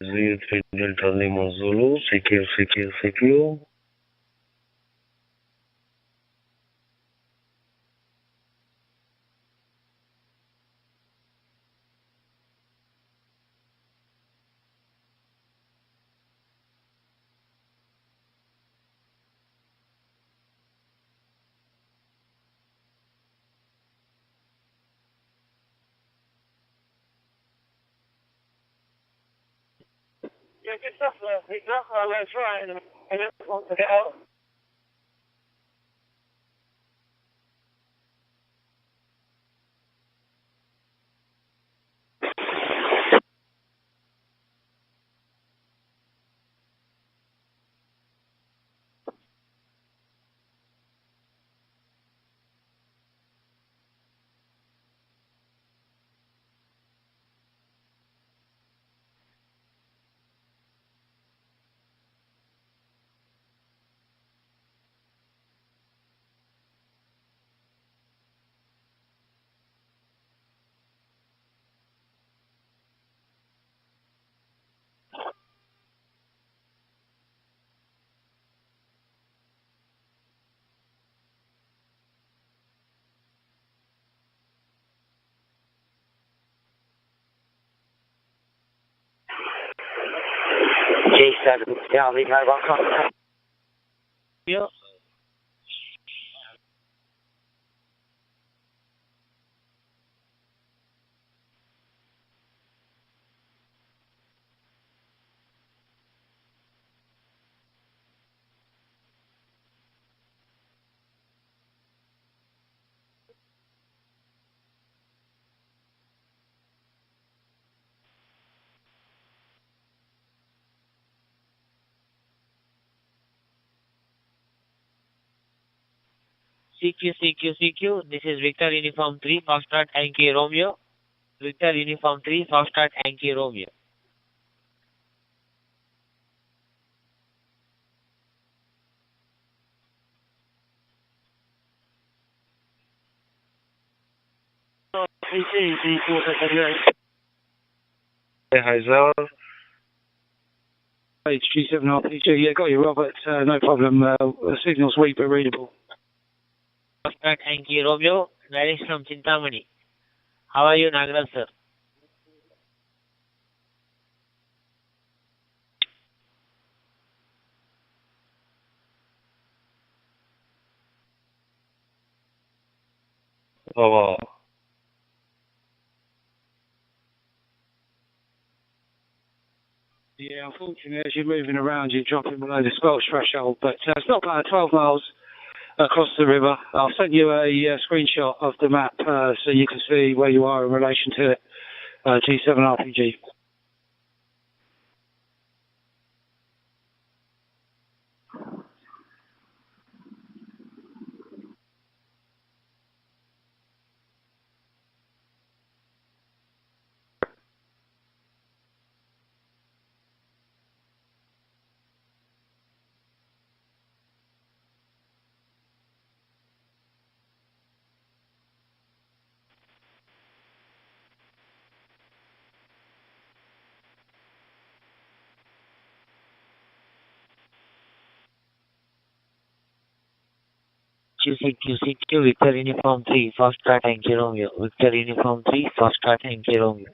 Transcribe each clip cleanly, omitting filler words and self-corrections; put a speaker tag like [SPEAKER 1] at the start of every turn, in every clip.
[SPEAKER 1] Z3 Delta Lima Zulu, CQ.
[SPEAKER 2] Yeah, good stuff there. Let's try it and I want to get out. G7, Charlie, mobile contact. Yeah. CQ. This is Victor Uniform 3, Foxtrot Yankee Romeo. Victor Uniform 3, Foxtrot Yankee Romeo.
[SPEAKER 1] Hey, hi, sir.
[SPEAKER 2] It's G7 RPG. Yeah, got you, Robert. No problem. Signal's weak but readable. Foxtrot Yankee Romeo, direction from Chintamani. How are you, Nagaraj, sir?
[SPEAKER 1] Oh, wow.
[SPEAKER 2] Yeah, unfortunately, as you're moving around, you're dropping below the squelch threshold, but it's not about 12 miles across the river. I'll send you a screenshot of the map so you can see where you are in relation to it. G7 RPG. CQ, Victor Uniform 3, Foxtrot Yankee Romeo. Victor Uniform 3, Foxtrot Yankee Romeo.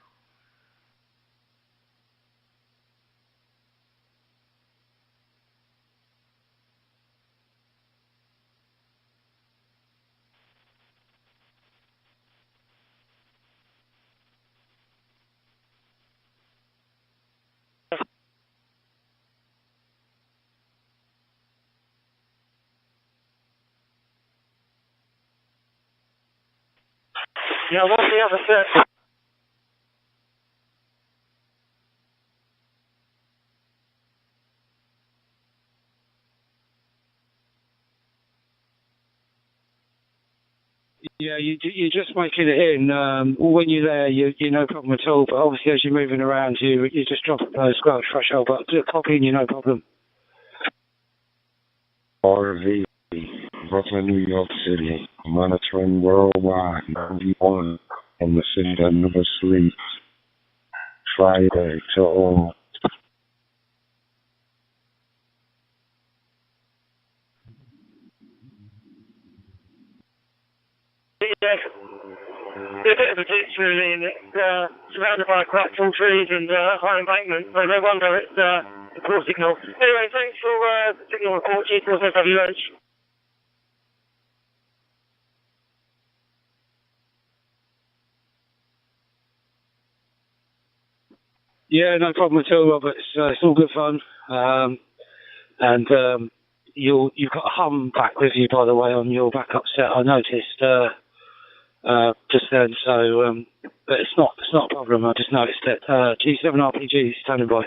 [SPEAKER 2] Yeah, what's the other set? Yeah, you're just making it in. When you're there, you're no problem at all. But obviously, as you're moving around, you just drop the squelch threshold. But copying you, no problem.
[SPEAKER 1] RV, Brooklyn, New York City, monitoring worldwide, 91, and the city that never sleeps, Friday to all.
[SPEAKER 2] Yes. There's a bit of a ditch really, and it's surrounded by quite tall trees and high embankment, so no wonder it's the call signal. Anyway, thanks for the signal report, G4SWH. Yeah, no problem at all, Robert. It's all good fun. And you've got a hum back with you, by the way, on your backup set. I noticed just then. So, but it's not a problem. I just noticed that G7 RPG is standing by.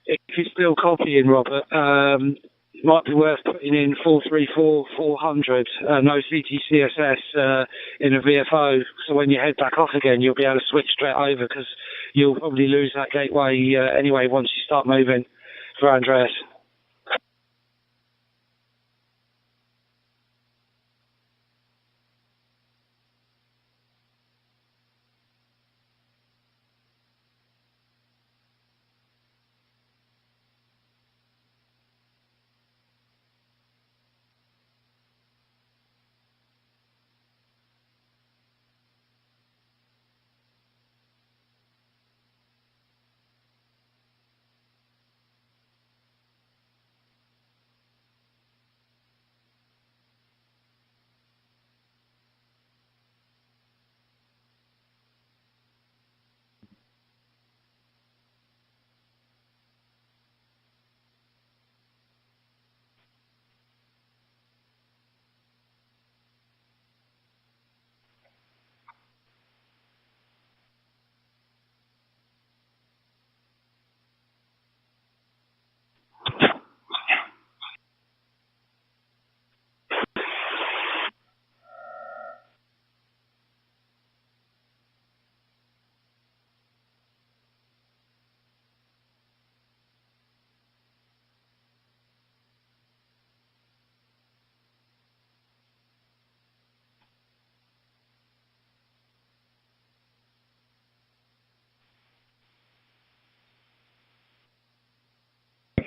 [SPEAKER 2] If you're still copying, Robert, it might be worth putting in 434-400, no CTCSS in a VFO, so when you head back off again, you'll be able to switch straight over, because you'll probably lose that gateway anyway once you start moving for Andreas.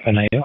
[SPEAKER 3] Panayo.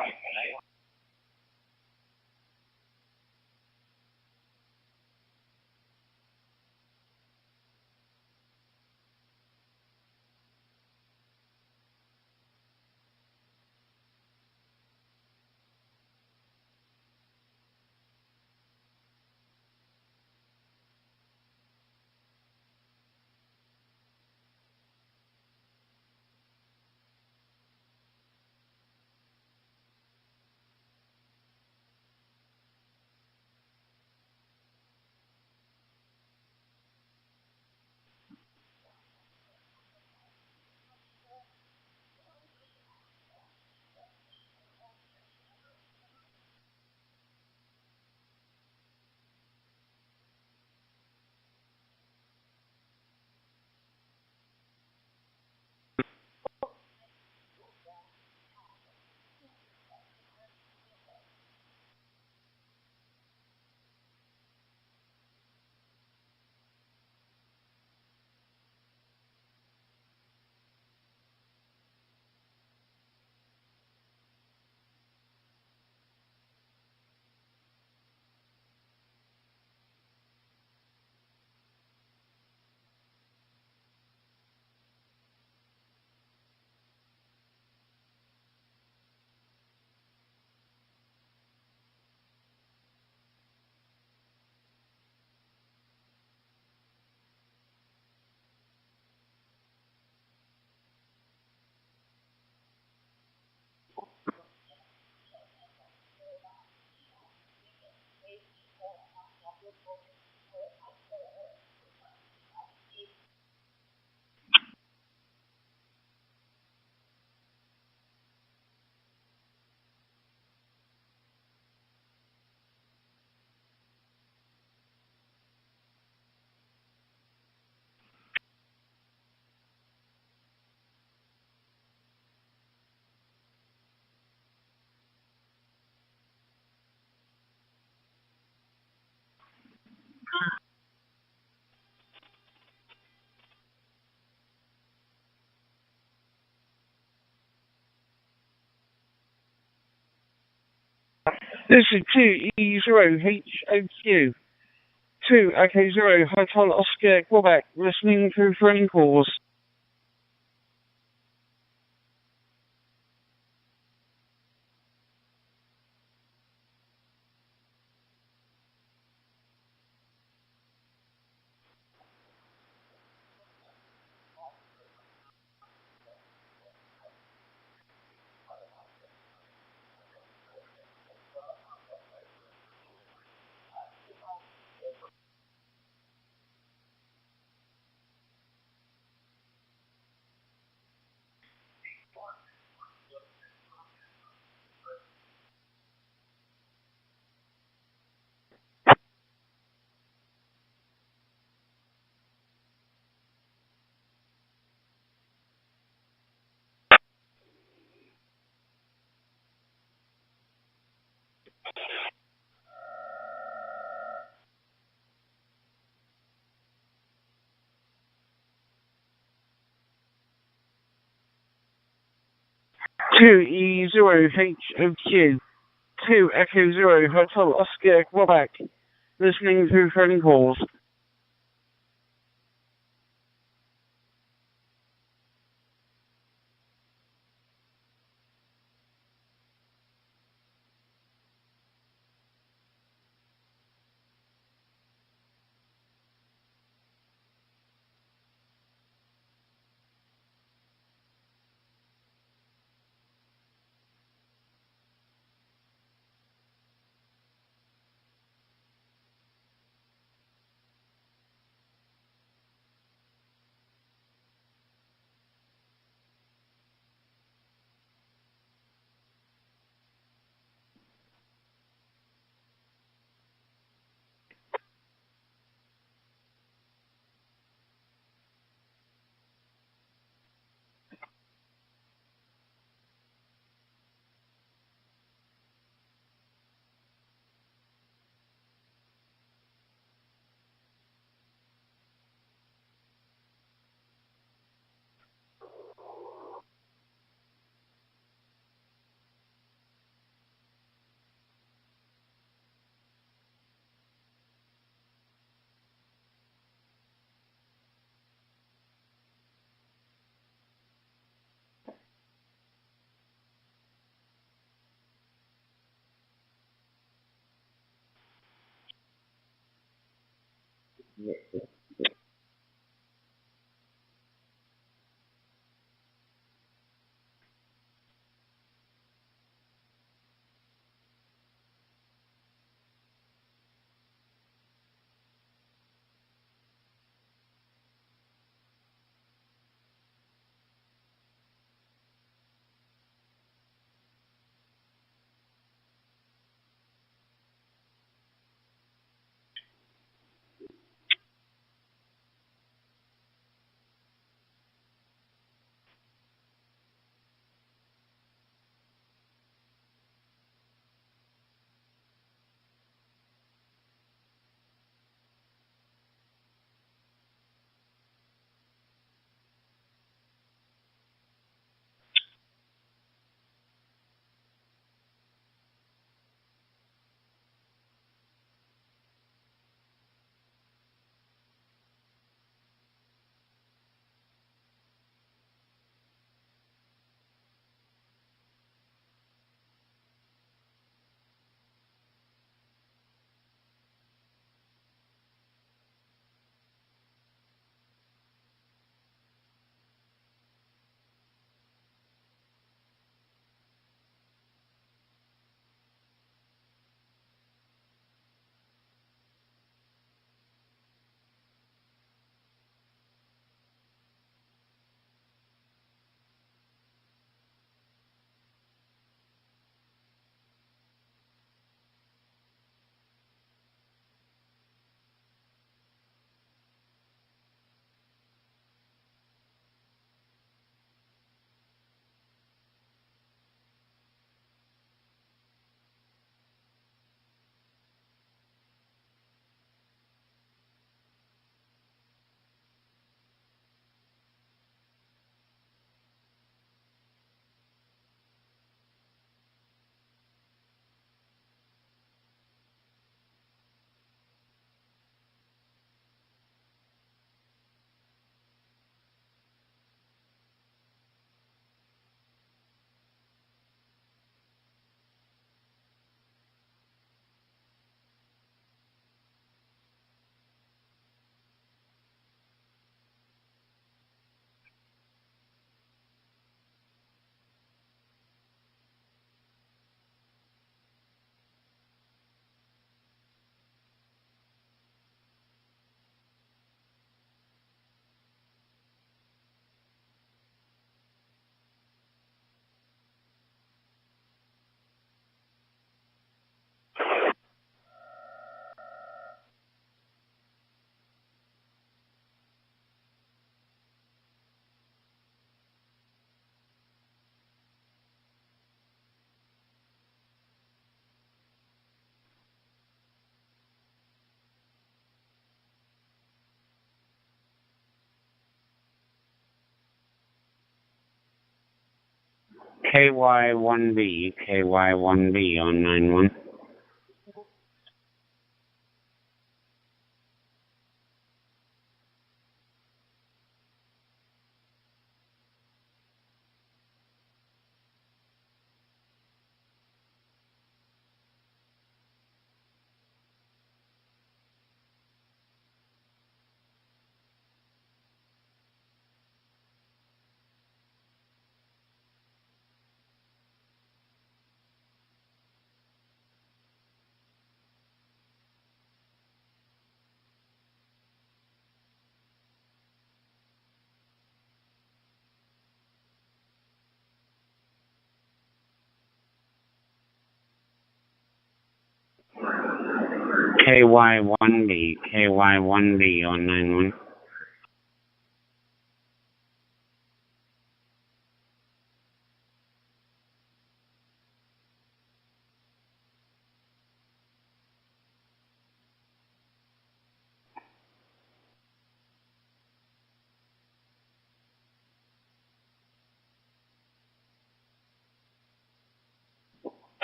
[SPEAKER 2] This is 2E0HOQ. 2 Echo Zero Hotel Oscar Quebec, listening through phone calls. Two E0HOQ. 2 Echo Zero Hotel Oscar Quebec, listening through phone calls.
[SPEAKER 4] KY1B, KY1B on 9-1. KY1B, KY1B on 9-1.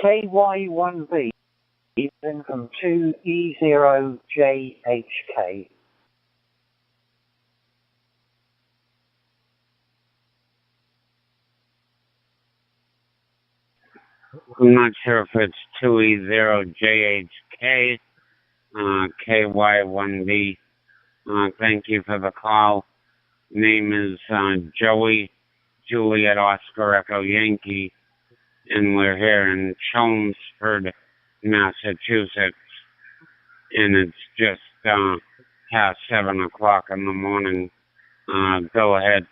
[SPEAKER 5] KY1B, even from 2E0JHK.
[SPEAKER 4] I'm not sure if it's 2E0JHK, KY1B. Thank you for the call. Name is Joey, Juliet Oscar Echo Yankee, and we're here in Chelmsford, Massachusetts, and it's just past 7 o'clock in the morning. Go ahead.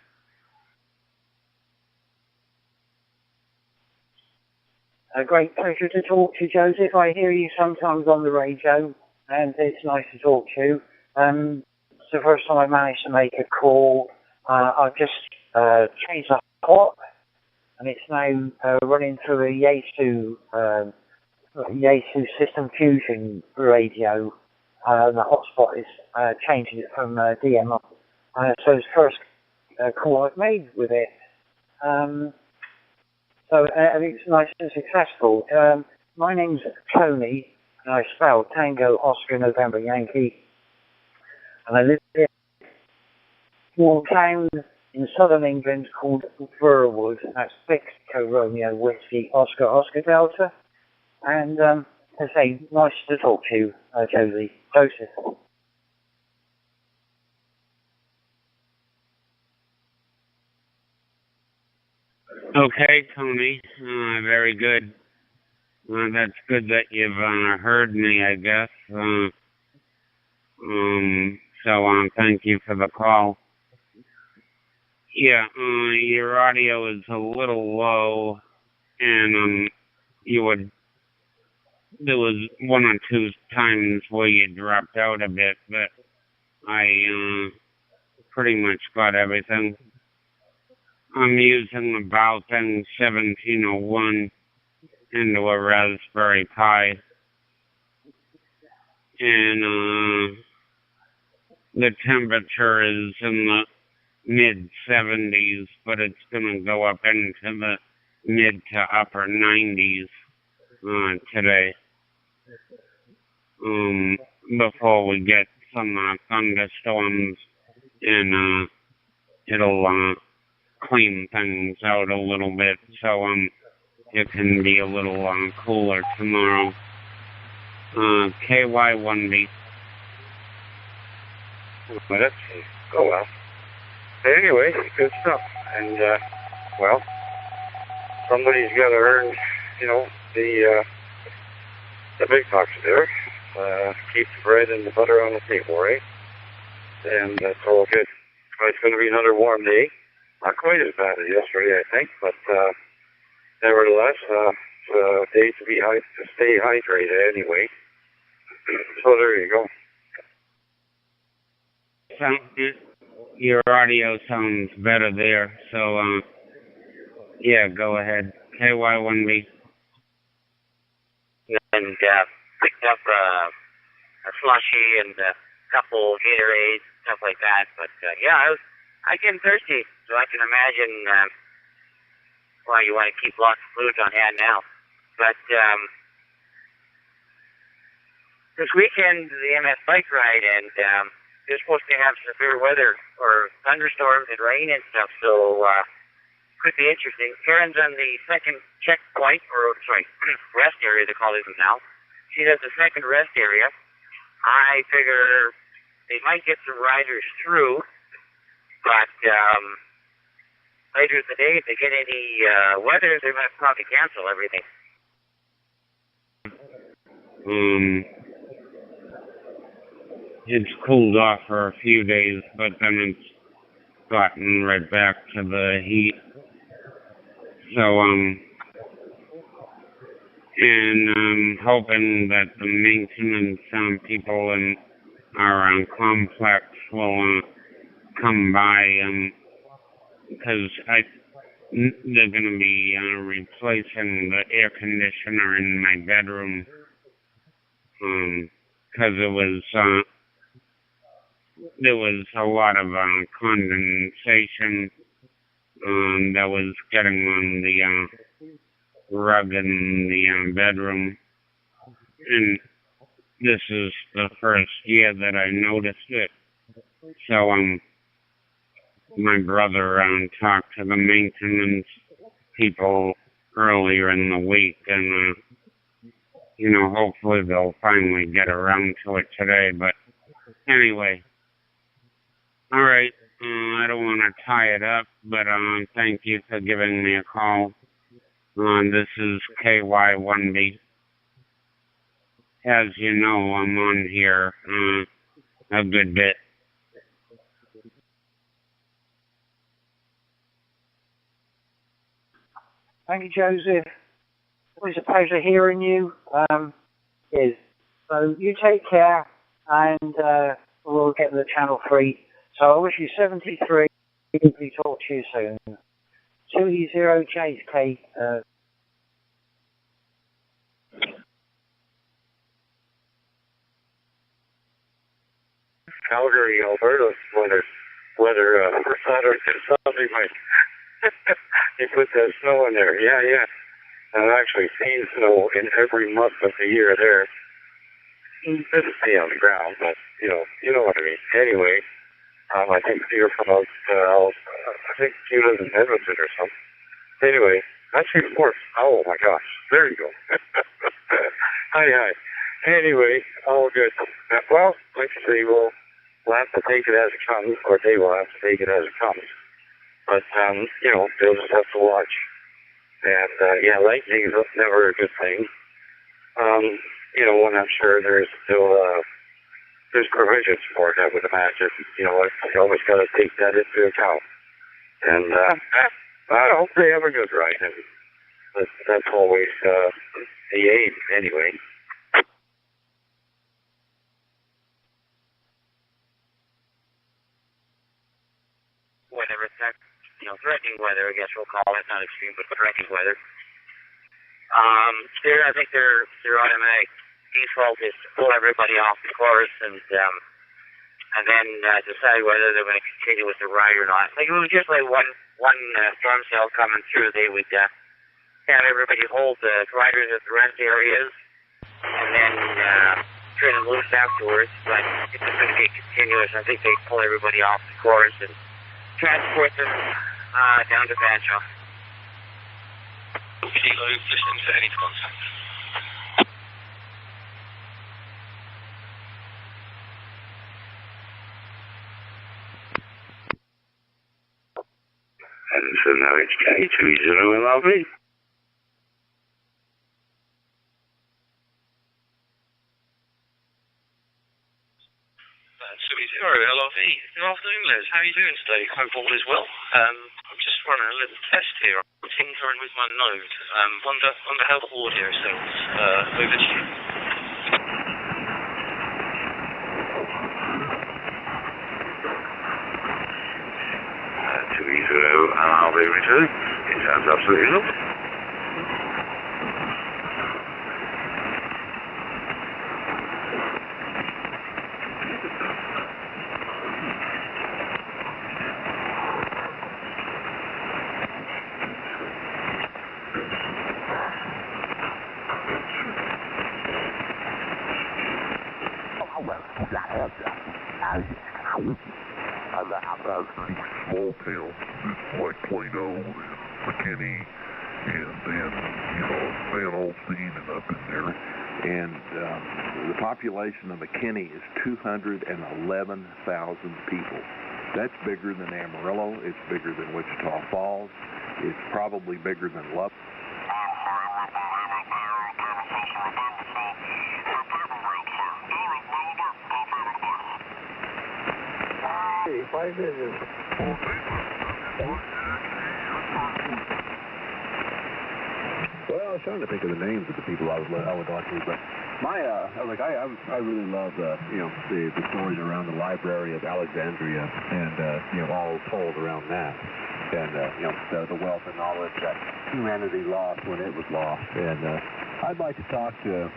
[SPEAKER 5] A great pleasure to talk to you, Joseph. I hear you sometimes on the radio, and it's nice to talk to you. It's the first time I managed to make a call. I've just changed the hotspot, and it's now running through a Yaesu System Fusion radio. The hotspot is changing it from DM. So it's the first call I've made with it. So it's nice and successful. My name's Tony, and I spell Tango Oscar November Yankee, and I live in a small town in southern England called Burwood. That's Victor Romeo Whiskey Oscar Oscar Delta. And I say, nice to talk to you, Joseph.
[SPEAKER 4] Okay, Tony. Very good. That's good that you've heard me, I guess. So thank you for the call. Yeah, your audio is a little low, and there was one or two times where you dropped out a bit, but I pretty much got everything. I'm using the Balthing 1701 into a Raspberry Pi, and the temperature is in the mid-70s, but it's going to go up into the mid to upper 90s today, before we get some thunderstorms, and it'll clean things out a little bit, so it can be a little cooler tomorrow. KY1B.
[SPEAKER 1] Well, that's oh well. Anyway, good stuff. And well, somebody's got to earn, the big bucks there. Keep the bread and the butter on the table, right? And that's all good. Well, it's going to be another warm day. Not quite as bad as yesterday, I think, but nevertheless, it's a day to stay hydrated anyway. So there you go.
[SPEAKER 4] Your audio sounds better there, so yeah, go ahead. KY1B.
[SPEAKER 6] And picked up a slushy and a couple Gatorades, stuff like that. But yeah, I getting thirsty, so I can imagine well, you want to keep lots of fluids on hand now. But this weekend, the MS bike ride, and they're supposed to have severe weather or thunderstorms and rain and stuff, so could be interesting. Karen's on the second checkpoint, or sorry, rest area, they call it now. She's at the second rest area. I figure they might get some riders through, but later in the day, if they get any weather, they might probably cancel everything.
[SPEAKER 4] It's cooled off for a few days, but then it's gotten right back to the heat. So, and I'm hoping that the maintenance people in our complex will come by, because they're going to be replacing the air conditioner in my bedroom, because there was a lot of condensation that was getting on the rug in the bedroom, and this is the first year that I noticed it. So my brother talked to the maintenance people earlier in the week, and hopefully they'll finally get around to it today. But anyway, all right. I don't want to tie it up, but thank you for giving me a call. This is KY1B. As you know, I'm on here a good bit.
[SPEAKER 5] Thank you, Joseph. It was a pleasure hearing you. So you take care, and we'll get the channel free. So I wish you 73. We talk to you soon. 2E0JK.
[SPEAKER 1] Calgary, Alberta weather for Saturday and Sunday might they put that snow in there. Yeah. I've actually seen snow in every month of the year there. This is on the ground, but you know what I mean. Anyway, I think you're from I think you live in Edmonton or something. Anyway, that's your fourth. Oh my gosh, there you go. Hi. Anyway, all good. Well, like I say, we'll have to take it as it comes, or they will have to take it as it comes. But they'll just have to watch. And lightning is never a good thing. When I'm sure there's still there's provisions for it, I would imagine. You always got to take that into account. And I hope they have a good ride. And that's always the aim, anyway.
[SPEAKER 6] Whatever effect, threatening weather, I guess we'll call it, not extreme, but threatening weather. I think their automatic default is to pull everybody off the course and then decide whether they're going to continue with the ride or not. Like it was just like one storm cell coming through, they would have everybody hold the riders at the rest areas and then turn them loose afterwards. But if it's going to be continuous, I think they pull everybody off the course and transport them down to Bancho.
[SPEAKER 7] Kilo, listening to any contact.
[SPEAKER 1] And so now it's K20 LV.
[SPEAKER 7] LRV. Good afternoon, Les. How are you doing today? Hope all is well. I'm just running a little test here. I'm tinkering with my node. Wonder how the audio sounds. Over to you.
[SPEAKER 1] 2E0 LRV return. It sounds absolutely lovely.
[SPEAKER 8] small towns like Quino and McKinney, and then, Van Alstine and up in there.
[SPEAKER 9] And the population of McKinney is 211,000 people. That's bigger than Amarillo. It's bigger than Wichita Falls. It's probably bigger than Lubbock.
[SPEAKER 10] Hey, 5 minutes.
[SPEAKER 11] Well, I was trying to think of the names of the people I would like to, but I really love the stories around the Library of Alexandria, and all told around that, and the wealth of knowledge that humanity lost when it was lost. And I'd like to talk to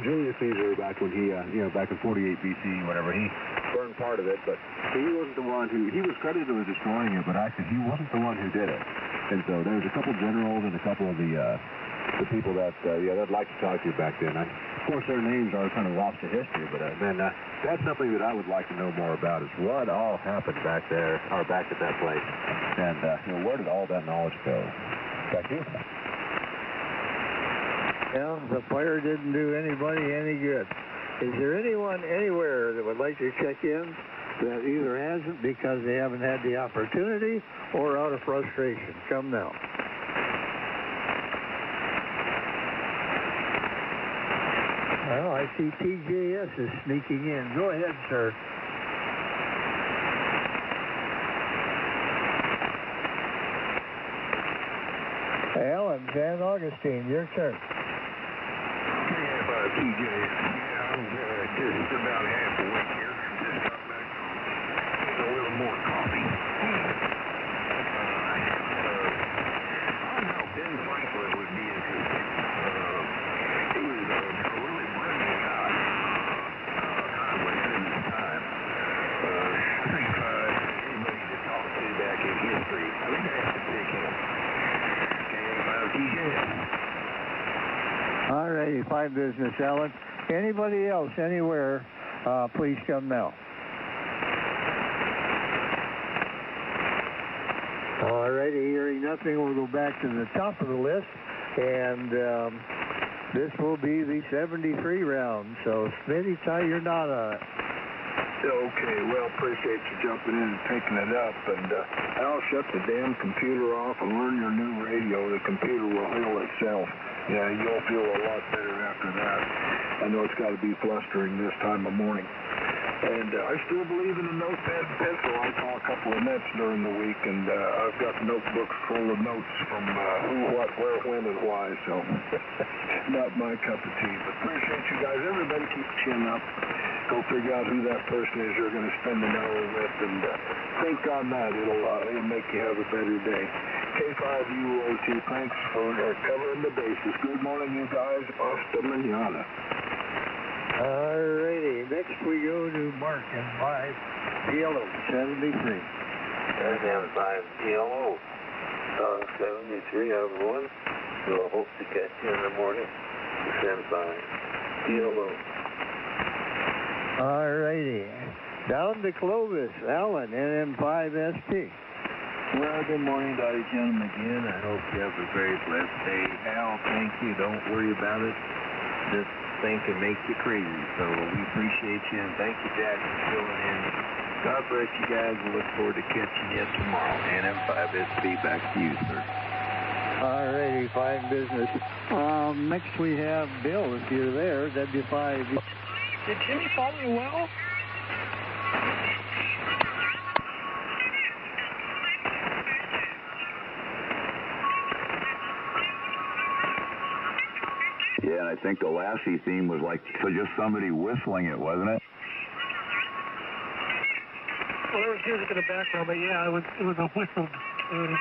[SPEAKER 11] Julius Caesar back when he back in 48 BC, whenever he burned part of it, but he wasn't the one he was credited with destroying it, but actually he wasn't the one who did it. And so there was a couple generals and a couple of the people that I'd like to talk to you back then. Of course, their names are kind of lost to history, but then that's something that I would like to know more about, is what all happened back there, or back at that place, and where did all that knowledge go? Back to you.
[SPEAKER 10] Well, the fire didn't do anybody any good. Is there anyone anywhere that would like to check in that either hasn't because they haven't had the opportunity or out of frustration? Come now. Well, I see TJS is sneaking in. Go ahead, sir. Alan, San Augustine, your turn.
[SPEAKER 8] TJS. I'm just about halfway here. Just got back from a little more coffee. I know Ben Franklin would be interested. He was a really brilliant guy. Kind of ahead of his time. I think anybody to talk to back in history, I think I have to pick him. TJS.
[SPEAKER 10] All righty, 5 business, Alan. Anybody else, anywhere, please come now. All righty, hearing nothing, we'll go back to the top of the list, and this will be the 73 round. So, Smitty, tie your knot on it.
[SPEAKER 8] Okay, well, appreciate you jumping in and picking it up, and I'll shut the damn computer off and learn your new radio. The computer will heal itself. Yeah, you'll feel a lot better after that. I know it's got to be flustering this time of morning. And I still believe in a notepad and pencil. I call a couple of nets during the week, and I've got notebooks full of notes from who, what, where, when, and why, so not my cup of tea. But appreciate you guys. Everybody keep chin up. Go figure out who that person is you're going to spend an hour with, and think on that. It'll make you have a better day. K5UOT, thanks for covering the bases. Good morning, you guys. Hasta mañana.
[SPEAKER 10] All righty. Next we go to Mark and 5 PLO 73.
[SPEAKER 12] And 5 PLO 73 out of 1. So I hope to catch you in the morning. Stand by PLO.
[SPEAKER 10] All righty. Down to Clovis, Alan, NM5ST.
[SPEAKER 11] Well, good morning, Dottie Gentlemen, again. I hope you have a very blessed day. Al, thank you. Don't worry about it. This thing can make you crazy. So we appreciate you, and thank you, Jack, for filling in. God bless you guys. We look forward to catching you tomorrow. NM5ST, back to you, sir.
[SPEAKER 10] All righty, 5 business. Next we have Bill, if you're there, W5.
[SPEAKER 13] Did Jimmy follow me well?
[SPEAKER 14] Yeah, and I think the Lassie theme was like just somebody whistling it, wasn't it?
[SPEAKER 13] Well, there was music in the background, but yeah, it was a whistled tune.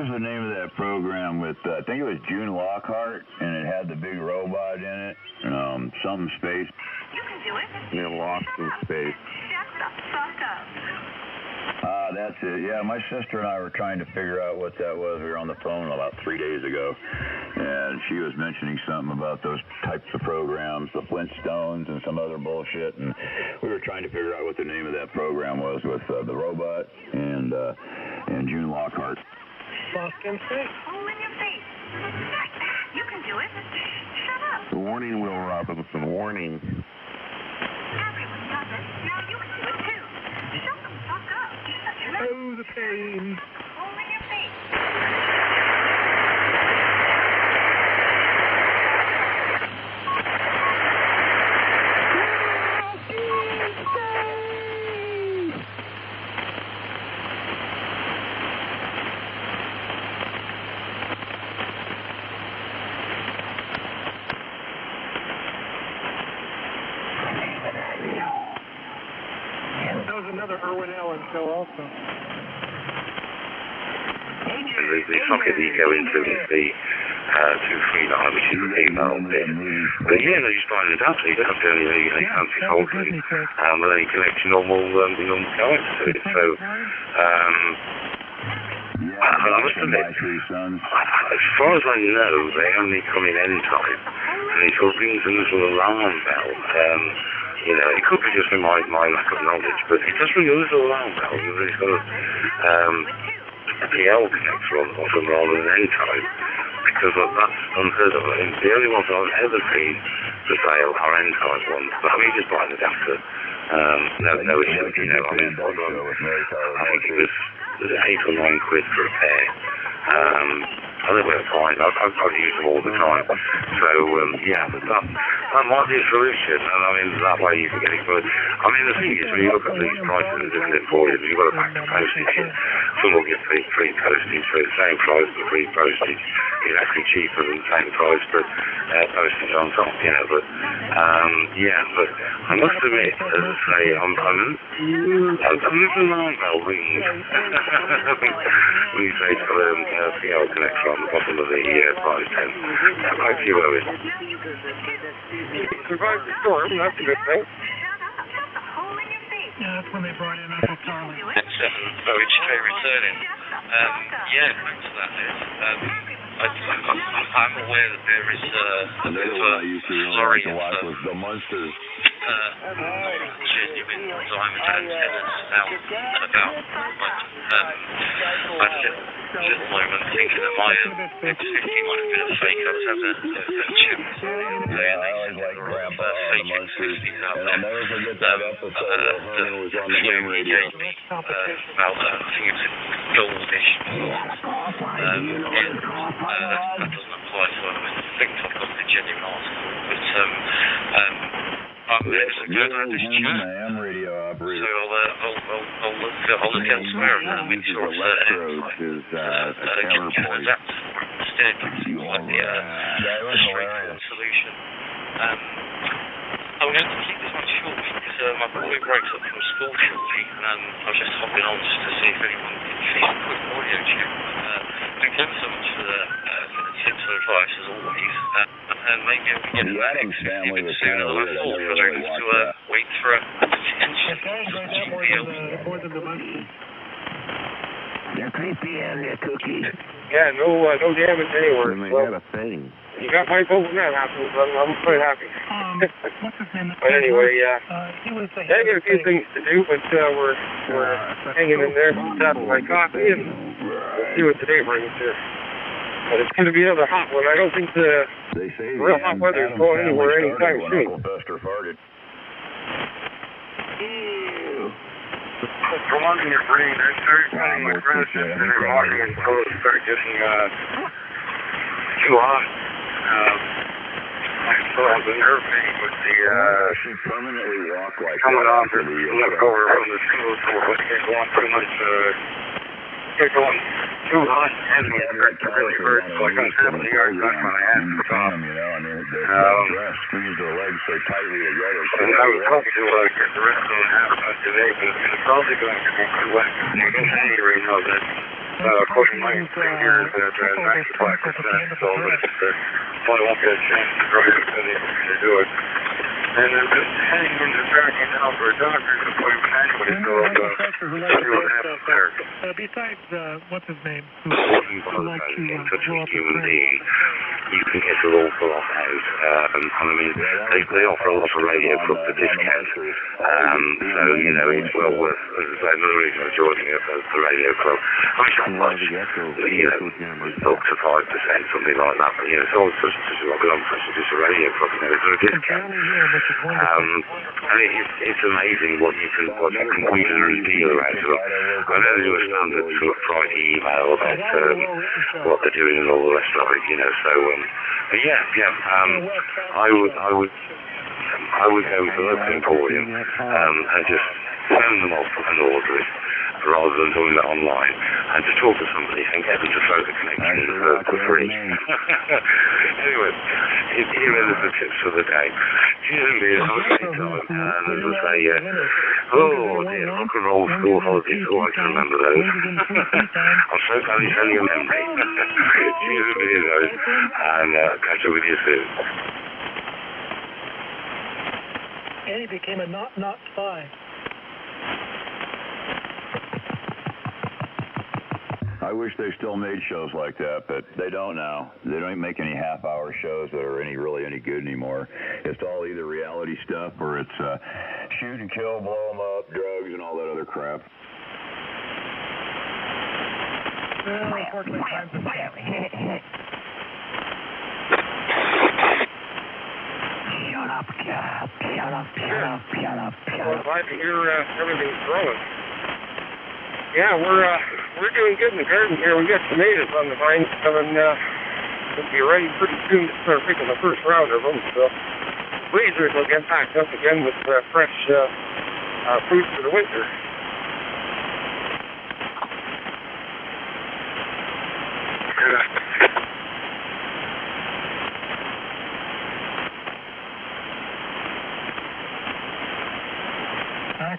[SPEAKER 14] was the name of that program with, I think it was June Lockhart, and it had the big robot in it, something space.
[SPEAKER 15] You can do it.
[SPEAKER 14] Yeah, Lost in Space.
[SPEAKER 15] Shut the fuck up.
[SPEAKER 14] That's it. Yeah, my sister and I were trying to figure out what that was. We were on the phone about 3 days ago, and she was mentioning something about those types of programs, the Flintstones and some other bullshit, and we were trying to figure out what the name of that program was with the robot and June Lockhart.
[SPEAKER 15] Lost in space. Hole in your face. You can do it. Shut up.
[SPEAKER 14] Warning, Will Robinson, warning.
[SPEAKER 15] Everyone does it. Now you can do it too. Shut the fuck up.
[SPEAKER 13] Oh, the pain.
[SPEAKER 15] Hole in your face.
[SPEAKER 13] That was another Irwin Allen show also.
[SPEAKER 1] The socket that you go into is the 239, which is the female bit. But yeah, no, you spine it up, so you don't have to do any fancy soldering. And then you connect your normal current to it. So, I must admit, as far as I know, they only come in end time, and it sort of rings a little alarm bell. You know, it could be just in my lack of knowledge, but it does ring a little alarm bell. It's got a PL connector on the bottom rather than end time, because that's unheard of. I mean, the only ones I've ever seen for sale are end time ones, but I mean, just buy an adapter. No issue, you know. I mean, I think it was 8 or 9 quid for a pair. I think we're fine. I've used them all the time. So, yeah, that might be a solution. And I mean, that way you can get it. But, I mean, the thing is, when you look at these prices and different employers, you've got to pack the postage. Some will get free postage for the same price, but free postage is actually cheaper than the same price, but postage on top, you know. But, yeah, but I must admit, as I say, I'm a little alarm bell rings when you say it's got a PL connector on the bottom of the 510. Back to you, Owen.
[SPEAKER 13] Survived the storm, that's a good thing.
[SPEAKER 15] Yeah,
[SPEAKER 13] that's when they brought in Uncle Tommy.
[SPEAKER 7] That's OHK returning. Yeah, thanks for that, Liz. I'm aware that there is a bit of a flurry of
[SPEAKER 14] the monsters.
[SPEAKER 7] Genuine diamond antennas out and about. I had a little moment thinking that my X50 might have been a fake. I was having a chat with somebody.
[SPEAKER 14] Yeah, I always like Grandpa on the monsters. And I'll never forget that episode where Herman was on the ham radio.
[SPEAKER 7] About, I think it's a goldish. That doesn't apply to it. I think I've got the genuine article. But, I'm this chat.
[SPEAKER 14] Ham radio operator.
[SPEAKER 7] So I'll look elsewhere and make sure it's adapter instead. Like the straightforward solution. I'm going to keep this one short because my boy breaks up from school shortly, and I was just hopping on just to see if anyone could finish a quick audio check. Thank you so much for the tips and advice as always. And maybe we can get the Adams family was sooner than I thought. I don't have to wait for a potential
[SPEAKER 13] more than the monsters.
[SPEAKER 12] They're creepy and they're cookie.
[SPEAKER 1] Yeah, no damage anywhere.
[SPEAKER 12] And they got a thing.
[SPEAKER 1] You got my vote when that happens. I'm quite happy.
[SPEAKER 13] What's his name?
[SPEAKER 1] But anyway,
[SPEAKER 13] he was the
[SPEAKER 1] I got a few things to do, but we're hanging in there, tapping my coffee, and we'll see what today brings here. But it's going to be another hot one. I don't think the real hot weather is going anywhere anytime soon.
[SPEAKER 14] Buster farted.
[SPEAKER 1] For one thing, you're breathing. I started telling my friends that they're walking and clothes start getting too hot. I still have the nerve pain with the
[SPEAKER 14] she permanently walk like
[SPEAKER 1] coming off the leftover from the single tour. But it can't go on too much. It's going too hot and it starts to really hurt. So I got 70 yards back when I asked for stop.
[SPEAKER 14] You know, I mean, the dress squeezed her legs so tightly together.
[SPEAKER 1] And I was hoping to get the rest of the half today, but it's probably going to be too wet. You don't see right now that according to my thing here, is that 95%, so probably won't get a chance to drive it to do it. And I'm just heading into tracking now for a doctor's appointment anyway, so see what happens there.
[SPEAKER 13] Besides, what's his name?
[SPEAKER 4] Who likes to such a human being, you can get an awful lot out. I mean, they offer a lot of radio clubs at discount. So, you know, it's well worth, as I say, another reason I'm joining the radio club. I mean, not much, you know, up to 5%, something like that, but, you know, it's all such a lot going on, just a radio club, you know, it's a discount. And it's amazing what the computers deal out of. I know they do a standard sort of Friday email about what they're doing and all the rest of it, you know, so, but I would go to the local emporium and just phone them off and order it, rather than doing that online, and to talk to somebody and get them to throw the connection for free. Anyway, here are the tips for the day. Cheers and beers, have a great time, and as I say, oh dear, rock and roll school holidays, oh I can remember those. I'm so glad you sent me a memory. Cheers and beers, guys, and catch up with you soon.
[SPEAKER 13] And he became a not spy.
[SPEAKER 14] I wish they still made shows like that, but they don't now. They don't make any half-hour shows that are really any good anymore. It's all either reality stuff or it's shoot and kill, blow them up, drugs, and all that other crap.
[SPEAKER 13] Well, unfortunately, times have changed.
[SPEAKER 15] Shut up, Cap. Shut up.
[SPEAKER 1] Well, glad to hear everything's growing. Yeah, we're doing good in the garden here. We got tomatoes on the vines coming. We'll be ready pretty soon to start picking the first round of them. So freezers will get packed up again with fresh fruit for the winter.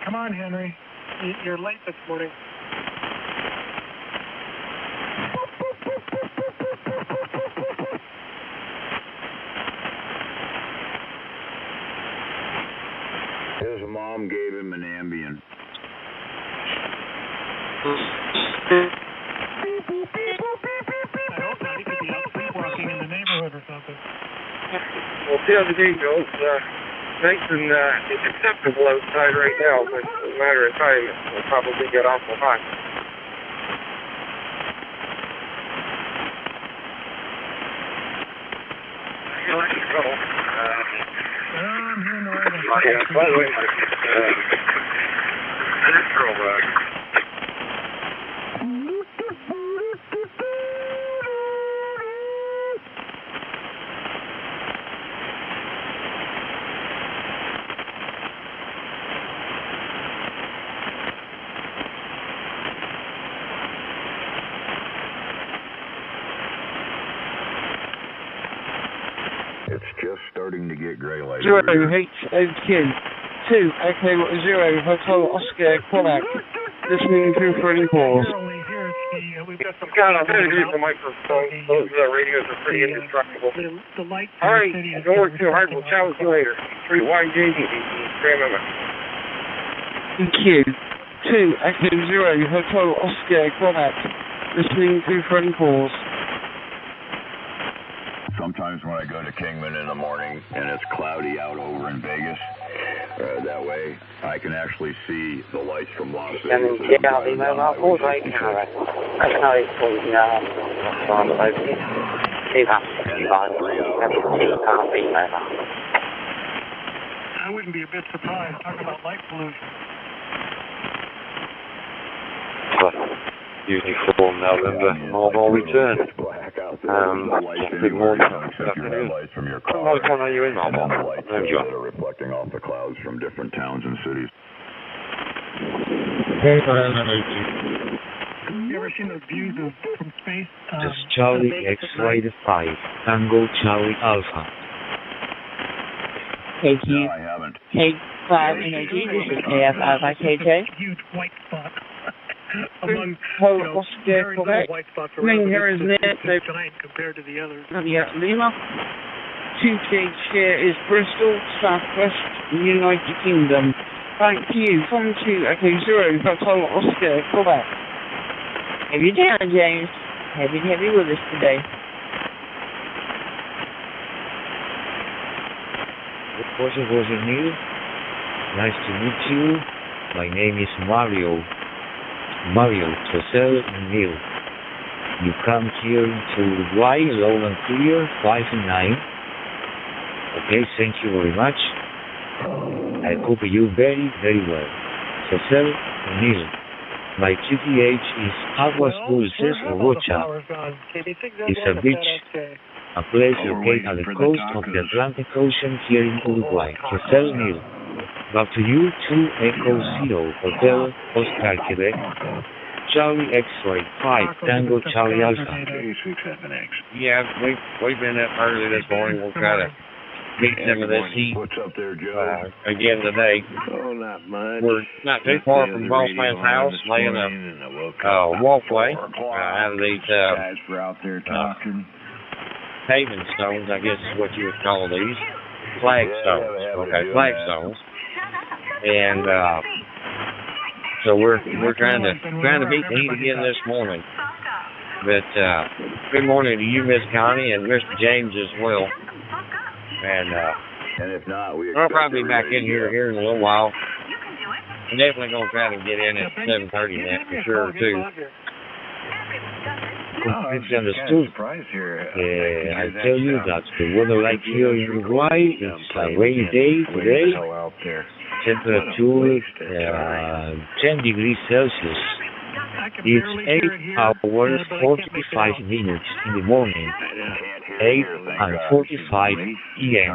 [SPEAKER 13] Come on, Henry. You're late this morning.
[SPEAKER 14] His mom gave him an Ambien.
[SPEAKER 13] I hope not. He could be out sleepwalking in the neighborhood or something.
[SPEAKER 1] We'll see how the day goes. Nice and it's acceptable outside right now, but in a matter of time, it'll probably get awful hot. Let's go.
[SPEAKER 13] I'm here in the way.
[SPEAKER 1] By the way, let's go back.
[SPEAKER 14] It's just starting to get gray like
[SPEAKER 2] 0 HOQ 2 Echo 0 Hotel Oscar Quebec. Listening through for any calls.
[SPEAKER 1] God, I'm going to use the microphone. Those radios are pretty indestructible. All right, don't work too hard. We'll chat with you later. 3 YJD, Grandmama.
[SPEAKER 2] EQ 2 Echo 0 Hotel Oscar Quebec. Listening through for any calls.
[SPEAKER 14] Sometimes when I go to Kingman in the morning and it's cloudy out over in Vegas, that way I can actually see the lights from Las Vegas.
[SPEAKER 13] I wouldn't be a bit surprised. Talk about light pollution.
[SPEAKER 16] Uniform November, mobile return. Good morning. What time are you in, mobile? There you are.
[SPEAKER 14] Reflecting off the clouds from different towns and cities.
[SPEAKER 13] Have you ever seen those views from space?
[SPEAKER 3] Just Charlie X-ray 5, Tango Charlie Alpha.
[SPEAKER 17] Thank you.
[SPEAKER 14] No, I haven't.
[SPEAKER 17] Take 5 energy. This is AF Alpha KJ.
[SPEAKER 13] Huge white spot. among
[SPEAKER 2] very
[SPEAKER 13] little white spots around it. It's giant compared to the others.
[SPEAKER 4] Lima. 2 is Bristol, Southwest, United Kingdom. Thank you. From 2 Echo 0, Hotel Oscar, Quebec.
[SPEAKER 17] Have you down, James? Happy to have you with us today.
[SPEAKER 3] Bonjour, Neil. Nice to meet you. My name is Mario. Mario Tosel Neil. You come here to Uruguay, low and clear, 5 and 9. Okay, thank you very much. I hope you very, very well. Tosel Neil. My QTH is Aguas Dulces Rocha. It's a beach, a place located on the coast of the Atlantic Ocean here in Uruguay. Tosel Neil. Back to you, 2 Echo 0, Hotel Oscar, Quebec. Charlie X-Ray 5, Tango Charlie Alpha.
[SPEAKER 4] Yeah, we've been up early this morning. We'll try to meet some of this heat.
[SPEAKER 14] What's up there, Joe?
[SPEAKER 4] Again today.
[SPEAKER 14] Oh, not much.
[SPEAKER 4] We're not too far from Boss Man's house, laying a walkway out of these
[SPEAKER 14] guys were out there talking.
[SPEAKER 4] paving stones, I guess is what you would call these. Flagstones. Okay, flagstones. And so we're trying to beat the heat again this morning. But good morning to you, Miss Connie, and Mr. James as well.
[SPEAKER 14] And if not,
[SPEAKER 4] we'll probably be back in here in a little while. I'm definitely gonna try to get in at 7:30 now for sure too.
[SPEAKER 3] Completely understood. I tell you that the weather like here in Uruguay, it's a rainy day today. Temperature 10 degrees Celsius. It's 8 hours 45 minutes in the morning. 8:45 p.m.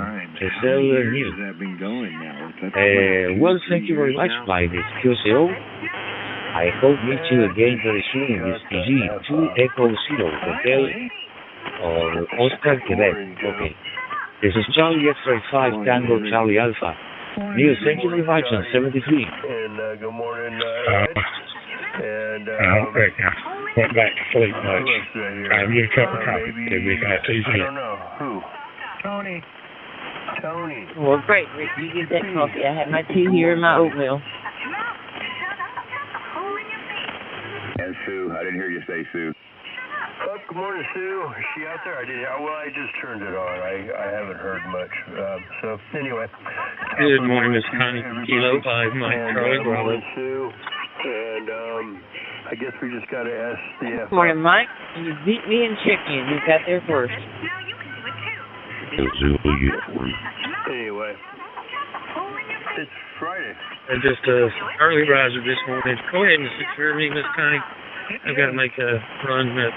[SPEAKER 3] Well, thank you very much, my QCO. I hope meet you again very soon in this PG 2 Echo 0 Hotel or Oscar, Quebec. Okay. This is Charlie X-Ray 5 Tango Charlie Alpha. Neil, thank you very much on 73.
[SPEAKER 14] And good morning, and
[SPEAKER 18] went back to sleep much. Have you a cup of coffee? Did we have tea?
[SPEAKER 14] I don't know. Who?
[SPEAKER 13] Tony.
[SPEAKER 17] Well, great, Rick. You get that coffee. I have my tea here and my oatmeal.
[SPEAKER 14] And Sue, I didn't hear you say Sue.
[SPEAKER 11] Oh, good morning, Sue. Is she out there? I just turned it on. I haven't heard much. So anyway.
[SPEAKER 18] Good morning, Miss Connie. Kilo 5, Mike Charlie Bravo.
[SPEAKER 11] Sue. And I guess we just got to ask the
[SPEAKER 17] Good morning, Mike. You beat me in chicken. You got there first.
[SPEAKER 11] Anyway. It's Friday.
[SPEAKER 18] And just early riser this morning. Go ahead and secure me, Miss Connie. I've got to make a run at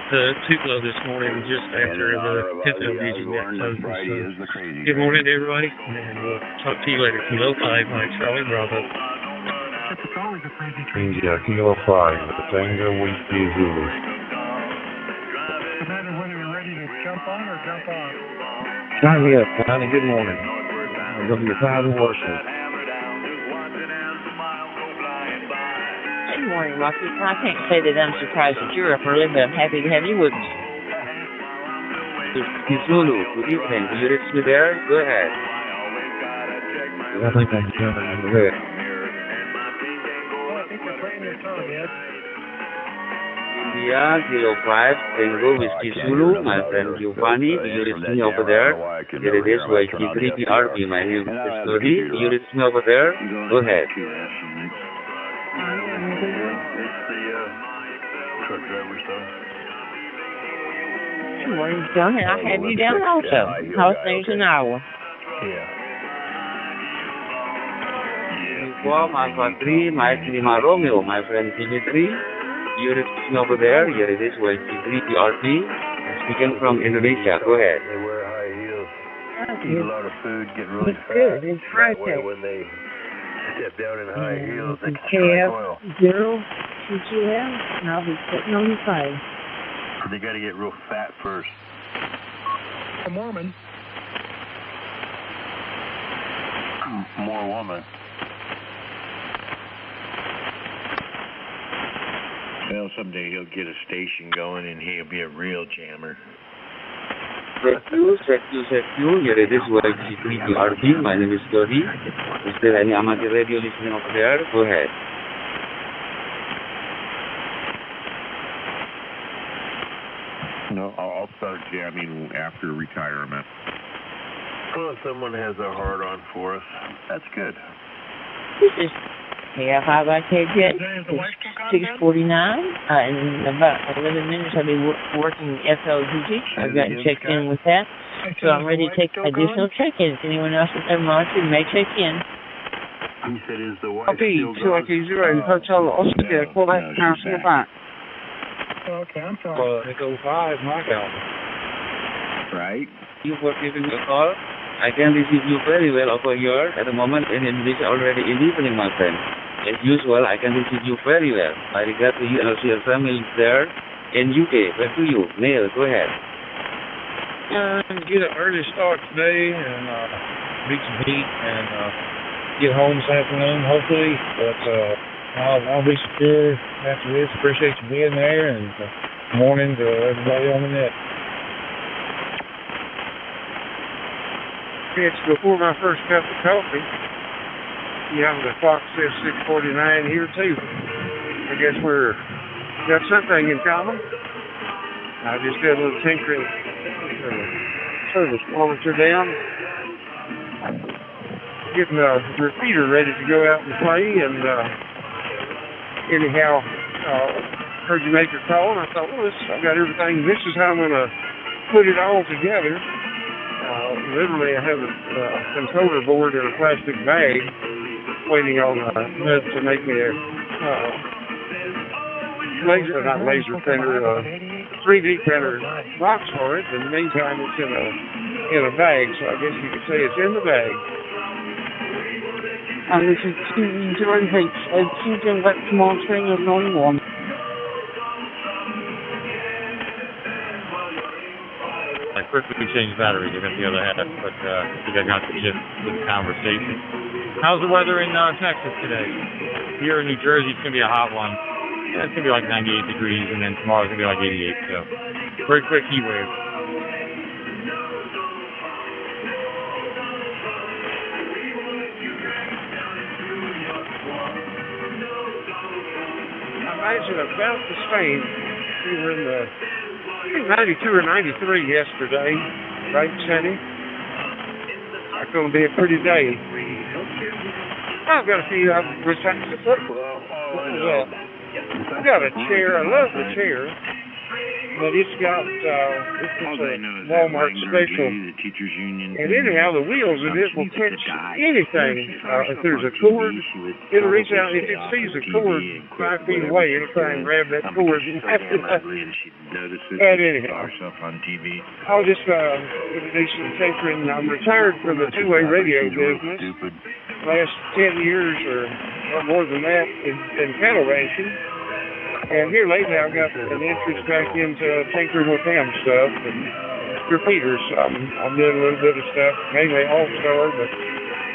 [SPEAKER 18] Tupelo this morning just after the 10th LBG net closes. So, good morning, everybody, and we'll talk to you later. Kilo 5, Mike Charlie Bravo.
[SPEAKER 16] India, Kilo 5, Tango Whiskey Zulu.
[SPEAKER 13] No matter whether you're ready to jump on or jump off.
[SPEAKER 16] Sign me up, Connie. Good morning. I'm going to be proud of worship.
[SPEAKER 17] Good morning, Rocky. I can't say that I'm surprised that you're up early, but I'm happy to have you with us.
[SPEAKER 4] Zulu, good evening. Do you reach me there? Go ahead.
[SPEAKER 16] I think I'm going to do it.
[SPEAKER 4] India, Kilo 5, Tango Whiskey Zulu, my friend Giovanni, do you reach me over there? Here it is, YT3 PRP, my name is Cody. Do you reach me over there? Go ahead.
[SPEAKER 11] Truck driver stuff.
[SPEAKER 17] Good morning, John. I have you down also. How's things in Iowa?
[SPEAKER 4] Well, Alpha 3, Mike Lima Romeo, my friend TV3. You reach me over there. Here it is, YT3 PRP. Speaking from Indonesia. Go ahead.
[SPEAKER 11] They wear high heels, eat a lot of food, get really fat.
[SPEAKER 17] Good. It's Friday.
[SPEAKER 11] That way when they step down in high heels, they can
[SPEAKER 17] KF
[SPEAKER 11] oil.
[SPEAKER 17] 022M, and I'll be putting on the side.
[SPEAKER 11] They got to get real fat first.
[SPEAKER 13] A Mormon.
[SPEAKER 11] More woman. Well, someday he'll get a station going and he'll be a real jammer.
[SPEAKER 19] Thank you. Yeah, it is YG3RP. My name is Dodi. Is there any amateur radio listening over there? Go ahead.
[SPEAKER 9] No, I'll start jamming after retirement.
[SPEAKER 11] Well, someone has a hard-on for us. That's good.
[SPEAKER 17] This is YAVAPI jet. It's 6:49. In about 11 minutes, I'll be working FLDG. I've gotten checked in with that. So I'm ready to take additional check-ins. Anyone else with their monitor may check in.
[SPEAKER 11] He said, is the wife
[SPEAKER 4] Copy,
[SPEAKER 11] still gone?
[SPEAKER 4] 280, Hotel Oscar, call that house in the back.
[SPEAKER 13] Okay, I'm sorry.
[SPEAKER 18] Echo 5, knockout.
[SPEAKER 9] Right?
[SPEAKER 19] You for giving me a call. I can receive you very well over here at the moment, and it is already in the evening, my friend. As usual, I can receive you very well. I regard to you and also your family there in UK. Back to you. Neil, go ahead.
[SPEAKER 18] Get an early start today and beat some heat and get home this afternoon, hopefully. But I'll be secure after this. Appreciate you being there, and good morning to everybody on the net. It's before my first cup of coffee. Yeah, the clock says 6:49 here too. I guess we're got something in common. I just did a little tinkering, service monitor down, getting the repeater ready to go out and play. And anyhow, heard you make your call, and I thought, well, I've got everything. This is how I'm going to put it all together. Literally, I have a controller board in a plastic bag, waiting on Ned to make me a laser printer, 3D printer box for it. In the meantime, it's in a bag, so I guess you could say it's in the bag. And this is 208, Children Wet Monitoring of 91.
[SPEAKER 20] I quickly changed batteries. I got the other half, but I think I got the gist of the conversation. How's the weather in Texas today? Here in New Jersey, it's going to be a hot one. Yeah, it's going to be like 98 degrees, and then tomorrow's going to be like 88, so very quick heat wave.
[SPEAKER 18] I imagine about the same. We were in the 92 or 93 yesterday, right, Sunny? It's going to be a pretty day. I've got a few. I've got a chair. I love the chair, but it's got it's a Walmart special. And anyhow, the wheels of it will catch anything. If there's a cord, it'll reach out. If it sees a cord 5 feet away, it'll try and grab that cord. And anyhow, I'll just introduce some tinkering. I'm retired from the two-way radio business. Last 10 years or more than that in cattle ranching. And here lately I've got an interest back into tinkering with ham stuff and repeaters. I'm doing a little bit of stuff, mainly All-Star, but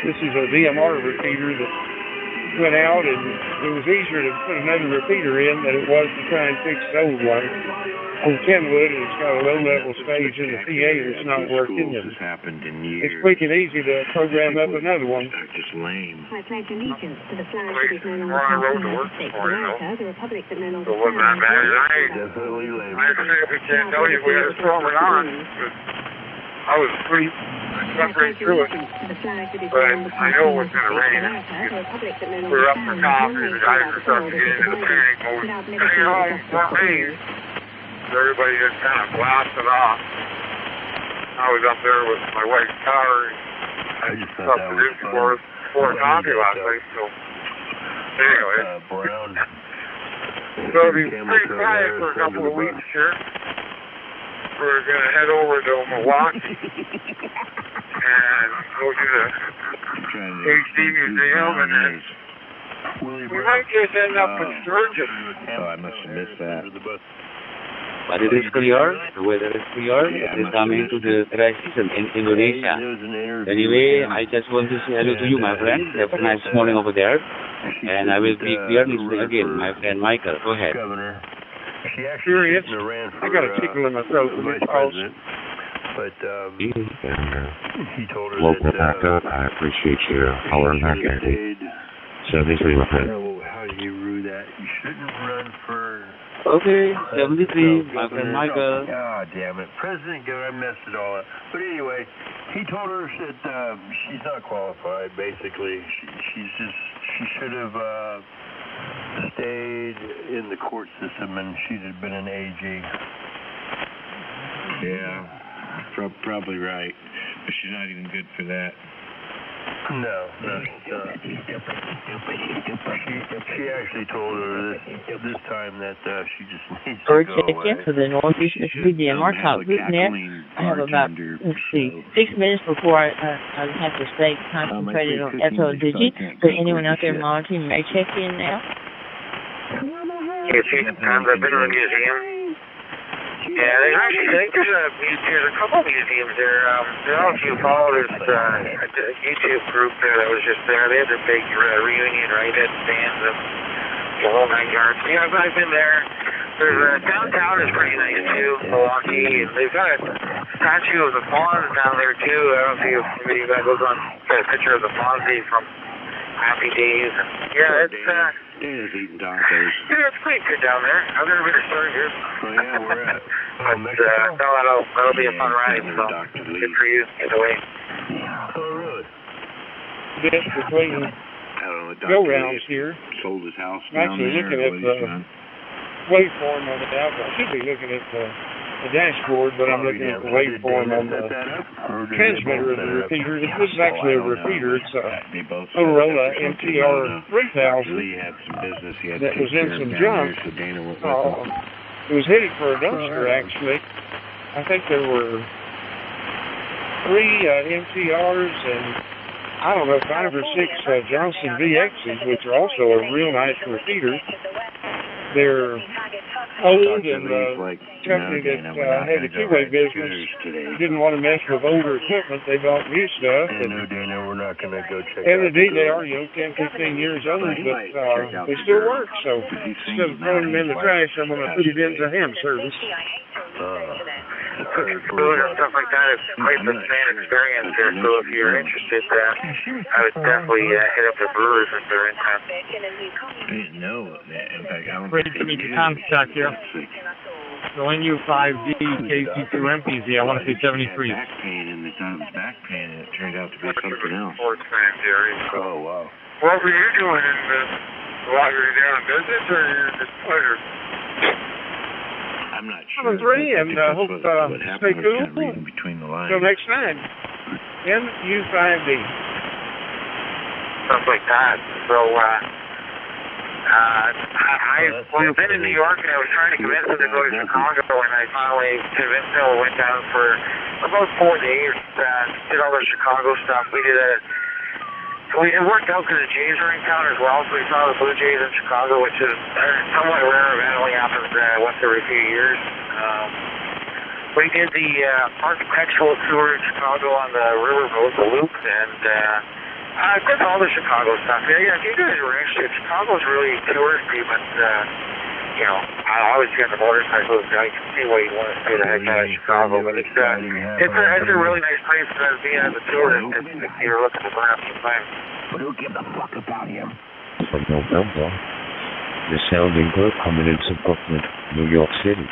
[SPEAKER 18] this is a DMR repeater that went out, and it was easier to put another repeater in than it was to try and fix the old one. On Kenwood, it's got a low-level stage in the PA that's not working, and it's quick and easy to program up another one.
[SPEAKER 11] Just lame.
[SPEAKER 15] I pledge allegiance to the flag that is no longer States of America, the republic that no longer
[SPEAKER 1] So it wasn't that bad tonight.
[SPEAKER 11] Definitely lame.
[SPEAKER 1] I can't tell you if we had a storm or not. I was asleep. I slept right through it. But I know it was going to rain. We were up for coffee. The guys were starting to get into the panic mode. Stay home, for me. So everybody just kind of blasted off. I was up there with my wife's car. I just thought that was for coffee last night. So anyway, so it'll be pretty quiet for a couple of weeks here. We're going to head over to Milwaukee and go to the HD Museum, and then we might just end up in Sturgeon.
[SPEAKER 11] Oh, I must have missed that.
[SPEAKER 19] But it is clear, the weather is clear, it is coming to the dry season in Indonesia. Anyway, I just want to say hello to you, my friend. Have a nice morning over there. And I will be clearly again, my friend Michael. Go ahead.
[SPEAKER 11] Governor. She actually
[SPEAKER 18] Curious.
[SPEAKER 11] ran for
[SPEAKER 18] I got a tickle in my throat.
[SPEAKER 11] vice president. But he told her
[SPEAKER 16] Welcome
[SPEAKER 11] that
[SPEAKER 16] back up. I appreciate you hollering back at me. 73 ahead.
[SPEAKER 11] How do you rule that? You shouldn't run for...
[SPEAKER 19] Okay, 73, my friend Michael.
[SPEAKER 11] God damn it. President Governor, I messed it all up. But anyway, he told her that she's not qualified, basically. She should have stayed in the court system and she'd have been an AG.
[SPEAKER 21] Yeah, probably right. But she's not even good for that.
[SPEAKER 11] No. She actually told her this time that she just needs to
[SPEAKER 17] Or
[SPEAKER 11] go
[SPEAKER 17] check
[SPEAKER 11] away.
[SPEAKER 17] in for the Northeast Mississippi Denmark Top Net. I have about, 6 minutes before I have to stay concentrated on FLDG. So anyone out there monitoring may check in now.
[SPEAKER 6] Yeah, see, times I've been to the museum. Yeah, there's a couple museums there. I don't know if you follow this YouTube group that was just there. They had their big reunion, right, at stands and the whole 9 yards. Yeah, I've been there. There's downtown is pretty nice too, Milwaukee. And they've got a statue of the Fonz down there too. I don't know if you guys look on a picture of the Fonzie from Happy Days. And yeah, it's
[SPEAKER 21] Dana's eating tacos.
[SPEAKER 6] yeah, it's pretty good down there. I've never been to start here.
[SPEAKER 21] Oh yeah, we're at
[SPEAKER 6] But that'll be a fun ride. So good for you either way.
[SPEAKER 11] Oh really?
[SPEAKER 18] Yes, between go-rounds here.
[SPEAKER 21] Sold his house
[SPEAKER 18] I'm
[SPEAKER 21] down
[SPEAKER 18] actually
[SPEAKER 21] there.
[SPEAKER 18] looking at the waveform on the app. I should be looking at the dashboard, but I'm looking at the waveform on the transmitter of the repeater. This is actually a repeater. It's a Motorola MTR 3000 that was in some junk. It was headed for a dumpster, actually. I think there were 3 MTRs and, I don't know, 5 or 6 Johnson VXs, which are also a real nice repeater. They're old, and the company that had the two-way business didn't want to mess with older equipment. They bought new stuff. And
[SPEAKER 11] Dana, we're not going to go check
[SPEAKER 18] and indeed, they are, 10, 15 years old, but they still work. So instead of throwing them in the trash, I'm going to put it into ham service.
[SPEAKER 6] Food and stuff like that. It's quite the same experience here. So if you're interested, I would definitely hit up the brewers if they're in town.
[SPEAKER 21] No, in fact, I don't
[SPEAKER 18] Ready for me to contact you. So NU5D KC2MPZ, I want to say 73.
[SPEAKER 21] Back pain, and the time it was back pain, and it turned out to be something else.
[SPEAKER 11] Oh, wow.
[SPEAKER 6] What were you doing while you were down in business, or just pleasure?
[SPEAKER 21] I'm not sure.
[SPEAKER 18] 73, and hope stay cool.
[SPEAKER 21] Between the lines.
[SPEAKER 18] Till next time. NU5D.
[SPEAKER 6] Stuff like that. So, I've been in New York, and I was trying to convince them to go to Chicago, and I finally convinced them. Went down for about 4 days, did all the Chicago stuff. We did it worked out because the Jays are in town as well, so we saw the Blue Jays in Chicago, which is somewhat rare event. Only happens once every few years. We did the architectural tour in Chicago on the riverboat, the Loop, and I did all the Chicago stuff. Yeah, if you guys were interested, Chicago's really touristy, but I always get the motorcycles. I can see why you want to stay the heck out of Chicago, but it's a really nice place to be as a tourist if you're looking to burn up some time.
[SPEAKER 11] Who gives a fuck about him?
[SPEAKER 16] From November, the sounding good coming into Brooklyn, New York City.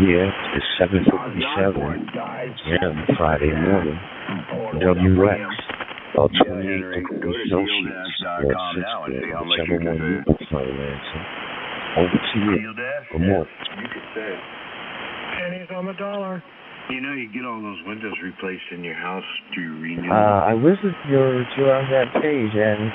[SPEAKER 16] Here is 7:57 a.m. Friday morning. WX. About 28 degrees Celsius, or 6 whichever one you prefer, Ransom. Over to you. Good morning.
[SPEAKER 21] You could say.
[SPEAKER 13] Pennies on the dollar.
[SPEAKER 21] You know, you get all those windows replaced in your house. Do you renew?
[SPEAKER 22] I visited your that page, and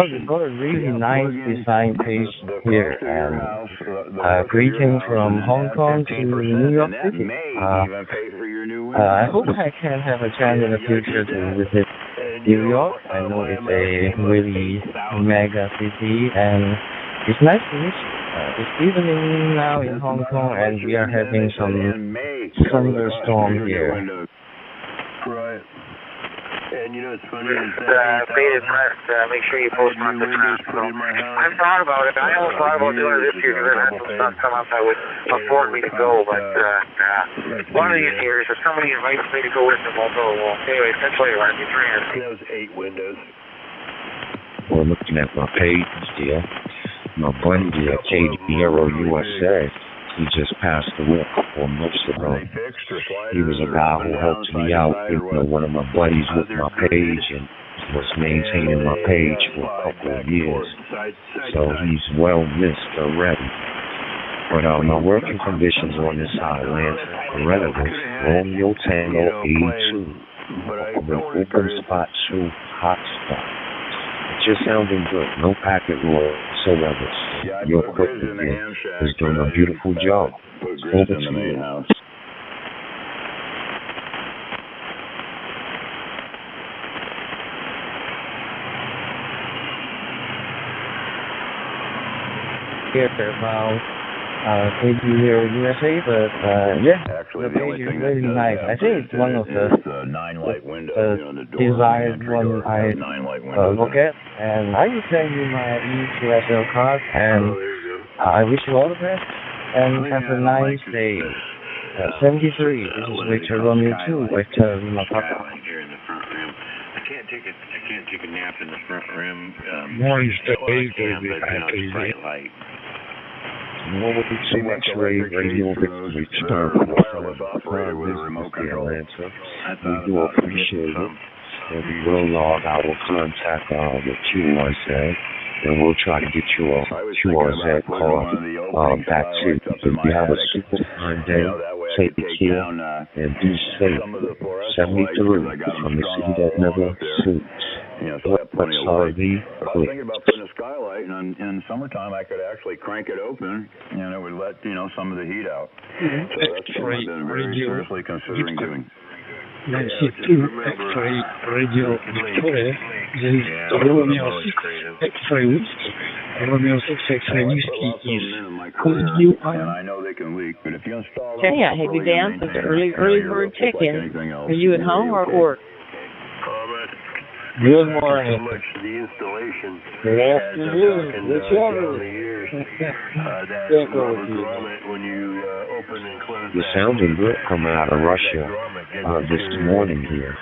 [SPEAKER 22] you've got a really nice design page here. And greeting from Hong Kong to New York City. I hope I can have a chance in the future to visit New York. I know it's a really mega city, and it's nice to meet you. It's evening now in Hong Kong, and we are having some thunderstorm here.
[SPEAKER 11] Right.
[SPEAKER 12] And you know, it's funny is
[SPEAKER 6] Faded press, make sure you post on the trap. So I've thought about it. I almost thought about doing it this year because I've had some stuff come up that would afford me to go, but one of these years, if somebody invites me to go with them, I'll go. Well, anyway, that's later on.
[SPEAKER 12] Those 8 windows.
[SPEAKER 16] We're looking at my page there. My buddy there, KD Hero USA, he just passed away a couple of months ago. He was a guy who helped me out with one of my buddies with my page and was maintaining my page for a couple of years. So he's well missed already. But my working conditions on this Highlander are relevant. Romeo Tango 82. From an open spot to hot spot. It's just sounding good. No packet whatsoever. Your equipment here is doing a beautiful job. Over to you.
[SPEAKER 22] Here about KD Hero USA, but yeah, the page is really nice. I think it's one of the desired one I look at, and I will send you my E2SL card, and I wish you all the best, and have a nice day. 73, this is Victor Romeo 2, Victor Lima Papa.
[SPEAKER 11] I can't take a nap in the front rim.
[SPEAKER 18] Morning, Steve.
[SPEAKER 11] Bright light.
[SPEAKER 16] What would be too much radio victory star from Atlanta? We do appreciate it. And we will log our contact with QRZ, and we'll try to get you a QRZ call back to you. If you have a super fine day, take care and be safe. 73 from the city that never sleeps.
[SPEAKER 14] You know, so I have plenty of light. I was thinking about putting a skylight, and in summertime I could actually crank it open, and it would let some of the heat out. So that's what I've been very seriously considering doing.
[SPEAKER 18] 92 X-ray radio Victoria, there is Romeo 6 X-ray whiskey. Romeo 6 X-ray whiskey is calling you
[SPEAKER 14] and I know they can leak, but if you install
[SPEAKER 17] have you down for the early bird check-in? Are you at home or at work?
[SPEAKER 18] Good morning.
[SPEAKER 12] The installation
[SPEAKER 18] good afternoon. Whichever.
[SPEAKER 12] when you open and close.
[SPEAKER 16] You're sounding good coming out of Russia this morning here.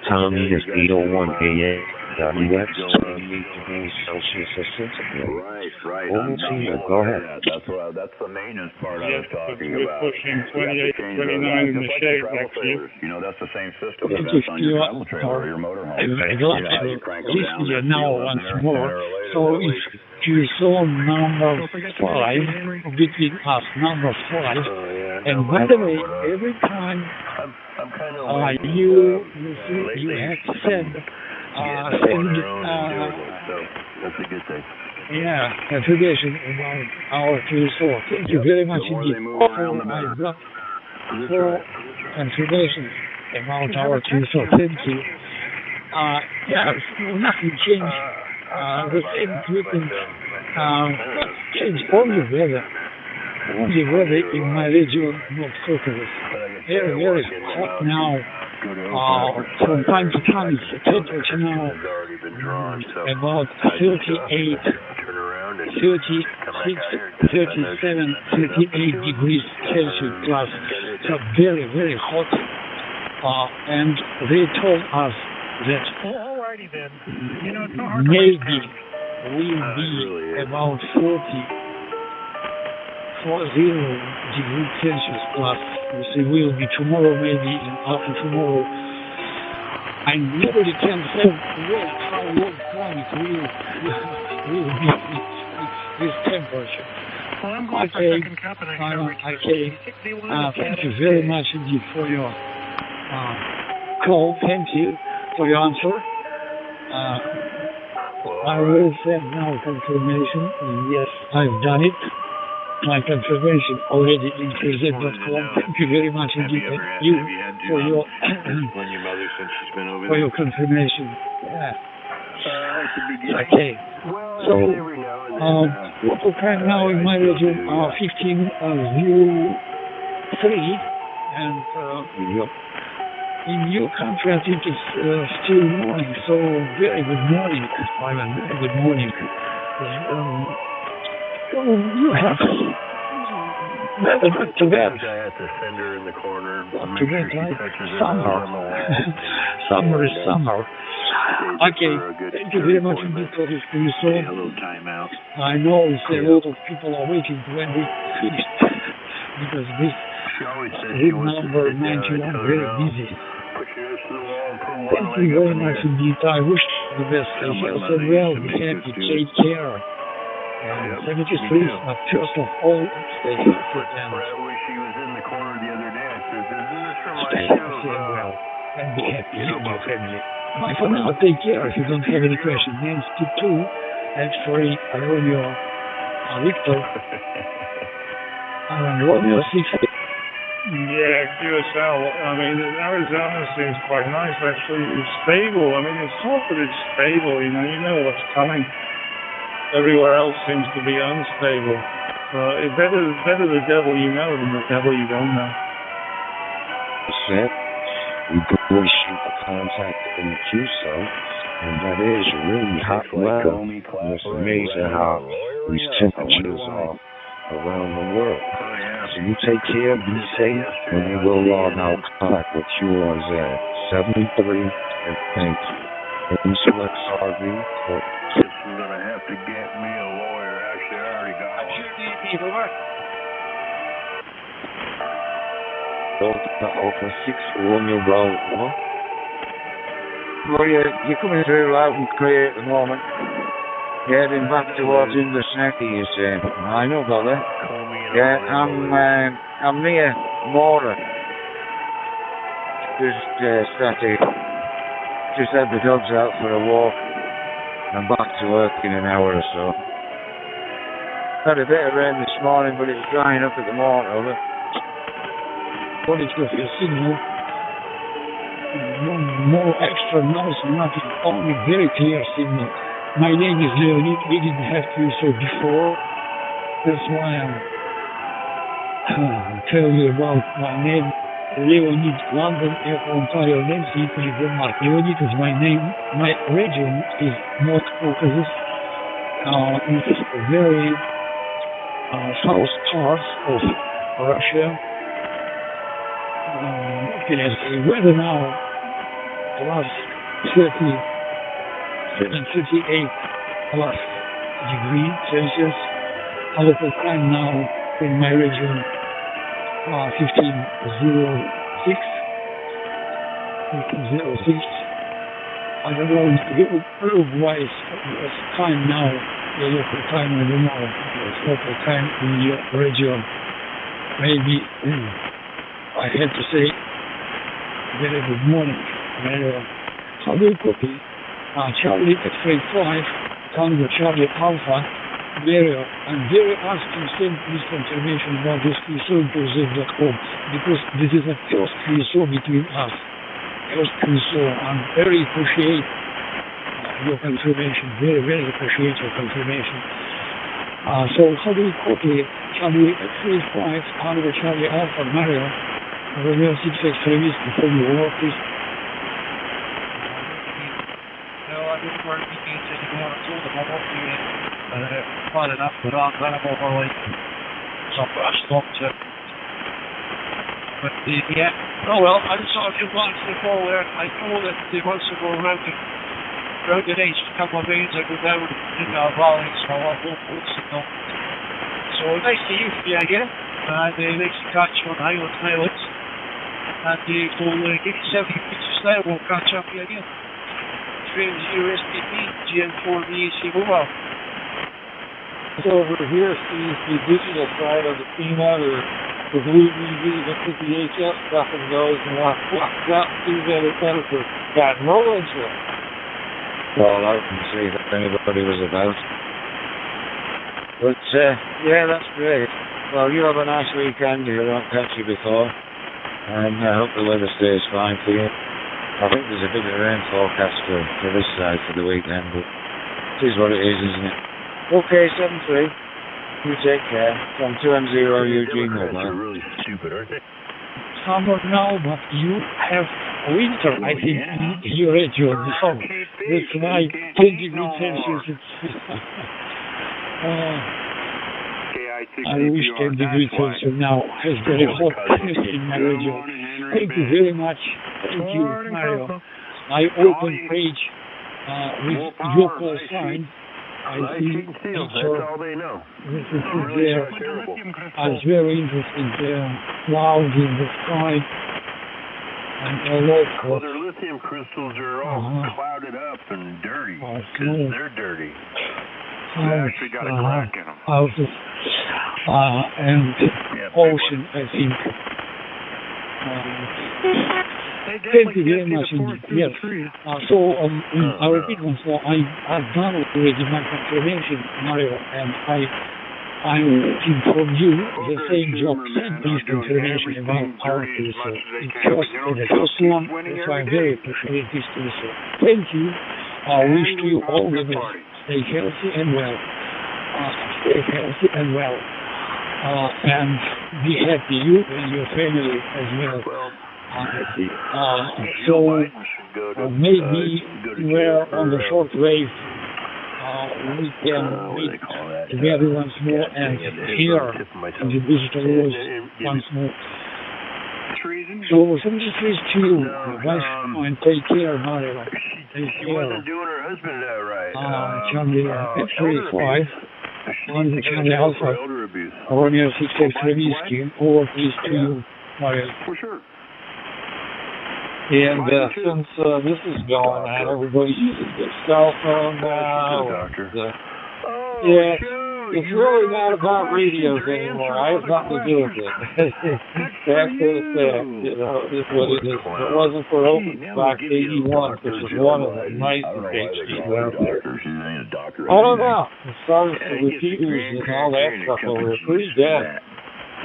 [SPEAKER 16] Time is 8:01 a.m. WX 28 degrees Celsius or centigrade.
[SPEAKER 14] Right.
[SPEAKER 16] Go ahead.
[SPEAKER 14] That's the maintenance part I was talking about.
[SPEAKER 18] Pushing 28, 29 in the shade next year.
[SPEAKER 14] You know, that's the same system that's on your travel trailer or your motorhome.
[SPEAKER 18] I'd like to listen you now once more. So if you saw number 5, between us, number 5, and by the way, every time you have said
[SPEAKER 12] that's a good thing.
[SPEAKER 18] Yeah, information about our QSO. Thank you very much indeed. I got for information about our QSO. Thank you. Nothing changed. The same equipment. Changed only weather. Only weather in my region, not focus. Very, very hot now. From time to time, it's temperature now about 38, 36, 37, 38 degrees Celsius plus. So very, very hot. And they told us that maybe will be about 40 degrees Celsius plus. We say will be tomorrow maybe and after tomorrow. I nobody can say how long time it will be this temperature.
[SPEAKER 13] Well, I'm going for second cup and
[SPEAKER 18] thank you very much indeed for your call. Thank you for your answer. I will send now confirmation. Yes, I've done it. My confirmation already in present.com. Thank you very much indeed. You for your for your confirmation. Yeah. Okay. So local time now in my region are 15:03 and
[SPEAKER 2] In your country, I think it's still morning, so very good morning, Ivan, very good morning. So you have weather not too bad.
[SPEAKER 9] At the sender in the corner.
[SPEAKER 2] Not too bad, right? Summer. Summer is summer. Okay, thank you very much indeed for this.
[SPEAKER 9] A little time out.
[SPEAKER 2] I know a lot of people are waiting when we finish because this route number 91 very busy. Thank you very much indeed. I wish you the best. Stay healthy and well. Be happy. Take care. And 73. First of all, stay healthy and stay healthy and well. And be happy in your family. Bye for now. Take care. If you don't have any questions, Nancy 2 and 3. Romeo Victor. And Romeo 6.
[SPEAKER 20] Yeah, QSL. I mean, Arizona seems quite nice, actually. It's stable. I mean, it's not that it's stable, you know what's coming. Everywhere else seems to be unstable. It's better the devil you know than the devil you don't know.
[SPEAKER 16] Set. We go shoot the contact in QSL, and that is really hot weather. And it's amazing how these temperatures are around the world. So you take care, be safe, and we will log out contact with you on 73, and thank you. Insulex RV.
[SPEAKER 9] Guess we're going to have to get me a lawyer. Actually, I already got one.
[SPEAKER 2] Sure, DP, over.
[SPEAKER 16] Alpha 6, Romeo Bravo. Well, you're coming through loud and clear at the moment. Heading back towards Inversnaki, you say. I know about that. Yeah, I'm near Mora. Just had the dogs out for a walk. I'm back to work in an hour or so. Had a bit of rain this morning, but it's drying up at the moment, over.
[SPEAKER 2] According to your signal, no extra noise, nothing, only very clear signal. My name is Leonid. We didn't have to so before. That's why I'm telling you about my name. Leonid, London, Ontario, Nancy, Denmark. Leonid is my name. My region is North Caucasus. It's very south part of Russia. What can I say? Weather now plus 30 and 38 plus degrees Celsius. Local time now in my region 15:06. I don't know globe-wise time now. The local time I don't know. It's local time in your region. Maybe I had to say very good morning. How do you copy? Charlie at frame 5, Tango Charlie Alpha, Mario, I'm very asking send this confirmation about this QSO.com because this is a first QSO between us. First QSO, I very appreciate your confirmation, very appreciate your confirmation. So how do you copy Charlie at frame 5, Tango Charlie Alpha, Mario, Romeo 6 extremist before you work with?
[SPEAKER 13] I didn't work against anyone at all. I'm not doing it quite enough for that. Then I'm over like something I stopped it. But yeah, oh well, I just saw a few blocks in the fall there. I know that they want to go around the days, a couple of days I go down in Valley, so I'll go signal. So nice to use you again. They make you catch on Highlands. And they will give you 70 pictures there, we'll catch up here again. 0STP, GM4VAC mobile.
[SPEAKER 2] So over here is the digital side of the peanut or the blue EV, look at the HS stuff and goes and that is better for that knowledge.
[SPEAKER 16] Well, I can see if anybody was about. But yeah, that's great. Well, you have a nice weekend if I don't catch you before. And I hope the weather stays fine for you. I think there's a bit of rain forecast for this side for the weekend, but it is what it is, isn't it? Okay, 7-3. You take care. From 2M0 Eugene.
[SPEAKER 9] Democrats are really stupid, aren't they?
[SPEAKER 2] Summer now, but you have winter, I think, in your region now. That's why 10 degrees Celsius. I wish 10 degrees Celsius now. It's very hot in my region. Thank you very much. Thank you, Mario. I open page with your call sign. I see picture. This is there. I was very interested there. Clouds in the sky. And a lot of...
[SPEAKER 12] Well, their lithium crystals are all clouded up and dirty. Because they're dirty. They actually got a crack in them.
[SPEAKER 2] Houses and ocean, I think. Thank you very much indeed. Yes. I repeat once more, I've done already my confirmation, Mario, and I'm looking from you the same job. Send please confirmation about our user. The first one, so I'm very appreciative this user. Thank you. I wish you all the best. Stay healthy and well. And be happy, you and your family as well. Maybe we're on the short wave. We can meet together once more and hear in the digital world once more. So, some wishes to you, and take care, Mario. Take care.
[SPEAKER 12] She wasn't doing her husband right.
[SPEAKER 2] Charlie X-35 on the Charlie Alpha, Romeo 6X Whiskey, over please to you, Mario.
[SPEAKER 12] For sure.
[SPEAKER 2] And since this is going on, everybody uses their cell phone now. It's really not about radios anymore. I have nothing to do with it. That's the fact, you know, this is what it is. If it wasn't for OpenBox 81, which is one of the nicest HDs out there. I don't know. As far as the repeaters and all that stuff over there, pretty dead.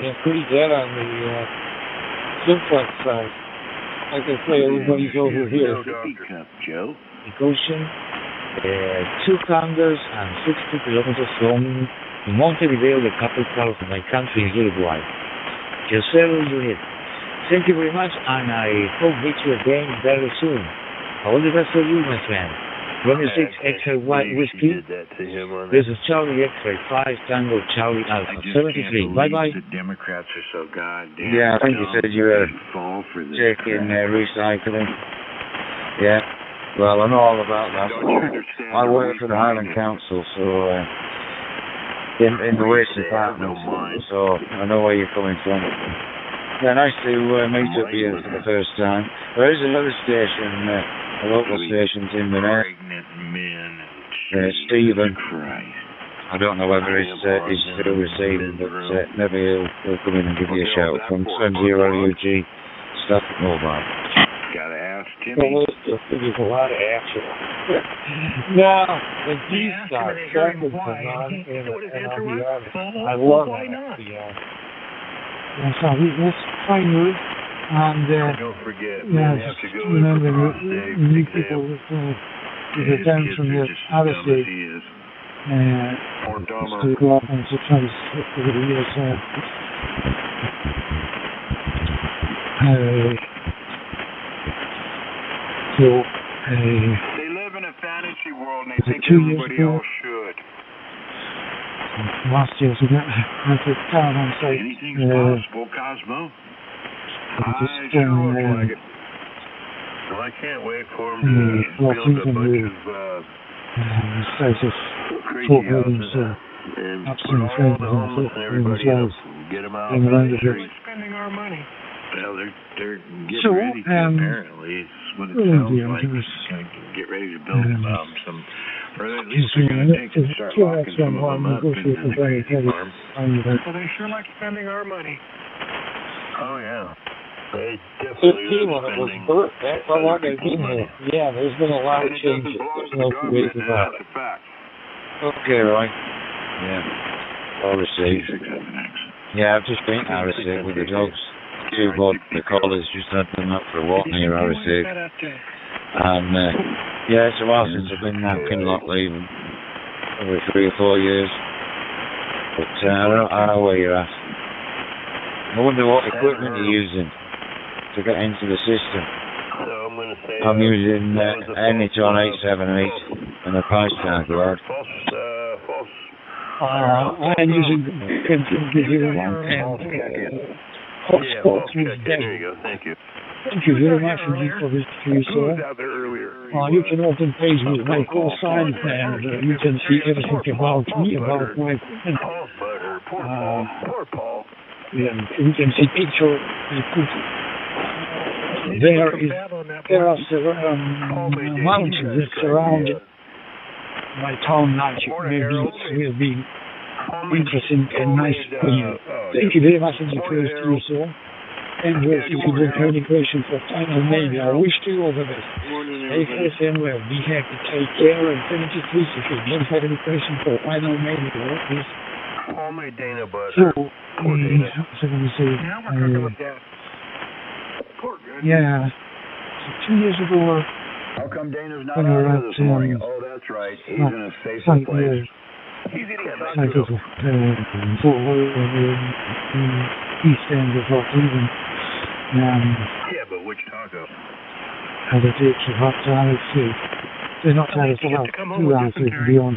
[SPEAKER 2] Yeah, pretty dead on the simplex side. Like I say, everybody's over here.
[SPEAKER 3] Ocean, 2 condos and 60 kilometers from Montevideo, the capital of my country, Uruguay. José Unit. Thank you very much, and I hope meet you again very soon. All the best for you, my friend. Romeo 6 X-ray White Whiskey. This is Charlie X-ray 5 Tango Charlie Alpha 73. Bye-bye.
[SPEAKER 12] The Democrats are so goddamn.
[SPEAKER 3] Yeah, I think you said you were checking recycling. Yeah, well, I know all about that. I work for the Highland Council, so in the waste department, so I know where you're coming from. Yeah, nice to meet up here for the first time. There is another station, a local station in the net. Stephen. I don't know whether he's still receiving, but maybe he'll come in and give you a shout from 20UG Static Mobile.
[SPEAKER 12] Gotta ask Timmy.
[SPEAKER 2] Well, there's a lot of action. Now, the D-Star, second to none, and I'll be honest, I love that, to be honest. Yeah, so let's try new, and
[SPEAKER 12] don't forget,
[SPEAKER 2] just remember, you need people with attention with how to say, to go up and to try to slip over the years.
[SPEAKER 12] They live in a fantasy world and they think everybody else should.
[SPEAKER 2] Last year, so I took time on site.
[SPEAKER 12] Anything's possible, Cosmo. I sure look like it. Well, I can't wait for him to build a bunch of crazy houses and put all the homeless and everybody else and get them out of the streets.
[SPEAKER 21] Spending our money.
[SPEAKER 12] Well, they're getting ready to, apparently. It's what it sounds like. Going to get ready to build some, or at least they're going to start locking some of them up in the crazy farm.
[SPEAKER 21] Well, they sure like spending our money.
[SPEAKER 12] Oh, yeah. They definitely are spending money.
[SPEAKER 2] Yeah, there's been a lot of changes. There's no two ways about it.
[SPEAKER 3] Okay, Roy. Yeah. All received. Yeah, I've just been I received with the dogs. Two the collars, just had them up for a walk near I received. And yeah, it's a while since I've been now Kinloch leaving. Over 3 or 4 years. But I know where you're at. I wonder what equipment you're using to get into the system.
[SPEAKER 12] So
[SPEAKER 16] I'm using Anytron 878 and a price tag load.
[SPEAKER 2] I'm using computer one and hotspot with
[SPEAKER 11] There you go. Thank you.
[SPEAKER 2] Thank you very much indeed for this too, sir. You can open page with my call sign and you can see everything about me, about my equipment. You can see picture there are mountains that surround my town now. Maybe it will be interesting and nice for you. Thank you very much indeed for this too, sir. And if you don't have any questions for final maybe, I wish you all the best. Stay safe and well. Be happy. Take care and finish it, please. If you don't have any questions for final maybe, please.
[SPEAKER 11] Homemade Dana butter.
[SPEAKER 2] So, what was I going to say?
[SPEAKER 11] Now we're cooking with that.
[SPEAKER 2] Yeah. So 2 years ago,
[SPEAKER 14] how come Dana's not out here this morning? Oh, that's right. He's in a safer place. He's eating a
[SPEAKER 2] east end of Cleveland.
[SPEAKER 11] Yeah, but which taco?
[SPEAKER 2] And it takes a hot salad soup. They're not salad for about 2 hours so you can be on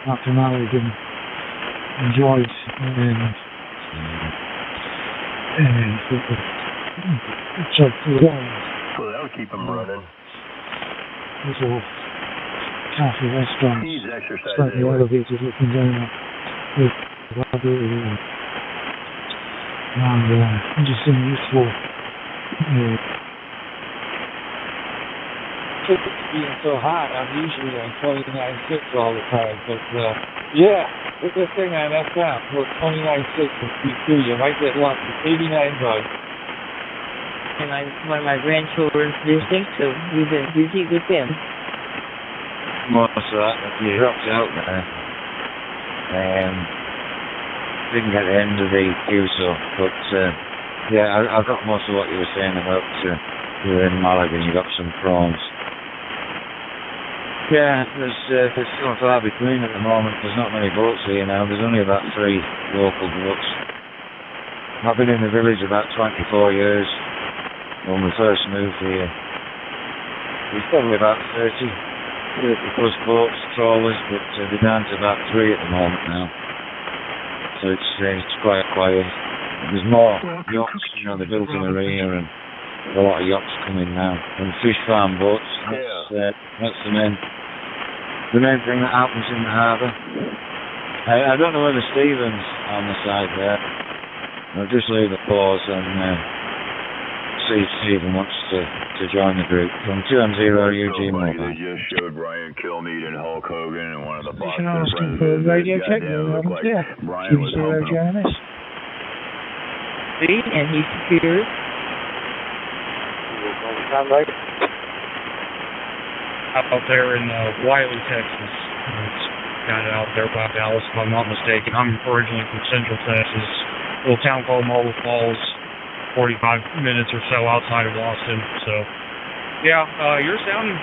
[SPEAKER 2] after an hour you can enjoy it and it's up to them.
[SPEAKER 11] Well, that'll keep them running.
[SPEAKER 2] There's a cafe restaurant slightly elevated looking down with and interesting, useful. Being so hot, I'm usually on 29.6 all the time, but yeah, it's a thing I left out. For 29.6 in Q2, you might get lost with 89 bugs.
[SPEAKER 17] And one of my grandchildren's visiting, so we've been busy with them.
[SPEAKER 16] Most of that, you dropped out there. Didn't get the end of the QSO, but yeah, I got most of what you were saying about you're in Malaga and you got some prawns. Yeah, there's still far between at the moment. There's not many boats here now. There's only about 3 local boats. I've been in the village about 24 years when we first moved here. There's probably about 30 plus boats, trawlers, but they're down to about 3 at the moment now. So it's quite quiet. There's more yachts, you know, they built a marina and a lot of yachts coming now. And fish farm boats, that's the main thing that happens in the harbour. I don't know whether Stephen's on the side there. I'll just leave a pause and see if Stephen wants to join the group. From 210 Eugene Mobile.
[SPEAKER 14] They just showed Brian Kilmeade and Hulk Hogan and one of the Boston
[SPEAKER 2] asking
[SPEAKER 14] friends.
[SPEAKER 2] for radio check.
[SPEAKER 14] Brian was
[SPEAKER 2] humping.
[SPEAKER 17] And he secured.
[SPEAKER 18] Out there in Wiley, Texas. It's kind of out there by Dallas, if I'm not mistaken. I'm originally from Central Texas, a little town called Marble Falls, 45 minutes or so outside of Austin. So, yeah, you're sounding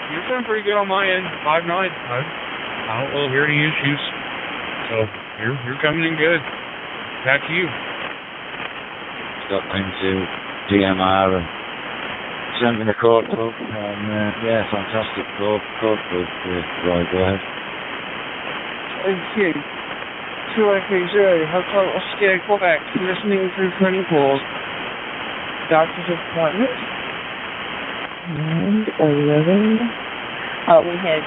[SPEAKER 18] pretty good on my end. 5'9". I don't really hear any issues. So you're coming in good. Back to you.
[SPEAKER 16] Got into DMR and sent me the code book, and yeah, fantastic code book. Roy, go ahead.
[SPEAKER 2] Thank you. 280, Hotel Oscar, Quebec, listening through 24. Doctor's appointment.
[SPEAKER 17] And 11. We had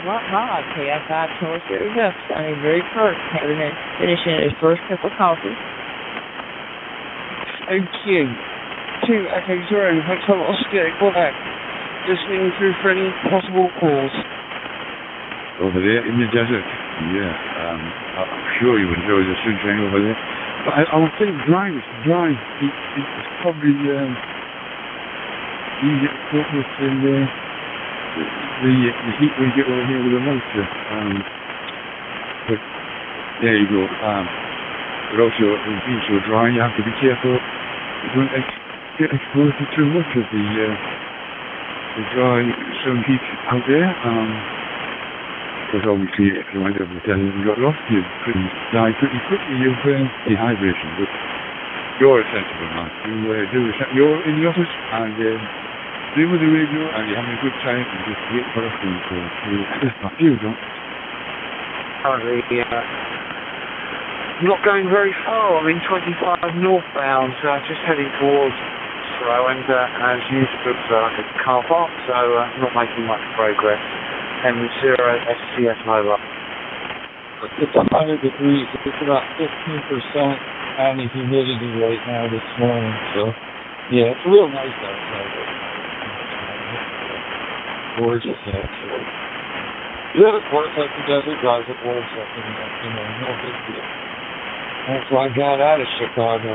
[SPEAKER 17] Rod KFI towards their up, sounding very first, having it finishing his first cup of coffee.
[SPEAKER 2] Thank you. 280, Hotel Oscar, Quebec, listening through for any possible calls.
[SPEAKER 5] Over there in the desert, yeah. I'm sure you enjoy the sunshine over there. But I would think dry. It's probably easier to cope with than the heat we get over here with the moisture. But there you go. But also, in being so dry, you have to be careful. You don't get exposed to too much of the dry sun heat out there. Because obviously, if you went over the desert and got lost, you'd die pretty quickly. You've dehydration. But you're a sensible man. You're in the office, and stay with the radio and you're having a good time and just wait for a phone call. Off you go.
[SPEAKER 2] Currently, not going very far. I'm in 25 northbound, just heading towards Slow, and as usual, at the car park, so not making much progress. M0 SCS Nova.
[SPEAKER 22] It's 100 degrees. It's about 15% on the humidity right now this morning, so yeah, it's real nice outside. Gorgeous, actually. Yeah, of course, like the desert guys at work, no big deal. That's why I got out of Chicago.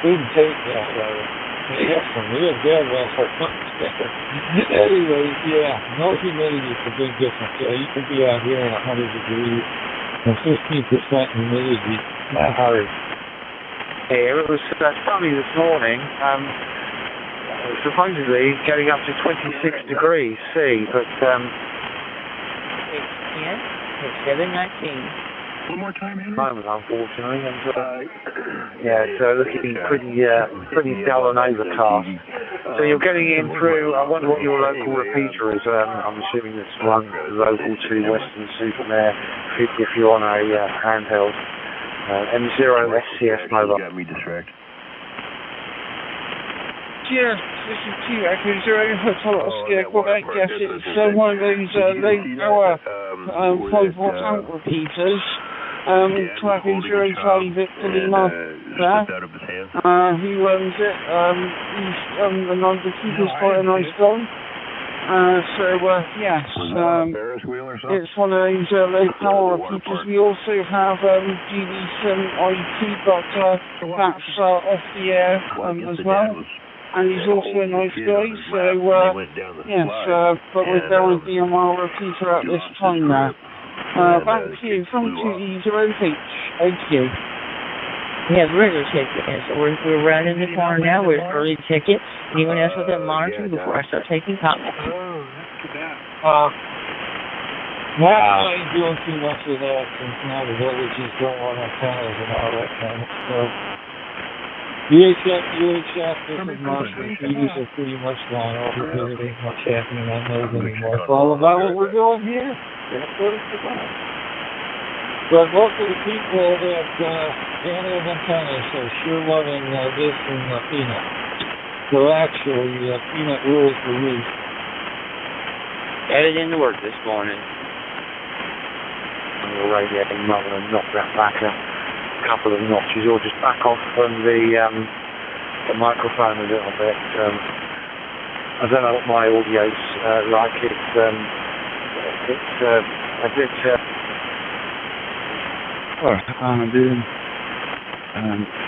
[SPEAKER 22] Didn't take that, yeah, for me, it's good, well, for anyway, yeah, no humidity is a big difference. Yeah, you can be out here in 100 degrees and 15% humidity. Not hard.
[SPEAKER 2] Yeah, it was sunny this morning. Supposedly getting up to 26 degrees C, but
[SPEAKER 17] It's 7:19.
[SPEAKER 11] One more time, Henry.
[SPEAKER 2] moment, unfortunately, and yeah, so looking pretty dull and overcast. So you're getting in through. I wonder what your local repeater is. I'm assuming it's one local to Western Supermare if you're on a handheld. M0 SCS Nova.
[SPEAKER 11] You got me distracted.
[SPEAKER 22] Yeah, this is T. Accuracy Hotel Oscar Quebec. Yes, it's one of these late hour 5-watt amp repeaters. Tracking 0 Charlie Victor Lima. He runs it. The keeper's quite a nice guy. Yes, it's one of these low power repeaters. We also have GD7 IT, but that's off the air as well. And he's also a nice guy, so yes, but we're going to DMR repeater at this time now. Thank you, from 2E0H. Thank you.
[SPEAKER 17] We have regular tickets. We're running the corner now. We're early tickets. Anyone else with a monitoring before I start taking comments?
[SPEAKER 22] I ain't doing too much of that since now the villages don't want antennas and all that kind of stuff. UHF, this is Marshall. These are pretty much gone over because there ain't much happening on those anymore. It's all about what we're doing here. That's what it's about. But most of the people that can't have antennas are sure loving this and Peanut. So actually, Peanut rules the roost.
[SPEAKER 4] Headed into work this morning.
[SPEAKER 2] On your radio, I'm not going to knock that back a couple of notches, or just back off from the microphone a little bit. I don't know what my audio's like. It's a bit.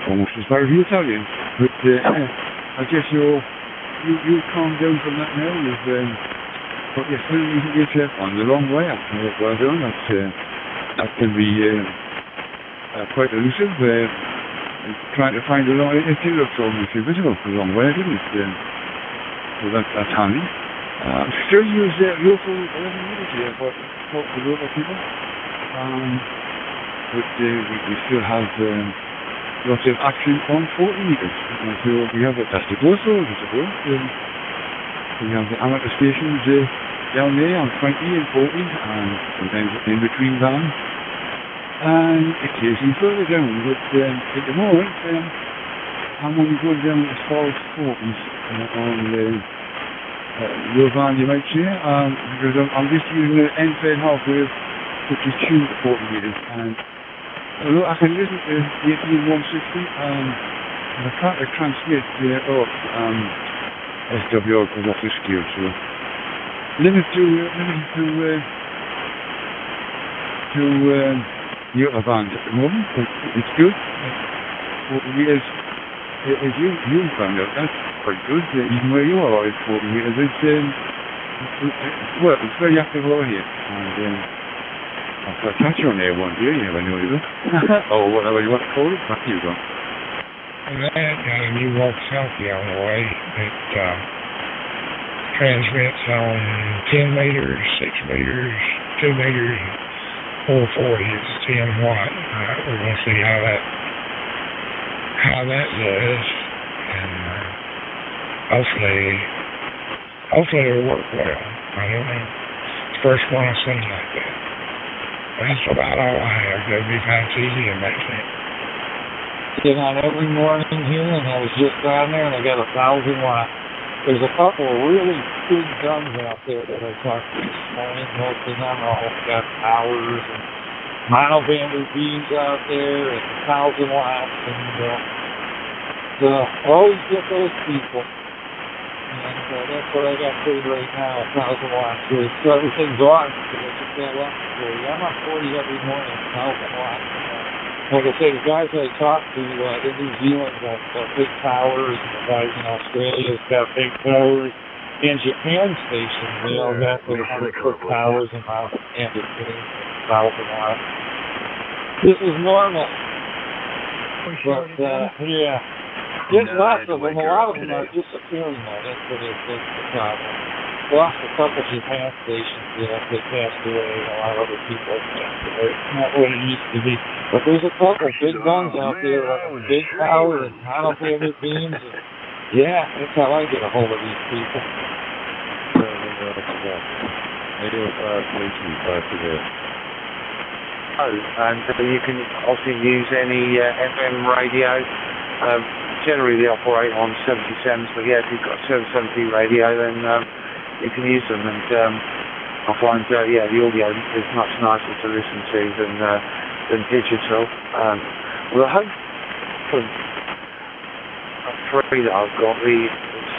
[SPEAKER 5] Almost as far as the Italian, but I guess you calm down from that now with what you're feeling yourself on the long way up. Well done. That can be quite elusive. Trying to find a long way. It looks almost invisible for a long way, didn't it? So that's handy. Still use local meters here for talk to local people. But we still have lots of action on 40 meters. So we have that's the growth road, I suppose. We have the amateur stations down there on 20 and 40, and sometimes in between them. And occasionally further down, but at the moment I'm only going down as far as 40s on your van, you might say, because I'm just using an end-fed half wave, which is tuned to 40 meters, and I can listen to the 160, and I can't transmit off SWR because that's a skill, so limit to the other bands at the moment, but it's good. 40 meters, as you found out, that's quite good, even where you are at 40 meters, it's very active over here, and I've got a catcher on there one day, you never know, you know. Or whatever you want to call it, back you go.
[SPEAKER 8] And that got a new walkie-talkie on the way that transmits on 10 meters, 6 meters, 2 meters, 440 is 10 watt. We're going to see how that does, and hopefully Hopefully it'll work well. I don't know. First one I've seen like that. That's about all I have. WPAT's easy and that's it.
[SPEAKER 18] Get on every morning here, and I was just down there, and I got 1,000 watts. There's a couple of really big guns out there that I talked to this morning. Most of them all got towers and monoband beams out there, and 1,000 watts, and always get those people. And that's what I got paid right now, 1,000 watts. So everything's on, because I just got up for you. I'm up 40 every morning, 1,000 watts. Like I say, the guys I talk to in New Zealand got big towers, and the guys in Australia's got big towers. And Japan stations, they all got those 100-foot towers and mounted things, 1,000 watts. This is normal. But, yeah. There's lots of them. A lot of them are disappearing now. That's what is the problem. Lost a couple Japan stations that passed away. A lot of other people passed away. It's not what it used to be. But there's a couple big guns out there, like big power and monoband beams. And, yeah, that's how I get a hold of these people.
[SPEAKER 16] And you can also use any FM radio. Generally they operate on 77s, but yeah, if you've got a 770 radio, then you can use them. And I find, the audio is much nicer to listen to than digital. Well, I hope for three that I've got, the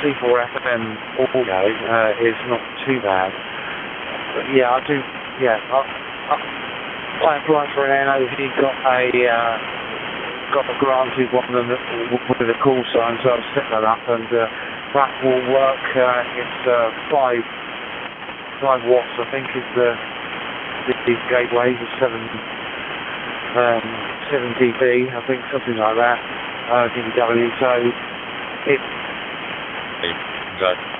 [SPEAKER 16] C4FM audio is not too bad. But yeah, I do. Yeah, I applied for an NOV, got a granted one with a call sign, so I've set that up, and that will work. It's 5 watts, I think, is the gateway, the 7 dB, I think, something like that. dBW. So it.
[SPEAKER 7] I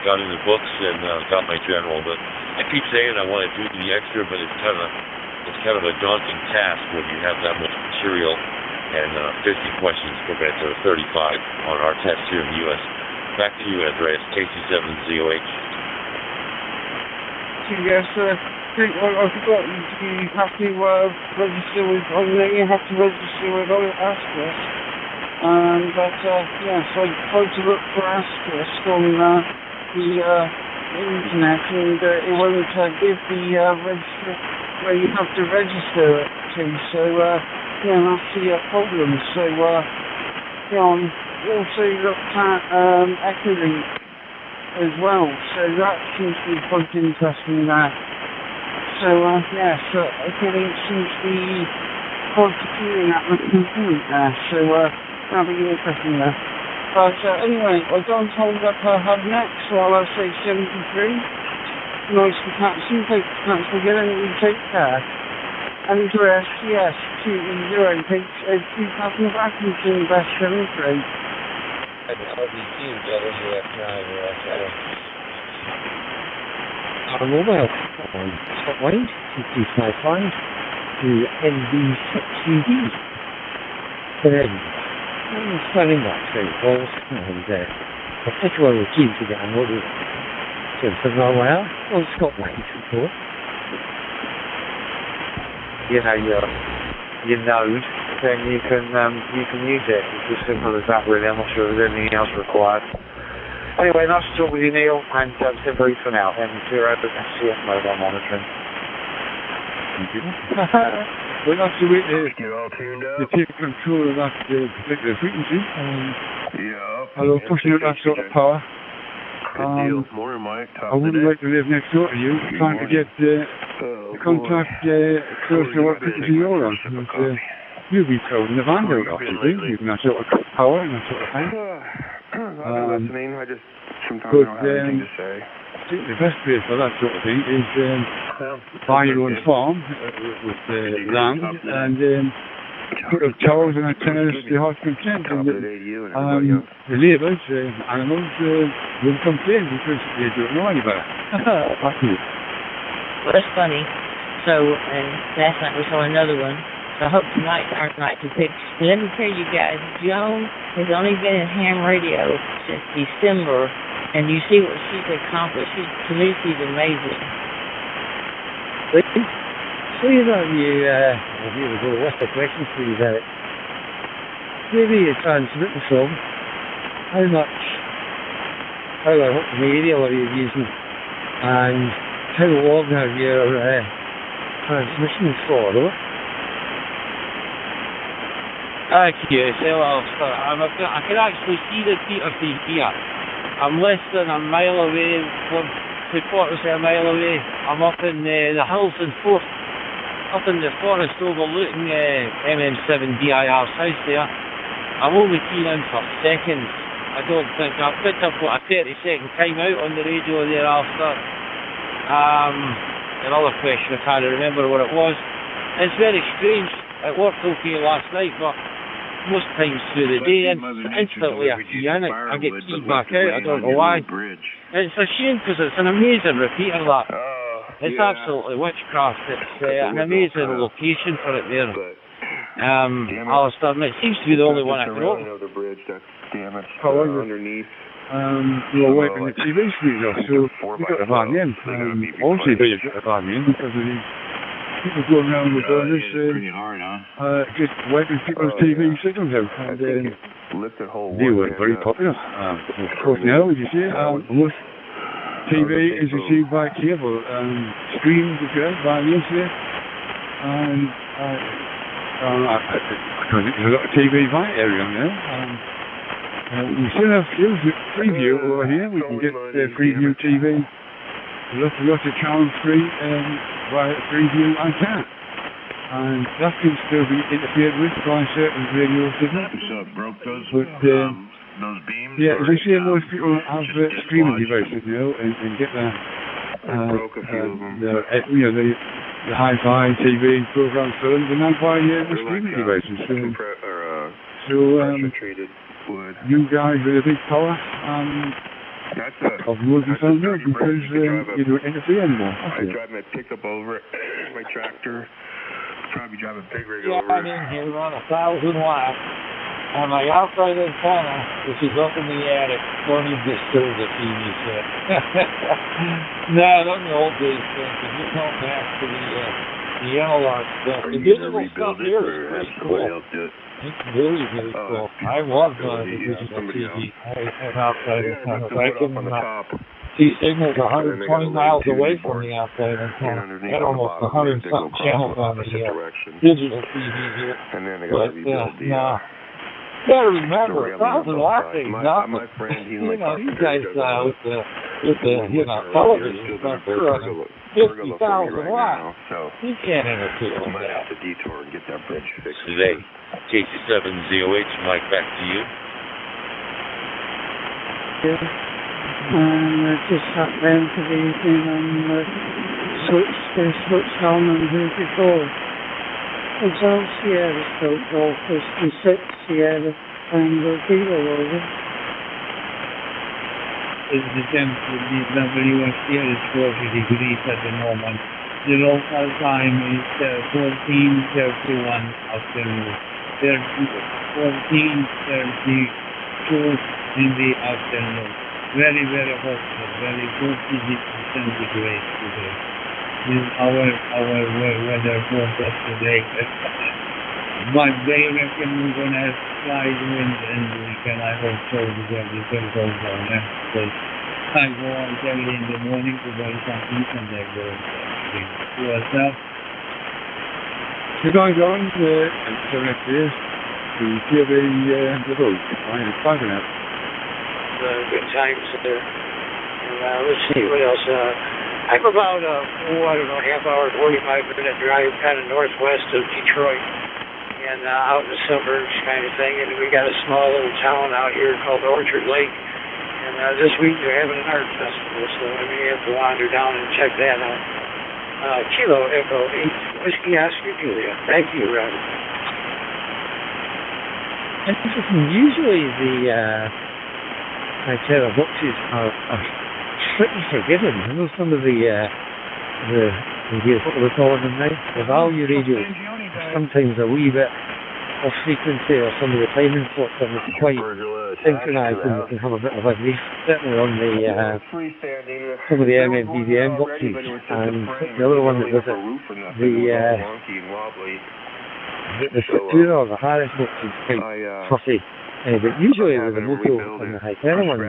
[SPEAKER 7] got in the books and got my general, but I keep saying I want to do the extra, but it's kind of a daunting task when you have that much material. And 50 questions compared to 35 on our test here in the U.S. Back to you, Andreas, KC7ZOH.
[SPEAKER 10] Yes, I forgot you have to register with, you have to register with Asterisk. But so I tried to look for Asterisk on the internet, and it won't give the register where you have to register it to. So that's the problem. So also looked at Echolink as well. So that seems to be quite interesting there. So Echolink seems to be quite appealing at the component there. So that'll be interesting there. But anyway, I don't hold up hub next, so I'll say 73. Nice to catch you. Thanks for getting me. Take care. Andreas, yes, 2-0, keep having the Atkinson best 7-3.
[SPEAKER 3] Our mobile phone, hotline 2255 to NB6CD. I'm starting that straight calls, and particularly keen to get a model. So for well, stop waiting for.
[SPEAKER 16] Your node, then you can use it. It's as simple as that, really. I'm not sure there's anything else required. Anyway, nice to talk with you, Neil, and simply for now, M0 SCF mobile monitoring.
[SPEAKER 5] Thank you. Well, that's the way to take control of that particular frequency. Although pushing out that sort of power. I wouldn't like to live next door to you, trying to get the contact close to what frequency you're on. You'll be towing the van out, obviously, using that sort of power and that sort of thing.
[SPEAKER 12] I'm listening. I just sometimes don't have anything to say.
[SPEAKER 5] I think the best place for that sort of thing is buy your own farm with land and put up towers and antennas to heart's content, and the neighbours, animals, will complain because they don't know any better.
[SPEAKER 17] Well, that's funny. So, and last night we saw another one. So I hope tonight our night to pick. And let me tell you guys, Joan has only been in ham radio since December And you see what she's accomplished. To me, she's amazing.
[SPEAKER 2] Please have you, here we go, what's the question please, Eric? Maybe you transmit the film, how much material are you using, and how long have your transmissions for, right?
[SPEAKER 18] Okay, so I can actually see the DEPT'S here. I'm less than a mile away, 3/4 of a mile away. I'm up in the hills in Forth, up in the forest overlooking MM7 DIR South there. I'm only keying in for seconds. I don't think I picked up what a 30-second timeout on the radio there after. Another question, I can't remember what it was. It's very strange. It worked okay last night, but most times through the day, instantly I key in it, I get keyed back out. I don't know why. It's a shame because it's an amazing repeater. It's absolutely witchcraft. It's an amazing location for it there. Alistair, it seems to be the only one I can open.
[SPEAKER 5] Underneath. We're waiting at TV screen though, so we got a van in. All TVs got a van in because of these people going around with burners, just wiping people's TV signals out. And they were very popular. Of course now, as you see, most TV is received by cable, streamed by the internet, and I think there's a lot of TV by area now. We still have Freeview over here. We can get Freeview TV. Lots of channels free via Freeview antenna. And that can still be interfered with by certain radio signals.
[SPEAKER 12] So it broke those beams?
[SPEAKER 5] Yeah, as I say, most people have streaming devices, and get their
[SPEAKER 12] broke a few of them.
[SPEAKER 5] The hi-fi TV program films, and that's why the streaming devices.
[SPEAKER 12] Treated wood.
[SPEAKER 5] You guys with a big power, of wood and film because you don't interfere anymore.
[SPEAKER 12] I drive my pickup over it, my tractor, probably drive a big rig
[SPEAKER 18] over it. I'm in here on 1,000 watts, and my outside antenna, which is up in the attic, don't even disturb the TV set. No, not the old days thing, because you come back to the analog stuff. The digital stuff here is pretty cool. It's really, really cool. I love the digital TV. I have outside antennas. I can see signals 120 miles away from the outside antenna. Got almost 100-something channels on the digital TV here. But, gotta remember, 1,000 watts ain't nothing. These guys with the television stuff, they're running 50,000 watts. You can't interfere with that.
[SPEAKER 12] The detour and get that bridge fixed.
[SPEAKER 7] Today, KC7ZOH, Mike, back to you.
[SPEAKER 10] Just sat down to the evening and switched on and moved it forward. Hotel Sierra Stroke Golf 56 Sierra Tango Kilo over.
[SPEAKER 1] The temperature here is 40 degrees at the moment. The local time is 14:31 afternoon. 14:32 in the afternoon. Very, very hot, very 40 centigrade today. This is our weather forecast today. But they reckon we're going to have slight wind and weekend. I hope so, because it's going to go down there. So I go out early in the morning to buy some eat and then go to yourself.
[SPEAKER 5] We're going on to the next years to clear the road. I am talking about.
[SPEAKER 2] Good times there. And let's see what else. I'm about half hour, 45-minute drive kind of northwest of Detroit and out in the suburbs kind of thing. And we got a small little town out here called Orchard Lake. And this week they're having an art festival, so I may have to wander down and check that out. Kilo Echo 8 Whiskey Oscar Julia. Thank you, Rob. Interesting. Usually the criteria boxes are strictly forgiven. I know some of the radios, what do we call them now? The value radios are sometimes a wee bit off frequency or some of the timing sorts of it quite synchronised and have a bit of a grief, certainly on the some of the MMBVM boxes, and the other one that was it, the Futura or the Harris box is quite fussy. But usually with the Moto and the Hypera ones,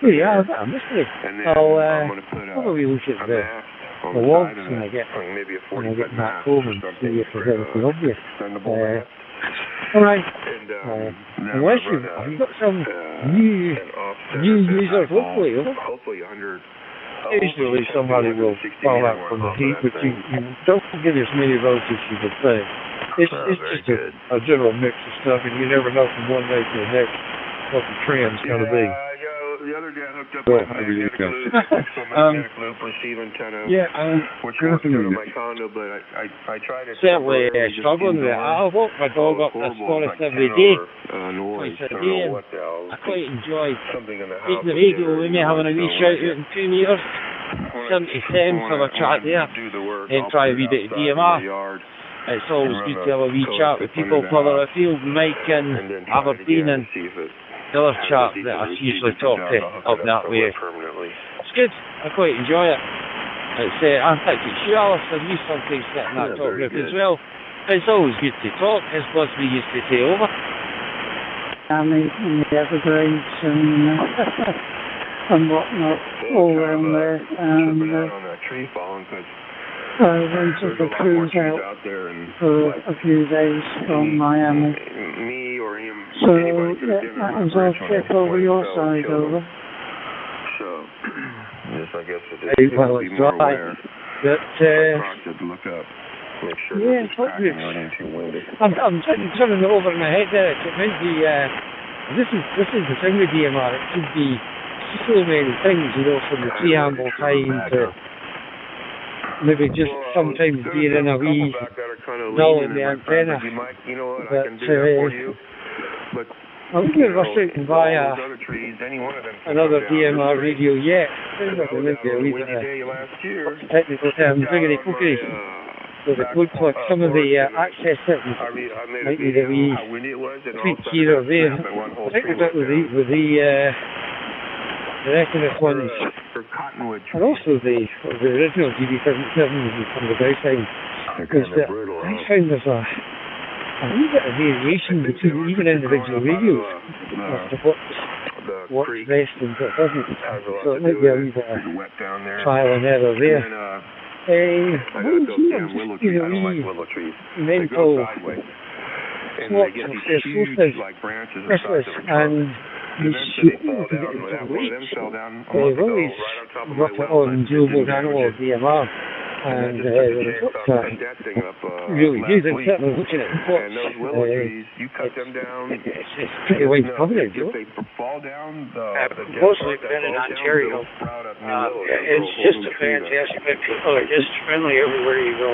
[SPEAKER 2] here you are, a mystery. I'll have a wee look at the logs when I get back home and see if there's anything obvious. Alright, unless you've got some new users locally, usually somebody will fall out from the heat, but you don't get as many votes as you would think. It's just a general mix of stuff, and you never know from one day to the next what the trend's going to be.
[SPEAKER 11] The other day I hooked up my magnetic loop receiving kind of which works out of my condo, but I tried it.
[SPEAKER 2] Certainly struggling with it. I walk my dog up this forest every day, twice a day, and I quite enjoy taking the radio with me, having a wee shout out in 2 meters, 77 for a chat there, and try a wee bit of DMR. It's always good to have a wee chat with people further afield, Mike and Aberdeen and the other chap that I usually talk to up that way. It's good, I quite enjoy it. I think it's you, Alice, and you sometimes sit in that talk group as well. It's always good to talk, as was we used to say over.
[SPEAKER 10] And the Everglades and whatnot all around there. I rented the cruise out for a few days from Miami. So, that was all check over your side, over.
[SPEAKER 11] So, yes, I guess it is
[SPEAKER 2] well, it's dry. But,
[SPEAKER 11] look up. Make sure
[SPEAKER 2] yeah, it's too windy. I'm turning it over in my head there. It might be, this is the thing with DMR. It could be so many things, from the preamble time to maybe just sometimes being in a wee null in the antenna. But I wouldn't rush out and buy another DMR radio yet. I think there might be a wee bit of technical term, riggedy-pookery. So it looks like some of the access settings might be the wee tweak here or there. I think we've got with the Equinix ones, and also the original DB77 from the Dowtime, is that I found there's a wee bit of variation between even individual radios as to what's best and what doesn't. So it might be a wee bit of trial and error there. Mental swaps of their sources, restless, and these shooting to get into weights. They've always got it on dual analog DMR, and really good, and certainly looking at reports, it's pretty wide coverage. Mostly been in Ontario. It's just a fantastic, but people are just friendly everywhere you go.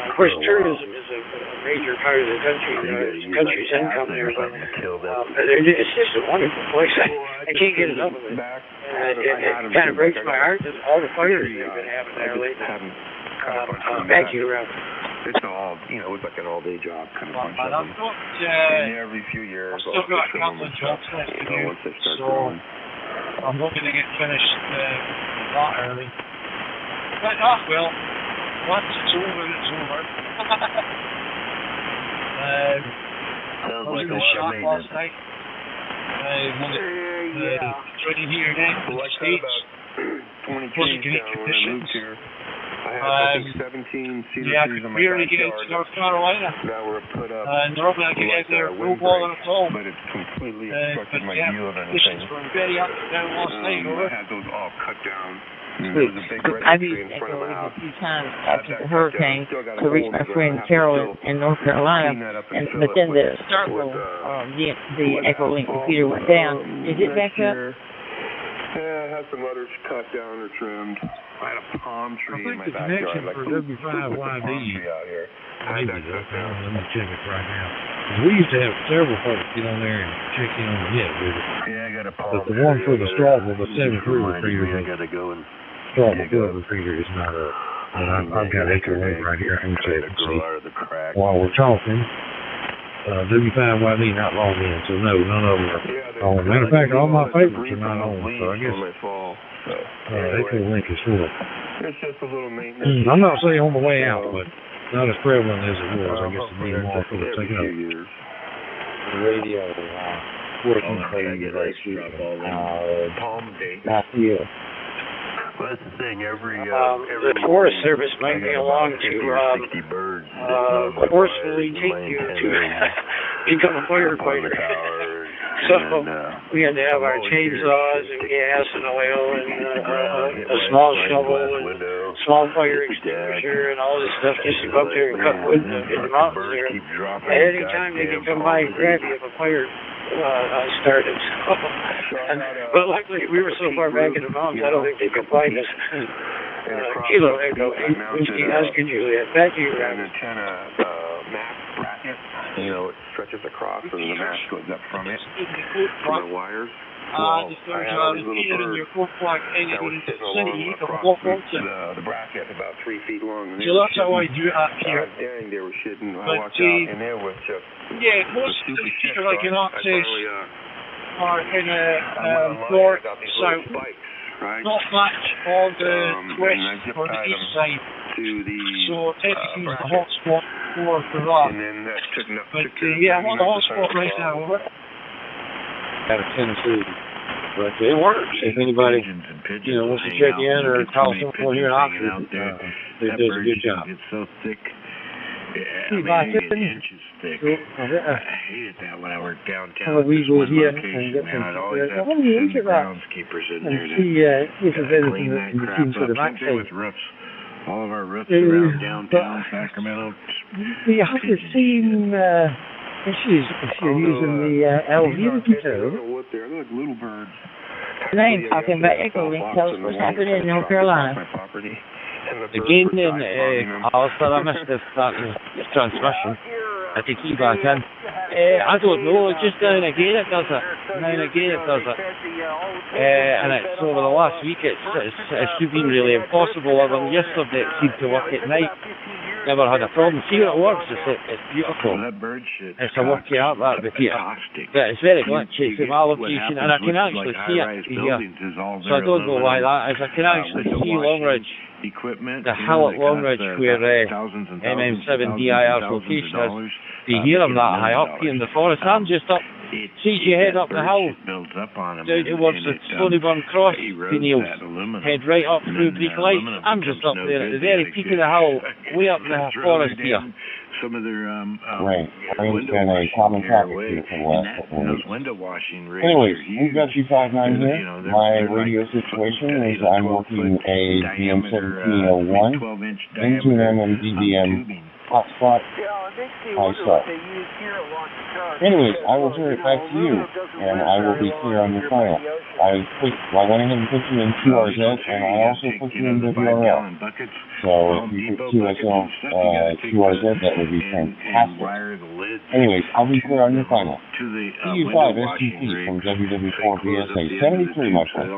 [SPEAKER 2] Of course, tourism is a major part of the country, the country's income there, but it's just a wonderful place. I can't get enough of it. It kind of breaks my heart that all the fires they've been having there lately. Thank you, Ralph.
[SPEAKER 11] It's all, it's like an all-day job kind of bunch of them. And every few years,
[SPEAKER 13] I've still got a couple of jobs left to do,
[SPEAKER 11] once they start
[SPEAKER 13] so
[SPEAKER 11] growing.
[SPEAKER 13] I'm hoping to get finished a lot early. But, well, once it's over, it's over. I was in the shop last night. When it joining here again in the States. Wasn't great conditions.
[SPEAKER 11] I had 17
[SPEAKER 13] I could barely get out to North Carolina. Normally I get out there no bother at all.
[SPEAKER 11] But it's completely obstructed my view of anything.
[SPEAKER 13] Conditions were very up and down last night.
[SPEAKER 11] I had those all cut down.
[SPEAKER 17] I've used echoes a few times after the hurricane to reach my friend Carol in North Carolina, but then the circle, the Echo Link computer went down. Is it back up?
[SPEAKER 11] Yeah, I had some others cut down or trimmed. I had a palm tree in my backyard.
[SPEAKER 15] I think the connection for W5YD
[SPEAKER 11] out here.
[SPEAKER 15] maybe let me check it right now. We used to have several folks get on there and check in on the net with it.
[SPEAKER 11] Yeah, I got a palm
[SPEAKER 15] but the one for the Strobel, the 7-3 repeater,
[SPEAKER 11] I got to go and
[SPEAKER 15] Strobel 12 repeater is not up. I've got echo link right here. I can check and see. While we're talking, WPI not logged in, so no, none of them are on. Matter of fact, all my favorites are not on, so I guess echo link is full.
[SPEAKER 12] It's just a little maintenance.
[SPEAKER 15] I'm not saying on the way out, but not as prevalent as it was. I guess it'd be more for the taking up.
[SPEAKER 22] The radio, working for you guys.
[SPEAKER 12] Palm date.
[SPEAKER 22] Not you.
[SPEAKER 12] Well, that's the thing.
[SPEAKER 2] The Forest Service might be along to forcefully take you to become a firefighter. So we had to have our chainsaws and gas and oil and a small shovel and small fire extinguisher and all this stuff just to go up there and cut wood in the mountains there. At any time they could come by and grab you if a fire started. But luckily we were so far back in the mountains I don't think they could find us. Kilo Echo 8 Whiskey Oscar Juliet. Back to you, Robert.
[SPEAKER 12] Map bracket, it stretches across and the map goes up from it from the wires. Well, I had a little bird that was sitting along across the bracket about 3 feet long.
[SPEAKER 2] So that's how I do it up here.
[SPEAKER 12] Dang, they were shitting. I walked out and there was just
[SPEAKER 2] most of the people like in Arctic are in north, south.
[SPEAKER 12] Right.
[SPEAKER 2] Not much on the west or the east side. So technically it's the hot spot for that.
[SPEAKER 12] And then that took
[SPEAKER 2] I'm on the hot spot right now.
[SPEAKER 15] Out of Tennessee. But it works. If anybody wants to check in or call someone here in Oxford, it does a good job.
[SPEAKER 12] It's so thick. Inches thick. I hated that when I worked downtown.
[SPEAKER 10] We go here and get some
[SPEAKER 12] groundskeepers in there to clean that crap up. Same with roofs. All of our roofs around downtown Sacramento.
[SPEAKER 10] You have the same issues if you're using the Elvira control.
[SPEAKER 12] They're like little birds.
[SPEAKER 17] Tonight I'm talking about Echo Link. Tell us what's happening in North Carolina.
[SPEAKER 20] Again, also I missed this transmission. I think he back in. I don't know, just now and again it does it. And it's over the last week it's been really impossible. Although yesterday it seemed to work at night. Never had a problem. See how it works, it's beautiful. It's a working out that bit here. But it's very glitchy, it's my location and I can actually see it here. So I don't know why that is. I can actually see Longridge. The hill at Longridge where MM7DIR's location is. You hear them that high up here in the forest. I'm just up. See you head up the hill down towards the Stonyburn Cross, Niels. Head right up through Bleak Lights. I'm just up there at the very peak of the hill, way up the forest here.
[SPEAKER 12] Some of their
[SPEAKER 16] right. I understand a common topic here for the last couple of weeks.
[SPEAKER 12] Window washing.
[SPEAKER 16] Anyways, we've got U59 here. My radio situation is I'm working a DM1701 into an MMDBM hotspot. Anyways, I will turn it back to you, and I will be clear on your final. I went ahead and put you in QRZ, and I also put you in WRL. So if you put QRZ, that would be fantastic. Anyways, I'll be clear on your final. EU5 STP from WW4BSA 73, my friend.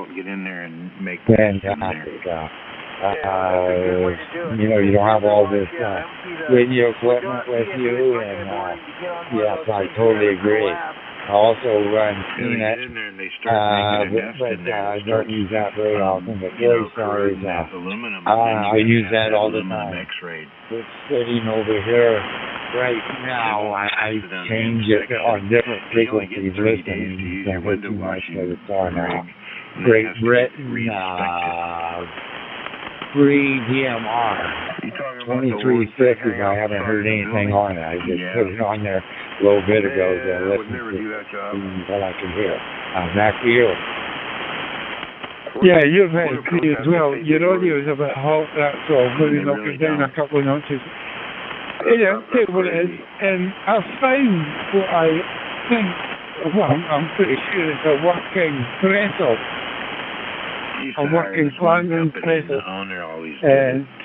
[SPEAKER 16] Fantastic. You don't have all this radio equipment with you, and yes, I totally agree. I also run CNET, but I don't use that very often, but very sorry, I use that all the time. It's sitting over here right now. I change it on different frequencies, listening, you can't hear too much, but it's on Great Britain, free DMR 2350. I haven't heard anything on it. I just put it on there a little bit ago to listen to what I can hear. Back to you.
[SPEAKER 10] Yeah, you've had it as well. Your audio is a bit hot, that's all. Maybe knocking down a couple of notches. Tell you what it is. And I found what I think, I'm pretty sure it's a working press-up. A working London press-up.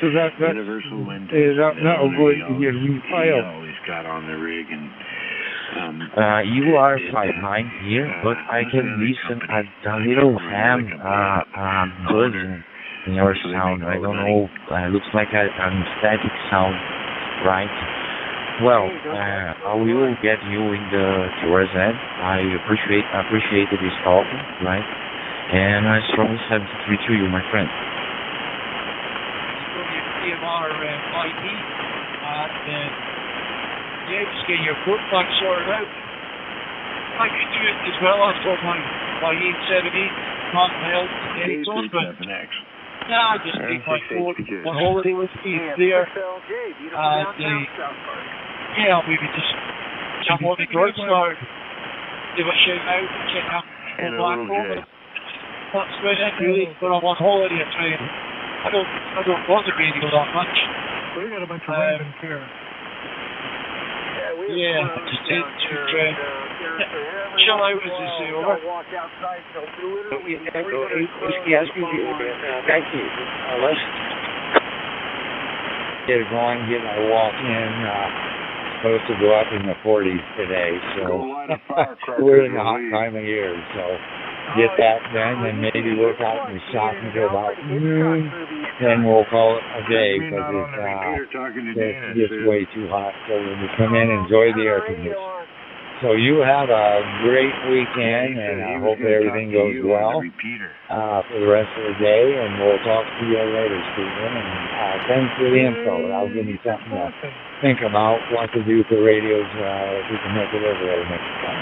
[SPEAKER 10] So that'll go into your refile.
[SPEAKER 12] Got on the rig and
[SPEAKER 20] you are 59 here, but I can listen at a little ham good
[SPEAKER 16] your sound. I don't know. Looks like a static sound, right? Well, I will get you in the QRZ. I appreciated this talk, right? And I strongly send it to you, my friend.
[SPEAKER 13] YAVAPI, and yeah, just get your foot back sorted out. I could do it as well. I've got my 870 not held any close, but I just take my foot on holiday with me there, and yeah, I'll maybe just jump on the North Star, give a shout out, check out the back home. That's about it really. When I'm on holiday, I try and I don't want the radio that much.
[SPEAKER 9] We got a bunch of ravens here.
[SPEAKER 13] Yeah, just try and chill out, as they say, over.
[SPEAKER 22] Thank you. Get going, get my walk in. Supposed to go up in the 40s today, so we're in the hot time of year, so get that done and maybe work out in the shop until about noon, then we'll call it a day because it gets way too hot. So when we come in, enjoy the air conditioning. So you have a great weekend, and I hope everything goes well for the rest of the day, and we'll talk to you later, Stephen. And thanks for the info. That'll give me something to think about what to do for radios if we can make it over there next time.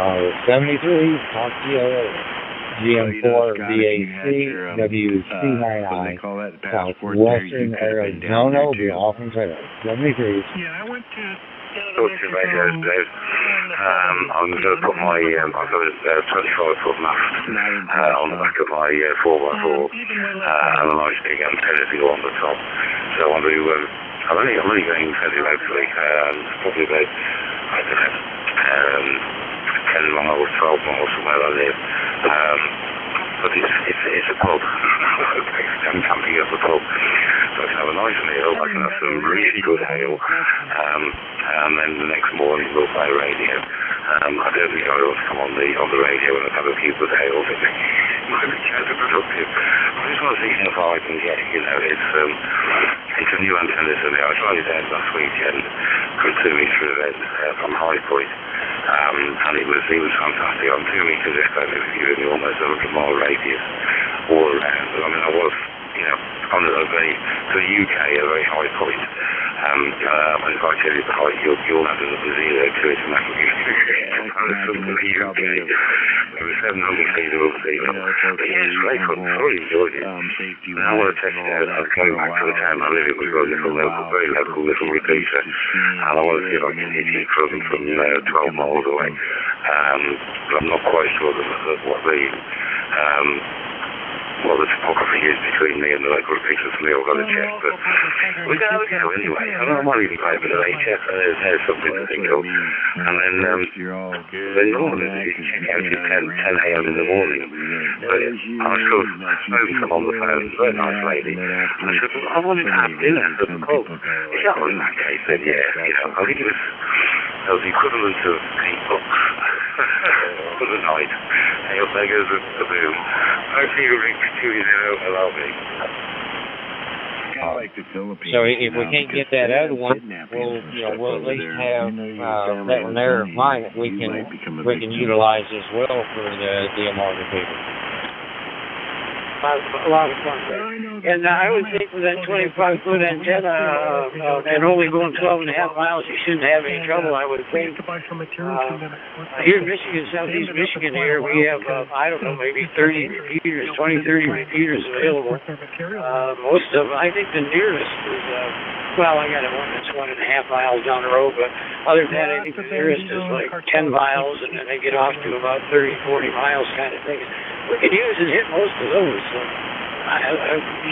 [SPEAKER 22] So, 73, talk to you later. GM4 BAC WC99 Southwestern Arizona will be off in trailer. 73.
[SPEAKER 9] Yeah, I went to
[SPEAKER 6] Talking radios, Dave. I'm going to put my, I've got a 25-foot mast on the back of my 4x4 and a nice big antenna to go on the top. So I'm going to, I'm only going fairly locally, probably about, I don't know, 10 miles, 12 miles from where I live. But it's a pub. I'm camping at the pub. So I can have a nice meal, I can have some really good ale, and then the next morning we'll play radio. I don't think I ought to come on the radio and have a few good ales. It might be counterproductive. I just want to see how far I can get, you know. It's a new antenna to me. I tried it out last weekend for a 2-metre event from High Point. And it was fantastic. On 2 metres this time it was giving me almost 100-mile radius all around. I mean, I was, you know, on the very, for the UK, a very high point. And if I tell you the height, you'll have another zero to it, and that would be comparison to the UK. It was 700 feet above sea level. But yeah, it's great fun. I really enjoyed it. And I want to test it out. I'm coming back to the town I live in. We've got a little local, very local little repeater. And I want to see if I can hit it from 12 miles away. But I'm not quite sure what the topography is between me and the local repeater for me. I've got to check, but we're going to have a go anyway. I might even play a bit of later. There's something to think of. And then normally you can check out at 10 a.m. in the morning. But I was spoken to on the phone, very nice lady. And I said, well, I wanted to have dinner at the pub. Is that in that case? Then yeah, you know, I think it was the equivalent of $8 for the night. Hey, there goes the boom. Hopefully you reach 20 allow me.
[SPEAKER 22] So if we can't get that other one, we'll at least have that one there fine that we can utilize as well for the DMR repeater.
[SPEAKER 17] A lot of fun. And I would think with that 25-foot antenna and only going 12.5 miles, you shouldn't have any trouble, I would think. Here in Michigan, southeast Michigan here, we have, I don't know, maybe 30 repeaters, 20, 30 repeaters available. Most of them, I think the nearest is, well, I got one that's 1.5 miles down the road, but other than that, I think the nearest is like 10 miles, and then they get off to about 30, 40 miles kind of thing. We could use and hit most of those. So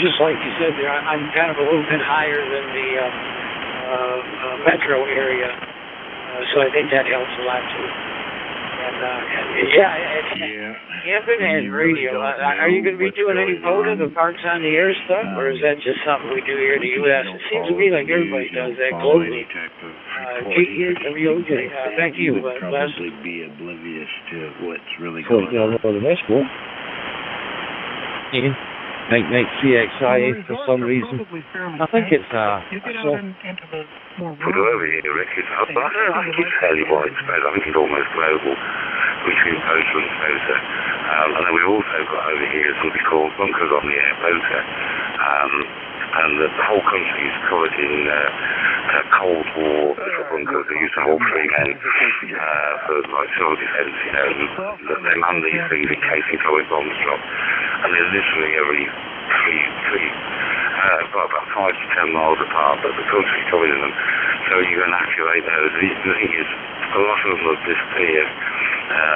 [SPEAKER 17] just like you said there, I'm kind of a little bit higher than the metro area, so I think that helps a lot too. And and radio. Are you going to be doing any voting of parts on the air stuff, or is that just something we do here in the U.S.? It seems to me like everybody does that globally. Thank you, Les.
[SPEAKER 12] Probably be oblivious to what's really going on.
[SPEAKER 22] So, make CXI for some reason. I think it's
[SPEAKER 6] Put over here, Rick, I think it's fairly widespread. I think it's almost global between Poser and Poser. And then we've also got over here something called bunkers on the air, Poser. And the whole country is covered in Cold War bunkers. They used to hold 3 men for like civil defence, you know, and they man these things in case atomic bombs drop. And they're literally every about 5 to 10 miles apart, but the country's covered in them. So you can activate those. The thing is, a lot of them have disappeared.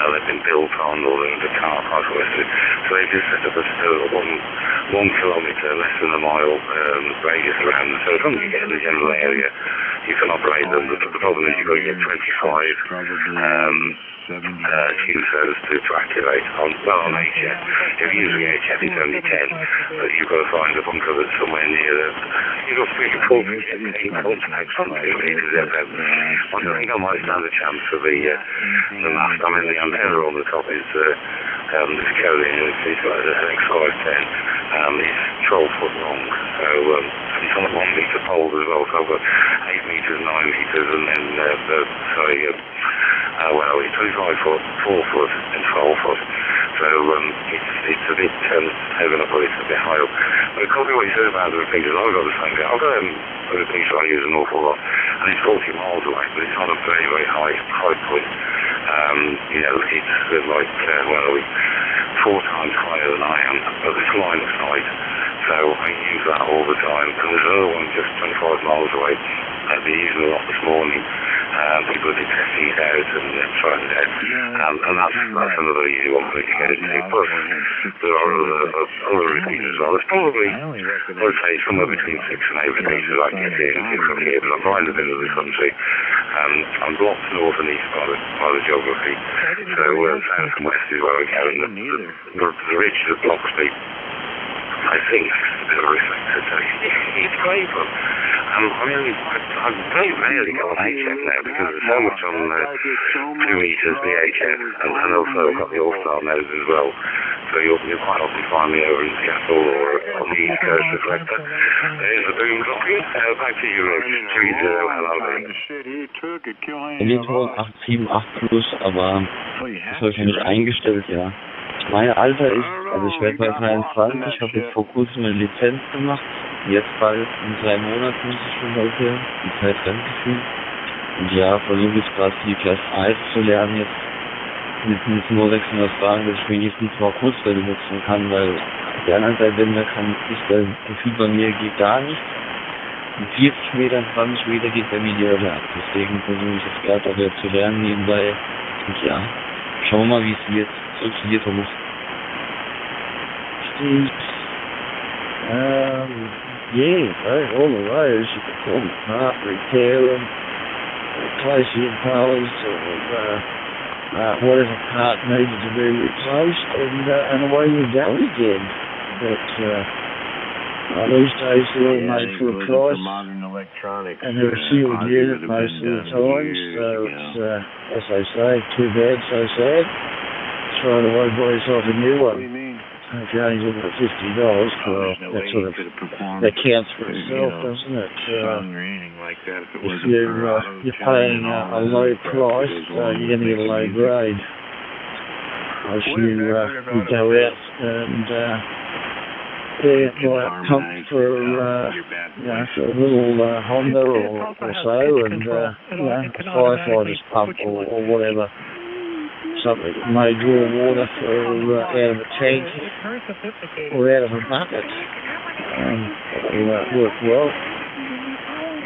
[SPEAKER 6] They've been built on, or they're in the car park, or whatever. So they just set up a 1 kilometre, less than a mile radius around them. So as long as you get in the general area, you can operate them. The problem is you've got to get 25 QSOs to activate on HF. If you're using HF, it's only 10, but you've got to find a bunker that's somewhere near the. You've got 3 to 4 contacts on the FM. I think I might stand a chance for the mast. I mean, the antenna on the top is Vicolian, it's got an X510. It's 12 foot long, so it's on a 1 metre pole as well, so I've got 8 metres, 9 metres, and then, well, it's 25 foot, 4 foot, and 12 foot. So it's a bit, how can I put it, a bit high up. But it could be what you said about the repeaters. I've got the same thing. I've got a repeater I use an awful lot, and it's 40 miles away, but it's on a very, very high point. You know, it's like, 4 times higher than I am, but it's line of sight. So I use that all the time. And there's another one just 25 miles away. I've been using a lot this morning. People have been testing it out and trying it out. And that's another easy one for me to get into. Plus, there are other repeaters as well. There's probably, I would say, somewhere between 6 and 8 repeaters I can get into from here, but I'm right in the middle of the country. I'm blocked north and east by the geography. So south and west is where I go. And the ridge that blocks me, I think, is a bit of a reflector. So it's great, but I very rarely go on HF now because there's so much on 2 meters VHF, and also I've got the All-Star nodes as well. So you'll quite often find me over in Seattle or on the East Coast reflector. There's the boom dropping. Back to you, Rich. 30
[SPEAKER 22] Elektron 878 plus, aber das habe ich ja nicht eingestellt, ja. Mein Alter ist, also ich werde bei 23, ich habe jetzt vor kurzem eine Lizenz gemacht, jetzt bald in 3 Monaten muss ich schon aufhören, die Zeit rennt gefühlt. Und ja, versuche ich gerade die Class 1 zu lernen jetzt mit nur 600 Fragen, dass ich wenigstens mal Kurzwelle nutzen kann, weil auf der anderen Seite, wenn das Gefühl bei mir geht gar nichts. In 40 Metern, 20 Meter geht bei mir die Hölle ab. Deswegen versuche ich jetzt gerade auch zu lernen nebenbei. Und ja, schauen wir mal, wie es wird. Hier versucht. Steve. Right, all the wires you can pull them apart, repair them, replace the impellers, or whatever part needed to be replaced, and away you go again. But these days they're all made for a price, and they're a sealed unit most of the time, so it's, as they say, too bad, so sad. Trying to buy yourself a new one. If you're only looking at $50, well, that counts for itself, doesn't it? If you're paying a low price, you're going to get a low grade. If you go out and buy a pump for a little Honda or so, and a firefighter's pump or whatever. Something that may draw water out of a tank or out of a bucket. It'll work well.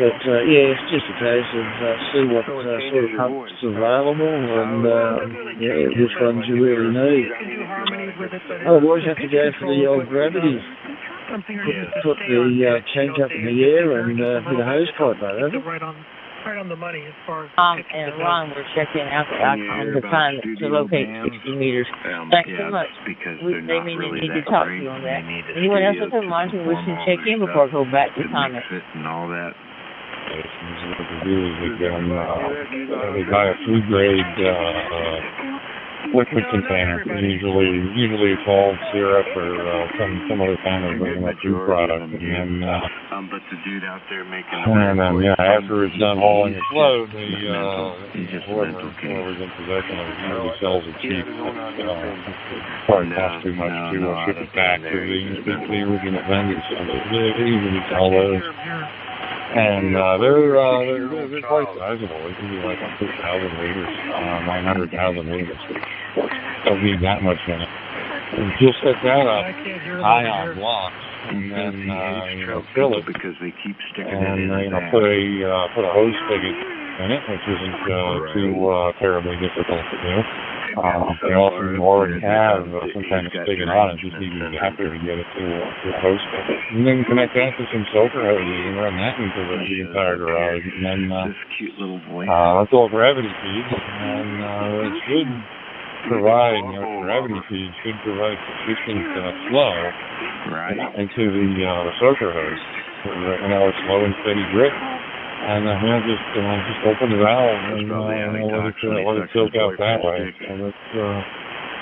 [SPEAKER 22] But it's just a case of see what sort of pumps available and which ones you really need. Otherwise you have to go for the old gravity. Put the tank up in the air and hit a hose pipe over it.
[SPEAKER 19] Right on the money as far as
[SPEAKER 17] and Ron, we're checking out the icon to find to locate 60 meters. Thanks so much. They may need to talk to you on that. Anyone else with a mind who wish to check in before I go back to comment?
[SPEAKER 11] And all that.
[SPEAKER 7] We got a food grade
[SPEAKER 20] liquid container, usually it's all syrup or some other kind of food product, and then
[SPEAKER 12] but the dude out there making
[SPEAKER 20] after it's done hauling its load, whoever's in possession of it usually sells it cheap. Probably costs too much to ship it back to the original vendors. So they usually sell those. And they're quite sizable. They can be like 6,000 liters, 900,000 liters. Don't need that much in it. And you'll set that up high on blocks, and then fill it,
[SPEAKER 12] because they keep sticking
[SPEAKER 20] and put a hose spigot in it, which isn't too terribly difficult to do. They often already have some kind of spigot on it, just need an adapter to get it to a hose spigot. And then connect that to some soaker hoses and run that into the entire garage. And then that's all gravity feed, and it should provide, gravity feed should provide sufficient flow into the soaker hose. A slow and steady drip. And just open the valve and let it soak out that way. So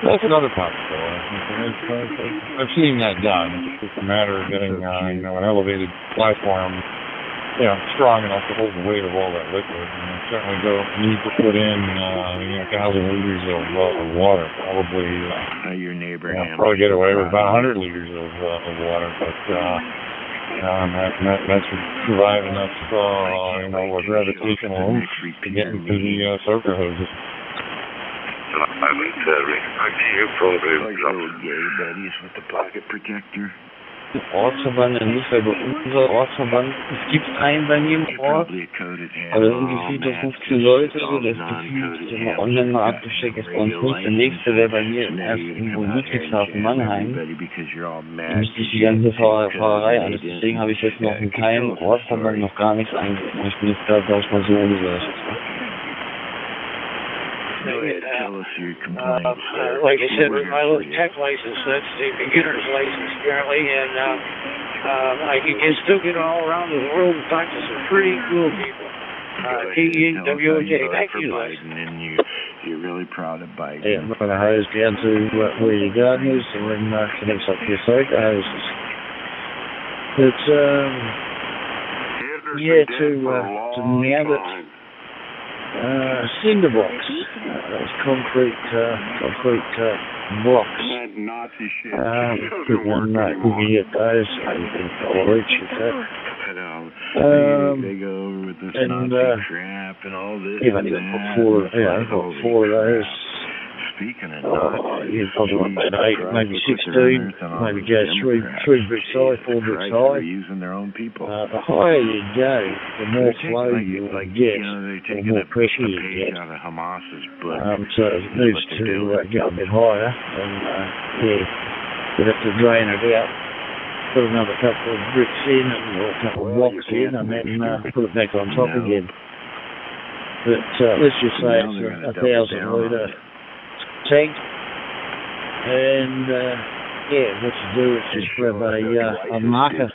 [SPEAKER 20] that's another possibility. I've seen that done. It's just a matter of getting an elevated platform, strong enough to hold the weight of all that liquid. And I certainly don't need to put in 1,000 liters of water. Probably
[SPEAKER 12] your neighbor.
[SPEAKER 20] Probably get away with about 100 liters of water, but. That should provide enough, gravitational oomph to get into the soaker hoses.
[SPEAKER 6] I haven't respect you probably.
[SPEAKER 12] Gay buddies with the pocket protector.
[SPEAKER 22] Ortsverband in Liefeld, unser Ortsverband, es gibt einen bei mir im Ort, aber das sind gefühlt 15 Leute, so das gefühlt immer online mal abgesteckt ist bei uns nicht. Der nächste wäre bei mir erst irgendwo in Ludwigshafen, Mannheim. Da müsste ich die ganze Fahrerei alles, deswegen habe ich jetzt noch in keinem Ortsverband noch gar nichts eingeführt. Ich bin jetzt gerade, sag ich mal, so umgesetzt.
[SPEAKER 2] Like I said, with my little tech license, that's the beginner's license apparently, and I can still get all around the world and talk to some pretty cool people. TEWJ, thank you,
[SPEAKER 12] and you're really proud of Biden.
[SPEAKER 22] Yeah, I'm going to hose down to where your garden is, and then connects up to your soaker hoses. But to mount it. Cinder blocks, those concrete blocks.
[SPEAKER 12] Nazi shit.
[SPEAKER 22] You can get those, you can follow each of that.
[SPEAKER 12] They go over with this Nazi crap and all this.
[SPEAKER 22] You've only got four of those.
[SPEAKER 12] Speaking of Nazis,
[SPEAKER 22] you've probably got 8, maybe 16, maybe go 3 bricks high, 4 bricks high.
[SPEAKER 12] Using their own people.
[SPEAKER 22] The higher you go, the more flow you get, the more pressure you get. So it needs to get a bit higher, and you have to drain it out, put another couple of bricks in, or a couple of blocks in, and then put it back on top again. But let's just say it's a 1,000 litre tank, and what you do is just grab a marker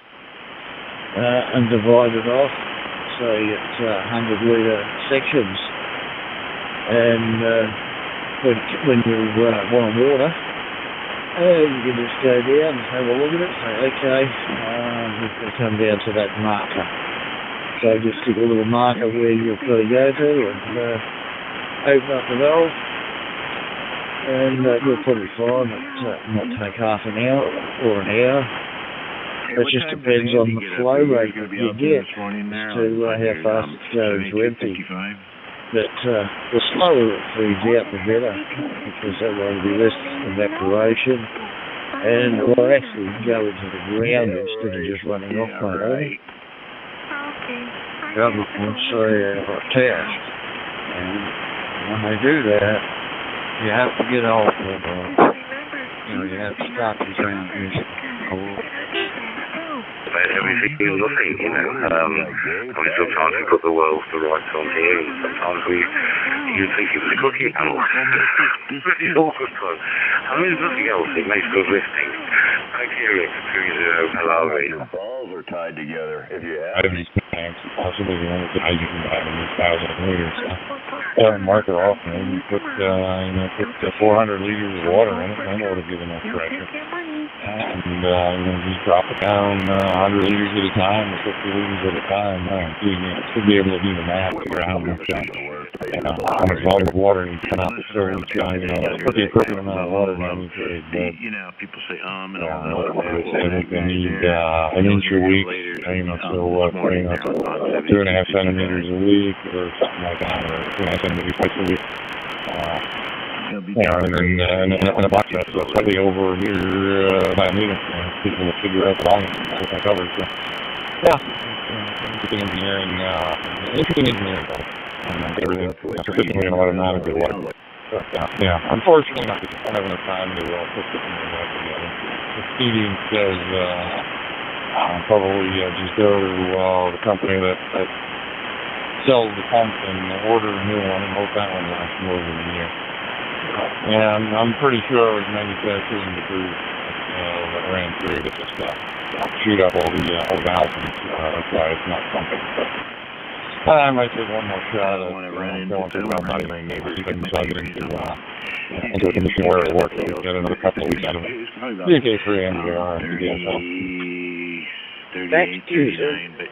[SPEAKER 22] and divide it off, so you get 100 litre sections, and when you want water, you can just go down and have a look at it, say okay, we've got to come down to that marker, so just stick a little marker where you've got to go to, and open up the valve. And you'll probably find that might take half an hour or an hour. It just depends on the flow rate that you get as to how fast it goes to empty. But the slower it feeds out, the better, because that way will be less evaporation, and it will actually go into the ground instead of just running off my own. The other ones are attached, and when they do that, you have to get off of, you have to stop the transmission.
[SPEAKER 6] Everything, nothing, sometimes we put the world to rights on here, and sometimes you think it was a cookie panel. Pretty awkward fun. There's nothing else, it makes good listening. Thank you, Rick. Hello,
[SPEAKER 11] rails are tied together. If you
[SPEAKER 7] out of these tanks, possibly the only size you can buy in these 1,000 liters. Mark it off, maybe put 400 liters of water in it, and that ought to give enough pressure. And just drop it down 100 liters at a time or 50 liters at a time. You should be able to do the math, figure out how much volume of water needs to come out the stove each time. Put the appropriate amount of water down each way.
[SPEAKER 12] People say and all that.
[SPEAKER 7] I think they need an inch a week, so 2.5 centimeters a week or something like that, or 2.5 centimeters twice a week. And a box that's slightly over a meter by a meter. People will figure out the volume what that covers. So, interesting engineering, everything sufficiently and automatically water. Unfortunately, I don't have enough time to put something like that together. The Stevie says probably just go to the company that sells the pump and order a new one and hope that one lasts more than a year. And I'm pretty sure it was manufactured in the group that ran through to just shoot up all the valves. That's why it's not pumping. I might take one more shot at going through about 99 neighbors and plug it into a condition where it works. We'll get another couple of weeks out of it. DK3 MGR to DSL.
[SPEAKER 12] 38, 39, but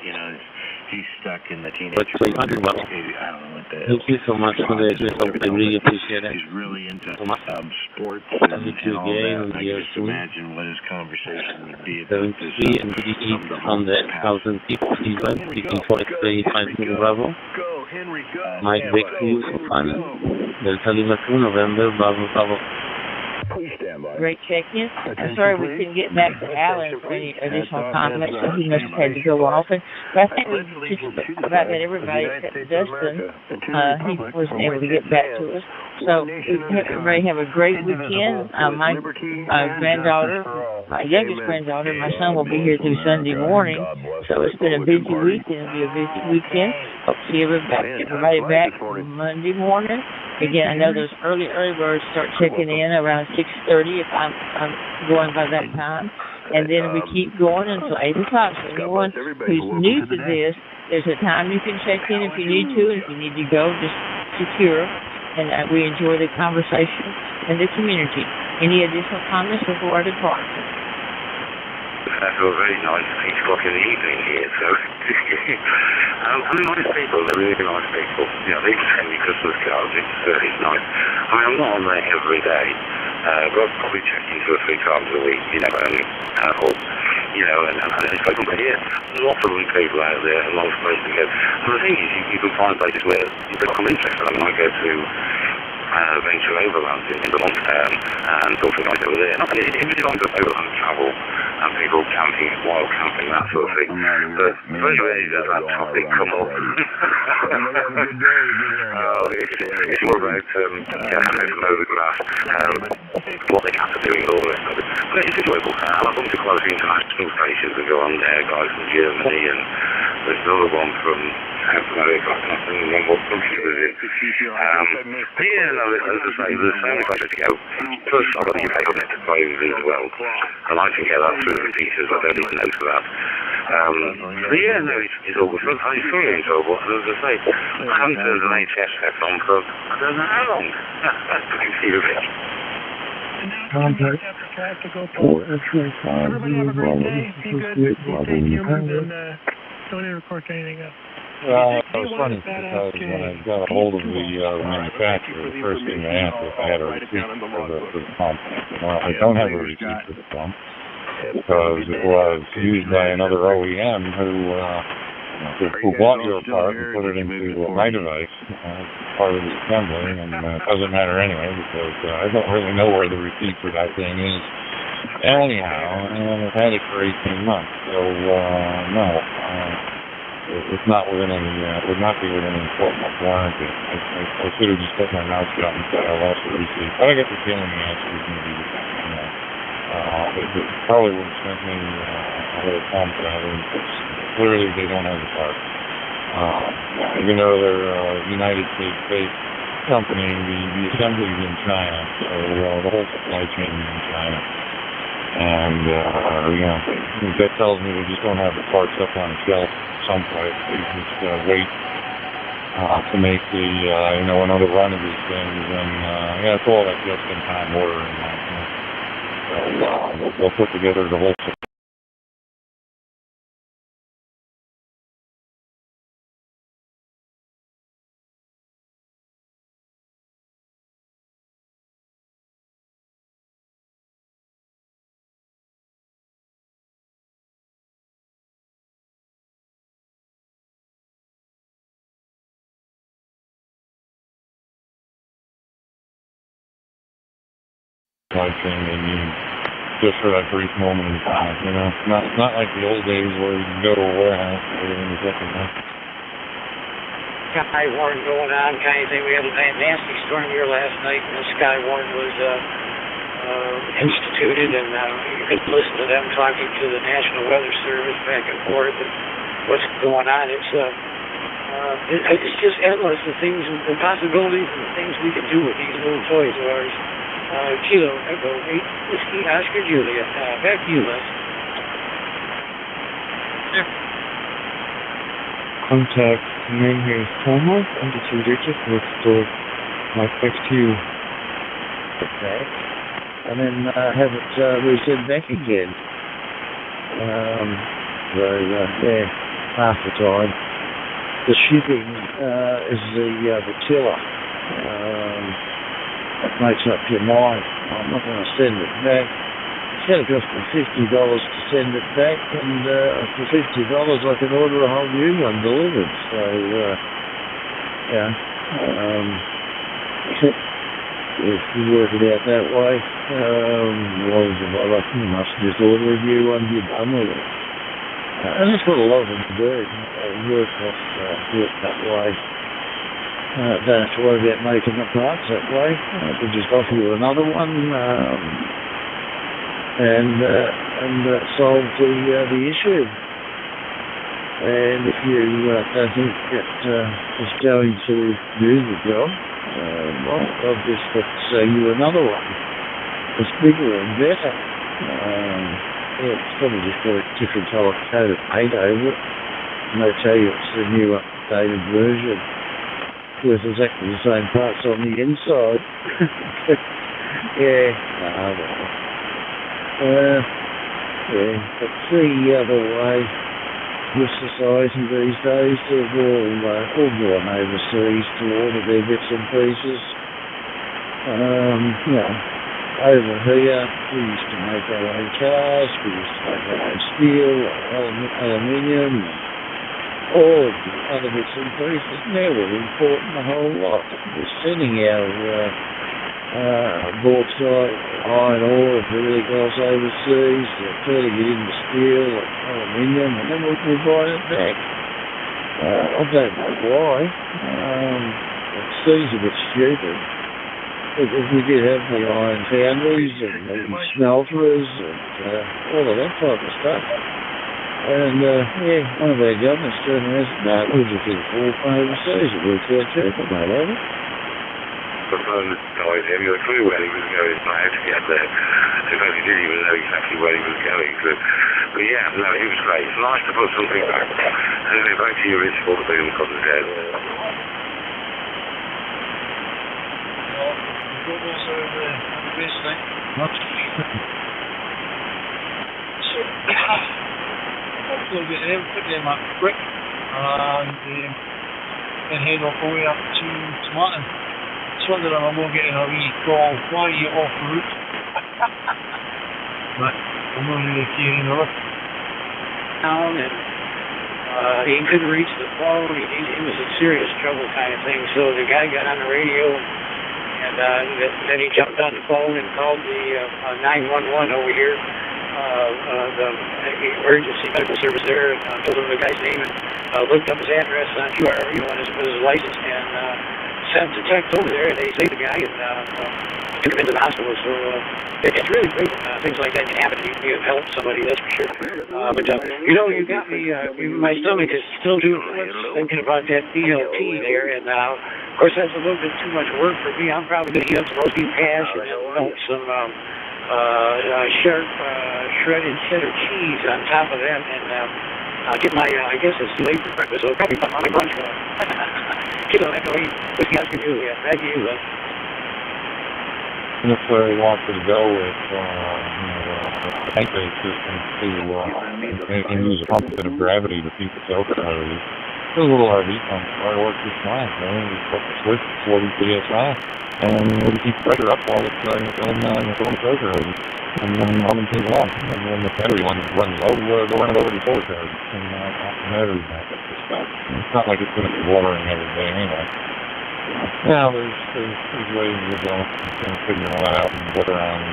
[SPEAKER 12] he's stuck in the teenage.
[SPEAKER 15] I don't know what that is. Thank you so much for this. I really appreciate it.
[SPEAKER 12] He's really into sports
[SPEAKER 15] and
[SPEAKER 12] all that. I can just imagine what his conversation would be about this.
[SPEAKER 15] 3,800,000 people speaking for X-ray 5 Bravo. Mike Victor, Delta Lima 2, November, Bravo.
[SPEAKER 17] Great check-in. I'm sorry we couldn't get back to Alan for any additional comments, so he must have had to go off. But I think we just about had everybody except Dustin. He wasn't able to get back to us. So everybody have a great weekend. My granddaughter, my youngest granddaughter, my son will be here through Sunday morning. So it's been a busy week and it'll be a busy weekend. Hope to see everybody back Monday morning. Again, I know those early birds start checking in around 6:30 if I'm going by that time. And then we keep going until 8 o'clock. So anyone who's new to this, there's a time you can check in if you need to. And if you need to go, just secure. And we enjoy the conversation and the community. Any additional comments before I depart?
[SPEAKER 6] That's a very nice 8 o'clock in the evening here, so nice people, they're really nice people. They send me Christmas cards, it's very nice. I'm not on there every day, but I'll probably check in 2 or 3 times a week, and it's like over here, lots of lovely people out there, a lot of places to go. And the thing is, you can find places where you become interested. I go to venture overland in Vermont and talk to guys over there. It was like overland travel and people camping, wild camping, that sort of thing. But very rarely does that topic come up. It's more about handing them over the grass, what they have to do and all the rest of it. But it's enjoyable. I've gone to quite a few international stations that go on there, guys from Germany, and there's another one from South America, I can't remember what country it was in. As I say, there's so many places to go. Plus, I've got the UK on it to play with as well. And I can get that through the pieces, I don't even know for that. It's all good. It's really enjoyable. And as I say, I haven't turned an HS set on for I don't know how long. Thank you, Vic.
[SPEAKER 8] Contact 4 X-ray 5
[SPEAKER 19] don't ever record anything up.
[SPEAKER 7] It was funny because when I got a hold of the manufacturer, the first thing they asked if I had a receipt for the pump. Well, I don't have a receipt for the pump because it was used by another OEM who bought your part and put it into my device as part of the assembly, and it doesn't matter anyway because I don't really know where the receipt for that thing is. Anyhow, and I've had it for 18 months, so no. It's not within any, would not be within any 12-month warranty. I should have just kept my mouth shut and said I lost the receipt. But I get the feeling the answer is going to be the same. It probably would have spent me a little time traveling because clearly they don't have the part. Even though they're a United States-based company, the assembly is in China, so the whole supply chain is in China. And, that tells me we just don't have the parts up on the shelf someplace. We're just going to wait to make another run of these things. And, it's all that just-in-time ordering. So we'll put together the whole supply chain they need just for that brief moment in time, Not like the old days where you go to a warehouse and everything was up and down.
[SPEAKER 2] Sky warning going on, kind of thing. We had a nasty storm here last night, and the sky warning was instituted, and you could listen to them talking to the National Weather Service back and forth and what's going on. It's just endless, the things, the possibilities and the things we can do with these little toys of ours. Kilo Echo 8 Whiskey Oscar Julia. Back to you, Les.
[SPEAKER 22] Yeah. Contact name here is Thomas, and the 2 digits will store my back to you. Okay. And then have it resend back again. Half the time. The shipping is the tiller. That makes up your mind. I'm not going to send it back. It's going to cost me $50 to send it back, and for $50 I can order a whole new one delivered. So, if you work it out that way, you must just order a new one, you're done with it. And that's what a lot of them do. Work that way. Don't have to worry about making the parts that way. They just offer you another one and solve the issue. And if you don't think that it's going to do the job, they'll just sell you another one. It's bigger and better. It's probably just got a different colour coat of paint over it, and they tell you it's the new updated version with exactly the same parts on the inside. But the other way, with society these days, they've all gone overseas to order their bits and pieces. Over here, we used to make our own cars, we used to make our own steel, aluminium, all of the other bits and pieces. Now we're importing a whole lot. We're sending our bauxite, iron ore, if it really goes overseas, turning it into steel, aluminium, and then we're buying it back. I don't know why. It seems a bit stupid. If we did have the iron foundries and smelters and all of that type of stuff. And, one of our governments turned around and said, no, we'll just import from overseas. It works out cheaper, mate, have it?
[SPEAKER 6] The phone guys having a clue where he was going, I had to get there. In fact, he didn't even know exactly where he was going. So, but yeah, no, it was great. It's nice to put something back. And then back to your original boom comes down.
[SPEAKER 13] Google's are the best thing. Hopefully get them, put them up quick, and then head off the way up to Martin. Just wondering if I'm going to get in a wee call, why are you off route? But I'm not really caring enough.
[SPEAKER 2] And he couldn't reach the phone. He was in serious trouble kind of thing. So the guy got on the radio, and then he jumped on the phone and called the 911 over here, the emergency medical service there, and told him the guy's name and looked up his address on QRV on his license and sent the text over there, and they saved the guy and took him into the hospital. So it's really great. Things like that can happen. You can help somebody, that's for sure. But you got me. My stomach is still doing flips thinking about that DLT there, and of course that's a little bit too much work for me. I'm probably going to heat up some roast beef hash and melt some shredded cheddar cheese on top of them, and get my, I guess it's late for breakfast, so I'll probably put my lunch on. That's all what you guys can do. Yeah, thank you.
[SPEAKER 7] And if they wanted to go with, tank-based system and use a pump bit of gravity to keep the filter out of it. It's a little heavy, but it works just fine. We put the switch at 40 psi, and we keep the pressure up while it's filling the filter out. And then run and take along. And when the battery runs low, go run it over to the solar charge. And the battery's back up to spec. It's not like it's going to be watering every day anyway. Now, there's ways to go and figure all that out and work around.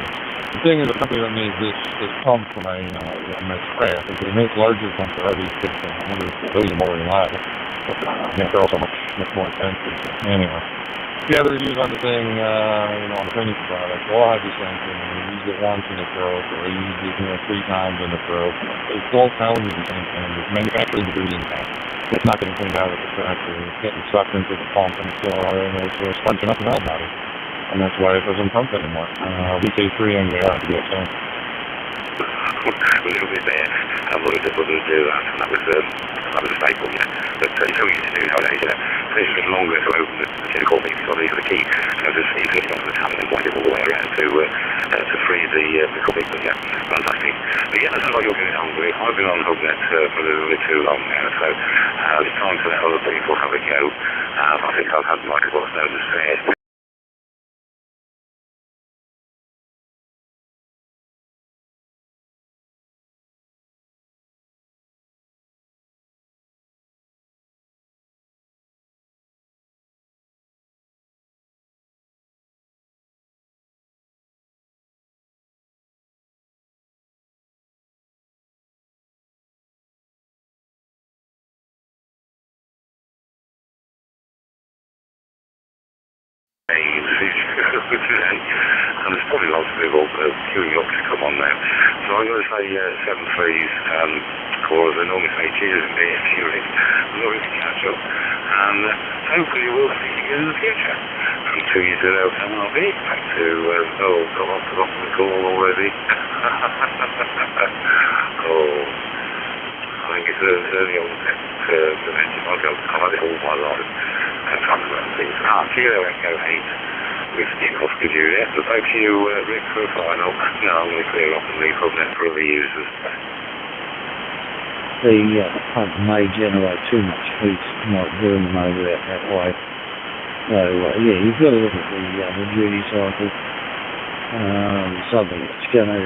[SPEAKER 7] The thing is, the company that made this pump for my spray, I think they make larger pumps for RV systems. Those are more reliable. They're also much more expensive. Anyway. Yeah, the reviews on the thing, on the finished product, all have the same thing. We used it once and it broke, or we used it 3 times and it broke. It's all telling you the same thing. It's manufacturing ingredient tank. It's not getting cleaned out of the factory. It's getting sucked into the pump and it's sponging up the valve body. And that's why it doesn't pump anymore. VK3 MJR to get some.
[SPEAKER 6] A little bit there. I'm not able to do that, and that was a staple, But it's so easy to do nowadays, It takes a bit longer to open the typical thing. You've got to use the key, just you click onto the tab and then wind it all the way around to free the coffee. But fantastic. But yeah, that's what you're getting hungry. I've been on HubNet for a little bit too long now, so it's time to let other people have a go. I think I've had my what's known as fair. And there's probably lots of people queuing up to come on now. So I'm going to say 7 threes, callers. I normally say cheers and beer, cheering. I'm going to catch up. And hopefully we'll see you in the future. From 2 years ago, MLB, back to, got off the call already. I think it's early on to mention. I've had it all my life. I'm trying to remember things. Kilo Echo 8. With Steve Oscar Juliet, but back to you, Rick, for a final. No, I'm going to clear off and leave HubNet for other users.
[SPEAKER 22] The pump may generate too much heat, not burning over it that way. So, you've got to look at the duty cycle. Something that's going to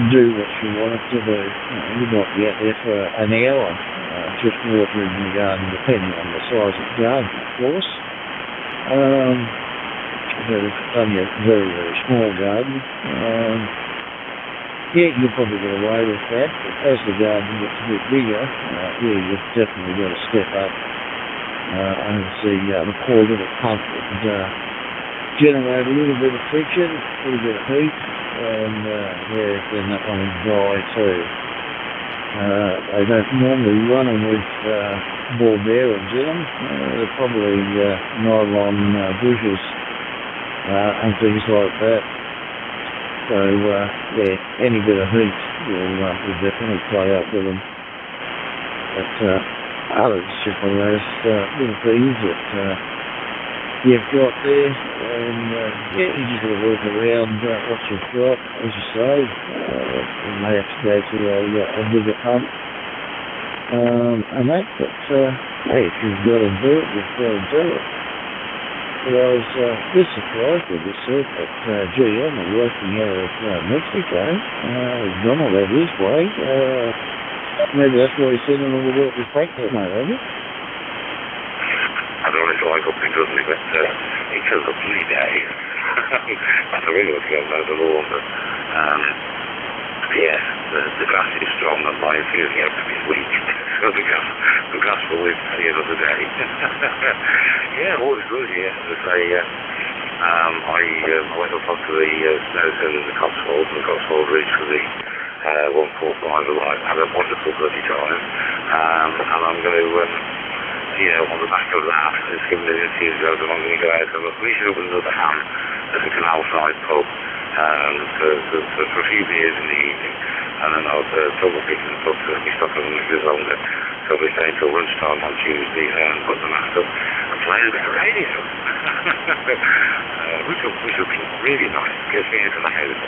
[SPEAKER 22] do what you want it to do. You might be out there for an hour. Just watering the garden, depending on the size of the garden, of course. Only a very, very small garden. You'll probably get away with that, but as the garden gets a bit bigger, you've definitely got to step up. And the poor little pump would generate a little bit of friction, a little bit of heat, and then that one will die too. They don't normally run them with ball bearings in them. They're probably nylon bushes and things like that. So, any bit of heat will definitely play up with them. But others, just one of those little things that you've got there, and you just got to work around what you've got, as you say. You may have to go to a bigger pump, and that, but hey, if you've got to do it, you've got to do it. But I was a bit surprised with this that GM are working out of Mexico. He's done all that his way. Maybe that's why he's sending all the work with practice, mate, have you?
[SPEAKER 6] I don't really like up things, doesn't he? But it's a lovely day. That's a really good thing about the law. But yes, the grass is strong and my enthusiasm is weak. So the grass will live for the other day. Yeah, all is good, yeah. As I say, I went up onto the Snowdon and the Cotswolds and the Cotswold Ridge for the 145 Alive. Had a wonderful bloody time. And I'm going to... on the back of that, just giving it a enthusiasm, I'm going to go out and at least open another ham a canal-side pub for a few beers in the evening, and then I'll double pick in the pub to be stopping a little bit longer. So we stay until lunchtime on Tuesday and put the mask up and play a bit of radio. Which will be really nice. Gets me into the house.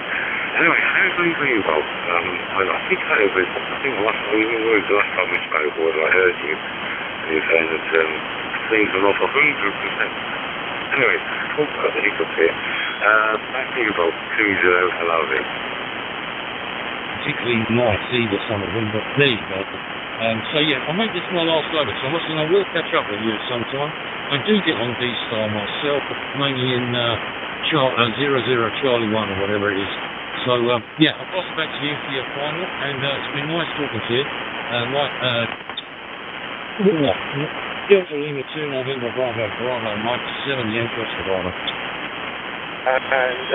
[SPEAKER 6] Anyway, how's things for you, Bob? I think the last time we spoke was I heard you. And you were saying that things are not 100%. Anyway, talk about the hiccups here. Back to you, Bob. 2-0, hello there.
[SPEAKER 15] Particularly might see with some of them, but there you go. So yeah, I'll make this my last load of Thomas, and I will catch up with you sometime. I do get on D-Star myself, mainly in 00 Charlie 1 or whatever it is. So yeah, I'll pass it back to you for your final, and it's been nice talking to you. Delta Lima 2 November Bravo, Mike 7 Yankee Bravo.
[SPEAKER 14] And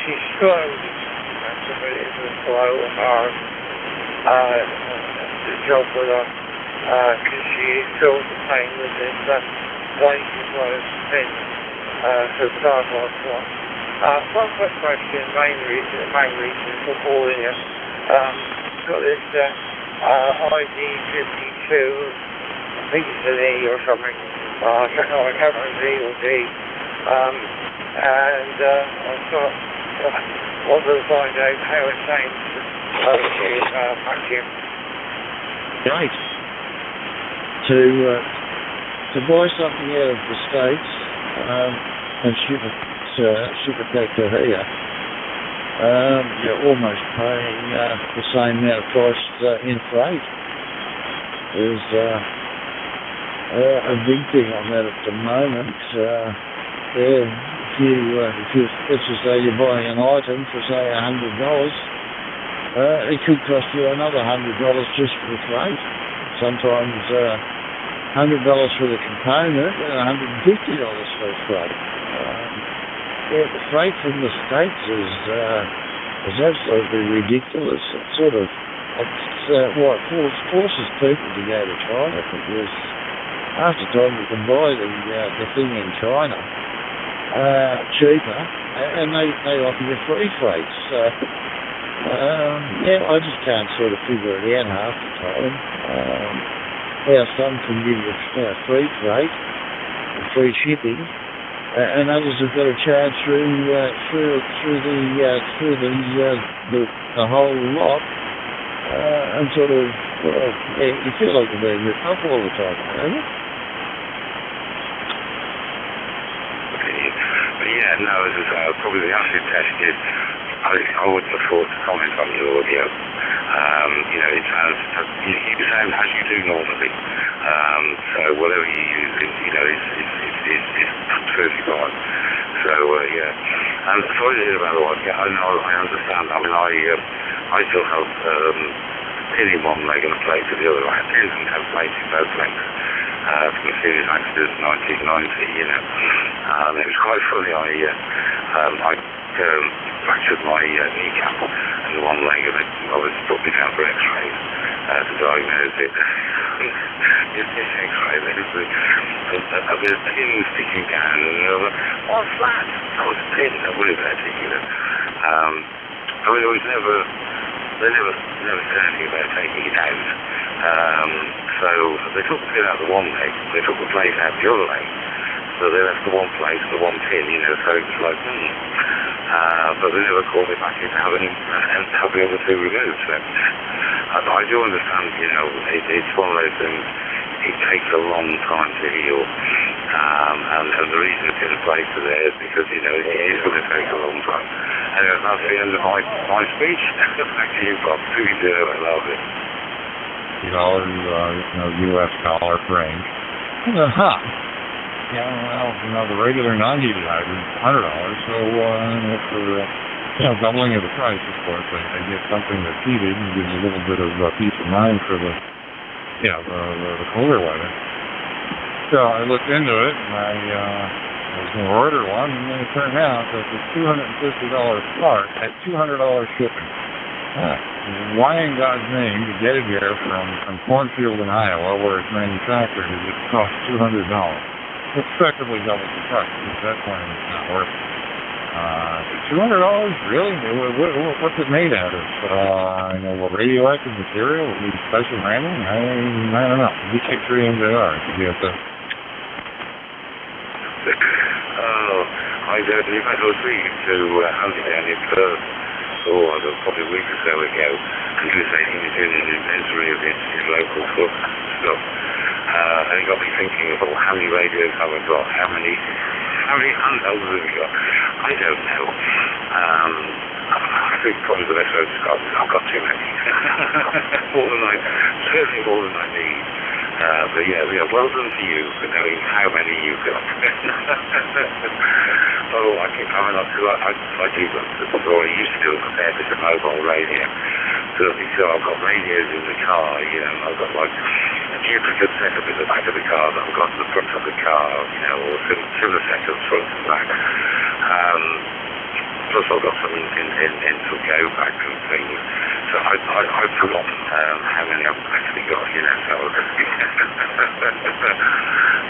[SPEAKER 14] she's slowly activated the slow and hard to job with her, because she feels the pain with this weight as well as pain, her blood loss one. One quick question, main reason for calling you. Got this ID 52, I think it's an E or something. I don't know, I can't remember E or D. And I've got wanted to find out how it changed back here.
[SPEAKER 15] Right. To buy something out of the States and ship it back to here, you're almost paying the same amount of price in freight. There's a big thing on that at the moment. If you let's just say you're buying an item for say $100, it could cost you another $100 just for the freight. Sometimes $100 for the component and $150 for the freight. The freight from the States is absolutely ridiculous. It's sort of what forces people to go to China, because half the time you can buy the thing in China cheaper, and they offer you free freight. So I just can't sort of figure it out half the time. How some can give you free freight, free shipping, and others have got to charge through the whole lot, and sort of you feel like you're being ripped off all the time, don't you?
[SPEAKER 6] Yeah, no, as I say, probably the answer test is I wouldn't afford to comment on your audio. It sounds, you sound as you do normally. So whatever you use, is perfectly fine. So, yeah. And sorry to hear about the one. Yeah, I understand. I mean, I still have pin in one leg and a plate to the other. I didn't have plates in both legs. From a serious accident in 1990, it was quite funny. I fractured my kneecap and one leg of it. I was put me down for x-rays to diagnose it. This x-ray, there was a bit of pin sticking down, and I was like, oh, flat! That was a pin, that would have been particular. I mean, they never said anything about taking it out. So they took the pin out of the one leg, they took the plate out of the other leg. So they left the one plate and the one pin, so it was like, but they never called me back into having the other two removed. So I do understand, it's one of those things, it takes a long time to heal. And the reason it's in a place there is because, it is going to take a long time. Anyway, that's the end of my speech. Back to you, Bob. I love it.
[SPEAKER 7] US dollar range. Yeah, well, the regular 90 is $100, so for doubling of the price, of course, I get something that's heated and gives a little bit of peace of mind for the colder weather. So I looked into it, and I was going to order one, and then it turned out that the $250 part at $200 shipping. Why in God's name to get it here from Cornfield in Iowa, where it's manufactured, does it cost $200? It's effectively double the price. At that point, it's not worth it.
[SPEAKER 20] $200, really? What's it made out of? What radioactive material? Special handling? I don't know. You take 3 MJR to be up there.
[SPEAKER 6] I was speaking to Andy down in Perth, probably a week or so ago, and he was saying he was doing an inventory of his local stuff. And it got me thinking of how many radios have I got, how many handhelds have we got. I don't know. I think probably the best way to describe it is I've got too many. Certainly more than I need. But yeah, well done to you for knowing how many you've got. I keep coming up to I do the story. I used to do a fair bit of mobile radio. So I've got radios in the car, I've got like a duplicate setup in the back of the car that I've got in the front of the car, or similar setups front and back. Plus I've got some in some go back and things. So I've forgotten how many I've actually got, so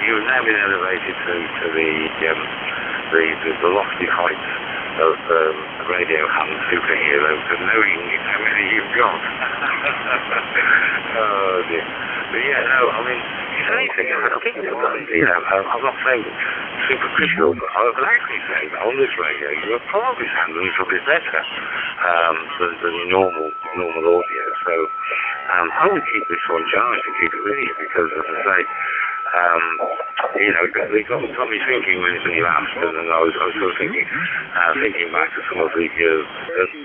[SPEAKER 6] you've now been elevated to the lofty heights of radio ham superhero for knowing how many you've got. Oh dear. But yeah, no, I mean, if anything, I think, I'm not saying superficial, but I would actually say that on this radio you're probably sounding a little bit better than normal audio. So I would keep this one charged and keep it with you because, as I say, it got me thinking when you asked, and then I was sort of thinking back to some of the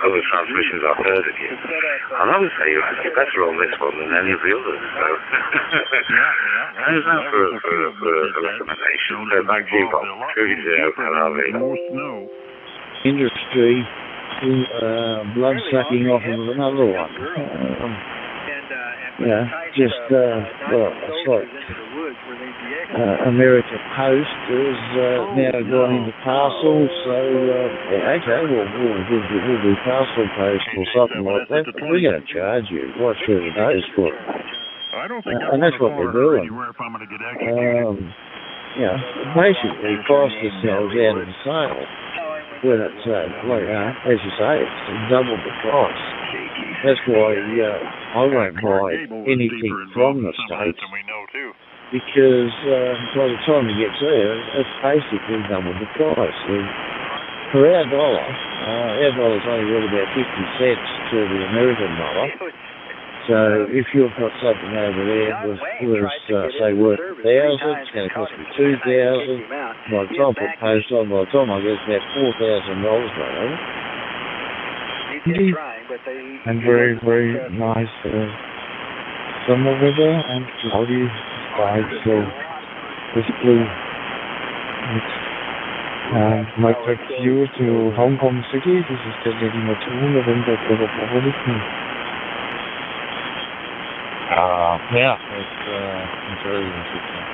[SPEAKER 6] other transmissions I've heard of you, and I would say you're actually better on this one than any of the others. So, how's that for a recommendation? So back to you, Bob. 2-0, LRV.
[SPEAKER 15] Industry blood sucking off of another one. It's like American Post is now gone into parcels, so we'll do parcel post or something like that. We're going to charge you right through the nose for it. And that's what they're doing. Basically price themselves out of the sale when it's, as you say, it's double the price. That's why I won't buy anything from the States, because by the time it gets there, it's basically double the price. For our dollar's only worth about 50 cents to the American dollar. So if you've got something over there was say worth 1,000, it's going to cost me 2,000. By the time I put post on, by the time I get about $4,000 right over. And very, very nice summer weather and cloudy skies. So basically, my trip view to Hong Kong City. This is the Lady Matu, November, it's very interesting.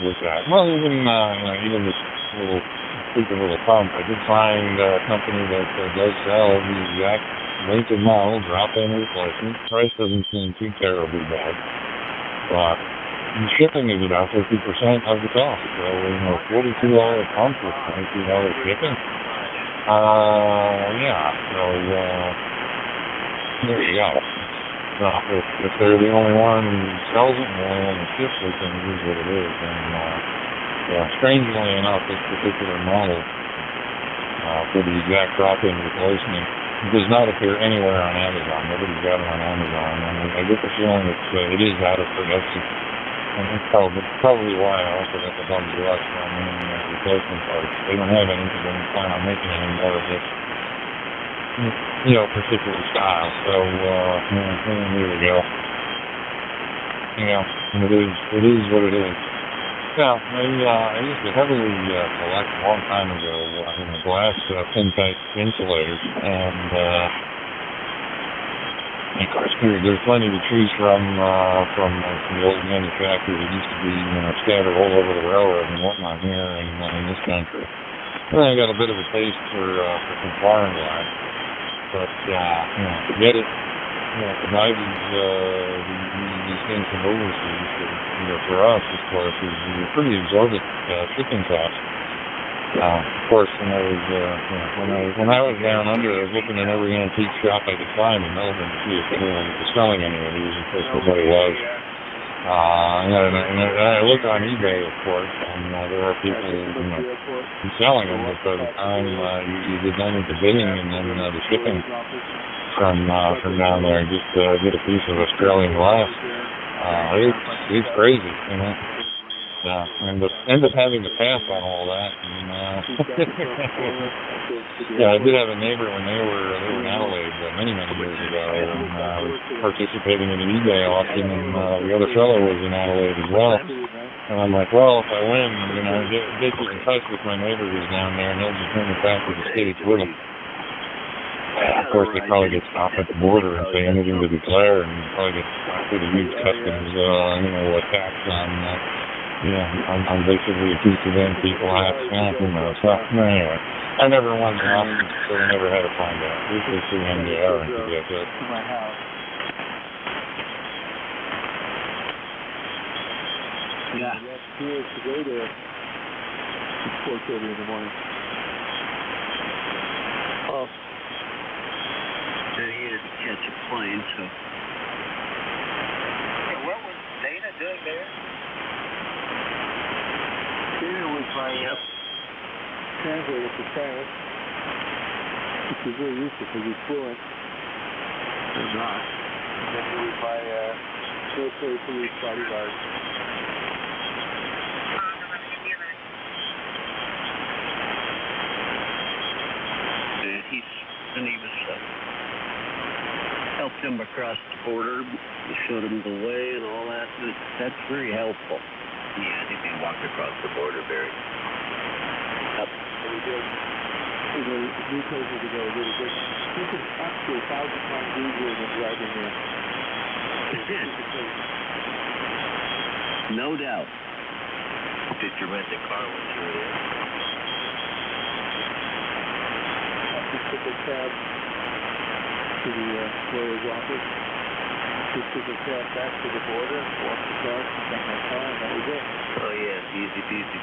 [SPEAKER 15] With that, well, even this little pump, I did find a company that does sell the exact length of model, drop-in replacement. Price doesn't seem too terribly bad, but the shipping is about 50% of the cost. So, $42 pump with $22 shipping. There you go. So if they're the only one who sells it and the only one who ships it, then it is what it is. And strangely enough, this particular model for the exact drop-in replacement does not appear anywhere on Amazon. Nobody's got it on Amazon, and I get the feeling it is out of production. And that's probably why I also got the bums rush on any replacement parts. They don't have any because they don't plan on making any more of this particular style. So, here we go. It is what it is. Yeah, I used to heavily collect a long time ago glass pin-type insulators, and of course there's plenty to choose from the old manufacturers that used to be scattered all over the railroad and whatnot here in this country. And I got a bit of a taste for some foreign glass. But, to get it, to buy these things from overseas, for us, of course, is pretty exorbitant shipping costs.
[SPEAKER 7] Of course, when I was down under, I was looking at every antique shop I could find in Melbourne to see if anyone was selling any of these. Of course, nobody was. And I looked on eBay, of course, and there are people selling them, but by the time you get done with the bidding and then the shipping from down there, just get a piece of Australian glass, it's crazy, you know. Yeah, and end up having to pass on all that. And, yeah, I did have a neighbor when they were in Adelaide many years ago, and I was participating in an eBay auction, and the other fellow was in Adelaide as well. And I'm like, well, if I win, get you in touch with my neighbor who's down there, and they'll just bring it back to the States with them. Of course, they probably get stopped at the border and say anything to declare, and probably get stopped with a huge customs, tax on. I'm basically a piece of them people have who knows. So anyway, I never won the auction, so I never had to find out. This is the MDR and to get that.
[SPEAKER 11] To my house. Yeah. Here to go there. It's 4:30 in the morning. Oh.
[SPEAKER 12] He had to catch a plane, so.
[SPEAKER 14] Hey, what was Dana doing there?
[SPEAKER 11] Dana was my translator for Spanish, which was very useful because he's fluent. I'm not. And then he was my military police bodyguard.
[SPEAKER 12] He was helped him across the border, showed him the way and all that. That's very helpful. Yeah, I think they walked across the border very.
[SPEAKER 11] Yep. Very good. There's a new places to go. Really good. This is actually 1,000 times easier than driving here.
[SPEAKER 12] No doubt. Did you rent a car when you were there?
[SPEAKER 11] I just took a cab to the lawyer's office. Just took a cab back to the border, walked across, got my car, and that was it.
[SPEAKER 12] Oh yeah, easy peasy.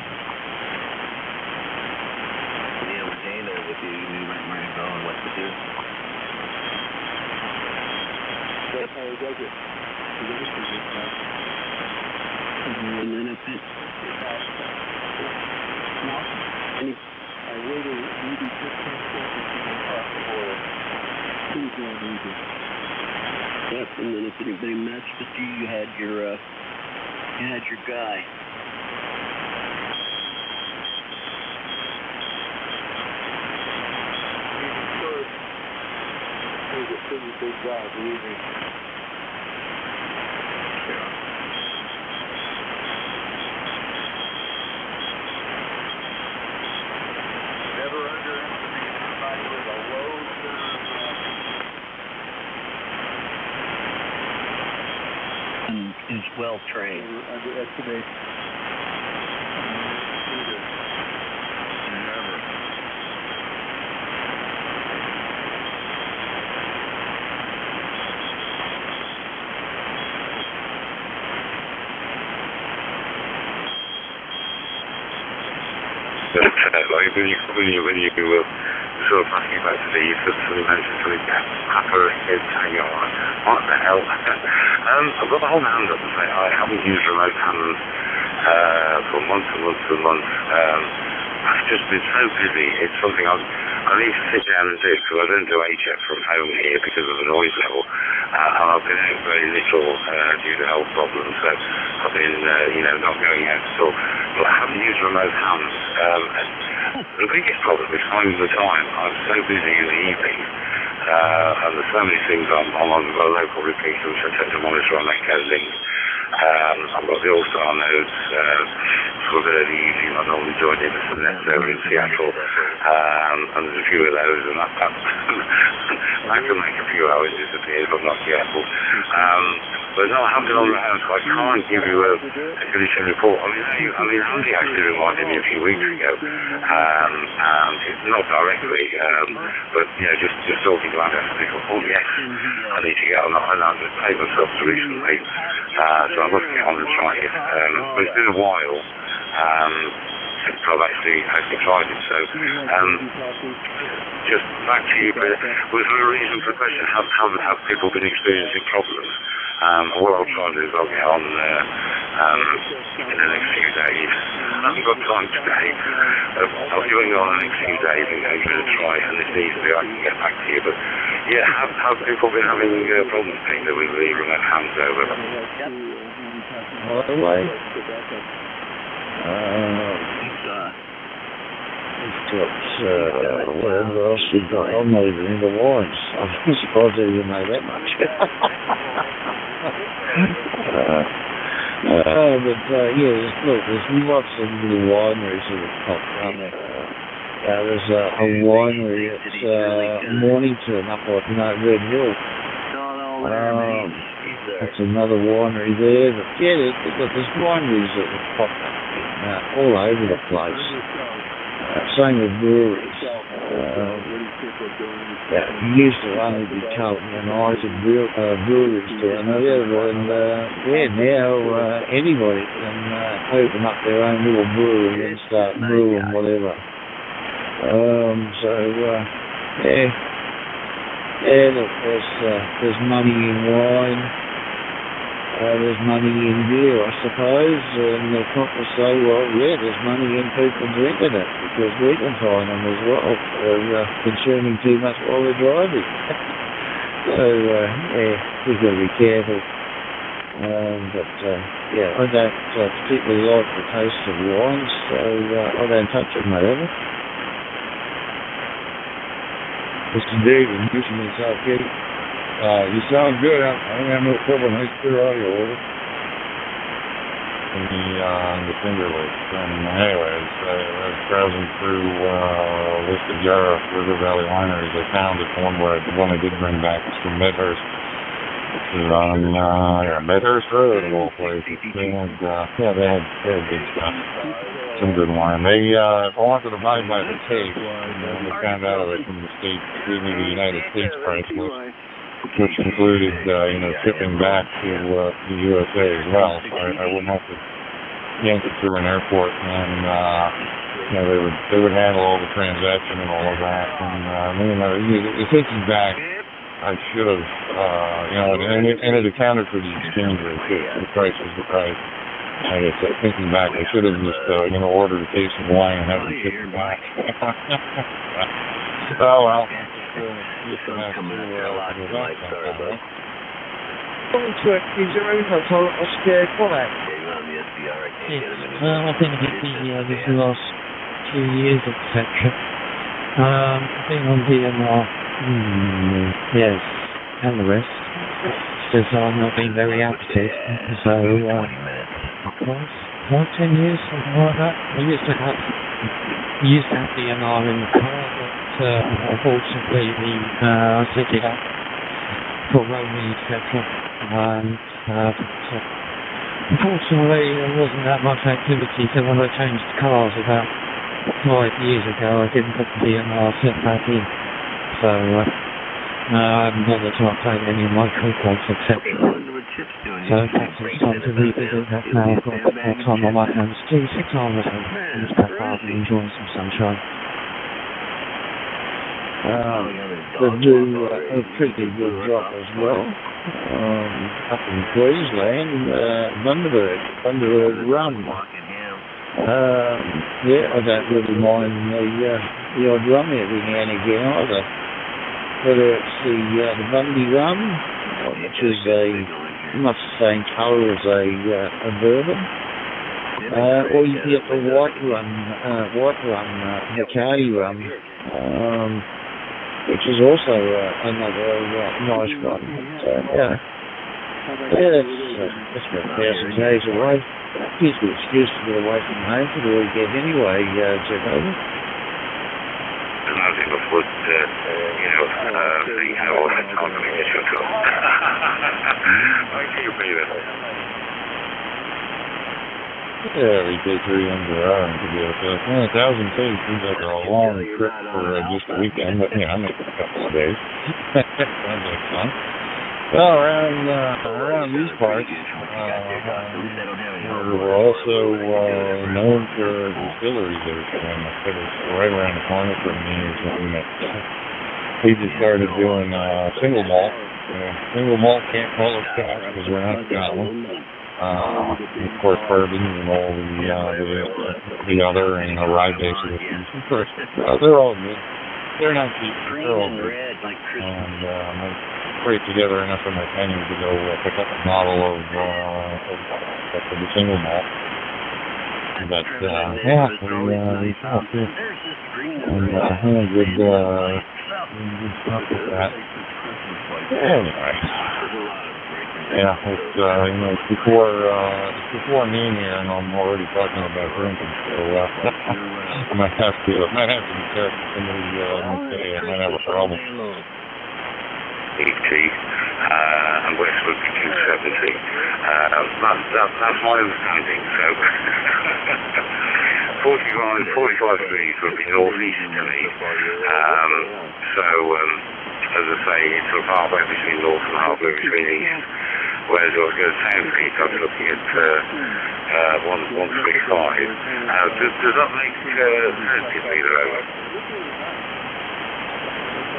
[SPEAKER 12] Yeah, with Dana with you, you knew where to go and what to do.
[SPEAKER 11] That's how he does it. He does it this time.
[SPEAKER 12] And then if it...
[SPEAKER 11] I waited maybe 15 seconds to cross the border. Pretty damn easy.
[SPEAKER 12] Yep, and then if anybody messed with you, you had your guy.
[SPEAKER 11] It was a pretty big guy, believe me. Never underestimate somebody with a low
[SPEAKER 12] And is well trained.
[SPEAKER 11] Never underestimate. Never.
[SPEAKER 6] Like when you sort of asking about today, you suddenly mentioned something Papa kids hang on. What the hell? I've got the whole hand up and say I haven't used remote hands for months and months and months. I've just been so busy. It's something I need to sit down and do because I don't do HF from home here because of the noise level. And I've been out very little due to health problems, so I've been, not going out at all. But I haven't used remote hands. The biggest problem is finding the time. I'm so busy in the evening, and there's so many things on the local repeater which I tend to monitor on that kind of thing. I've got the All-Star nodes for the early evening. I normally join in with some nets over in Seattle, and there's a few of those, and that can make a few hours disappear if I'm not careful. But no, I haven't been on the house, so I can't give you a condition report. I mean, Andy actually reminded me a few weeks ago, and it's not directly, but just talking about it, I thought, oh yes, I need to get on that. And I've paid myself recently, so I must get on and try it. But it's been a while. So I've actually tried it. So just back to you, but was there a reason for the question? Have people been experiencing problems? What I'll try and do is I'll get on in the next few days. I haven't got time today. I'll be going on in the next few days and give it a try, and if needs be I can get back to you. But yeah, have people been having problems Peter, with the remote hands over?
[SPEAKER 15] By the way, we've got whatever else we've got. I'm not even into wines. I'm surprised I even know that much. There's lots of little wineries that have popped around there. There's a winery at Mornington up on Red Hill. That's another winery there. But yeah, there's wineries that have popped up all over the place. Same with breweries. It used to only be Carlton and Isaac breweries down there, and now anybody can open up their own little brewery and start brewing whatever. Look, there's money in wine. There's money in beer, I suppose, and the coppers say, well, yeah, there's money in people drinking it, because we can find them as well for consuming too much while they're driving. So, we've got to be careful. I don't particularly like the taste of wine, so I don't touch it, mate, ever. Mr. David, using this out, Kitty. You sound good. I don't have no problem. Nice clear audio, over.
[SPEAKER 7] In the Finger Lakes. And anyways, I was browsing through list of Yarra River Valley wineries. I found one I did bring back was from Medhurst. Which is on Medhurst Road of all places. They had good stuff. Some good wine. They wanted to buy by the taste, and then they found out that from the States, gave me the United States price list, which included, shipping back to the USA as well. So I wouldn't have to yank it through an airport, and they would handle all the transaction and all of that. And thinking back, I should have, and it accounted for the exchange rate too. The price was the price. I guess thinking back, I should have just, ordered a case of wine and have it shipped back. Oh well. Just an
[SPEAKER 10] Going to a cruiser hotel at Oscar Quack. Yes, I've been a bit busy over the last few years, etc. I've been on DMR, yes, and the rest. Because I've not been very active, so, of course, about 10 years, something like that. I used to have DMR in the car, but unfortunately, I set it up for roaming, etc. And unfortunately, there wasn't that much activity, so when I changed cars about 5 years ago, I didn't put the DMR set back in. So, I haven't bothered to update any of my codes, etc. So, perhaps it's time to revisit that now. I've got a bit more time on my hands to sit on at home and step out and enjoy some sunshine. They do a pretty good job as well. Up in Queensland, Bundaberg Rum. I don't really mind the odd rum every now and again either. Whether it's the Bundy rum, which is much the same colour as a bourbon, or you get the white rum, Bacardi rum, which is also another nice one. So, that's about 1,000 days away. Gives me an excuse to get away from home for the weekend anyway, Jeff over.
[SPEAKER 6] Nothing before seeing how all that time to get you to. Thank you, Peter.
[SPEAKER 7] We take 300 hours to be okay. 1,000 feet seems like a long trip for just a weekend, but I make a couple of days. Sounds like fun.
[SPEAKER 15] Well, around these parts, we're also known for distilleries. There's right around the corner from me is one that he just started doing single malt. Single malt, can't call it scotch because we're not Scotland. Of course, bourbon and all the other and rye based whiskies. Of course, they're all good. They're not cheap. They're all good. And I scraped together enough of my pennies to go pick up a bottle of the single malt. But yeah, we felt good. And had a good stuff with that. Anyway. Yeah, it's before noon here, and I'm already talking about drinking. So I might have to be careful. Somebody might say I might have a problem.
[SPEAKER 6] ET and Westwood 270. That's my understanding. So 45 degrees would be northeast to me. So as I say, it's sort of halfway between north and halfway between east. Whereas I was going to Soundpeak, I was looking at 135. Does that make sense, Peter? Over?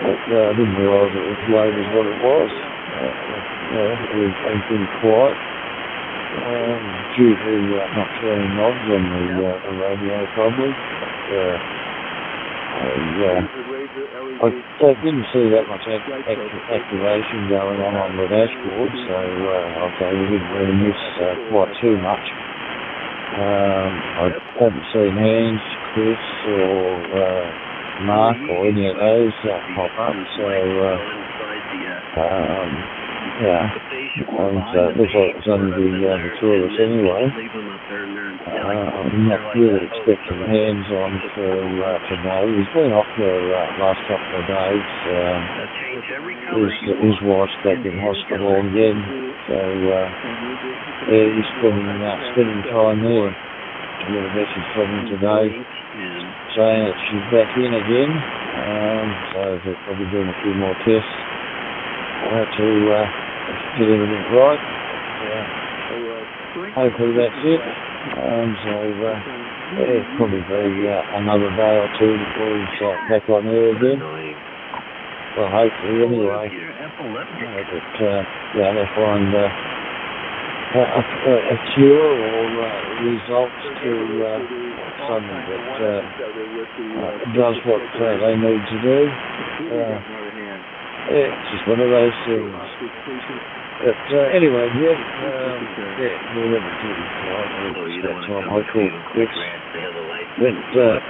[SPEAKER 15] I didn't realise it was late as what it was. It was pretty quiet. Due to not showing knobs on the radio, probably. I didn't see that much activation going on the dashboard, so I'd say we didn't really miss quite too much. I haven't seen Hans, Chris, or Mark, or any of those pop up, so yeah. And it looks like it's only the two of us anyway. I'm not really expecting hands on for today. He's been off the last couple of days. His wife's back in hospital again, so he's spending time there. I got a message from him today saying that she's back in again, so they're probably doing a few more tests to get everything right. Hopefully that's it. So it'll probably be another day or two before he's back on air again. Well, hopefully anyway. But they find a cure or results to something that does what they need to do. It's just one of those things. But anyway, we'll never do that time. I called it quits.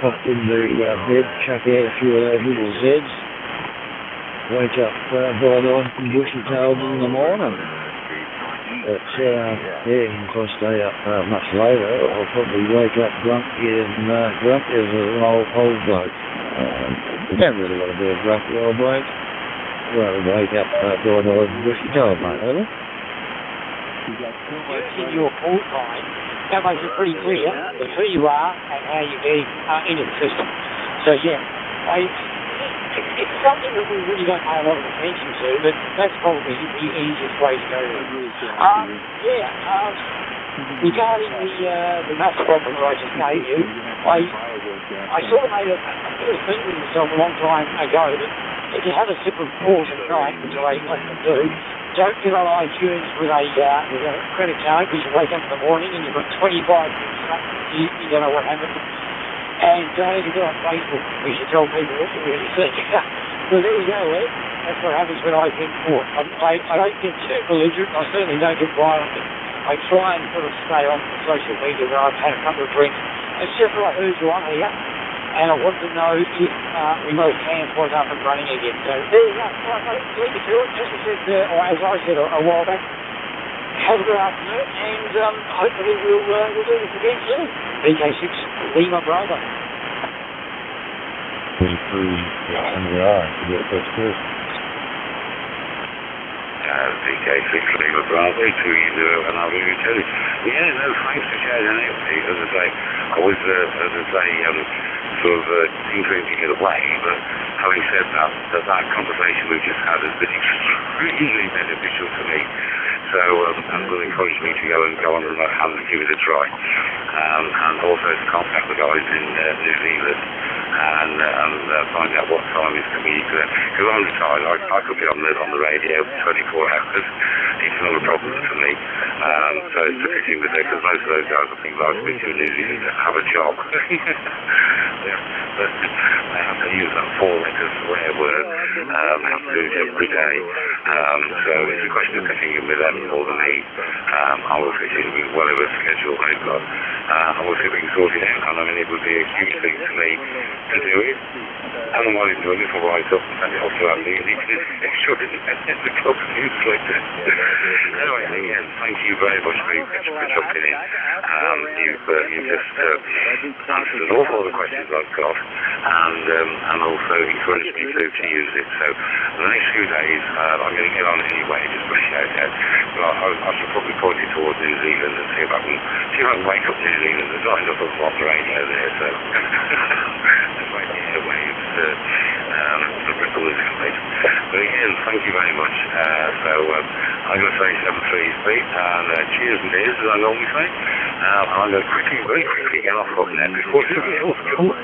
[SPEAKER 15] Popped in the bed, chuck out a few of those little Zeds. Wake up by the bushy tails in the morning. But if I stay up much later, I'll probably wake up grumpy as an old bloke. You don't really want to be a grumpy old bloke. Well, wake up doing all the bushy tails, mate, really.
[SPEAKER 4] In your call time, that makes it pretty clear who you are and how you're getting into the system. So yeah, it's something that we really don't pay a lot of attention to, but that's probably the easiest way to go there. Regarding the maths problem that I just gave you, I sort of made a bit of thinking with myself a long time ago that if you have a sip of pause at night, which I often do, don't get on iTunes with a credit card because you wake up in the morning and you've got 25 you don't know what happened. And don't even go on Facebook because you tell people what you really think. So there you go, Ed. That's what happens when I get caught. I don't get too belligerent. I certainly don't get violent. I try and sort of stay on social media where I've had a couple of drinks. It's just like I heard you on here. And I wanted to know if remote hands was up and running again. So there you go. Leave it to it. As I said a while back, have a good afternoon, and hopefully we'll do this again soon. VK6 Lima Bravo.
[SPEAKER 15] 23, and we are. That's good.
[SPEAKER 6] VK6 Lima Bravo, 2 years ago, and I'll really tell you. Yeah, no, thanks for sharing it. As I say, I was, sort of tinkering it away. But having said that, that conversation we've just had has been extremely beneficial to me. So and will encourage me to go on the hand and give it a try. And also to contact the guys in New Zealand and find out what time is convenient to them. Because I'm retired, I could be on the radio for 24 hours. It's not a problem for me. So it's fitting with it, because most of those guys I think I've been to in New Zealand have a job. But they have to use that 4 letters swear word, have to do it every day. So it's a question of fitting in with them more than me. I will fit in with whatever schedule they've got. I will see if we can sort it out. And I mean, it would be a huge thing to me to do it. And I'm only doing it for write up and send it off to our meeting. Make sure it's in the club newsletter. Anyway, again, thank you very much for jumping in. You've just answered an awful lot of questions I've got, and also encouraged me to use it. So the next few days, I'm going to get on it anyway, just for a shout out. But I should probably point it towards New Zealand and see if I can wake up New Zealand. There's not enough of them on the radio there, so that's why the airwaves the ripple is complete. But again, thank you very much. So I'm going to say 7-3 Pete, and cheers and beers, as I normally say. I'm going to very quickly get off of there before somebody else comes.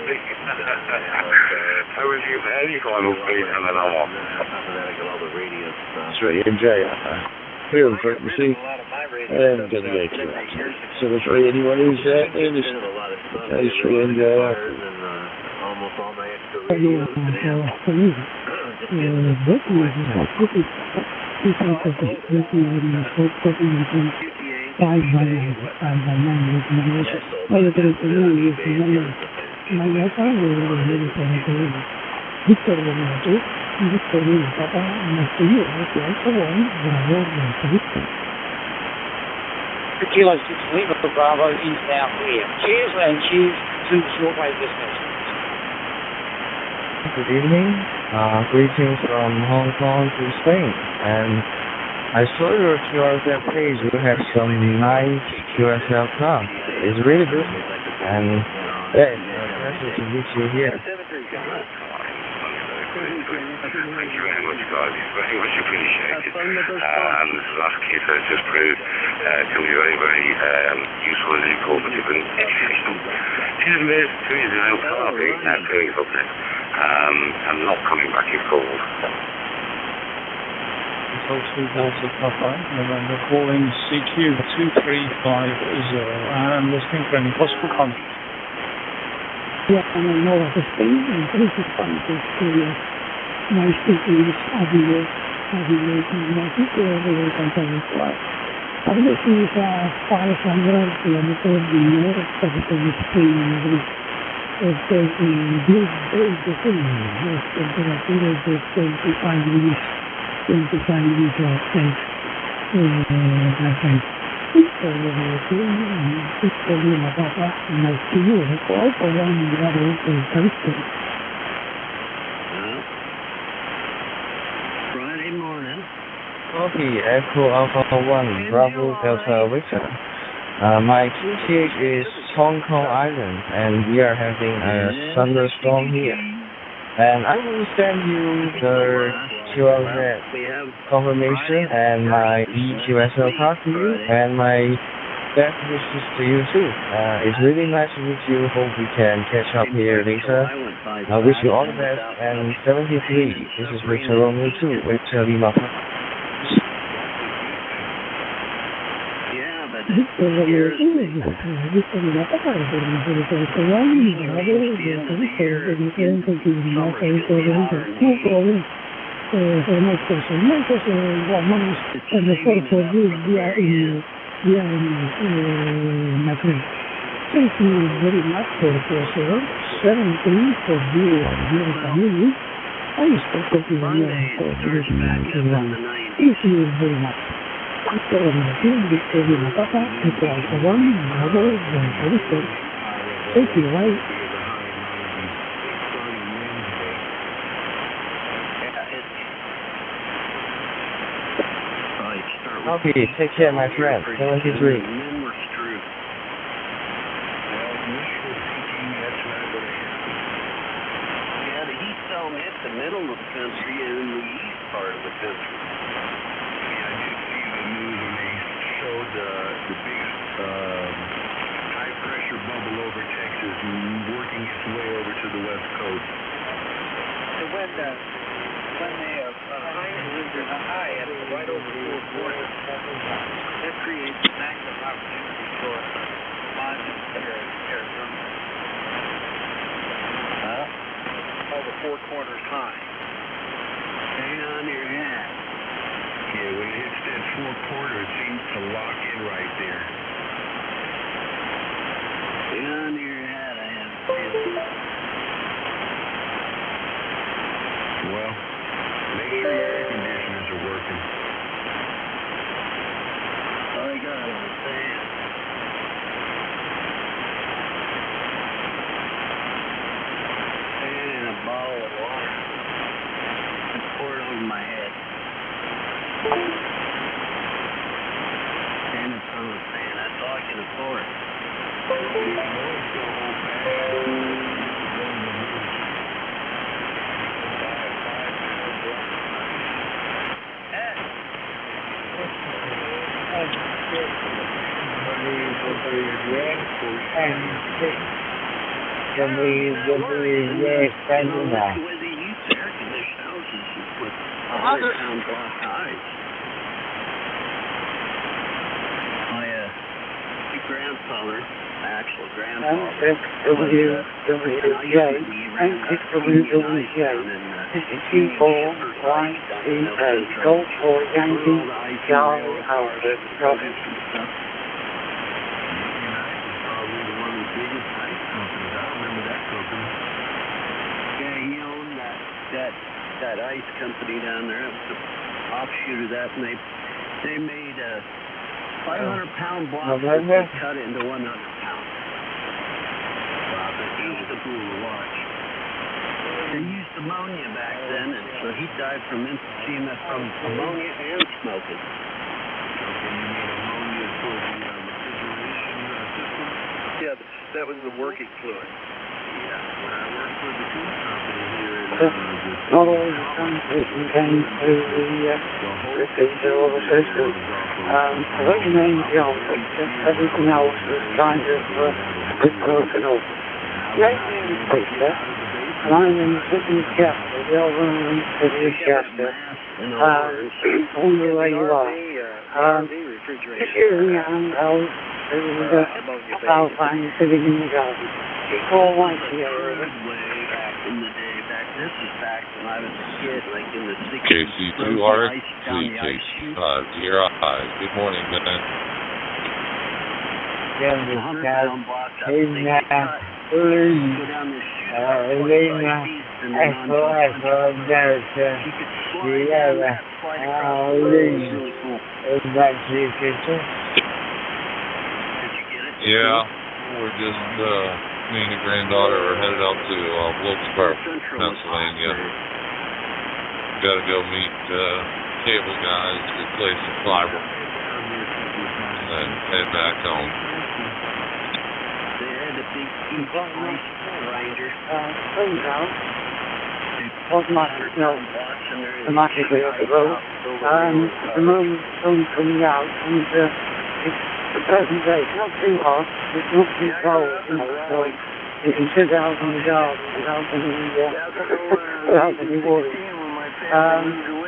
[SPEAKER 6] So if you have any final Pete, and then I'm off.
[SPEAKER 15] That's right, MJ. Clear the frequency, and I'm going to get you. So that's right, anyone who's in this MJ.
[SPEAKER 11] Almost all my extra
[SPEAKER 4] Kilo 6 Lima Bravo is now clear. Cheers and cheers to shortwave listeners.
[SPEAKER 22] Good evening. Greetings from Hong Kong to Spain. And I saw your QSL page. You have some nice QSL cars. It's really good. And yeah, it's a pleasure to meet you here.
[SPEAKER 6] Thank you very much, guys. It's very much appreciated. And this last kit has just proved to be very, very useful and informative and educational. Cheers, Liz. To you now, Harvey. Now, doing something. And not coming back in cold.
[SPEAKER 8] Control 2000 Papa, November, calling CQ2350, and listening for any possible contact.
[SPEAKER 3] Yeah, I don't know what to say, and this is fun to experience. My speaking is everywhere, and my people everywhere can tell me why. This is 500 kilometers below everything is clean and everything. It's the thing, the temperature is 25 degrees Celsius, I think. It's problema papà, ma il signore poi vogliamo mirare anche il carattere.
[SPEAKER 11] Friday morning.
[SPEAKER 22] Copy, Echo Alpha 1, Bravo Delta Victor. My QTH is Hong Kong Island, and we are having a thunderstorm here. And I will send you the QLZ confirmation and my EQSL card to you, and my best wishes to you too. It's really nice to meet you. Hope we can catch up here later. I wish you all the best. And 73, this is Victor Romeo 2, Victor Lima.
[SPEAKER 3] Thank you very much for your 17 for your family. I spoke to you for this one. Thank you very much. After Victor Lima Papa, Echo Alpha 1, Bravo, Delta Victor. Thank you, bye.
[SPEAKER 22] Copy, take care, my friend. 73.
[SPEAKER 11] the middle of the country and in the east part of the country.
[SPEAKER 12] Yeah, I did see the news when they showed the big high pressure bubble over Texas and working its way over to the west coast.
[SPEAKER 14] So when the high end right over 4 quarters, that creates a massive opportunity for monsters here in Arizona. Over 4 quarters high.
[SPEAKER 11] Hang on to your hat.
[SPEAKER 12] Yeah, when it hits that 4 quarter, it seems to lock in right there.
[SPEAKER 11] Hang on to your hat, I have a feeling.
[SPEAKER 12] Well, make sure your air conditioners are working.
[SPEAKER 11] All I got is a fan. Fan and a bottle of water. And pour it over my head. And it's on the fan. That's all I can afford.
[SPEAKER 12] You can always go old-fashioned.
[SPEAKER 11] Grandfather, actual grandfather.
[SPEAKER 10] Go for Yankee, Charlie Howard, Robin.
[SPEAKER 11] Yeah, he owned that ice company down there. It was an offshoot of that, and they made 500-pound blocks that cut into 100 pounds. He was the fool to watch. They used ammonia back then, and so he died from emphysema from ammonia and smoking.
[SPEAKER 12] Okay, you mean ammonia for the refrigeration system?
[SPEAKER 11] Yeah, that was the working fluid.
[SPEAKER 12] Yeah, when I worked for the food company here in
[SPEAKER 10] not all the time it came to the all the system. I got your name down, but everything else was kind of broken up. Great name, Peter, and I'm in the city of Chester, the overland city of Chester. I wonder where you are. Excuse me, I'm out about finding sitting in the garden. She called once here.
[SPEAKER 11] This is back when I was a kid, like in the 60s.
[SPEAKER 7] KC2RX, KC5, good morning, man. Yeah, we're just, me and the granddaughter are headed out to Wilkes-Barre, Pennsylvania. Got to go meet cable guys, replace the fiber, and then head back home.
[SPEAKER 10] Automatically off the road. The moon's soon coming out, and the present day, it's not too hot, it's not too cold, so you can sit out in the garden without any worry.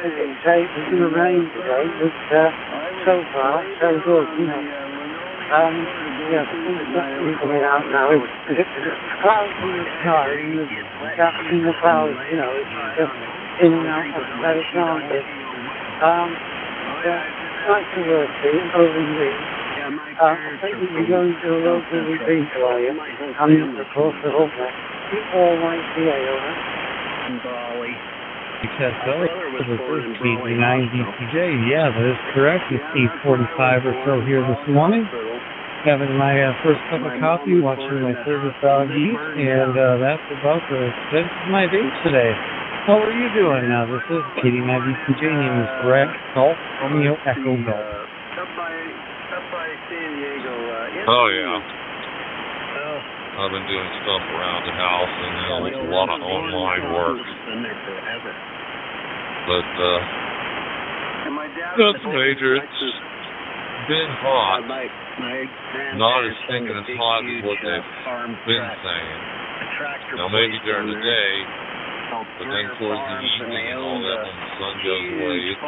[SPEAKER 10] It's safe, it's going to rain today, but so far, so good, yeah, the sun's definitely coming out now. It's clouds in the sky, and the gaps in the clouds, it's just in and out of the better chances. Nice to work for you, over in Leeds. I think you're going to a local retreat, are you? And of course, the whole thing. All right,
[SPEAKER 18] Because this is KD9DPJ. Yeah, that is correct. It's 8:45 or so here this morning. Having my first cup of coffee, watching my favorite dog eat, and that's about the extent of my day today. How are you doing now? This is KD9DPJ. Name is Greg Golf Romeo Echo Golf.
[SPEAKER 11] Up by San Diego.
[SPEAKER 7] Oh, yeah. I've been doing stuff around the house and a lot of online work. But that's major. It's been hot. Not as stinking as hot as what they've been saying. Now maybe during the day, but then towards the evening and all that when the sun goes away, it's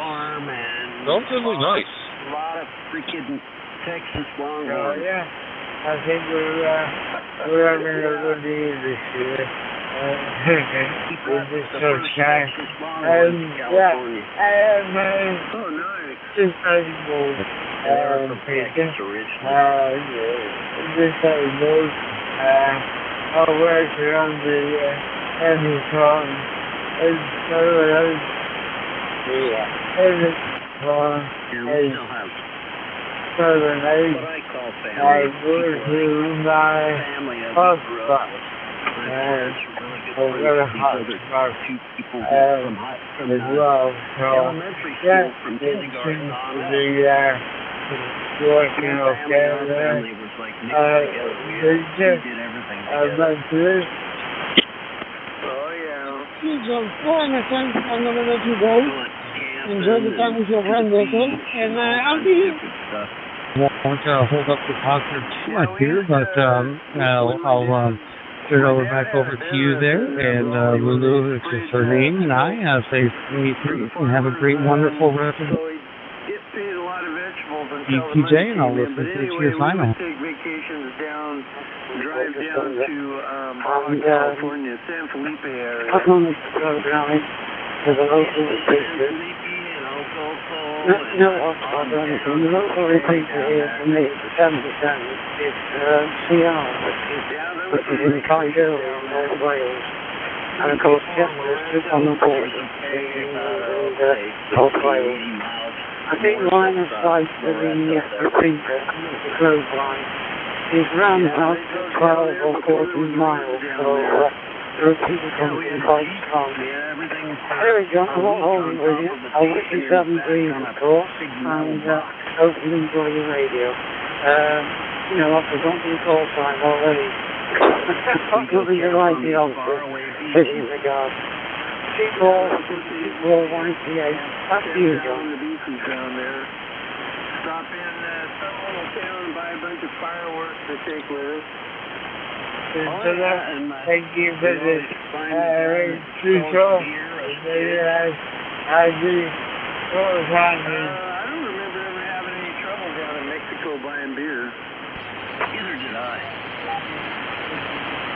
[SPEAKER 7] relatively nice.
[SPEAKER 12] A lot of freaking Texas longhorns.
[SPEAKER 10] Oh, yeah. I think we're having a good day this year. With this sunshine. Yeah, I have just vegetables. Bacon. Just vegetables. I'll work around the heavy farm. It's Southern Age. I grew to my hotspot. A very hot spot as well. So, yeah, it seems to be working okay there. I'd like to this. So, I'm going to let you go. Enjoy the time with your friend, Wilson, and I'll be here. Won't hold up the talk for too much here, but I'll turn it over back over to you there, and Lulu, which is her name, and I say and have a great, wonderful rest of the DPJ, and I'll listen to your final.
[SPEAKER 12] Take vacations down, drive down to California, San Felipe area.
[SPEAKER 10] I'm going to go down to the local picture. No, I'll do anything. The local picture is for me, 70%. It's CR, which is in Cardiff, North Wales. And of course, Chester's just on the border in North Wales. I think line of sight for the receiver, the close line, is around about 12 or 14 miles, so the receiver comes in quite strong. Anyway, John, I won't hold it with you. I wish you some dreams, of course, and hope you enjoy your radio. I forgot your call sign already. Probably you like the answer. Fishing regards. Keep all 188. Back to you, John.
[SPEAKER 12] Down there. Stop in some little town and buy a bunch of fireworks to take with us.
[SPEAKER 10] Thank you for the show. I do. What was happening?
[SPEAKER 12] I don't remember ever having any trouble down in Mexico buying beer. Neither did I.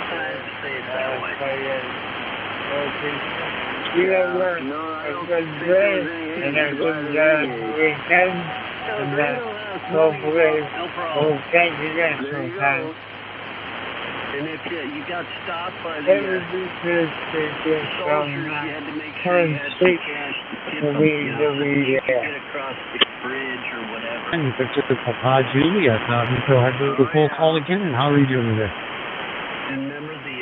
[SPEAKER 12] I have to say it that way.
[SPEAKER 10] You have learned a good day and a good weekend, and hopefully we'll catch you again sometime.
[SPEAKER 12] And if you got stopped by the
[SPEAKER 10] soldiers, you had to make sure you had some cash to get across the bridge or whatever.
[SPEAKER 18] And it's Julia, so I do the full call again, and how are you doing today?
[SPEAKER 12] And remember the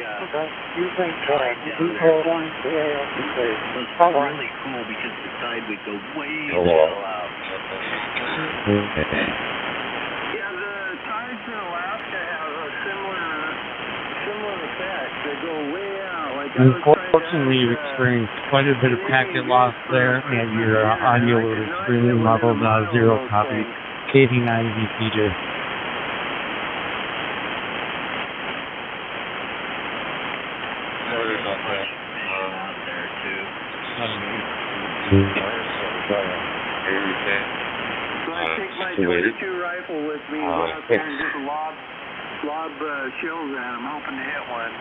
[SPEAKER 10] you think
[SPEAKER 12] it's really cool because the tide would go way the hell out. Yeah, the tides in Alaska have a similar effect. They go way out.
[SPEAKER 18] Unfortunately, you've experienced quite a bit of packet loss there, and your audio was extremely muffled. Zero copy. KV9VPJ.
[SPEAKER 7] Sorry about that.
[SPEAKER 12] Out there too.
[SPEAKER 7] So
[SPEAKER 12] I take my 22 rifle with me and just lob shells at them, hoping to hit one.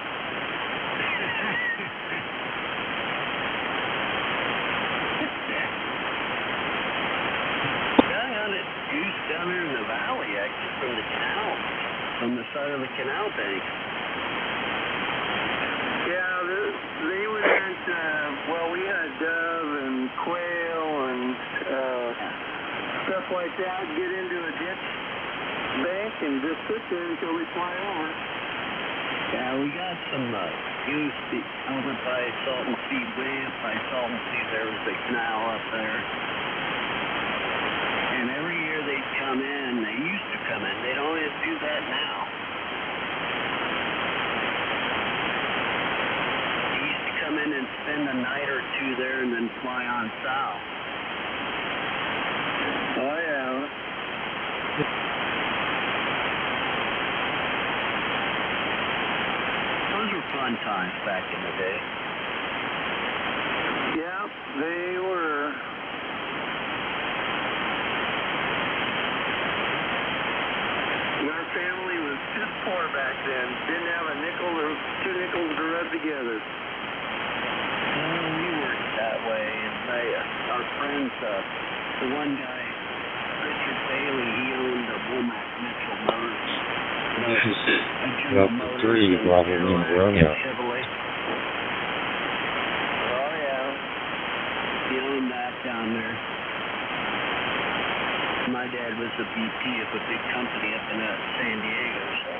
[SPEAKER 12] I hunted goose down there in the valley, actually, from the side of the canal bank. Yeah, they would hunt, we had dove and quail and stuff like that, get into a ditch bank and just sit there until we fly over. Yeah, we got some goose over by Salton Sea, way up by Salton Sea. There was a canal up there. And every year they'd come in, they used to come in, they don't do that now.
[SPEAKER 11] come in and spend a night or two there and then fly on south.
[SPEAKER 12] Oh, yeah.
[SPEAKER 11] Those were fun times back in the day.
[SPEAKER 12] Yeah, they were. Our family was just poor back then. Didn't have a nickel or 2 nickels to rub together.
[SPEAKER 11] Well, we worked that way, and our friends, the one guy, Richard Bailey, he owned the Womack Mitchell Motors.
[SPEAKER 16] Well, 3 probably in a row now.
[SPEAKER 11] Chevrolet. Oh, yeah. He owned that down there. My dad was the VP of a big company up in San Diego, so.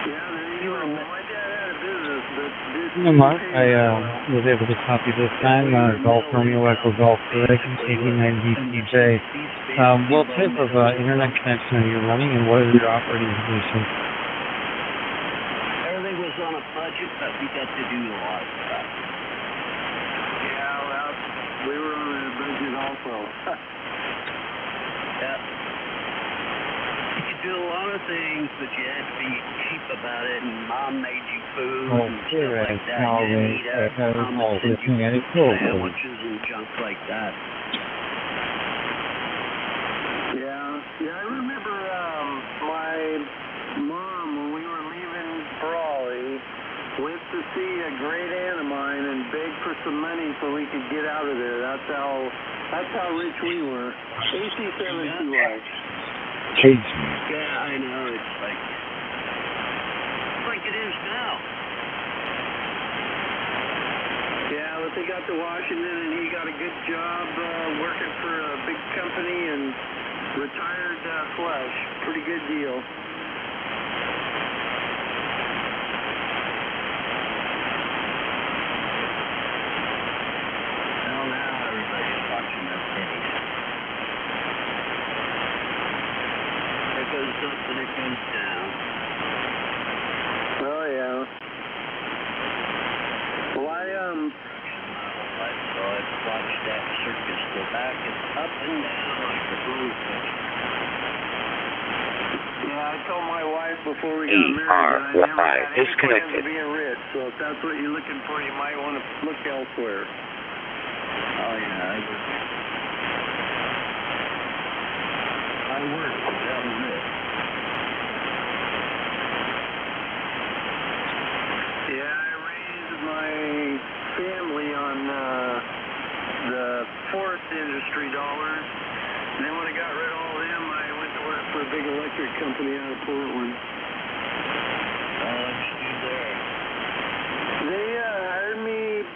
[SPEAKER 12] Yeah, there you go. My dad had a business, but
[SPEAKER 18] No, Mark, I was able to copy this time. Golf Romeo Echo Golf Quebec, 89 DPJ. What type of internet connection are you running, and what is your operating position?
[SPEAKER 11] Everything was on a budget, but we got to do a lot of stuff.
[SPEAKER 12] yeah, well, we were on a budget also.
[SPEAKER 11] Yeah. You could do a lot of things, but you had to be cheap about it, and Mom made you food and stuff like that. You didn't eat out. Mom would send you sandwiches and junk like that.
[SPEAKER 12] Yeah, I remember my mom, when we were leaving Brawley, went to see a great aunt of mine and begged for some money so we could get out of there. That's how rich we were. AC-72Y.
[SPEAKER 11] Yeah, I know. It's like it is now.
[SPEAKER 12] Yeah, but they got to Washington and he got a good job working for a big company and retired flush. Pretty good deal.
[SPEAKER 11] Well, now everybody's watching their pennies. It goes up and it goes down.
[SPEAKER 12] Oh, yeah. Well,
[SPEAKER 11] So I've watched that circus go back and up and down like a goldfish.
[SPEAKER 12] Yeah, I told my wife before we got married that I never had any plans of being rich. So if that's what you're looking for, you might want to look elsewhere.
[SPEAKER 11] Oh, yeah, I worked without a rich.
[SPEAKER 12] Yeah, I raised my family on the forest industry dollars. And then when I got rid of all them, I went to work for a big electric company out of Portland.
[SPEAKER 11] What'd you do there?
[SPEAKER 12] They hired me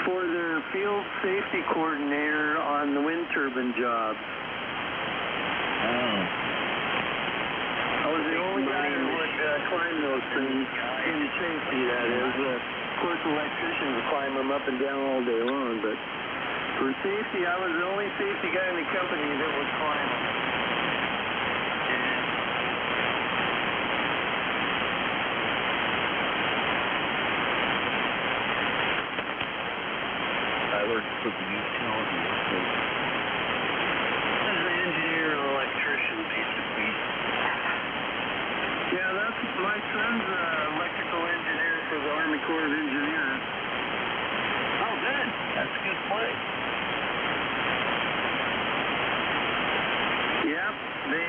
[SPEAKER 12] for their field safety coordinator on the wind turbine jobs.
[SPEAKER 11] Oh.
[SPEAKER 12] I was the only guy who would climb those things in safety, that is. Of course, electricians climb them up and down all day long, but for safety, I was the only safety guy in the company that would climb them.
[SPEAKER 11] I worked for the utility. As an engineer and electrician, basically.
[SPEAKER 12] Yeah, that's my son's electrical engineer for the Army Corps of Engineers.
[SPEAKER 11] Oh, good. That's a good place.
[SPEAKER 12] Yep, they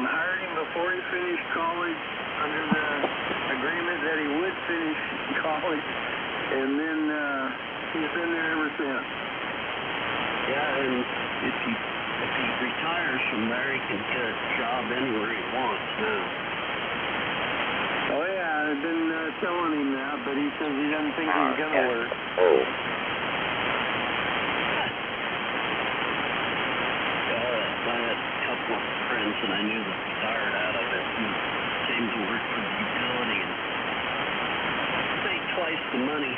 [SPEAKER 12] hired him before he finished college under the agreement that he would finish college, and then he's been there ever since.
[SPEAKER 11] Yeah, and if he retires from there, he can get a job anywhere he wants now.
[SPEAKER 12] Oh yeah, I've been telling him that, but he says he doesn't think he's gonna work.
[SPEAKER 16] Oh.
[SPEAKER 11] I had a couple of friends that I knew that retired out of it and came to work for the utility and made twice the money.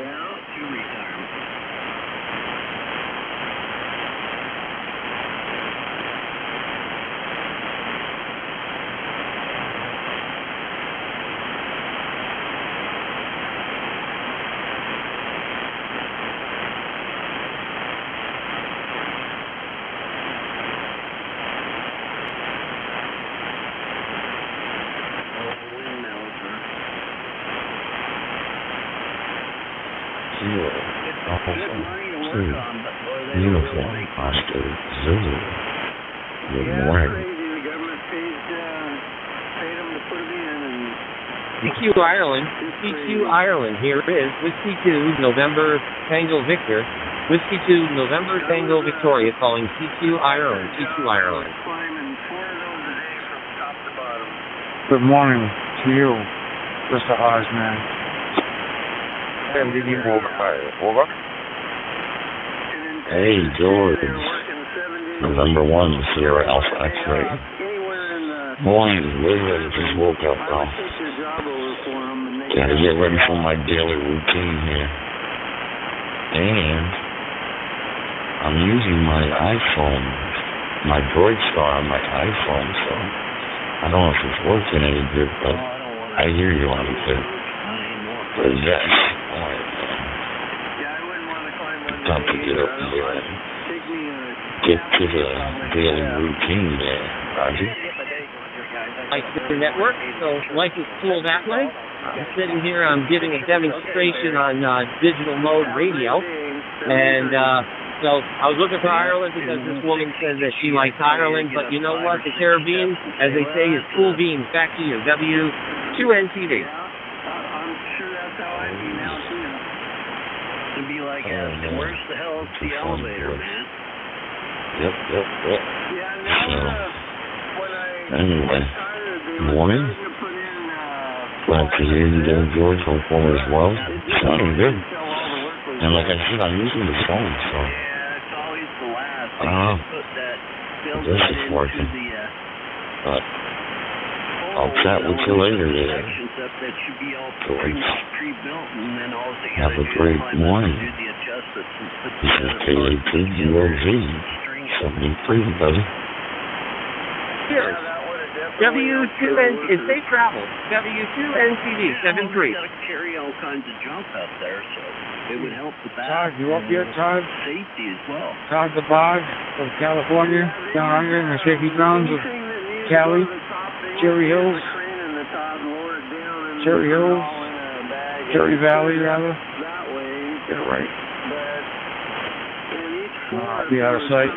[SPEAKER 12] Yeah.
[SPEAKER 11] 2 retirements.
[SPEAKER 16] Kilo, Alpha 2, Uniform, Oscar, Zulu. Good morning.
[SPEAKER 1] CQ Ireland, CQ Ireland, here it is, Whiskey 2, November Tango Victor, Whiskey 2, November Tango Victoria, calling CQ Ireland, CQ Ireland.
[SPEAKER 18] Good morning to you, Mr. Osman.
[SPEAKER 16] MDD over. Hey, George. November 1, Sierra Alpha X-Ray. Morning, Liz, just woke up, bro. Gotta get ready for my daily routine here. And I'm using my iPhone, my Droid Star on my iPhone, so I don't know if it's working any good, but I hear you on it. But yes, boy, time to get up here and get to the daily routine there, Roger.
[SPEAKER 1] Like the network, so life is cool that way. I'm sitting here, I'm giving a demonstration on digital mode radio, and so I was looking for Ireland because this woman says that she likes Ireland, but you know what, the Caribbean, as they say, is cool beans. Back to you, W2NTV.
[SPEAKER 12] I'm sure that's how I be now, too. To be like, where's the hell is the elevator, man?
[SPEAKER 16] Yep.
[SPEAKER 12] Yeah,
[SPEAKER 16] Anyway, morning. Glad to hear you there, George, on phone as well. Sounding good. And like I said, I'm using the phone, so I don't know if this is working. But I'll chat with you later there. George. Have a great morning. This is K-A-T-G-O-V 73, buddy.
[SPEAKER 1] Here. W2N, it's safe travel. W2NTV 73.
[SPEAKER 12] Got to carry all kinds of junk up there, so it would help with that.
[SPEAKER 18] Todd, you up yet, Todd?
[SPEAKER 12] Safety as well.
[SPEAKER 18] Todd the Bog from California, down under in the shaky grounds of Cali, Cherry Hills, Cherry Valley, rather. Get it right. I'll be out of sight.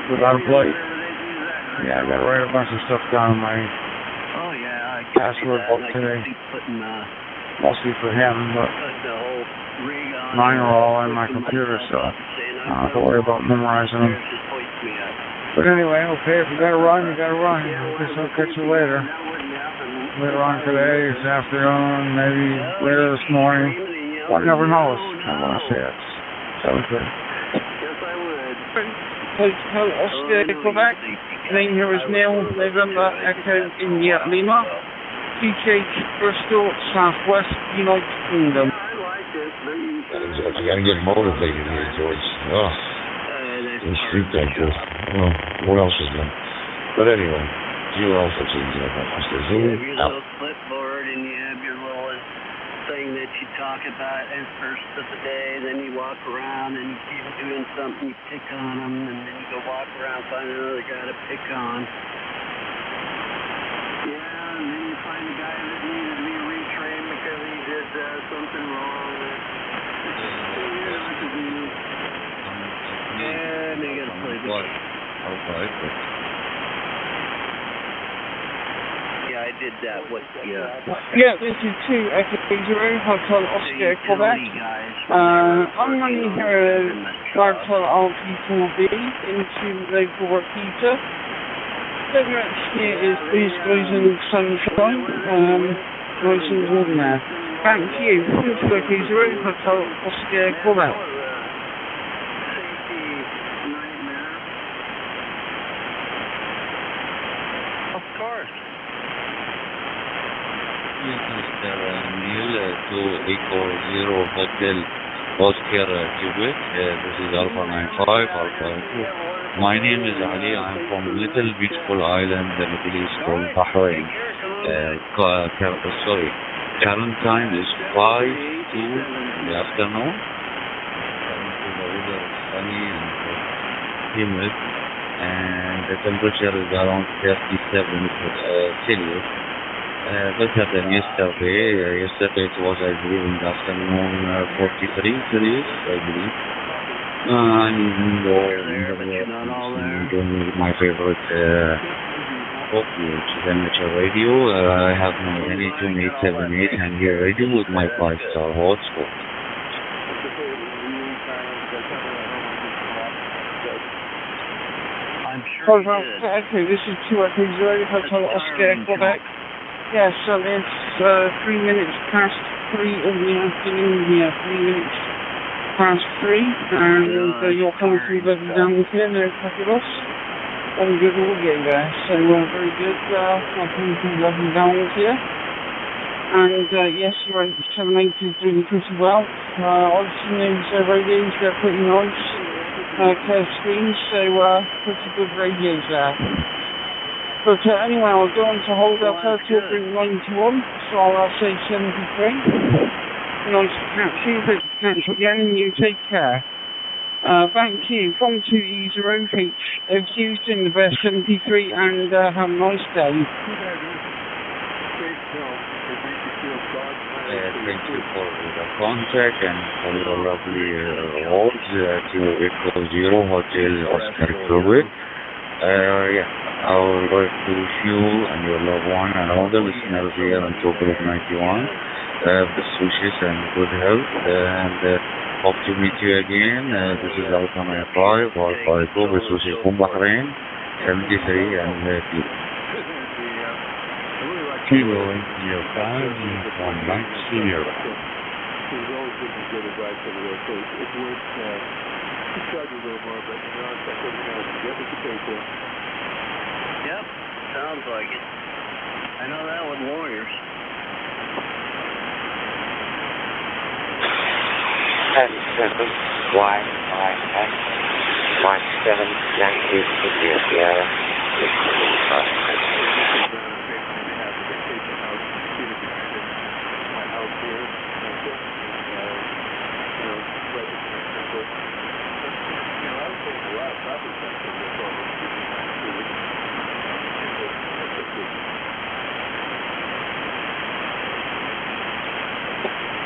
[SPEAKER 18] Without a plate. Yeah, I gotta write a bunch of stuff down in my password book today. Mostly for him, but mine are all on my computer, so I don't have to worry about memorizing them. But anyway, okay, if you gotta run, you gotta run. I guess I'll catch you later. Later on today, this afternoon, maybe later this morning. One never knows. I want to say it. Sounds good.
[SPEAKER 1] Hotel Oscar Quebec. Name here is Neil, November Echo India Lima. TH Bristol, Southwest United Kingdom.
[SPEAKER 16] I gotta get motivated here, George. Oh, this street that good. Well, what else is there? But anyway, you also see Oscar Zulu out.
[SPEAKER 12] Clipboard and you have your little thing that you talk about as first of the day, then you walk around and you keep doing something, you pick on them, and then you go walk around, find another guy to pick on. Yeah, and then you find a guy that needed to be retrained because he did something wrong. And you gotta play the game. Yeah, I did that.
[SPEAKER 10] Yeah, this is 2 Echo 0, Hotel Oscar Quebec. I'm running here Hotel RP4B into local repeater. Weather here is blue skies and sunshine. Nice and warm there. Back to you, 2 Echo 0, Hotel Oscar Quebec.
[SPEAKER 12] Of course.
[SPEAKER 7] Mr. Neil to Echo 0 Hotel Oscar Quebec. This is Alpha 95, Alpha Echo. My name is Ali. I'm from Little Beautiful Island, the Middle East called Bahrain. Current time is 5:02 in the afternoon. Currently the weather is sunny and humid, and the temperature is around 37 Celsius.
[SPEAKER 16] better than yesterday. Yesterday it was, I believe, in the afternoon 43 degrees, I believe. And my favorite copy, which is amateur radio. I have my NA-2878 Hangir radio with my 5-star hotspot.
[SPEAKER 10] Okay, this is 2 Radio Hotel Oscar, Quebec. Yeah, so it's 3 minutes past 3 in the afternoon here, 3 minutes past 3, and you're coming through the down here, no fabulous. Very good audio there, so very good, coming through the down here. And yes, your 780 is doing pretty well. Obviously, these radios, they're pretty nice. Curved screens, so pretty good radios there. But anyway, I'll go on to hold up till 91, so I'll say 73. Nice to catch you, but catch you again, and you take care. Thank you. From 2E0H, Houston, the best 73, and have a nice day.
[SPEAKER 16] Thank you for the contact and for your lovely words to Echo Zero Hotel Oscar Quebec. I would like to wish you and your loved one and all the listeners here on Top Group 91 best wishes and good health, and hope to meet you again. This is Alpha 95 or 52, best wishes from Bahrain, 73 and
[SPEAKER 15] Kilo India 5 uniform Mike Senior.
[SPEAKER 11] Yep, sounds like it. I know that with Warriors.
[SPEAKER 5] YYS 1790 Sierra.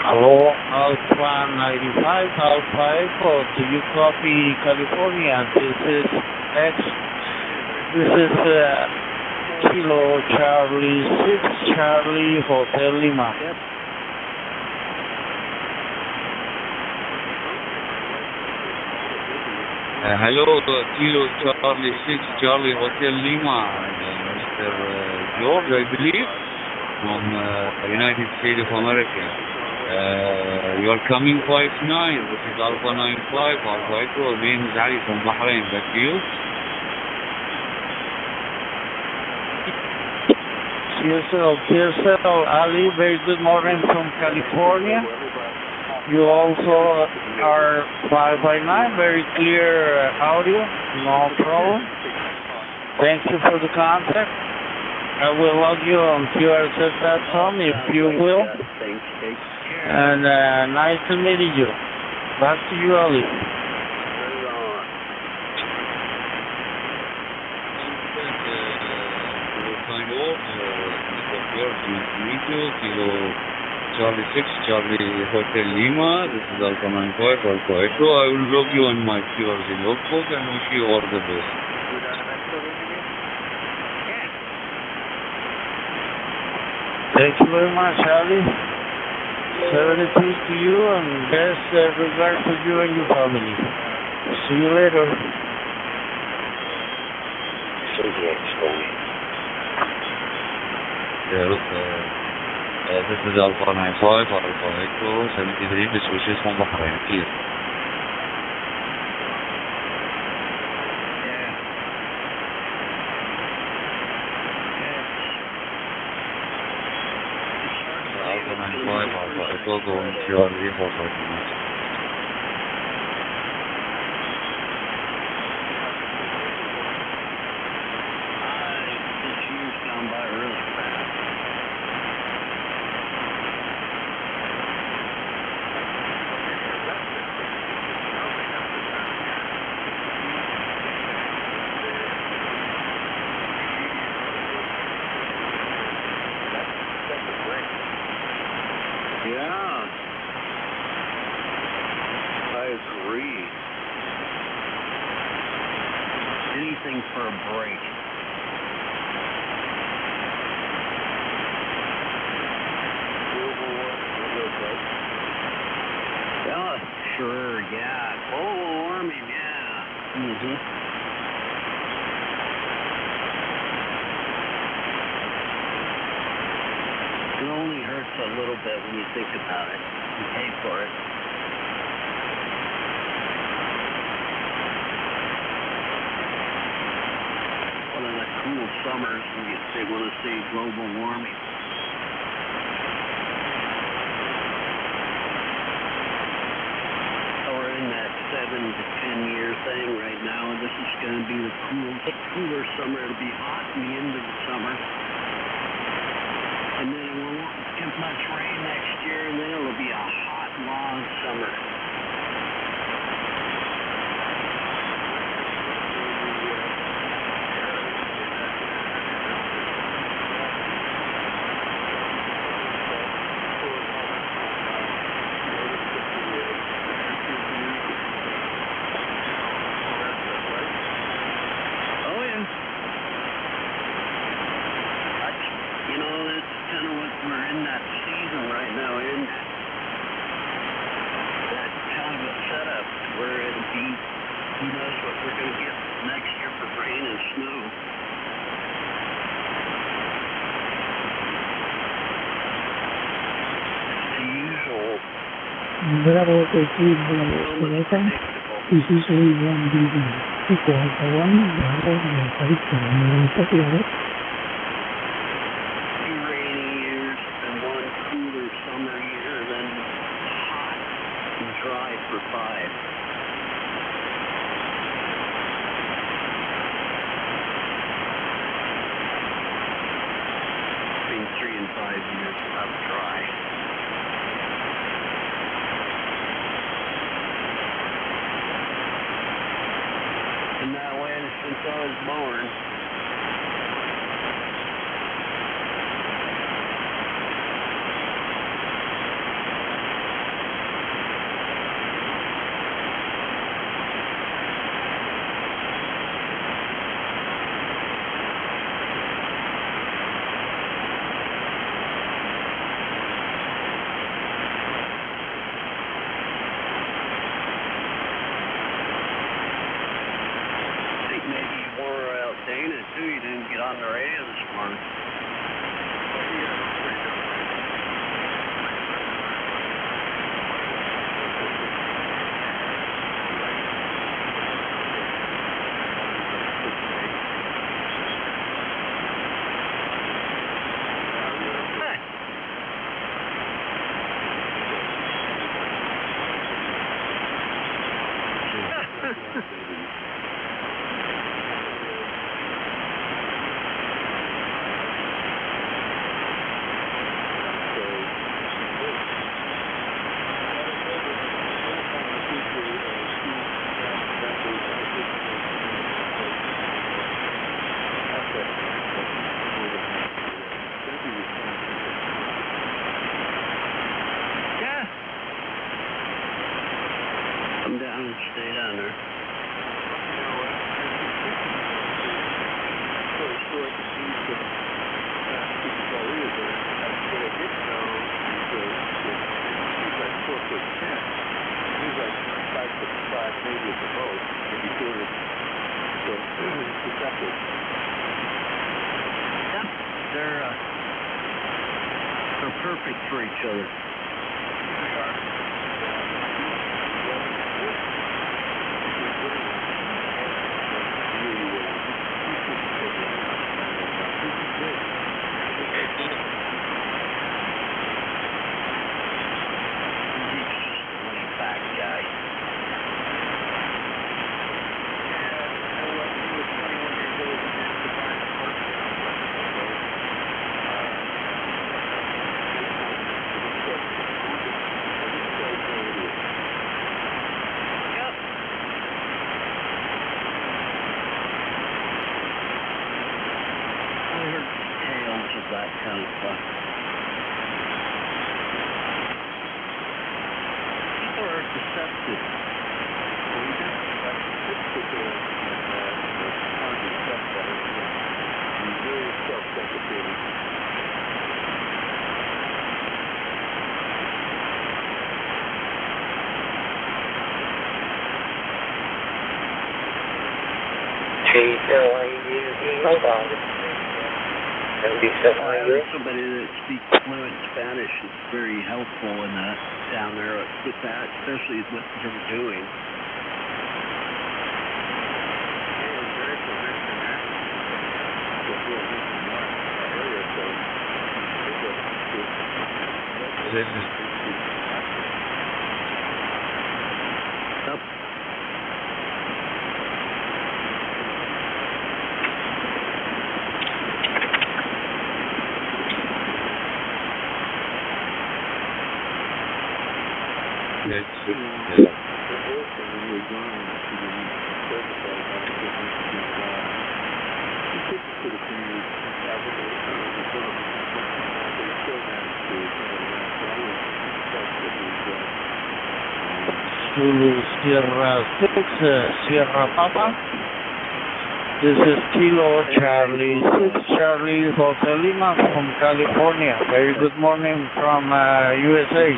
[SPEAKER 15] Hello, Alpha 95, Alpha Echo, do you copy California? This is Kilo Charlie 6, Charlie Hotel Lima. Yep.
[SPEAKER 16] Hello, Kilo Charlie 6, Charlie Hotel Lima, Mr. George, I believe, from the United States of America. You are coming 5-9. This is Alpha 95, Alpha Echo. My name is Ali from Bahrain. Back to you.
[SPEAKER 10] TSL, Ali, very good morning from California. You also are 5x9, very clear audio, no problem. Thank you for the contact. I will log you on QRSS.com if you will. And nice to meet you. Back to you, Ali.
[SPEAKER 16] Kilo Charlie 6, Charlie Hotel Lima. This is Alpha 95, Alpha Echo. I will log you on my QRZ notebook and wish you all the best.
[SPEAKER 10] Thank you very much, Ali. 72 to you, and best regards to you and your family. See you later.
[SPEAKER 16] This is Alpha 95, Alpha Echo, 73, best wishes from Bahrain. Cheers. Alpha 95, Alpha Echo, going to your for 5 minutes.
[SPEAKER 11] for a break. Oh, sure, yeah. Global warming, yeah. It only hurts a little bit when you think about it. You pay for it. One of the cool summers when they want to see global warming. We're in that 7 to 10 year thing right now, and this is going to be the cooler summer. It'll be hot in the end of the summer. And then it won't get much rain next year, and then it'll be a hot, long summer.
[SPEAKER 3] Whatever they do in the weather is usually one being equal to one, the other and place and the other.
[SPEAKER 11] 2 rainy years and 1 cooler summer year, then hot and dry for 5. Between 3 and 5 years of dry. And that way, since I was born, Dana too, you didn't get on the radio this morning. Come down and stay down there. Yep, they're perfect for each other. That kind of stuff. People are deceptive.
[SPEAKER 14] Somebody that speaks fluent Spanish is very helpful in that down there with that, especially what you're doing.
[SPEAKER 22] Zulu Sierra 6, Sierra Papa. This is Kilo Charlie 6, Charlie Hotel Lima from California. Very good morning from USA.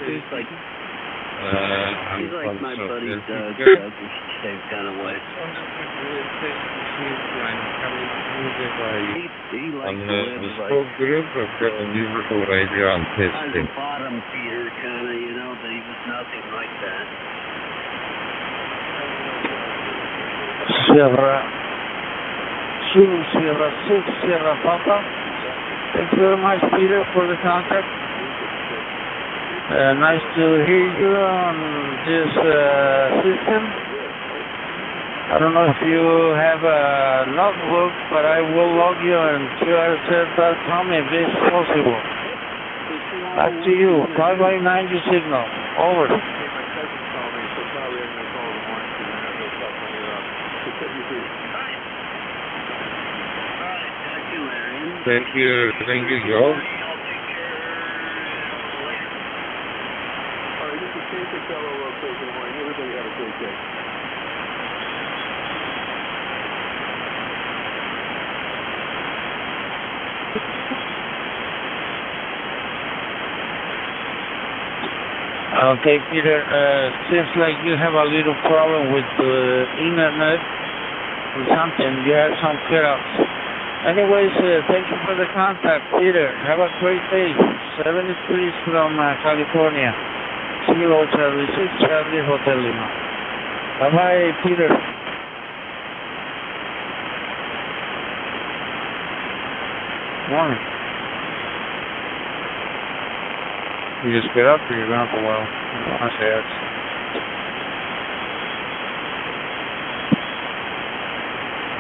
[SPEAKER 14] He's like my buddy Doug, same kind of way.
[SPEAKER 16] The spoke group of the musical radio on testing.
[SPEAKER 14] Bottom feeder kind of, you know, but he was nothing like that.
[SPEAKER 22] Sierra Zulu Sierra 6, Sierra Papa. Thank you very much, Peter, for the contact. Nice to hear you on this system. I don't know if you have a logbook, but I will log you on QRZ.com if it's possible. Back to you. 5x90 signal. Over.
[SPEAKER 16] Thank you, Joe.
[SPEAKER 22] Okay, Peter, seems like you have a little problem with the internet or something. You have some cut-offs. Anyways, thank you for the contact, Peter. Have a great day. 73 from California. Kilo Charlie 6, Charlie Hotel Lima. Bye-bye, Peter. Morning. You just get up or you're going up a while? I say it.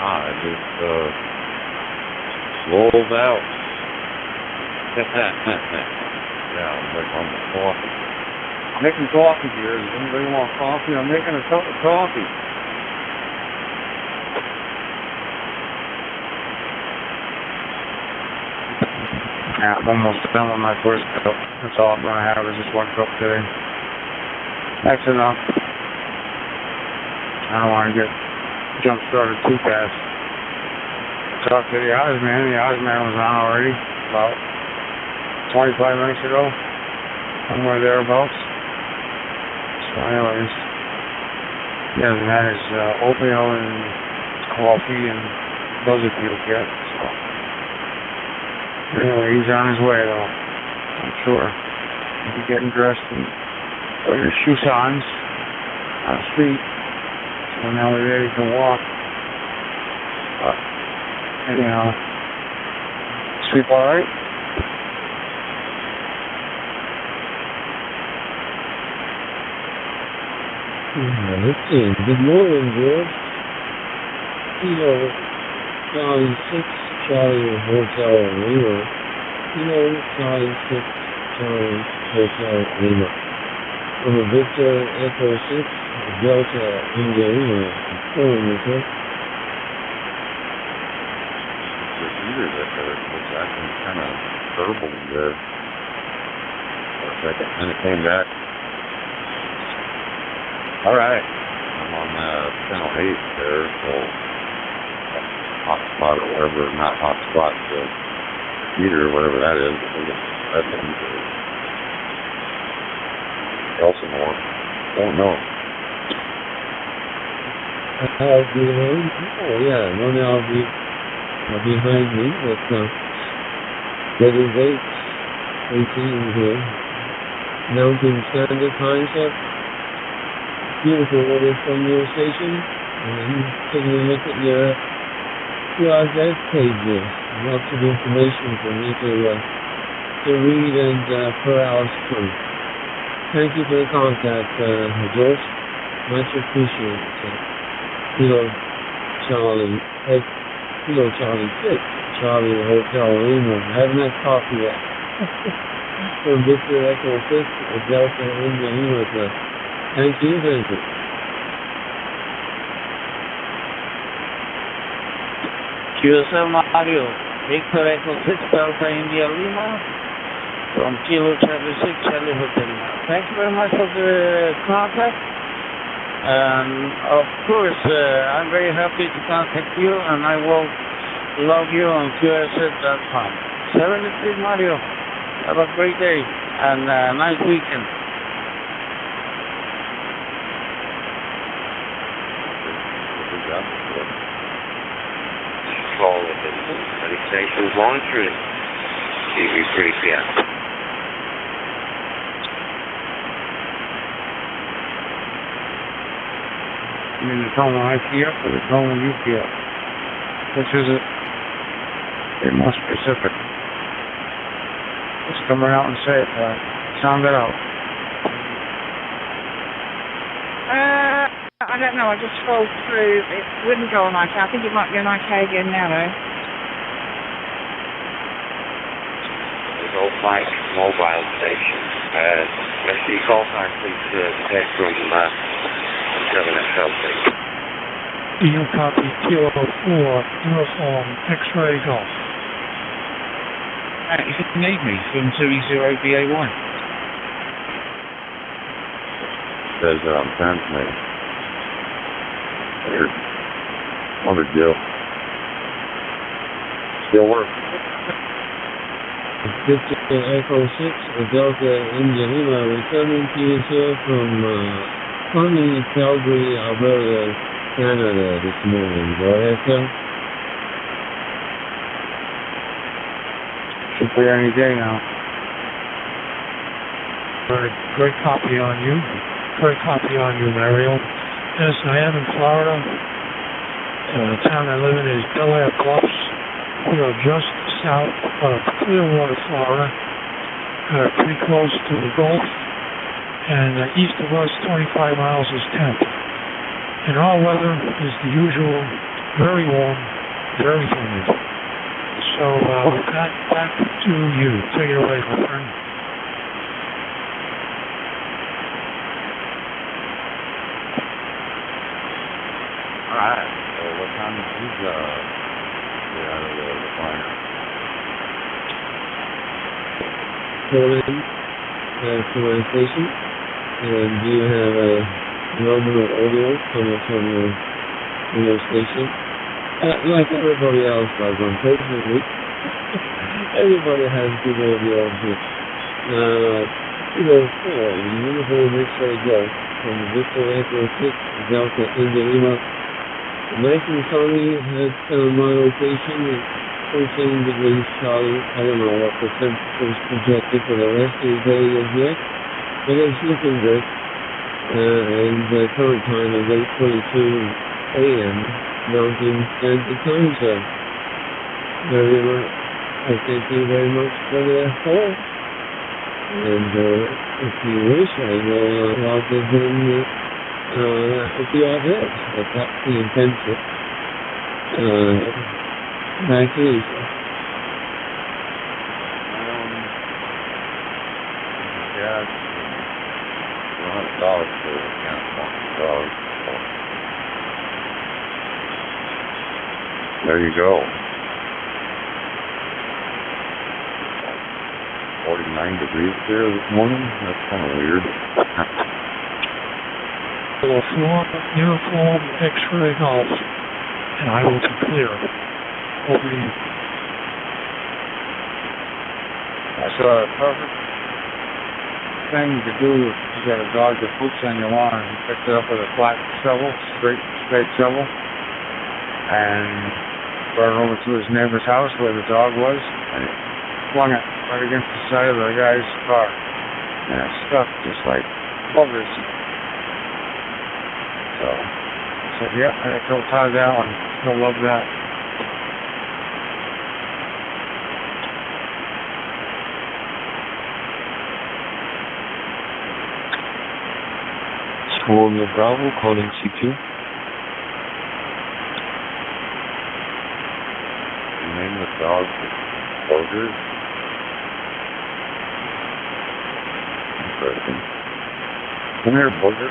[SPEAKER 16] I just rolled out. Yeah, I'm like on the coffee. I'm making coffee here. Does anybody want coffee? I'm making a cup of coffee.
[SPEAKER 22] Yeah, I'm almost done with my first cup. That's all I'm going to have is just one cup today. That's enough. I don't want to get jump started too fast. Talked to the Ozman. The Ozman was on already about 25 minutes ago. Somewhere thereabouts. So anyways, he hasn't had his oatmeal and coffee and those puke yet. So anyway, he's on his way though. I'm sure. He'll be getting dressed and put his shoes on the street. So now we're ready to walk. But anyhow, sleep alright?
[SPEAKER 16] Let's see. Good morning, George. Kilo Charlie 6, Charlie Hotel Lima. Kilo Charlie 6, Charlie Hotel Lima. From a Victor Echo 6, Delta India Lima. Morning, okay? The heater that was acting kind of garbled there. For a second, and it came back
[SPEAKER 7] All right. I'm on channel 8 there, so hotspot or whatever, not hotspot, heater or whatever that is. That's Elsinore. Don't know.
[SPEAKER 15] Oh yeah, no, now I'll be behind me, but that is 8:18 here. Mountain Standard Time check. Beautiful weather from your station. And taking a look at your QRZ page there. Lots of information for me to read and peruse through. Thank you for the contact, George. Much appreciated. Kilo Charlie 6, Charlie the Hotel Lima. I haven't had coffee yet. From Victor Echo 6, Delta India Lima. Thank you.
[SPEAKER 10] QSL Mario, Victor Echo 6, Delta India Lima, from Kilo Charlie 6, Charlie Hotel. Thank you very much for the contact. Of course, I'm very happy to contact you, and I will log you on QSL.com. 73 Mario, have a great day and a nice weekend.
[SPEAKER 6] Call within 30 stations long through TV3 PM.
[SPEAKER 10] You mean the Tacoma IPF or the Tacoma UPF? Which is it? They're more specific. Just come out and say it, sound it out.
[SPEAKER 9] I don't know, I just scrolled through. It wouldn't go on IK. I think it might be on IK again now, though.
[SPEAKER 6] There's all 5 mobile stations. SD call sign, please text from 7XL, please.
[SPEAKER 19] You copy Kilo 4, Uniform, X-Ray Golf.
[SPEAKER 10] If you need me, 770BA1.
[SPEAKER 7] Says transmitting. Weird. No big deal. Still works.
[SPEAKER 15] Victor Echo 6, Delta India Lima, returning to you, sir, from sunny Calgary, Alberta, Canada this morning. Go ahead, sir.
[SPEAKER 10] Should be any day now.
[SPEAKER 19] Great copy on you. Great copy on you, Mario. Yes, I am in Florida. The town I live in is Bel Air Bluffs. We are just south of Clearwater, Florida. Pretty close to the Gulf. And east of us, 25 miles is Tampa. And our weather is the usual, very warm, very humid. So back to you. Take it away, my friend.
[SPEAKER 7] All right. So what time is he get out of the refiner?
[SPEAKER 15] Calling to my station, and do you have a normal audio coming from your station? Like everybody else does, unfortunately. Everybody has good audio here. 204, Uniform X-Ray Golf, from Victor Echo 6, Delta India Lima. Nice and sunny at my location. 14 degrees Charlie. I don't know what the temperature is projected for the rest of the day as yet, but it's looking good. And the current time is 8:22 a.m. Mountain Standard Time Zone. I thank you very much for the call. And if you wish, I will log this in at the odd but that's the intention. Back to you, sir.
[SPEAKER 7] Yeah, it's $100 for $100. There you go. 49 degrees there this morning. That's kind of weird.
[SPEAKER 19] uniform X-ray golf, and I will be clear. Over to you.
[SPEAKER 15] That's a perfect thing to do if you got a dog that poops on your lawn. You pick it up with a flat shovel, straight shovel, and brought it over to his neighbor's house where the dog was, and flung it right against the side of the guy's car. And it stuck just like buggers. So I said, yeah, I told Todd that one. He'll love that.
[SPEAKER 16] Romeo Bravo calling C2. The name of the dog is Bogers. Interesting. Come here, Bogger.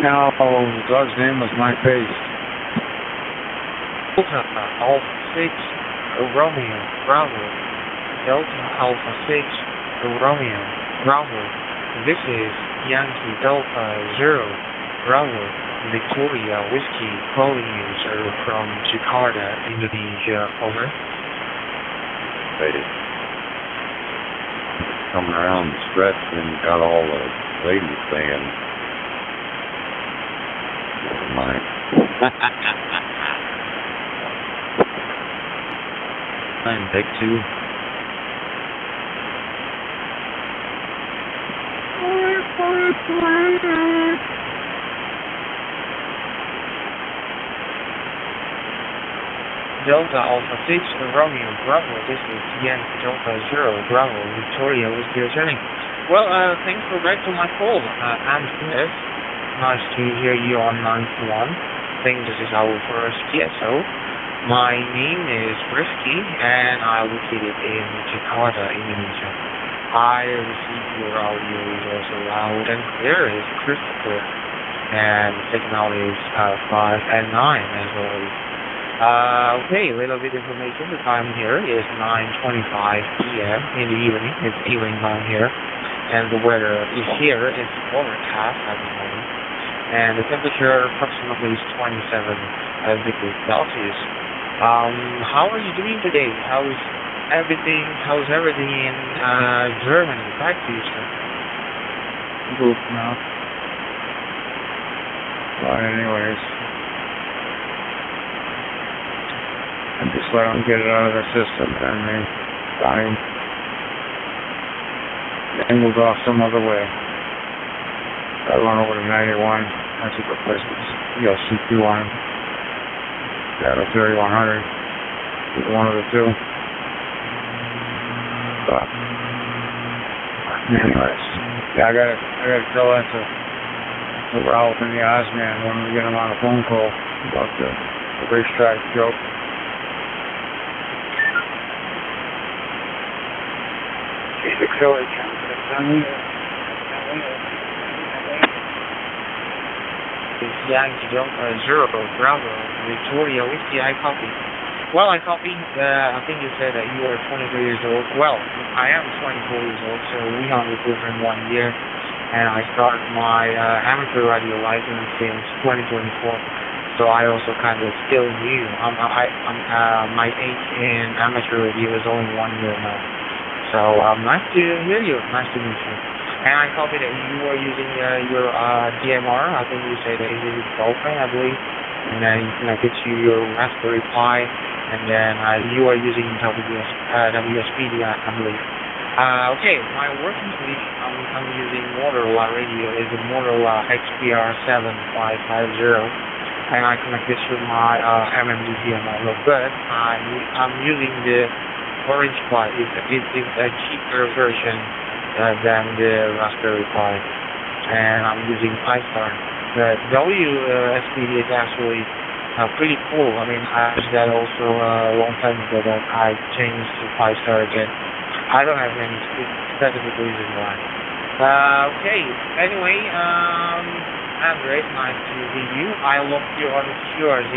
[SPEAKER 15] Now, the dog's name was My Face.
[SPEAKER 18] Alpha 6, Romeo, Bravo. Delta Alpha 6, Romeo, Bravo. This is Yankee Delta 0, Bravo, Victoria Whiskey calling you, sir, from Jakarta, Indonesia. Over.
[SPEAKER 16] They coming around the stretch and got all the ladies saying, never mind. Fine, take two.
[SPEAKER 18] Delta Alpha 6, Romeo, Bravo. This is Yankee Delta 0, Bravo, Victoria Whiskey returning. Well, thanks for back to my call. Andres, nice to hear you on 91. I think this is our first TSO. My name is Risky, and I'm located in Jakarta, Indonesia. I received your audio is also loud and clear, it's crystal clear. And the signal is 5 and 9 as always. Okay, a little bit information. The time here is 9:25 p.m. in the evening. It's evening time here. And the weather is here. It's overcast at the moment. And the temperature approximately is 27 degrees Celsius. How are you doing today? How's everything in Germany? Back to you, sir.
[SPEAKER 15] Good now. But anyways, I just let them get it out of their system, and they got him angled off some other way. I went over to 91. I took replacements. CQ on him. Got a 3100. Either one of the two. But anyways, yeah, I gotta tell that to Ralph and the Ozman when we get him on a phone call about the racetrack joke.
[SPEAKER 18] It's Yankee Delta 0, Bravo, Victoria Whiskey, I copy. Well, I copy. I think you said that you are 23 years old. Well, I am 24 years old, so we only live in 1 year. And I started my amateur radio license since 2024. So I also kind of still new. My age in amateur radio is only 1 year now. So nice to hear you. Nice to meet you. And I copy that you are using your DMR. I think you say that it is broken, I believe. And then you can get you your Raspberry Pi. And then you are using WSPD, I believe. Okay, my working solution I'm using Motorola radio is a Motorola XPR7550. And I connect this with my MMD DMR. But I'm using the Orange Pi. It's a cheaper version than the Raspberry Pi, and I'm using iStar. The WSPD is actually pretty cool. I mean, I used that also a long time ago, but I changed to iStar again. I don't have any specific reason why. Okay, anyway, Andres, nice to meet you. I looked you on QRZ,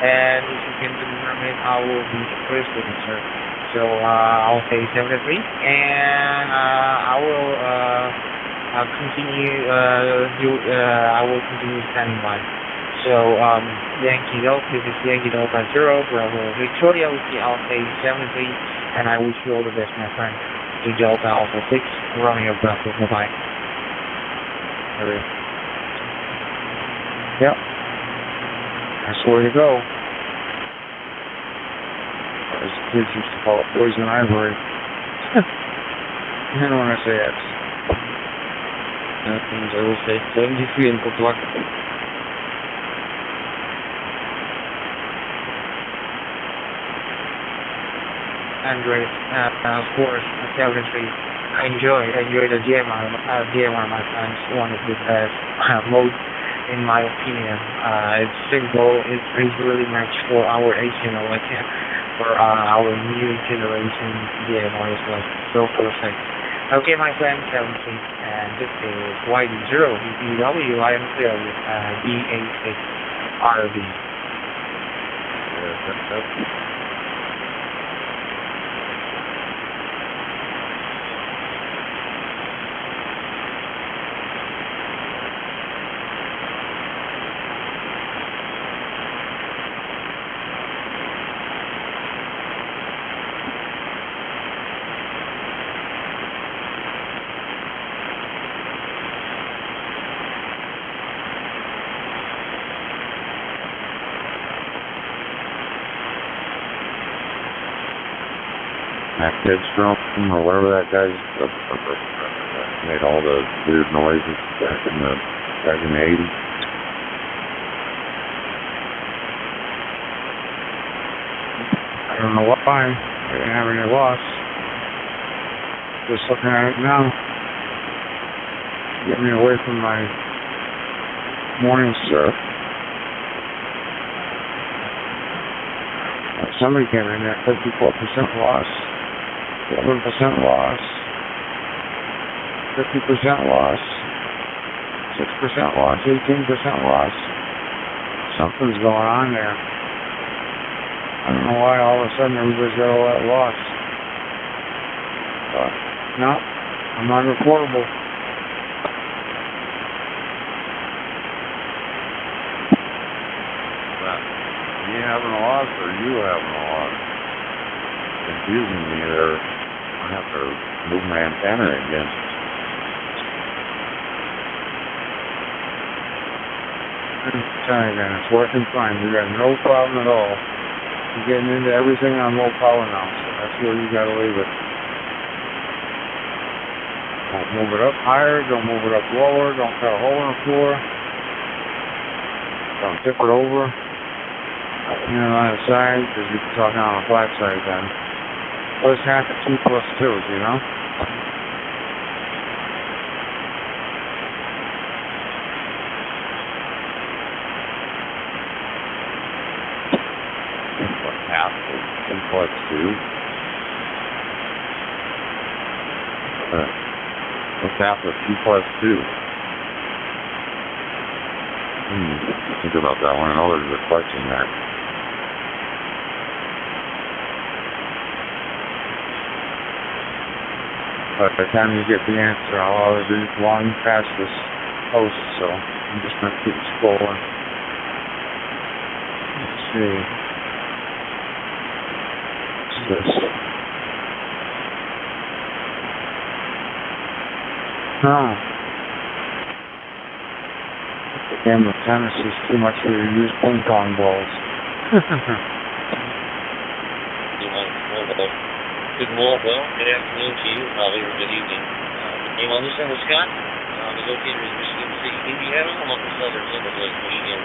[SPEAKER 18] and if you can confirm it, I will be the first sir. So I'll say 73, and I will continue standing by. So, Yankee Delta, this is Yankee Delta 0, Bravo Victoria with the Alpha 73, and I wish you all the best, my friend. To Delta Alpha 6, Romeo Bravo, bye-bye. Yep. That's where to go. As kids used to call it poison ivory. I don't want to say X. That means I will say 73 and good luck. Android, of course, 73. I enjoy the DM1 of my friends wanted this mode, in my opinion. It's simple, it's really matched for our HNO, for our new generation DM1 is like so perfect. Okay, my friend, 70, and this is YD0, BPW, I am clear with DA6RB.
[SPEAKER 16] Headstrong, or whatever that guy's made all the weird noises back in the 80s.
[SPEAKER 2] I don't know why. I didn't have any loss. Just looking at it now. Get me away from my morning stuff. Somebody came in there, 54% loss. 11% loss, 50% loss, 6% loss, 18% loss. Something's going on there. I don't know why all of a sudden everybody's got all that loss. But, no, I'm unreportable.
[SPEAKER 16] Me having a loss or you having a loss? Confusing me there. I have to move my antenna again.
[SPEAKER 2] I'm telling you, man, it's working fine. We got no problem at all. We're getting into everything on low power now, so that's where you gotta leave it. Don't move it up higher, don't move it up lower, don't cut a hole in the floor. Don't tip it over. On the side, because you're talking on a flat side then. What's half of 2 plus 2, you know?
[SPEAKER 16] What's half of 2 plus 2? What's half of 2 plus 2? Think about that one. I know there's a question there. But by the time you get the answer, I'll already long past this post, so I'm just going to keep scrolling. Let's see. What's this? Oh. The game of tennis is too much for you to use ping pong balls.
[SPEAKER 1] Good morning, good afternoon to you, probably, or good evening. The name on this one was Scott. Is located in Michigan City, Indiana, along the southern limit of Lake Michigan,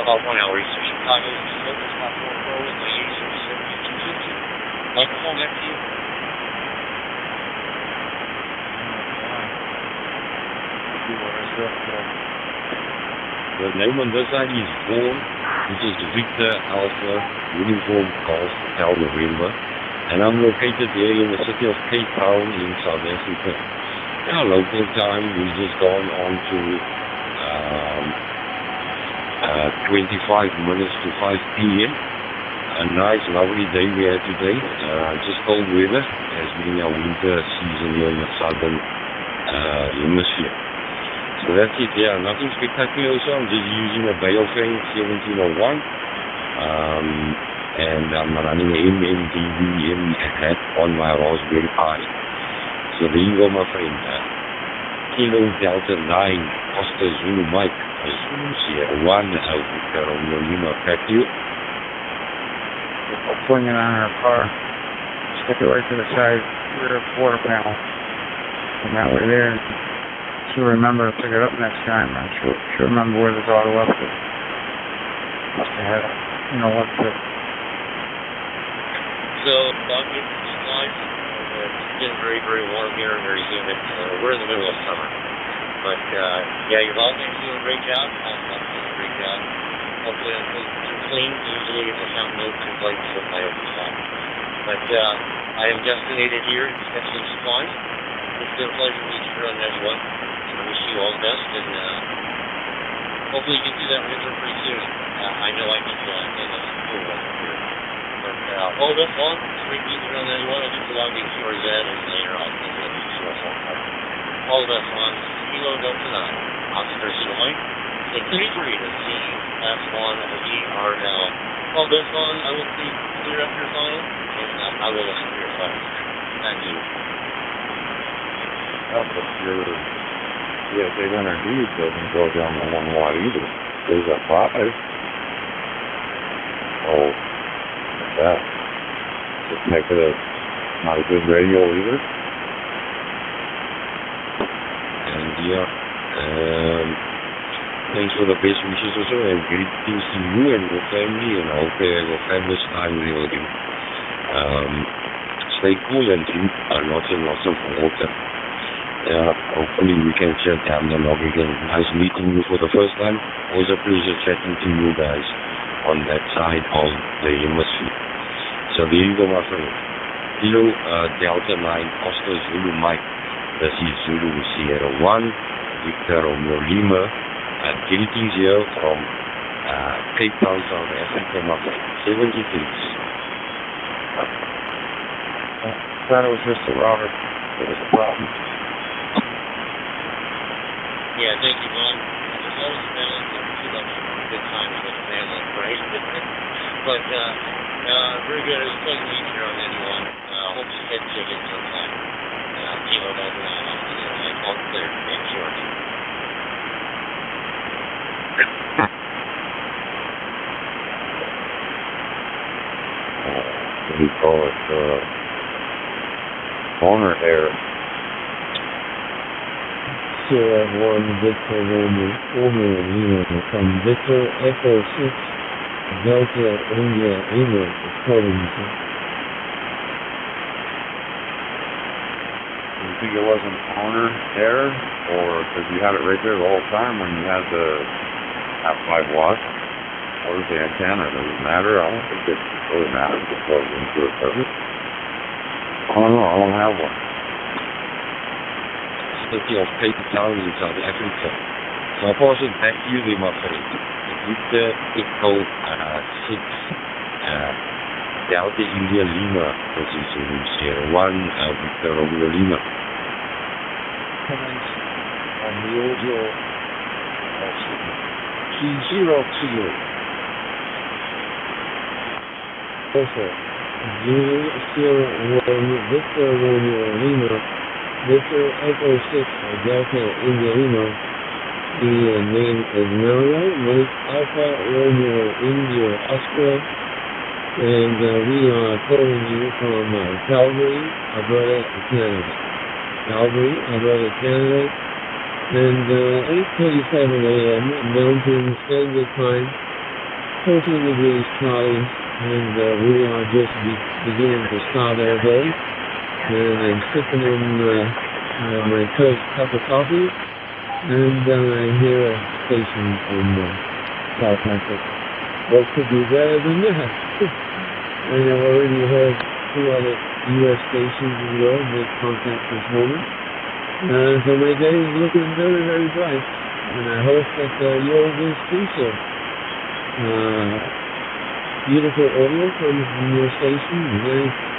[SPEAKER 1] about 1 hour east of Chicago. This is local spot 4 Pro with my 877-250. Microphone back to you.
[SPEAKER 7] The name on this side is Vaughan. This is the Victor Alpha Uniform Golf Hotel November. And I'm located here in the city of Cape Town in South Africa. In our local time, we've just gone on to 25 minutes to 5 p.m. A nice, lovely day we had today. Just cold weather. It has been our winter season here in the southern
[SPEAKER 16] hemisphere. So that's it, yeah, nothing spectacular. So I'm just using a Bioframe 1701, and I'm running an MMDVM hat on my Raspberry Pi. So there you go, my friend. Kilo Delta 9, Oscar Zulu Mike, Zulu Sierra 1, Victor Romeo Lima, back to you.
[SPEAKER 13] I'll fling it on our car. Stick it right to the side rear quarter panel. And that way there. She'll remember to pick it up next time. She'll remember where the dog left it. Must have had it. You know what?
[SPEAKER 7] So, dog gets supplies. It's getting very, very warm here and very humid. We're in the middle of summer. But, yeah, your YAVAPI's doing a great job. I'm doing a great job. Hopefully I'm too clean. Usually if I found no complaints with my own side. But, I am destinated here to get some supplies. It's been a pleasure meeting you on everyone. I wish you all the best, and hopefully you get through that winter pretty soon. I know I get into some cool weather here. But all the best on. Great meeting you on everyone. I think the log is yours and later I'll send you a source on that. All the best on. Kilo Delta 9. Oscar Zulu Mike. 633 to C-1ERL. All the best on. I will see clear after your final, and I will listen to your files. Thank you.
[SPEAKER 15] But your PSA-100D doesn't go down the 1 watt either. There's a 5. Oh, that. Just make it not a good radio either.
[SPEAKER 16] And yeah, thanks for the best wishes also, and great things to you and your family, and I hope you have a fabulous time there with you. Stay cool and drink lots and lots of water. Hopefully we can shut down the log again. Nice meeting you for the first time. Always a pleasure chatting to you guys on that side of the hemisphere. So there you go, my friend. Kilo Delta 9 Oscar Zulu Mike. This is Zulu Sierra 1, Victor Romeo Lima. Greetings here from Cape Town, South Africa, my friend. 73.
[SPEAKER 13] I thought it was just a router. There was a problem.
[SPEAKER 7] Yeah, thank you, Mom. There's always a balance of too much good times with the family, right? But, very good. It was a pleasure meeting you on anyone. Hope you head chicken sometime. Kilo Delta 9 off the air. I called clear. Thanks, George.
[SPEAKER 15] What do you call it? Corner air.
[SPEAKER 17] Sierra 1 Victor Romeo Lima from Victor Echo 6 Delta India Lima according to.
[SPEAKER 15] Do you think it wasn't corner air, or because you had it right there the whole time when you had the half 5 watts? Or the antenna? Does it matter? I don't think it really matters to plug into it, does it? I don't know. I don't have one.
[SPEAKER 16] City of Cape Town in South Africa. So I'll pass it back to you there, my friend. Victor Echo 6 Delta India Lima. This is Sierra 1 Victor Romeo Lima.
[SPEAKER 17] Comments on the audio of P0 Kilo. Also, Zulu Sierra 1 Victor Romeo Lima. Victor Echo 6 Delta India Lima. The name is Mario, Mike Alpha Romeo India Oscar, and we are calling you from Calgary, Alberta, Canada. Calgary, Alberta, Canada, and 8:27 a.m. Mountain Standard Time, 14 degrees Charlie, and we are just beginning to start our day. And I'm sipping on my first cup of coffee, and I hear a station from South Africa. What could be better than that? I have already heard 2 other U.S. stations as well make contact this morning. So my day is looking very, very bright, and I hope that yours is too, sir. Beautiful audio comes from your station. Nice.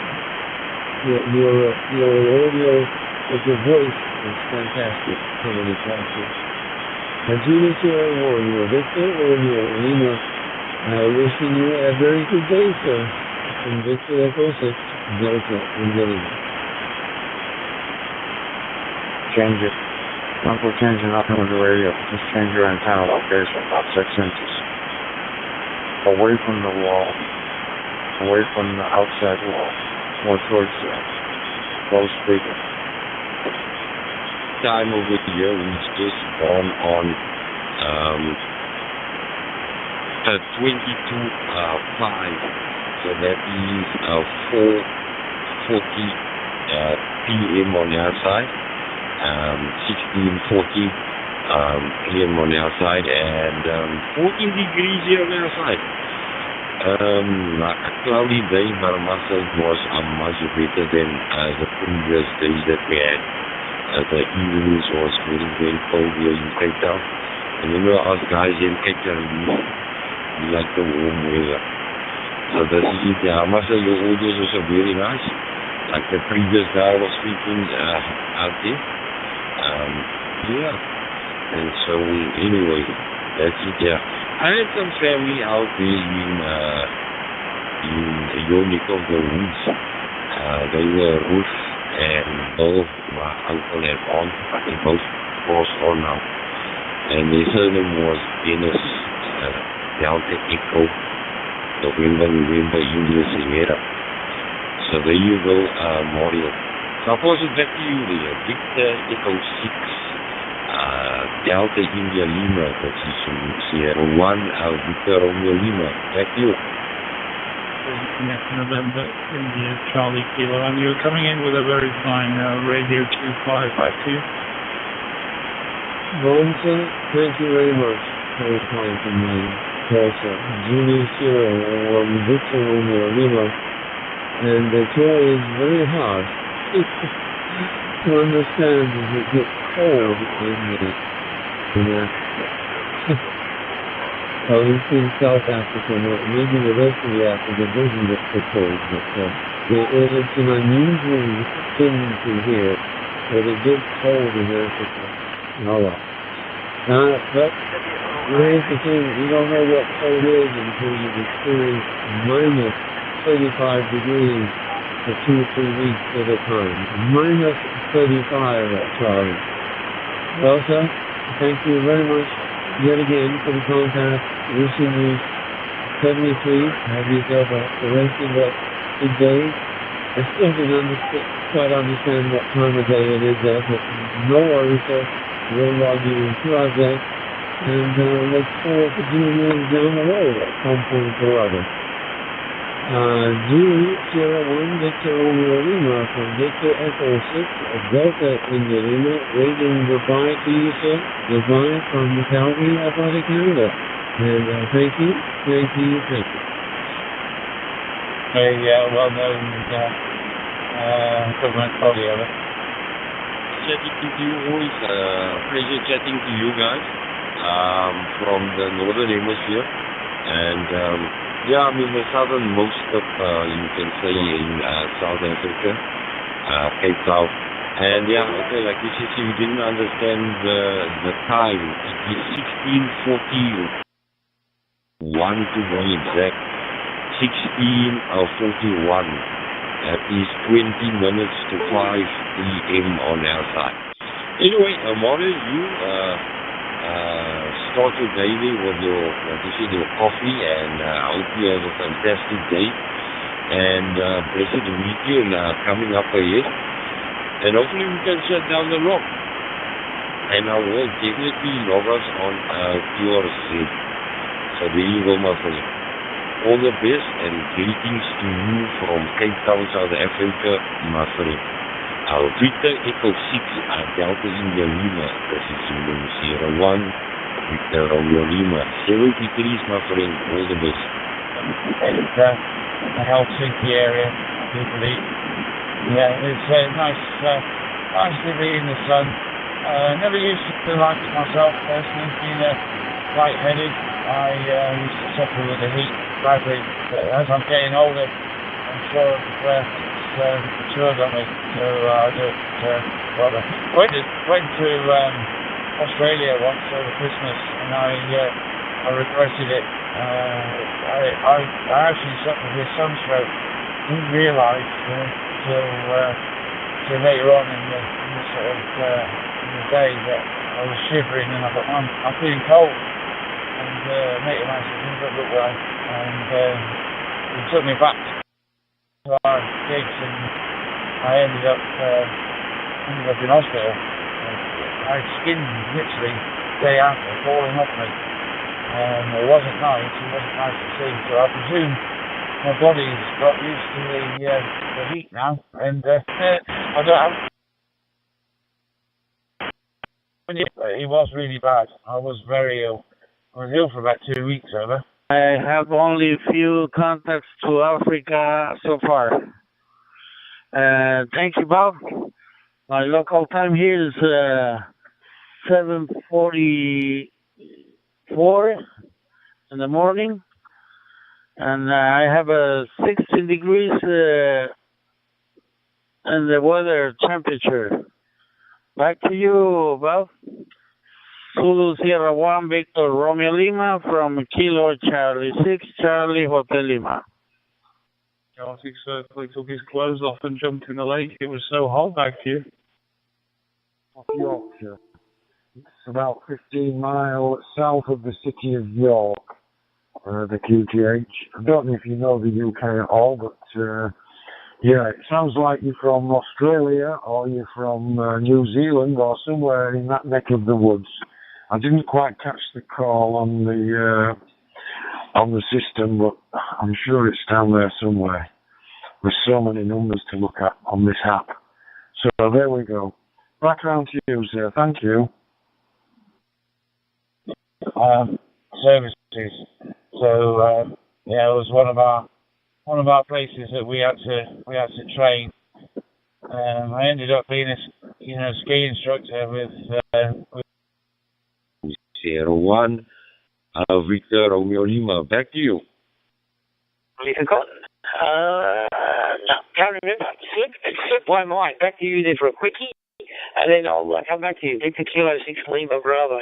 [SPEAKER 17] Your audio with your voice It's fantastic. So many places. Judy Sierra 1, you're Victor Romeo Lima. Wishing you a very good day, sir. From Victor Echo 6, Delta India.
[SPEAKER 8] Change it. Don't go changing nothing with the radio. Just change your antenna location about 6 inches. Away from the wall. Away from the outside wall. More towards the close speaker.
[SPEAKER 16] Time over here, which is gone on 22:05. So that is 4:40 p.m. on our side. 16:40 a.m. on our side, and 14 degrees here on our side. A cloudy day, but I must say it was much better than the previous days that we had. The evenings was very, very cold here in Cape Town. And you know, us guys in Cape Town, we like the warm weather. So this is it. I must say your audio is also very nice. Like the previous guy was speaking out there. Yeah. And so anyway, that's it. Yeah. I had some family out there in your neck of the woods. They were Ruth and both my uncle and aunt. They both passed on now. And their surname was Dennis Delta Echo November India Sierra. So there you go, Mario. So I'll pass it back to you there. Victor Echo 6 Delta India Lima position Sierra 1 Victor Romeo Lima. Back to you.
[SPEAKER 19] Next November India Charlie Kilo, and you're coming in with a very fine radio 2552.
[SPEAKER 17] Bonson, thank you very much for your time from my also Julie Sierra or Victor Romeo Lima, and the chair is very hard to understand as it gets cold in Africa. Well, in South Africa, maybe the rest of the Africa doesn't get so cold, but it's an unusual tendency here that it gets cold in Africa. Oh well. But here's the thing, you don't know what cold is until you've experienced minus 35 degrees for 2 or 3 weeks at a time. Minus 35 at Charlie. Well, sir, thank you very much yet again for the contact. Wishing you suddenly please have yourself the rest of that good day. I still don't quite understand what time of day it is there, but no worries, sir. We'll log you into our day and look forward to doing it down the road at some point or other. Julie Sierra 1 Victor Romeo Lima from Victor Echo 6 Delta India Lima, waving goodbye to you, sir. Goodbye from Calgary, Alberta, Canada. And thank you.
[SPEAKER 15] Hey, well done, Government Audio.
[SPEAKER 16] Chatting to you always, pleasure chatting to you guys from the Northern Hemisphere. And yeah, I mean the southernmost of, you can say, in South Africa, Cape Town. And yeah, okay, like you said, you didn't understand the time. It is 16:41 to be exact. 16:41. That is 20 minutes to 5 p.m. on our side. Anyway, Mario, you start your day with your, like you said, your coffee, and I hope you have a fantastic day. And blessed weekend coming up ahead. And hopefully we can shut down the rock. And I will definitely log us on QRZ. So there you go, my friend. All the best and greetings to you from Cape Town, South Africa, my friend. Our Victor Echo 6 Delta India Lima. This is Sierra 1 Victor Romeo Lima. 7 degrees, my friend. All the best.
[SPEAKER 15] And the Helsinki area, people eat. Yeah, it's nice to be in the sun. Never used to like it myself personally, being lightheaded. I used to suffer with the heat badly, but as I'm getting older, I'm sure matured on me. So I just went to Australia once over Christmas, and I regretted it. I actually suffered with sunstroke. Didn't realise till later on in the sort of in the day that I was shivering, and I thought, I'm feeling cold. And mate of mine said, "You don't look well," and he took me back to our gigs, and I ended up in hospital. I had skin literally day after falling off me. It wasn't nice to see, so I presume my body's got used to the heat now, and I don't have... It was really bad. I was very ill. I was ill for about 2 weeks over.
[SPEAKER 2] I have only a few contacts to Africa so far. Thank you, Bob. My local time here is 7:44 in the morning, and I have a 16 degrees in the weather temperature. Back to you, Bob. Zulu Sierra 1, Victor Romeo Lima from Kilo Charlie 6, Charlie Hotel Lima.
[SPEAKER 20] Arctic Circle, he took his clothes off and jumped in the lake. It was so hot back here.
[SPEAKER 8] Off Yorkshire. It's about 15 miles south of the city of York, the QTH. I don't know if you know the UK at all, but yeah, it sounds like you're from Australia or you're from New Zealand or somewhere in that neck of the woods. I didn't quite catch the call on the system, but I'm sure it's down there somewhere. There's so many numbers to look at on this app. So there we go. Back round to you, sir. Thank you.
[SPEAKER 15] Services. So yeah, it was one of our places that we had to train. I ended up being a ski instructor with
[SPEAKER 16] Sierra 1, Victor Romeo Lima. Back to you.
[SPEAKER 4] Have you forgotten? No, can't remember. It slipped my mind. Back to you there for a quickie, and then I'll come back to you. Victor Kilo 6 Lima Bravo.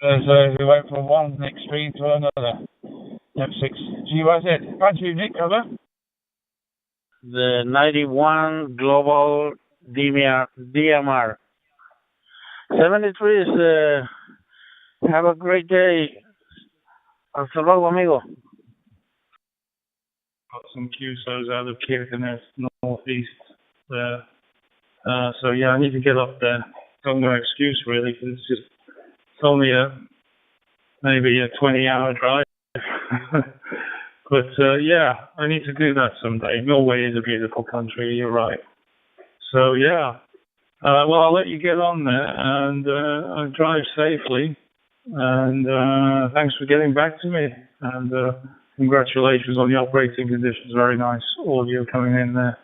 [SPEAKER 15] So we went from one extreme to another. F6 GYZ. Back to you, Nick, over.
[SPEAKER 2] The 91 Global DMR. 73 is, have a great day. Hasta luego, amigo.
[SPEAKER 20] Got some QSOs out of Kirkenes, northeast there. So yeah, I need to get up there. Got no excuse really, because it's only maybe a 20-hour drive. But yeah, I need to do that someday. Norway is a beautiful country, you're right. So yeah, well, I'll let you get on there and drive safely. And thanks for getting back to me. And congratulations on the operating conditions. Very nice audio coming in there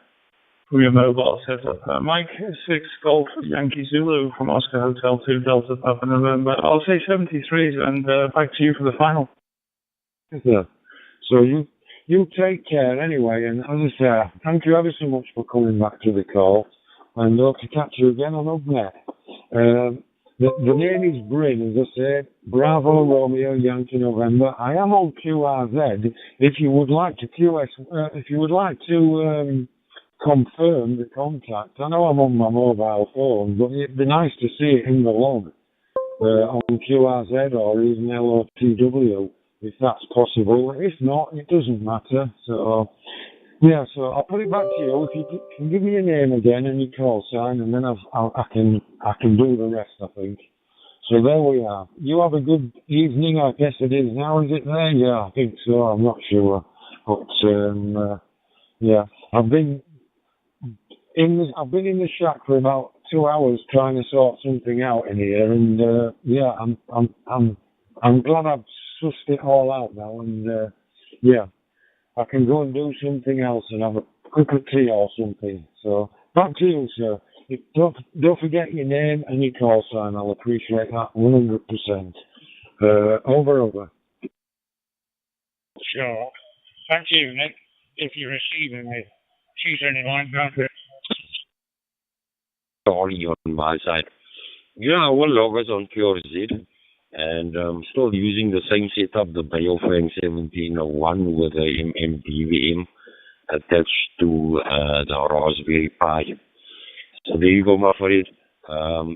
[SPEAKER 20] from your mobile setup. Mike 6 Golf Yankee Zulu from Oscar Hotel 2 Delta Papa November. I'll say 73 and back to you for the final.
[SPEAKER 8] Yeah. So you take care anyway, and as I say, thank you ever so much for coming back to the call, and hope to catch you again on UpNet. The name is Bryn, as I said, Bravo Romeo Yankee November. I am on QRZ. If you would like to confirm the contact, I know I'm on my mobile phone, but it'd be nice to see it in the log on QRZ or even LOTW, if that's possible. If not, it doesn't matter. So yeah, so I'll put it back to you. If you can give me your name again and your call sign, and then I can do the rest, I think. So there we are. You have a good evening, I guess it is now, is it there? Yeah, I think so. I'm not sure, but yeah, I've been in the shack for about 2 hours trying to sort something out in here, and yeah, I'm glad I've sussed it all out now, and yeah, I can go and do something else and have a cup of tea or something. So back to you, sir. Don't forget your name and your call sign. I'll appreciate that 100%. Over.
[SPEAKER 4] Sure. Thank you, Nick, if you're receiving me.
[SPEAKER 20] She's in line, don't it?
[SPEAKER 16] Sorry on my side. Yeah, our loggers on QRZ, and I'm still using the same setup, the Biofang 1701 with the MMBVM attached to the Raspberry Pi. So there you go, my friend.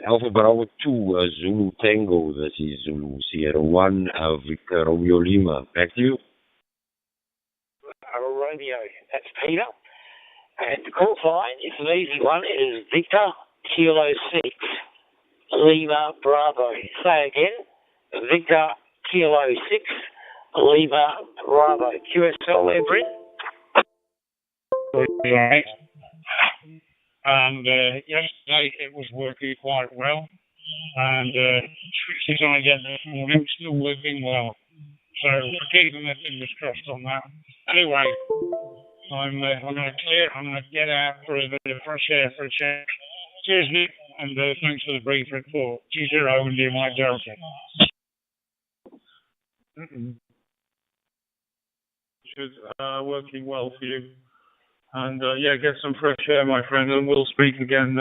[SPEAKER 16] Alpha Bravo 2, Zulu Tango, this is Zulu Sierra 1, Victor Romeo Lima. Back to you.
[SPEAKER 4] Romeo, that's Peter. And the call sign, it's an easy one, it is Victor Kilo 6 Lima Bravo. Say again, Victor Kilo 6 Lima Bravo. QSL there, Brent?
[SPEAKER 20] Right. And yesterday it was working quite well. And switches on again this morning, still working well. So we're keeping the fingers crossed on that. Anyway, I'm going to clear. I'm going to get out for a bit of fresh air for a change. Cheers, Nick, and thanks for the brief report. G0 and my Delta. Working well for you. And get some fresh air, my friend, and we'll speak again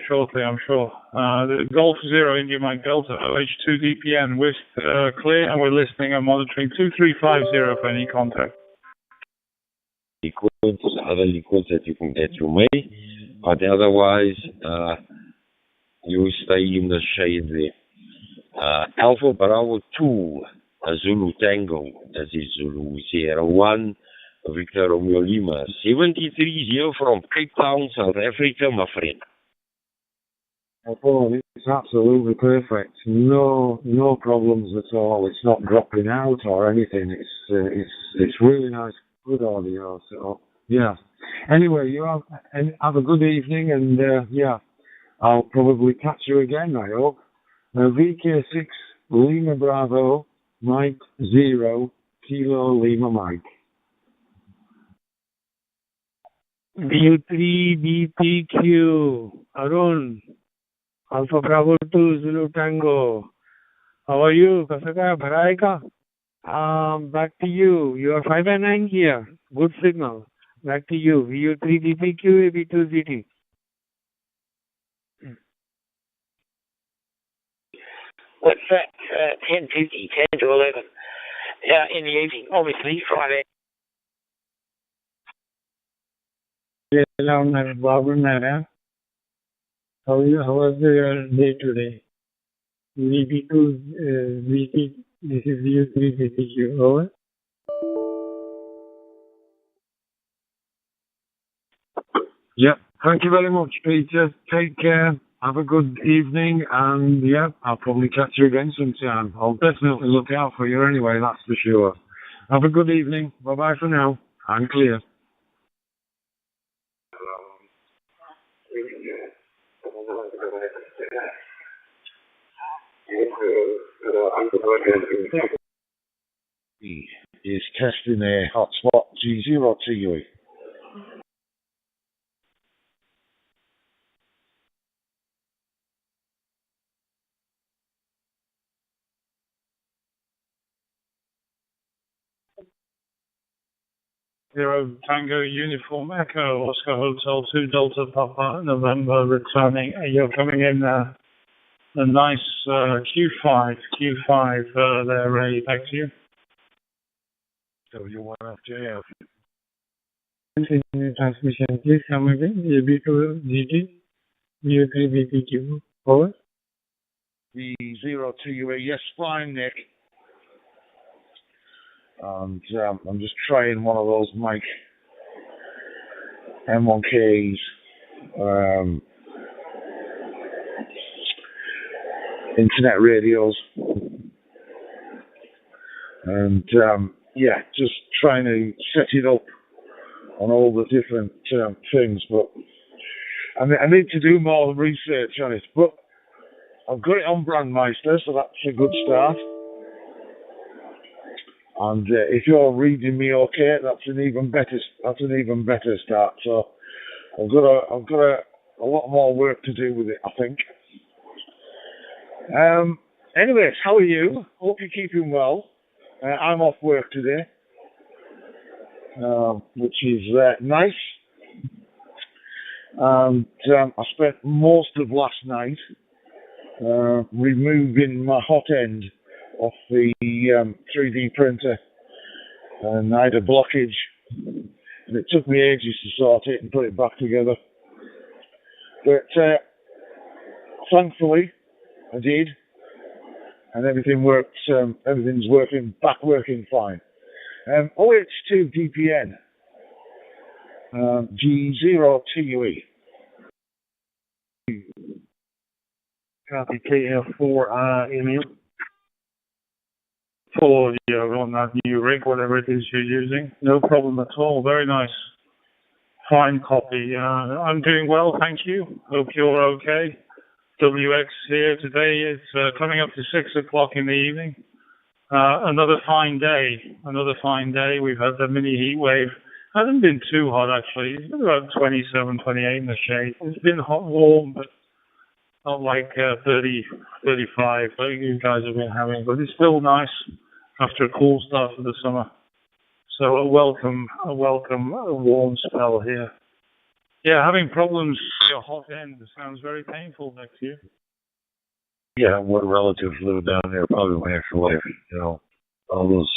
[SPEAKER 20] shortly, I'm sure. The Golf 0 India Mike Delta, OH2 DPN, we're clear and we're listening and monitoring 2350 for any contact.
[SPEAKER 16] Liquids, other liquids that you can get to me, but otherwise, you stay in the shade there. Alpha Bravo 2, Zulu Tango, that is Zulu Sierra 1, Victor Romeo Lima, 730 from Cape Town, South Africa, my friend.
[SPEAKER 8] Oh, it's absolutely perfect. No problems at all. It's not dropping out or anything. It's really nice, good audio. So yeah. Anyway, you have a good evening, and I'll probably catch you again, I hope. VK6 Lima Bravo Mike 0 Kilo Lima Mike.
[SPEAKER 19] U3 BPQ Arun Alpha Bravo 2 Zulu Tango. How are you? Kasa ka? Bharay ka? Back to you. You are 5 and 9 here. Good signal. Back to you. VU3 DPQ AB2 ZT.
[SPEAKER 4] What's that? 10:50, 10 to 11. In the evening, obviously, Friday.
[SPEAKER 19] How was your day today? VP2, VP, this is VU3 VPQ, over.
[SPEAKER 8] Yeah, thank you very much, Peter. Take care. Have a good evening, and I'll probably catch you again sometime. I'll definitely look out for you anyway, that's for sure. Have a good evening. Bye-bye for now. I'm clear.
[SPEAKER 15] Is testing a hotspot G0 to you.
[SPEAKER 20] Zero Tango Uniform Echo Oscar Hotel 2 Delta Papa November returning. You're coming in a nice Q5 there, Ray. Back to you.
[SPEAKER 15] So you want FJF?
[SPEAKER 19] Continue transmission, please come again. AB2 GT, VU3 BPQ, over.
[SPEAKER 15] V0 to you. Yes, fine, Nick. And I'm just trying one of those mic M1Ks, internet radios, and just trying to set it up on all the different things. But I need to do more research on it. But I've got it on Brandmeister, so that's a good start. And if you're reading me okay, that's an even better start. So I've got a lot more work to do with it, I think. Anyways, how are you? Hope you're keeping well. I'm off work today, which is nice. And I spent most of last night removing my hot end off the 3D printer, and I had a blockage, and it took me ages to sort it and put it back together. But thankfully, I did, and everything works. Everything's working fine. OH2 DPN, G0TUE.
[SPEAKER 20] Copy KF4 email. Follow you on that new rig, whatever it is you're using. No problem at all. Very nice. Fine copy. I'm doing well, thank you. Hope you're okay. WX here today. It's coming up to 6 o'clock in the evening. Another fine day. We've had the mini heat wave. Hasn't been too hot actually. It's been about 27, 28 in the shade. It's been hot, warm, but not like 30, 35 like you guys have been having. But it's still nice after a cool start to the summer. So a welcome warm spell here. Yeah, having problems with your hot end sounds very painful next year.
[SPEAKER 7] Yeah, what relatives live down there, probably my ex-wife, you know, all those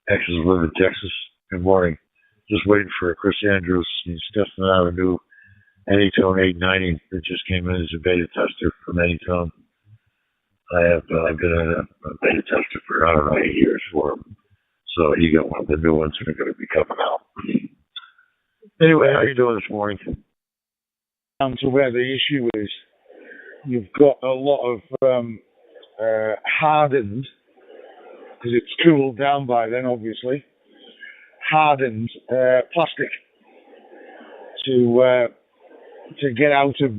[SPEAKER 7] exes live in Texas. Good morning. Just waiting for Chris Andrews. He's testing out a new Anytone 890 that just came in as a beta tester from Anytone. I've been a beta tester for, I don't know, 8 years for him. So he got one of the new ones that are going to be coming out. Anyway, how you doing this morning?
[SPEAKER 15] Down to where the issue is, you've got a lot of hardened, because it's cooled down by then, obviously, hardened plastic to get out of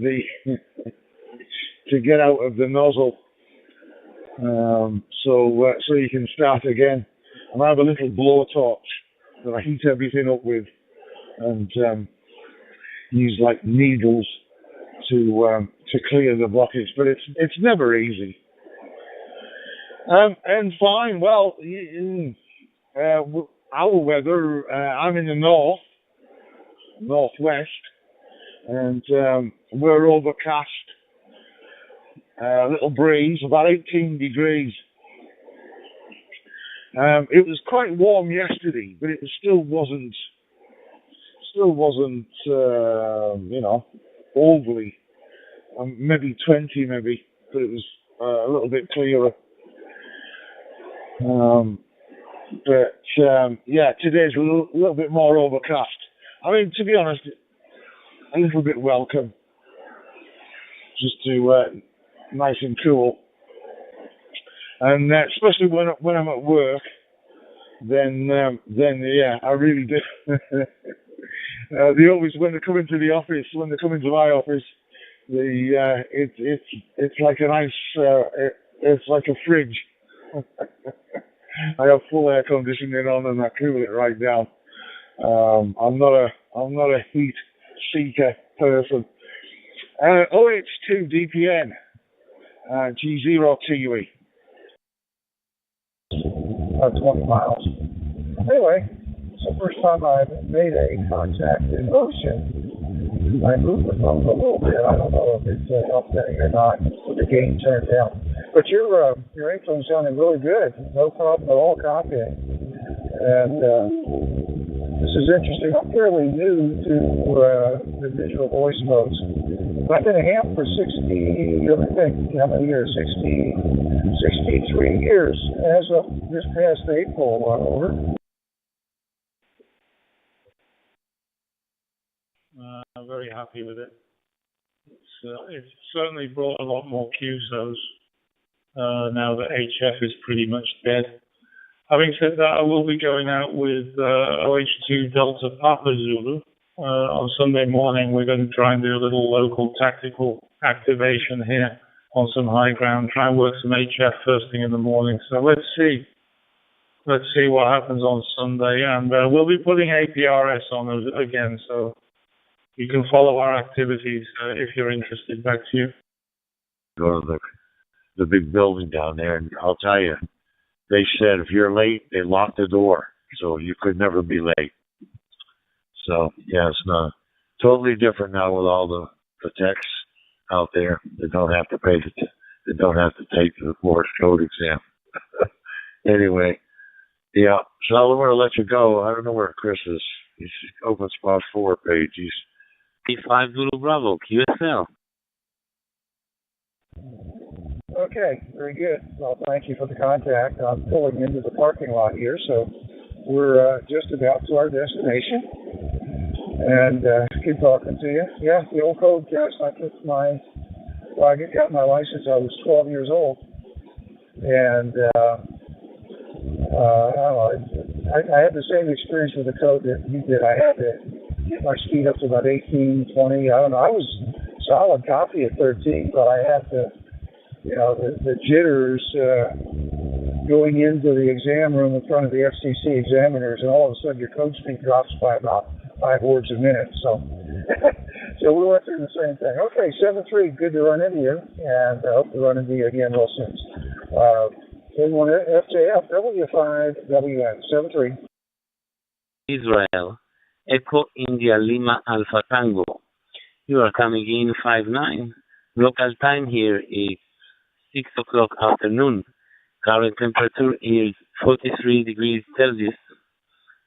[SPEAKER 15] the nozzle, so you can start again. And I have a little blowtorch that I heat everything up with, and use like needles to clear the blockage. But it's never easy. And fine. Well, our weather. I'm in the northwest, and we're overcast. A little breeze, about 18 degrees. It was quite warm yesterday, but it still wasn't, you know, overly. Maybe 20, maybe, but it was a little bit clearer. Yeah, today's a little bit more overcast. I mean, to be honest, a little bit welcome, just to nice and cool. And especially when I'm at work, then yeah, I really do. They always, when they come into the office, when they come into my office, it's like a nice, it's like a fridge. I have full air conditioning on and I cool it right down. I'm not a heat seeker person. OH2 DPN, G0TUE.
[SPEAKER 12] About 20 miles. Anyway, it's the first time I've made a contact in motion. I moved the phone a little bit. I don't know if it's upsetting or not with the gain turned down. But your influence sounded really good. No problem at all copying. And this is interesting. I'm fairly new to the digital voice modes. I've been a ham for 60, I think, how many years? 63 years. As of this past April, over.
[SPEAKER 20] I'm very happy with it. It's certainly brought a lot more QSOs now that HF is pretty much dead. Having said that, I will be going out with OH2 Delta Papa Zulu. On Sunday morning, we're going to try and do a little local tactical activation here on some high ground, try and work some HF first thing in the morning. So let's see what happens on Sunday. And we'll be putting APRS on again, so you can follow our activities if you're interested. Back to you.
[SPEAKER 7] Go to the big building down there, and I'll tell you, they said if you're late, they lock the door, so you could never be late. So yeah, it's totally different now with all the techs out there that don't have to pay that don't have to take the Morse code exam. Anyway, yeah. So I'm going to let you go. I don't know where Chris is. He's open spot 4 page. He's 5 Zulu Bravo QSL.
[SPEAKER 12] Okay, very good. Well, thank you for the contact. I'm pulling into the parking lot here, so we're just about to our destination. And keep talking to you. Yeah, the old code test. I got my license. I was 12 years old, and I don't know. I had the same experience with the code that you did. I had to get my speed up to about 18, 20. I don't know. I was solid copy at 13, but I had to, the jitters going into the exam room in front of the FCC examiners, and all of a sudden your code speed drops by about 5 words a minute. So, so we went through the same thing. Okay, 7-3, good to run into you, and I hope to run into you again real soon. FJF W5WN 7-3.
[SPEAKER 1] Israel, Echo India Lima Alpha Tango. You are coming in 5-9. Local time here is 6 o'clock afternoon. Current temperature is 43 degrees Celsius.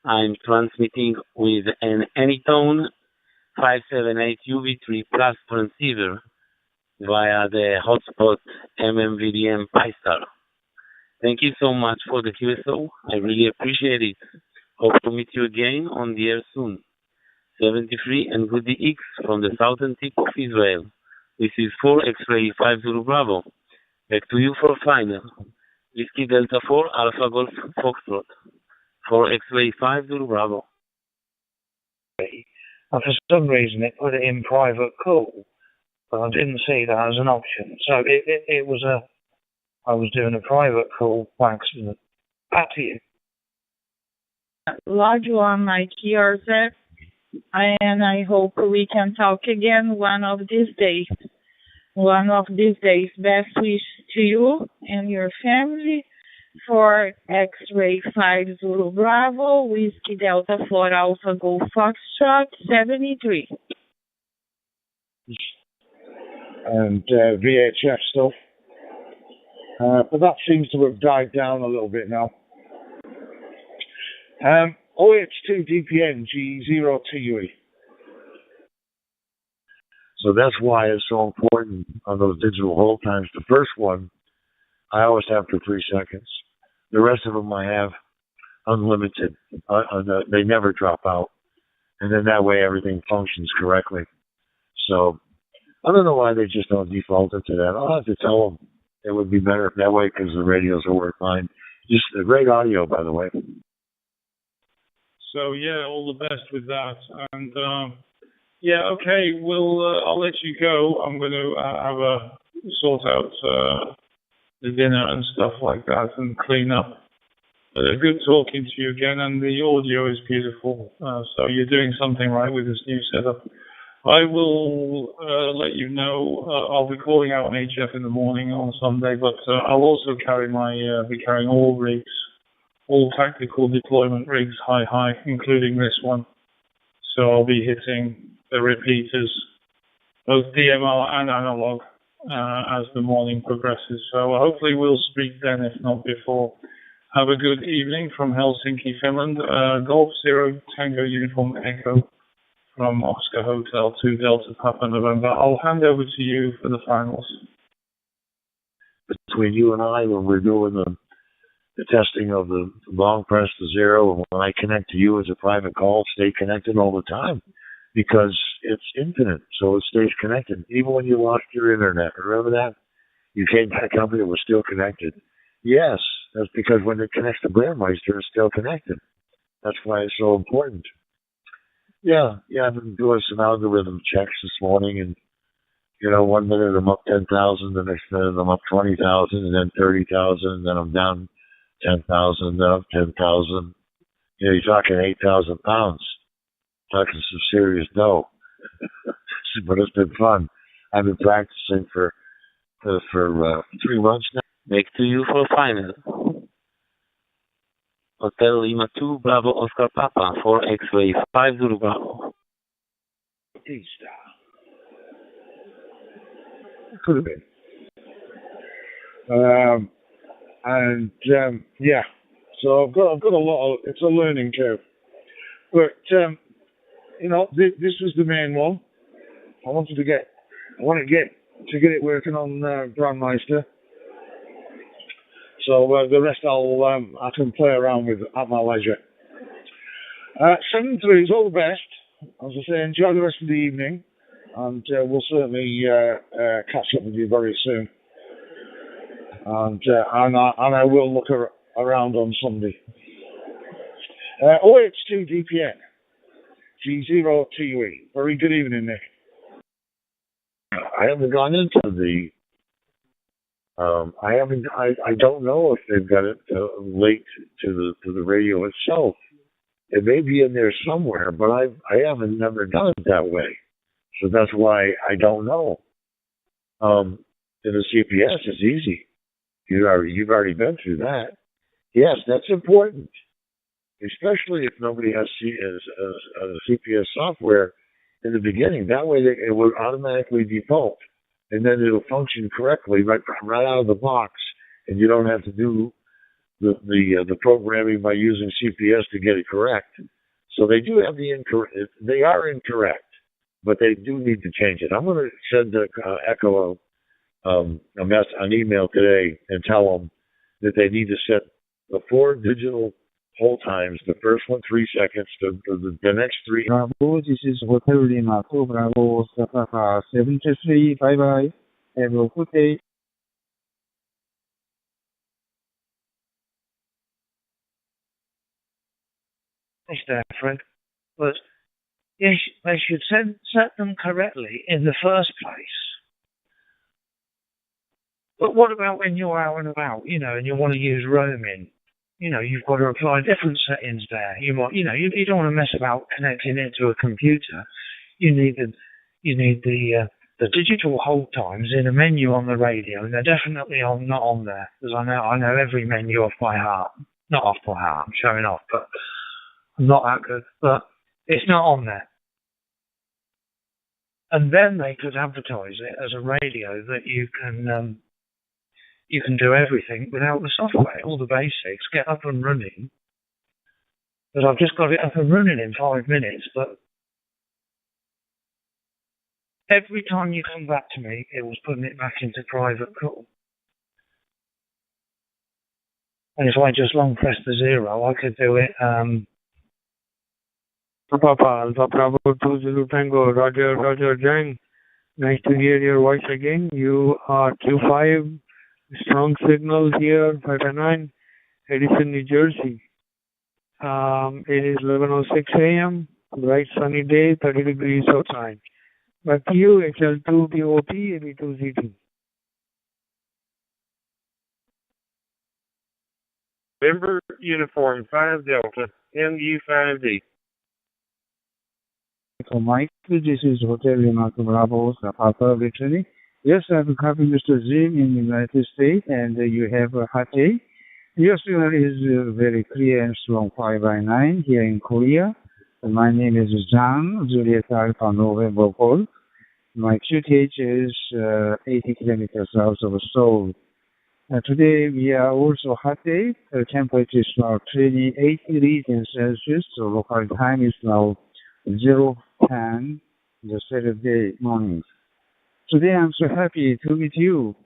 [SPEAKER 1] I'm transmitting with an Anytone 578 UV3 Plus transceiver via the hotspot MMVDM PyStar. Thank you so much for the QSO. I really appreciate it. Hope to meet you again on the air soon. 73 and good DX from the southern tip of Israel. This is 4 X-Ray 50 Bravo. Back to you for final. Whiskey Delta 4 Alpha Golf Foxtrot. 4 X-Ray 50 Bravo.
[SPEAKER 19] And for some reason it put it in private call, but I didn't see that as an option. So it was I was doing a private call by accident. Back to you.
[SPEAKER 9] Large one, Mike here, sir. And I hope we can talk again one of these days. One of these days. Best wishes to you and your family for X-Ray 50 Bravo, Whiskey Delta 4 Alpha Golf Foxtrot 73.
[SPEAKER 15] And VHF stuff. But that seems to have died down a little bit now. OH2 DPN G0TUE.
[SPEAKER 7] So that's why it's so important on those digital hold times. The first one, I always have for 3 seconds. The rest of them I have unlimited. They never drop out. And then that way everything functions correctly. So I don't know why they just don't default it to that. I'll have to tell them it would be better that way because the radios will work fine. Just a great audio, by the way.
[SPEAKER 20] So yeah, all the best with that. And yeah, okay, I'll let you go. I'm going to sort out the dinner and stuff like that and clean up. Good talking to you again, and the audio is beautiful. So you're doing something right with this new setup. I will let you know. I'll be calling out on HF in the morning on Sunday, but I'll also be carrying all rigs, all tactical deployment rigs, high, including this one. So I'll be hitting the repeaters, both DMR and analog, as the morning progresses. So hopefully we'll speak then, if not before. Have a good evening from Helsinki, Finland. Golf 0 Tango Uniform Echo from Oscar Hotel 2 Delta Papa November. I'll hand over to you for the finals.
[SPEAKER 7] Between you and I, when we're doing the testing of the long press to 0, and when I connect to you as a private call, stay connected all the time because it's infinite, so it stays connected. Even when you lost your internet, remember that? You came back up and it was still connected. Yes, that's because when it connects to Brandmeister, it's still connected. That's why it's so important. Yeah, I've been doing some algorithm checks this morning, and 1 minute I'm up 10,000, the next minute I'm up 20,000, and then 30,000, and then I'm down 10,000, then up 10,000. You're talking 8,000 pounds. Talking some serious dough. But it's been fun. I've been practicing for 3 months now.
[SPEAKER 1] Back to you for final. Hotel Lima 2 Bravo Oscar Papa 4 X-Ray 50 Bravo.
[SPEAKER 5] northeast. Could have been. Yeah. So I've got a lot of, it's a learning curve. But, this was the main one. I want to get it working on Grandmeister. So the rest I can play around with at my leisure. 7-3 all the best. As I say, enjoy the rest of the evening, and we'll certainly catch up with you very soon. And I will look around on Sunday. OH2 DPN G0TUE. Very good evening, Nick.
[SPEAKER 8] I haven't gone into the. I don't know if they've got it linked to the radio itself. It may be in there somewhere, but I haven't never done it that way. So that's why I don't know. In the CPS, it's easy. You've already been through that. Yes, that's important, especially if nobody has CPS software in the beginning. That way, it will automatically default, and then it'll function correctly right out of the box, and you don't have to do the programming by using CPS to get it correct. So they do have the incorrect. They are incorrect, but they do need to change it. I'm going to send Echo an email today and tell them that they need to set the 4 digital hold times. The first one 3 seconds. The next 3.
[SPEAKER 22] Bravo, this is Hotel Lima 2 Bravo, Sapa 73. Bye bye. Have a good day.
[SPEAKER 4] It's different, but they should set them correctly in the first place. But what about when you're out and about, and you want to use roaming? You've got to apply different settings there. You don't want to mess about connecting it to a computer. You need the digital hold times in a menu on the radio, and they're definitely not on there, because I know every menu off by heart. Not off by heart, I'm showing off, but I'm not that good. But it's not on there. And then they could advertise it as a radio that you can do everything without the software, all the basics, get up and running. But I've just got it up and running in 5 minutes, but every time you come back to me, it was putting it back into private call. And if I just long press the 0, I could do it,
[SPEAKER 19] Papa Alpha Bravo 20 Tango, Roger Jang. Nice to hear your voice again. You are Q5, strong signal here, 509, Edison, New Jersey. It is 11:06 a.m., bright sunny day, 30 degrees outside. Back to you, XL2 POP, 82ZT.
[SPEAKER 20] November Uniform 5 Delta, MU5D.
[SPEAKER 22] So Mike, this is Hotel Lima Bravo, Papa Victory. Yes, I'm copying Mr. Jim in the United States, and you have a hot day. Your signal is very clear and strong 5x9 here in Korea. My name is John, Juliet Alpha November Paul. My QTH is 80 kilometers south of Seoul. Today we are also hot day. The temperature is now 28 degrees Celsius, so local time is now 0:10 the Saturday morning. Today I'm so happy to meet you.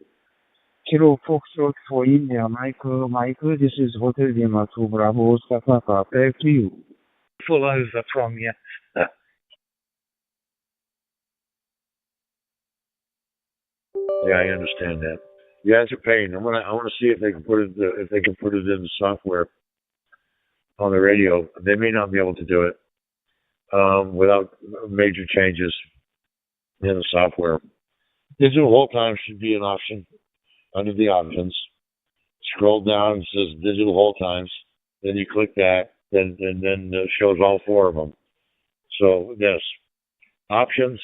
[SPEAKER 22] Kilo Foxtrot for India, Michael, this is Hotel Lima 2 Bravo, Papa, back to you.
[SPEAKER 4] Full over from you.
[SPEAKER 8] Yeah, I understand that. Yeah, it's a pain. I want to see if they can put it in the software on the radio. They may not be able to do it without major changes in the software. Digital hold time should be an option under the options. Scroll down, it says digital hold times. Then you click that, then it shows all 4 of them. So yes, options,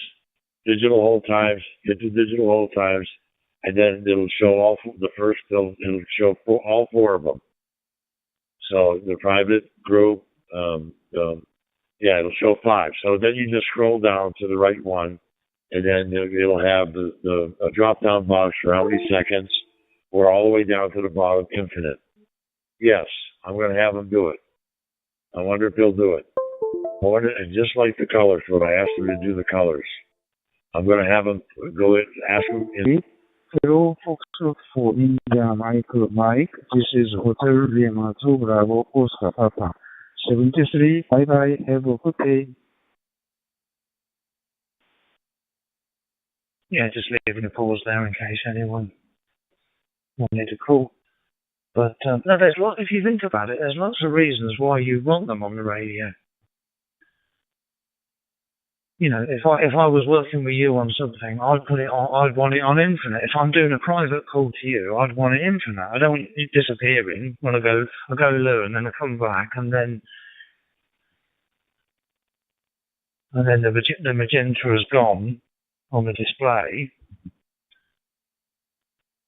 [SPEAKER 8] digital hold times, hit the digital hold times, and then it'll show it'll show all 4 of them. So the private, group,
[SPEAKER 7] Yeah, it'll show 5. So then you just scroll down to the right one, and then it'll have the drop-down box for how many seconds, or all the way down to the bottom, infinite. Yes, I'm going to have them do it. I wonder if he'll do it. And just like the colors, when I asked him to do the colors, I'm going to have him go in, ask him.
[SPEAKER 2] Hello, Foxtrot for India Mike. This is Hotel Lima 2 Bravo Oscar Papa. 73, bye-bye, have a good day. Yeah, just leaving a pause there in case anyone wanted to call. But no, if you think about it, there's lots of reasons why you want them on the radio. You know, if I was working with you on something, I'd want it on infinite. If I'm doing a private call to you, I'd want it infinite. I don't want it disappearing when I go learn, and I come back, and then the magenta is gone on the display.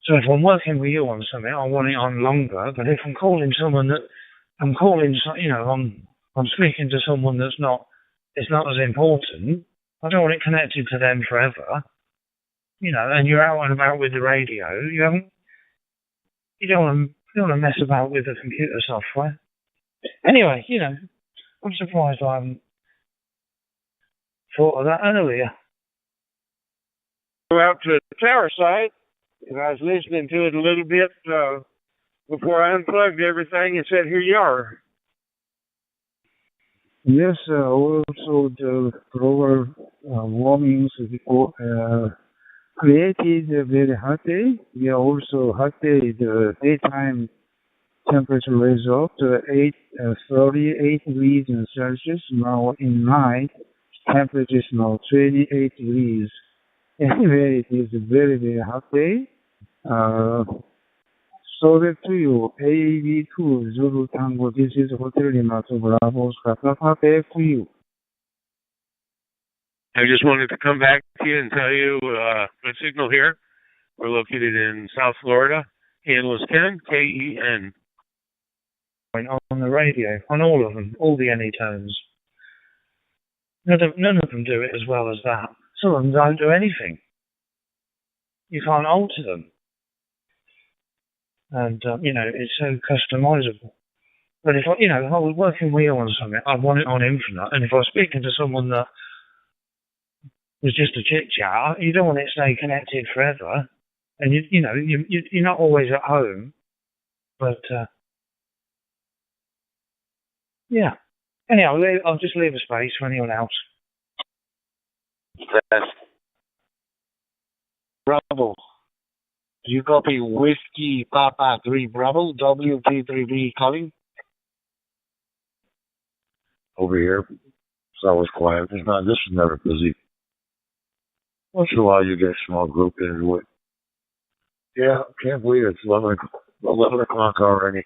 [SPEAKER 2] So if I'm working with you on something, I want it on longer. But if I'm calling someone I'm speaking to someone it's not as important. I don't want it connected to them forever. You know, and you're out and about with the radio. You don't want to mess about with the computer software. Anyway, you know, I'm surprised I haven't thought of that earlier.
[SPEAKER 3] Go out to the tower site, and I was listening to it a little bit before I unplugged everything and said, here you are.
[SPEAKER 2] Yes, also the global warming created a very hot day. We are also hot day. The daytime temperature raised up to 38 degrees in Celsius. Now in night, temperature is now 28 degrees. Anyway, it is a very, very hot day. So back to you, AAV2, Zulu Tango, this is Hotel Lima 2 Bravo, back to you.
[SPEAKER 3] I just wanted to come back to you and tell you my signal here. We're located in South Florida. Handle is Ken, K-E-N.
[SPEAKER 2] On the radio, on all of them, all the anytones. None of them do it as well as that. Some of them don't do anything. You can't alter them. And, it's so customizable. But if I was working with you on something, I'd want it on infinite. And if I was speaking to someone that was just a chit-chat, you don't want it to stay connected forever. And, you're not always at home. But, yeah. Anyhow, I'll just leave a space for anyone else.
[SPEAKER 15] Bravo. Do you copy Whiskey Papa 3 Bravo, WP3B calling?
[SPEAKER 7] Over here, it's always quiet. This is never busy. Once in a while you get a small group into it. Yeah, can't believe it's 11 o'clock already.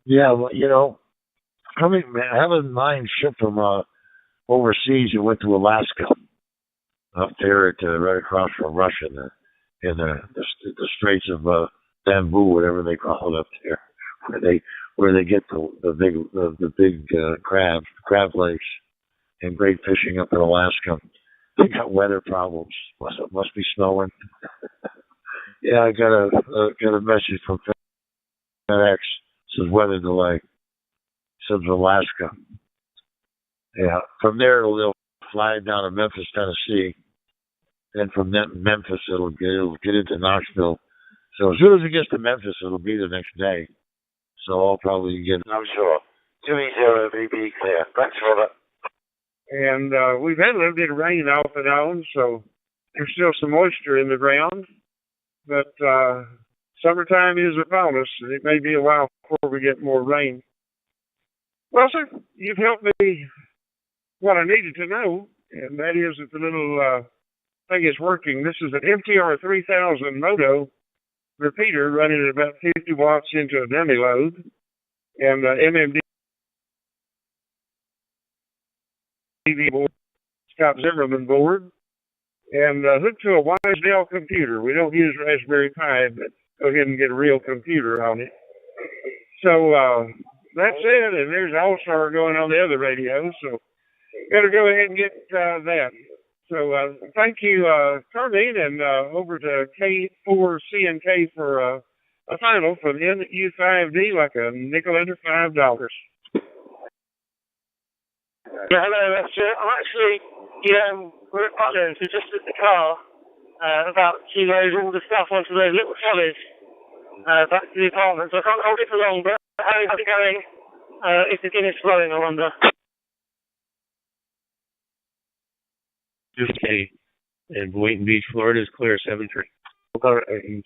[SPEAKER 7] Yeah, well, having mine shipped from overseas, it went to Alaska, up there at right across from Russia, in the Straits of Bamboo, whatever they call it up there, where they get the big crab lakes, and great fishing up in Alaska. They got weather problems. Must be snowing. Yeah, I got a message from FedEx. Says weather delay. Says Alaska. Yeah, from there they'll fly down to Memphis, Tennessee. Then from Memphis it'll get into Knoxville. So as soon as it gets to Memphis, it'll be the next day. So I'll probably get. I'm sure. 280 clear. Thanks for that.
[SPEAKER 3] And we've had a little bit of rain off and on, so there's still some moisture in the ground. But summertime is upon us, and it may be a while before we get more rain. Well, sir, you've helped me what I needed to know, and that is that the little thing is working. This is an MTR 3000 Moto repeater running at about 50 watts into a dummy load, and MMD TV board, Scott Zimmerman board, and hooked to a Wisdale computer. We don't use Raspberry Pi, but go ahead and get a real computer on it. So that's it, and there's All-Star going on the other radio, so Better go ahead and get that. So thank you, Carmine, and over to K4CNK for a final for the U5D, like a nickel under $5.
[SPEAKER 11] Yeah, hello, Esther. I'm actually, we're at Butlins, we're just at the car, about to load all the stuff onto those little trolleys, back to the apartment, so I can't hold it for long, but how's it going? Is the Guinness flowing, I wonder?
[SPEAKER 7] Okay. And Boynton Beach, Florida is clear, 7-3.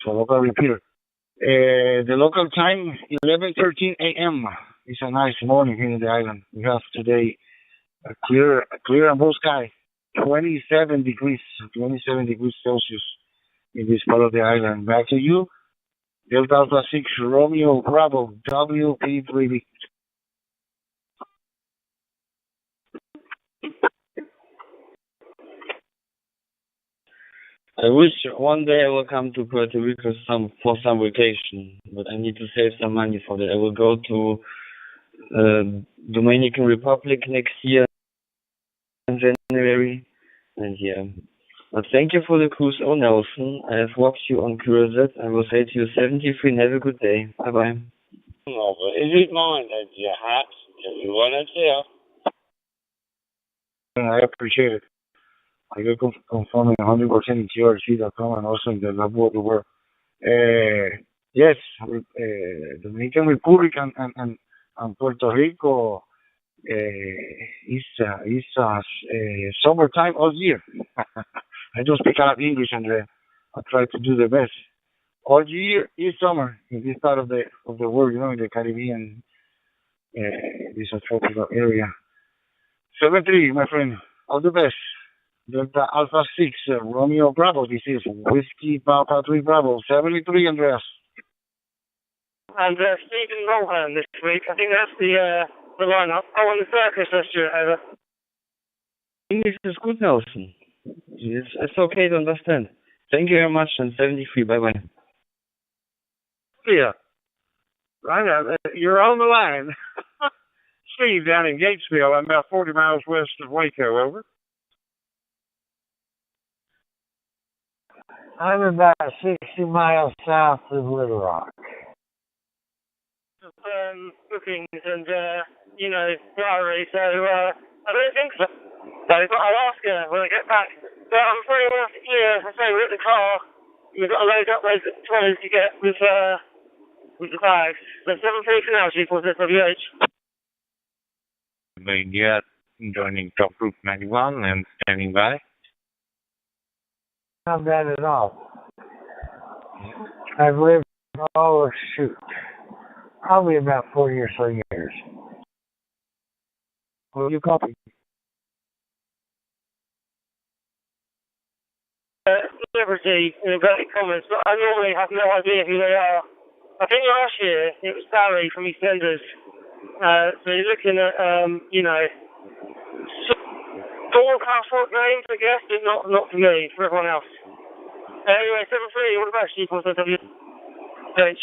[SPEAKER 2] Local repeater. The local time, 11:13 a.m. It's a nice morning here in the island. We have today a clear and blue sky, 27 degrees Celsius in this part of the island. Back to you, Delta Alpha 6, Romeo Bravo, WP3B.
[SPEAKER 22] I wish one day I will come to Puerto Rico for some vacation, but I need to save some money for that. I will go to Dominican Republic next year in January, and yeah. But thank you for the cruise, oh Nelson. I have watched you on Cruises. I will say to you 73 and have a good day. Bye bye.
[SPEAKER 15] No, but is it mine that you hat? If you want it there.
[SPEAKER 2] I appreciate it. I will confirm 100% in TRC.com and also in the lab everywhere. Yes, Dominican Republic and Puerto Rico is summertime all year. I don't speak a lot of English and I try to do the best. All year is summer in this part of the world, in the Caribbean, this tropical area. 7-3, my friend. All the best. Delta Alpha 6, Romeo Bravo. This is Whiskey Papa 3 Bravo. 73, Andreas.
[SPEAKER 11] And Stephen Mulhern this week. I think that's the lineup. Oh, on the circus, let's do it over.
[SPEAKER 22] English is good, Nelson. It's okay to understand. Thank you very much, and 73. Bye-bye.
[SPEAKER 3] Yeah. Right now, you're on the line. Steve down in Gatesville. I'm about 40 miles west of Waco, over.
[SPEAKER 4] I'm about 60 miles south of Little Rock.
[SPEAKER 11] Bookings and, diary, so I don't think so. But I'll ask her when I get back. But I'm pretty much clear. As I say, we're at the car. We've got to load up those trolleys to get with the bags. So 7:30 for now, G4ZWH.
[SPEAKER 21] India, joining top group 91 and standing by.
[SPEAKER 4] Not bad at all. I've lived, probably about 40 or so years.
[SPEAKER 2] Will you copy?
[SPEAKER 11] Liberty in inverted commas, but I normally have no idea who they are. I think last year it was Barry from EastEnders. So you're looking at, four passport names, I guess, but not for me, for everyone else. Anyway, 7-3, what about G4ZWH?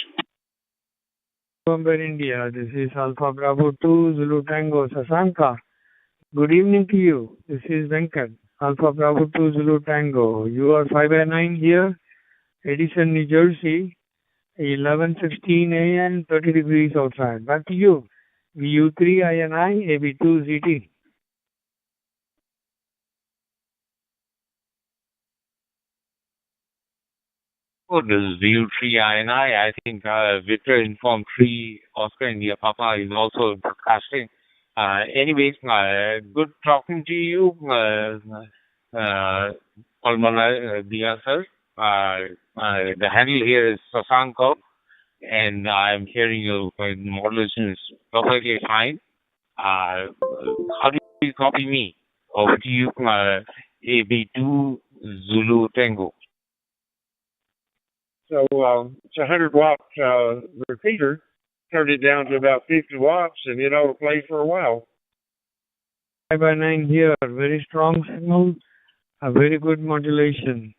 [SPEAKER 18] Bombay, India. This is Alpha Bravo 2 Zulu Tango Sasanka. Good evening to you. This is Venkat. Alpha Bravo 2 Zulu Tango. You are 5/9 here, Edison, New Jersey. 11:16 a.m. 30 degrees outside. Back to you. VU3 INI AB2 ZT.
[SPEAKER 21] Oh, this is VU3INI. I think Victor informed 3 Oscar India Papa is also broadcasting. Anyways, good talking to you, Almana sir. The handle here is Sasanko, and I'm hearing you. Modulation is perfectly fine. How do you copy me? Over to you, AB2 Zulu Tango.
[SPEAKER 3] So it's a 100-watt repeater. Turned it down to about 50 watts, and it'll play for a while.
[SPEAKER 18] 5/9 here. Very strong signal. A very good modulation.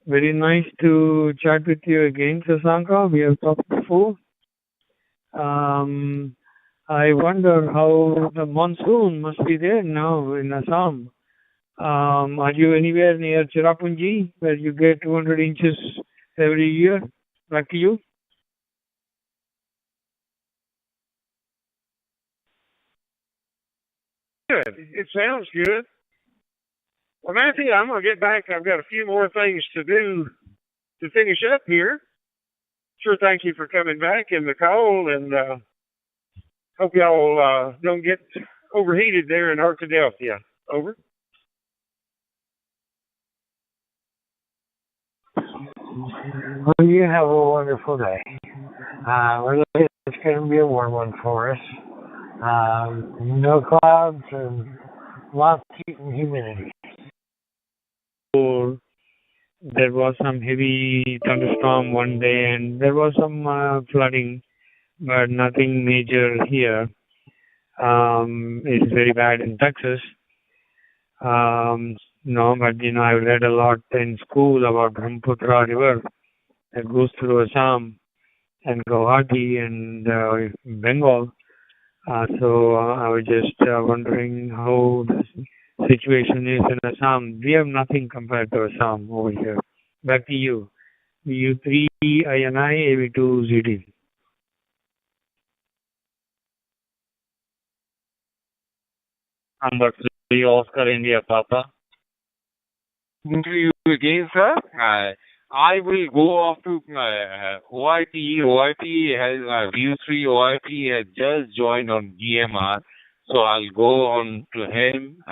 [SPEAKER 18] Very nice to chat with you again, Sasanka. We have talked before.
[SPEAKER 6] I wonder how the monsoon must be there now in Assam. Are you anywhere near Cherrapunji where you get 200 inches every year? Back to you.
[SPEAKER 3] Good. It sounds good. Well, Matthew, I'm going to get back. I've got a few more things to do to finish up here. Sure, thank you for coming back in the call, and hope y'all don't get overheated there in Arkadelphia. Over.
[SPEAKER 4] Well, you have a wonderful day. It's going to be a warm one for us. No clouds and lots of heat and humidity.
[SPEAKER 6] Or there was some heavy thunderstorm one day and there was some flooding, but nothing major here. It's very bad in Texas. No, but I read a lot in school about Brahmaputra River that goes through Assam and Guwahati and Bengal. So I was just wondering how the situation is in Assam. We have nothing compared to Assam over here. Back to you. U3 INI AV2 ZD.
[SPEAKER 21] Number 3, Oscar India Papa. Interview again, sir. I will go off to OIP. OIP has View3 OIP has just joined on DMR. So I'll go on to him.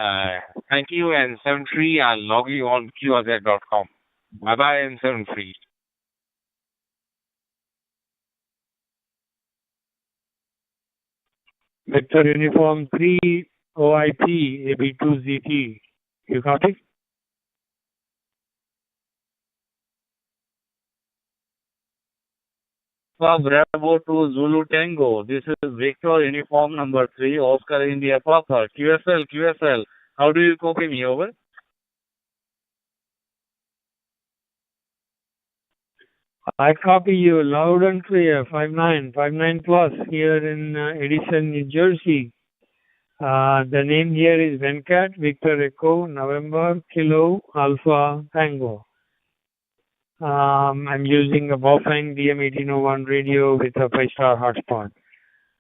[SPEAKER 21] Thank you, and 73, I'll log you on QRZ.com. Bye-bye, and 73.
[SPEAKER 6] Victor Uniform 3 OIP AB2 ZT. You copy? Bravo to Zulu Tango. This is Victor Uniform number 3, Oscar India Papa. QSL. How do you copy me? Over. I copy you loud and clear. 59 plus here in Edison, New Jersey. The name here is Venkat, Victor Echo, November, Kilo, Alpha, Tango. I'm using a Baofeng DM1801 radio with a 5-star hotspot.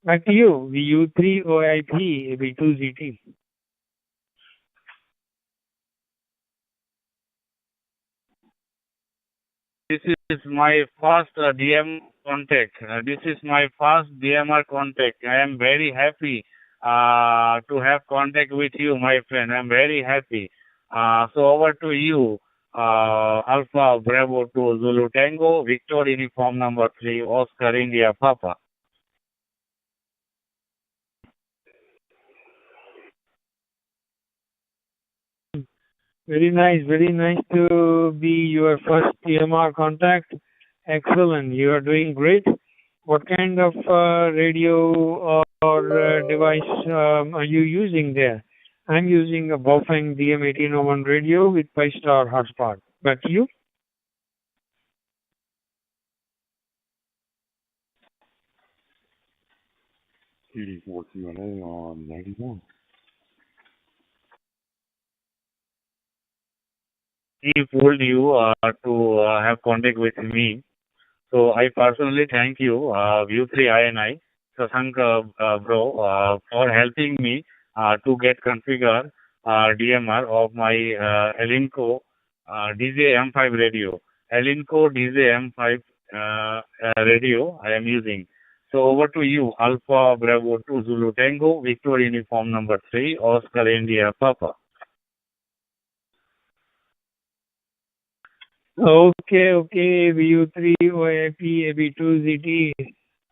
[SPEAKER 6] Back to you, VU3 OIP AB2 ZT. This is my first DM contact. This is my first DMR contact. I am very happy to have contact with you, my friend. I'm very happy. So over to you. Alpha Bravo to Zulu Tango, Victor Uniform number 3, Oscar India Papa. Very nice to be your first TMR contact. Excellent, you are doing great. What kind of radio or device are you using there? I'm using a Baofeng DM1801 radio with 5-star hotspot. Back to you.
[SPEAKER 8] QD4 Q&A on 91.
[SPEAKER 21] He told you to have contact with me. So I personally thank you, View3 INI, Sasank bro, for helping me to get configure DMR of my Elinco DJ M5 radio. Elinco DJ M5 radio I am using. So over to you, Alpha Bravo 2 Zulu Tango, Victor Uniform number 3, Oscar India Papa.
[SPEAKER 6] Okay, VU3 OIP AB2 ZT.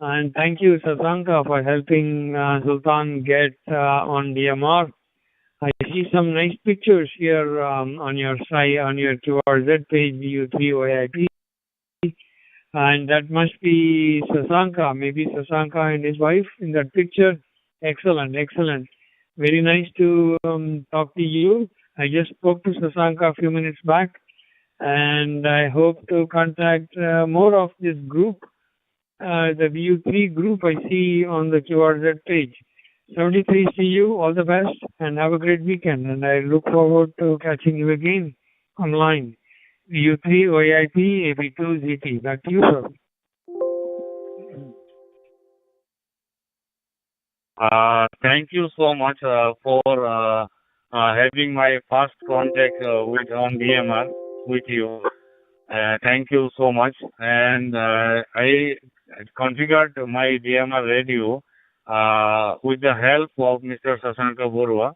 [SPEAKER 6] And thank you, Sasanka, for helping Sultan get on DMR. I see some nice pictures here on your site, on your QRZ page, VU3 OIP. And that must be Sasanka, maybe Sasanka and his wife in that picture. Excellent. Very nice to talk to you. I just spoke to Sasanka a few minutes back. And I hope to contact more of this group the VU3 group I see on the QRZ page. 73, see you, all the best, and have a great weekend. And I look forward to catching you again online. VU3, OIP, AB2, ZT. Back to you, sir.
[SPEAKER 21] Thank you so much for having my first contact with on DMR with you. Thank you so much. And I configured my DMR radio with the help of Mr. Sasanka Borua,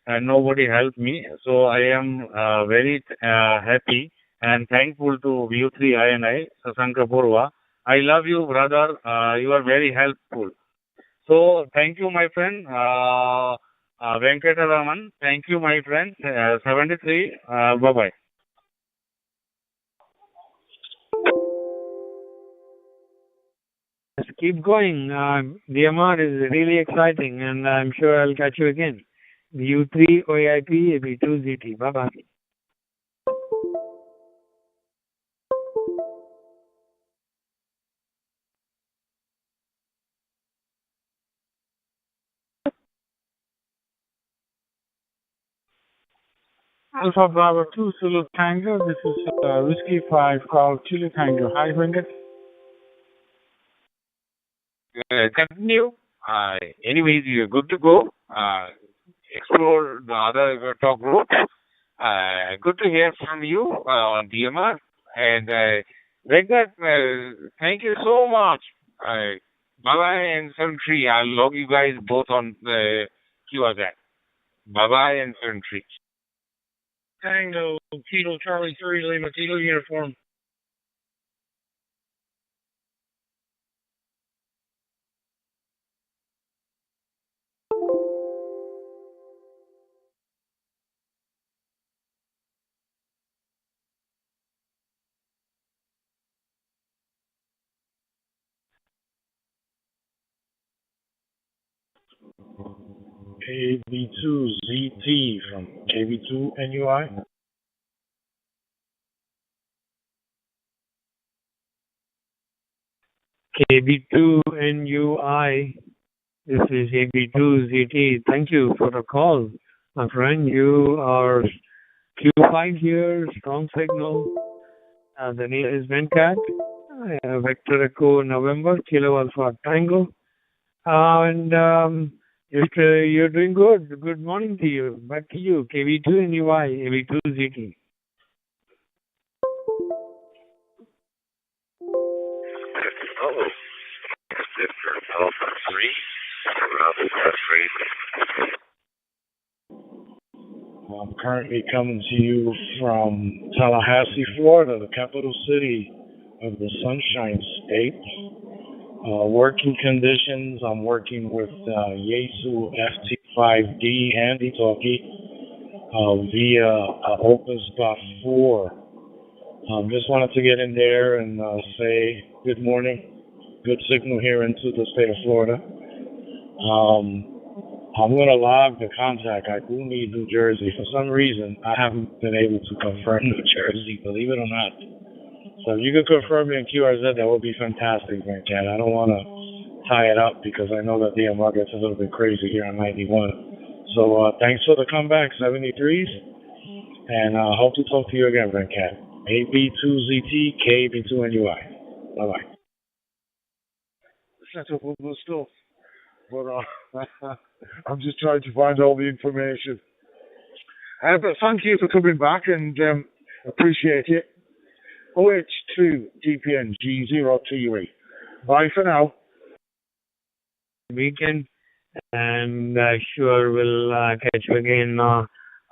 [SPEAKER 21] and nobody helped me. So I am very happy and thankful to VU3 INI, Sasanka Borua. I love you, brother. You are very helpful. So thank you, my friend. Venkataraman, thank you, my friend. 73, bye-bye.
[SPEAKER 6] Just keep going. DMR is really exciting, and I'm sure I'll catch you again. VU3, OIP, AB2, ZT. Bye-bye.
[SPEAKER 10] Alpha Bravo 2 Zulu Tango. This is Whiskey 5 called Chili Tango. Hi, Venkat.
[SPEAKER 21] Continue. Anyways, you're good to go. Explore the other talk groups. Good to hear from you on DMR. And Venkat, thank you so much. Bye-bye and 73. I'll log you guys both on the QRZ. Bye-bye and 73.
[SPEAKER 10] Tango, Kilo Charlie 3, Lima Kilo uniform. KB2ZT from KB2NUI.
[SPEAKER 6] KB2NUI. This is AB2ZT. Thank you for the call, my friend. You are Q5 here, strong signal. The name is Venkat. Vector Echo November, Kilo Alpha Tango. You're doing good. Good morning to you. Back to you. KB2NUI, AB2ZT.
[SPEAKER 16] Oh, Mr. Alpha 3,
[SPEAKER 10] I'm currently coming to you from Tallahassee, Florida, the capital city of the Sunshine State. Working conditions, I'm working with Yaesu FT5D handy-talkie via Opus Bot 4. Just wanted to get in there and say good morning. Good signal here into the state of Florida. I'm going to log the contact. I do need New Jersey. For some reason, I haven't been able to confirm New Jersey, believe it or not. So if you could confirm me in QRZ, that would be fantastic, Venkat. I don't want to tie it up because I know that DMR gets a little bit crazy here on 91. So thanks for the comeback, 73s. And hope to talk to you again, Venkat. AB2ZT, KB2NUI. Bye-bye.
[SPEAKER 5] Set up on the stuff. But I'm just trying to find all the information. But thank you for coming back and appreciate it. OH2 GPN G0TUE. Bye for now.
[SPEAKER 6] Weekend, and sure we'll catch you again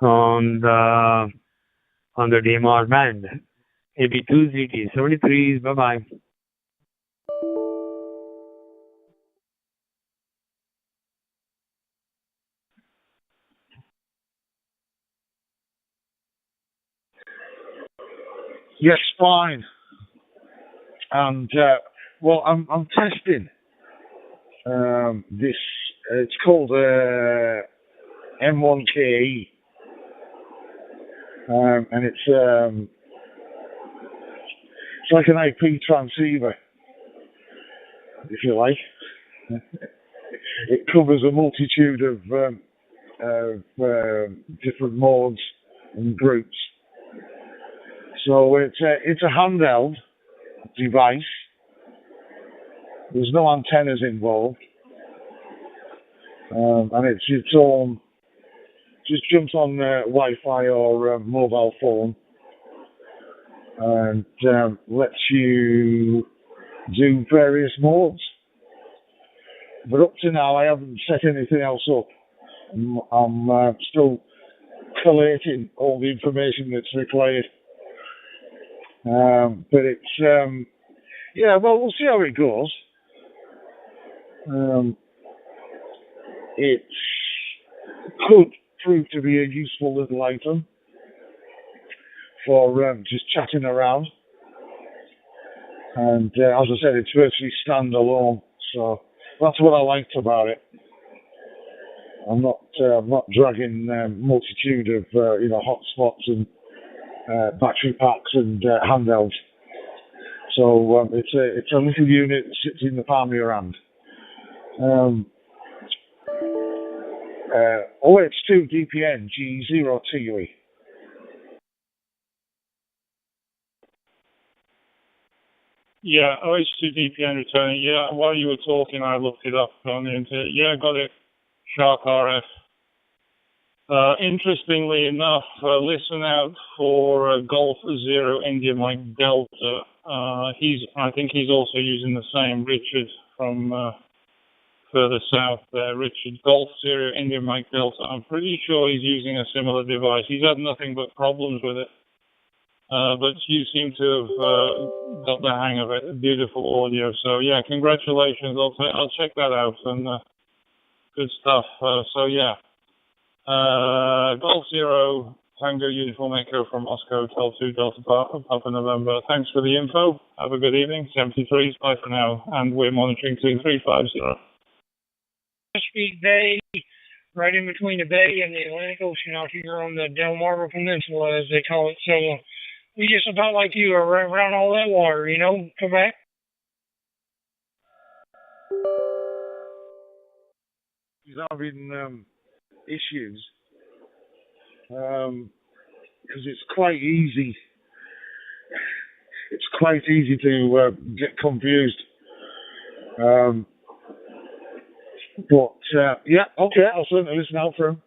[SPEAKER 6] on the DMR band. AB2ZT 73s. Bye bye.
[SPEAKER 5] Yes, fine. And well, I'm testing this. It's called M1KE, and it's like an IP transceiver. if you like. It covers a multitude of different modes and groups. So it's a handheld device. There's no antennas involved, and it's its own. Just jumps on Wi-Fi or mobile phone, and lets you do various modes. But up to now, I haven't set anything else up. I'm still collating all the information that's required. But it's, yeah, well, we'll see how it goes. It could prove to be a useful little item for just chatting around. And as I said, it's virtually standalone, so that's what I liked about it. I'm not dragging multitude of hotspots and battery packs and handhelds. So it's a little unit that sits in the palm of your hand. OH2 DPN G0TUE.
[SPEAKER 20] Yeah, OH2 DPN returning. Yeah, while you were talking, I looked it up on the internet. Yeah, got it. Shark RF. Interestingly enough, listen out for Golf Zero India Mike Delta. I think he's also using the same Richard from further south there. Richard Golf Zero India Mike Delta. I'm pretty sure he's using a similar device. He's had nothing but problems with it. But you seem to have got the hang of it. Beautiful audio. So yeah, congratulations. I'll check that out, and good stuff. So yeah, Golf Zero Tango Uniform Echo from Oscar Hotel 2 Delta Papa November. Thanks for the info. Have a good evening. 73s. Bye for now. And we're monitoring 2350.
[SPEAKER 19] Chesapeake Bay, right in between the bay and the Atlantic Ocean out here on the Delmarva Peninsula, as they call it. So we just about like you are around all that water, Quebec.
[SPEAKER 5] He's having issues because it's quite easy. It's quite easy to get confused. But yeah, okay, I'll certainly listen out for him.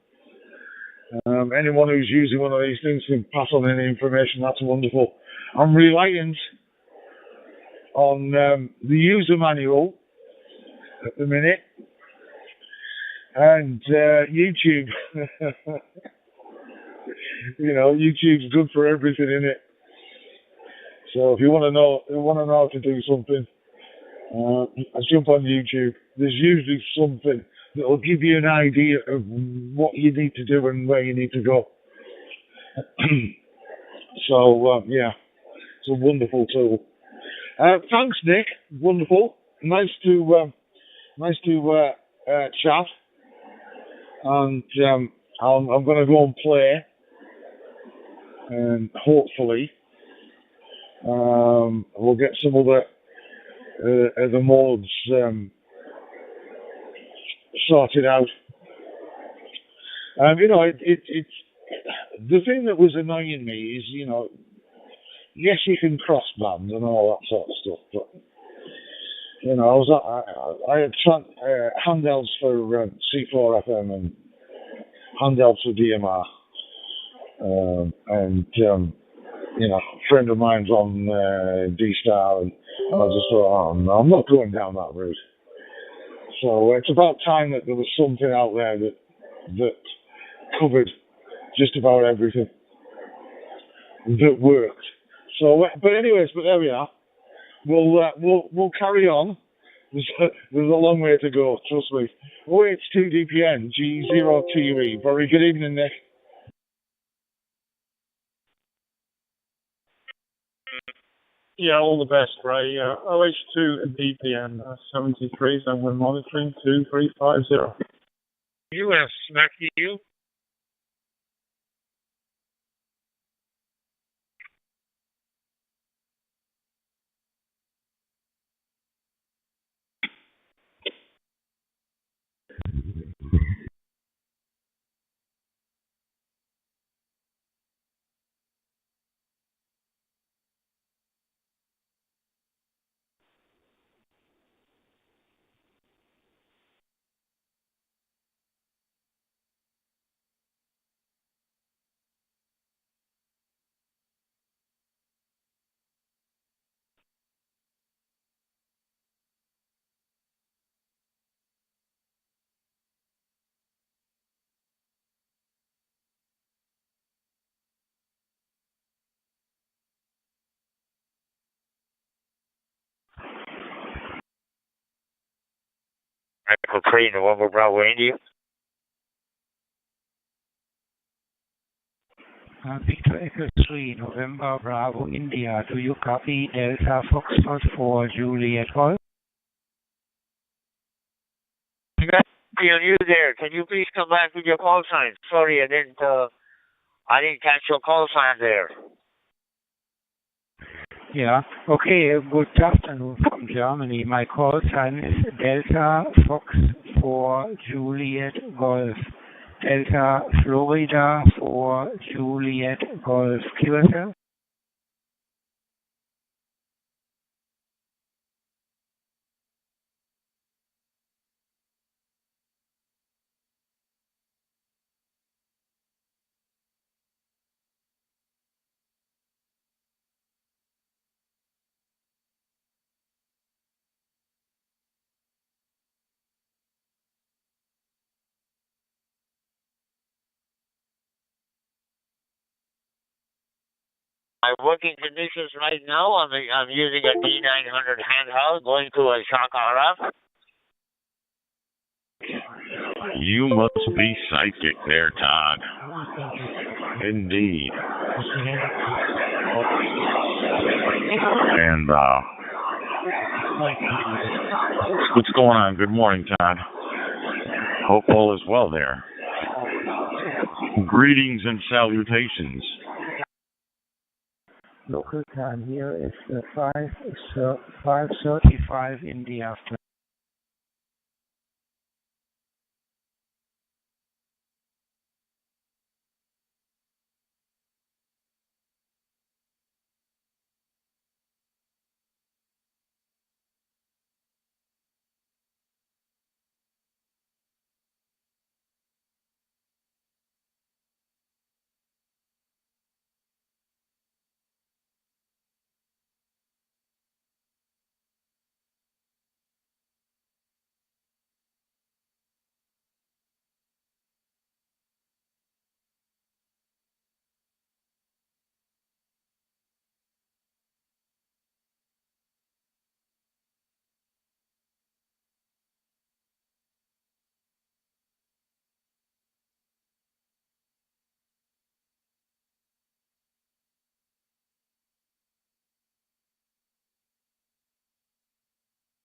[SPEAKER 5] Anyone who's using one of these things can pass on any information. That's wonderful. I'm reliant on the user manual at the minute and YouTube. YouTube's good for everything, isn't it? So if you want to know how to do something, jump on YouTube. There's usually something that will give you an idea of what you need to do and where you need to go. So yeah, it's a wonderful tool. Thanks, Nick. Wonderful. Nice to chat. And I'm going to go and play, and hopefully we'll get some other modes sorted out. It's the thing that was annoying me is, yes, you can cross band and all that sort of stuff, but I had handhelds for C4 FM and handhelds for DMR, and a friend of mine's on D-Star, and I just thought, oh no, I'm not going down that route. So it's about time that there was something out there that covered just about everything that worked. So, but there we are. We'll carry on. There's a long way to go, trust me. OH2 DPN G0TUE. Very good evening, Nick.
[SPEAKER 20] Yeah, all the best, Ray. OH2 DPN 73s, and we're monitoring 2350.
[SPEAKER 19] US, back to you.
[SPEAKER 21] Echo 3, November Bravo India.
[SPEAKER 2] Victor Echo 3, November Bravo India. Do you copy Delta Foxtrot for Juliet Golf?
[SPEAKER 21] Feel you there. Can you please come back with your call sign? Sorry, I didn't catch your call sign there.
[SPEAKER 2] Yeah. Okay. Good afternoon from Germany. My call sign is Delta Fox for Juliet Golf. Delta Florida for Juliet Golf. QSL?
[SPEAKER 21] My working conditions right now, I'm using a D900 handheld going to a shock RF.
[SPEAKER 13] You must be psychic there, Todd. Indeed. And, what's going on? Good morning, Todd. Hope all is well there. Greetings and salutations.
[SPEAKER 2] Local time here is 5:35 in the afternoon.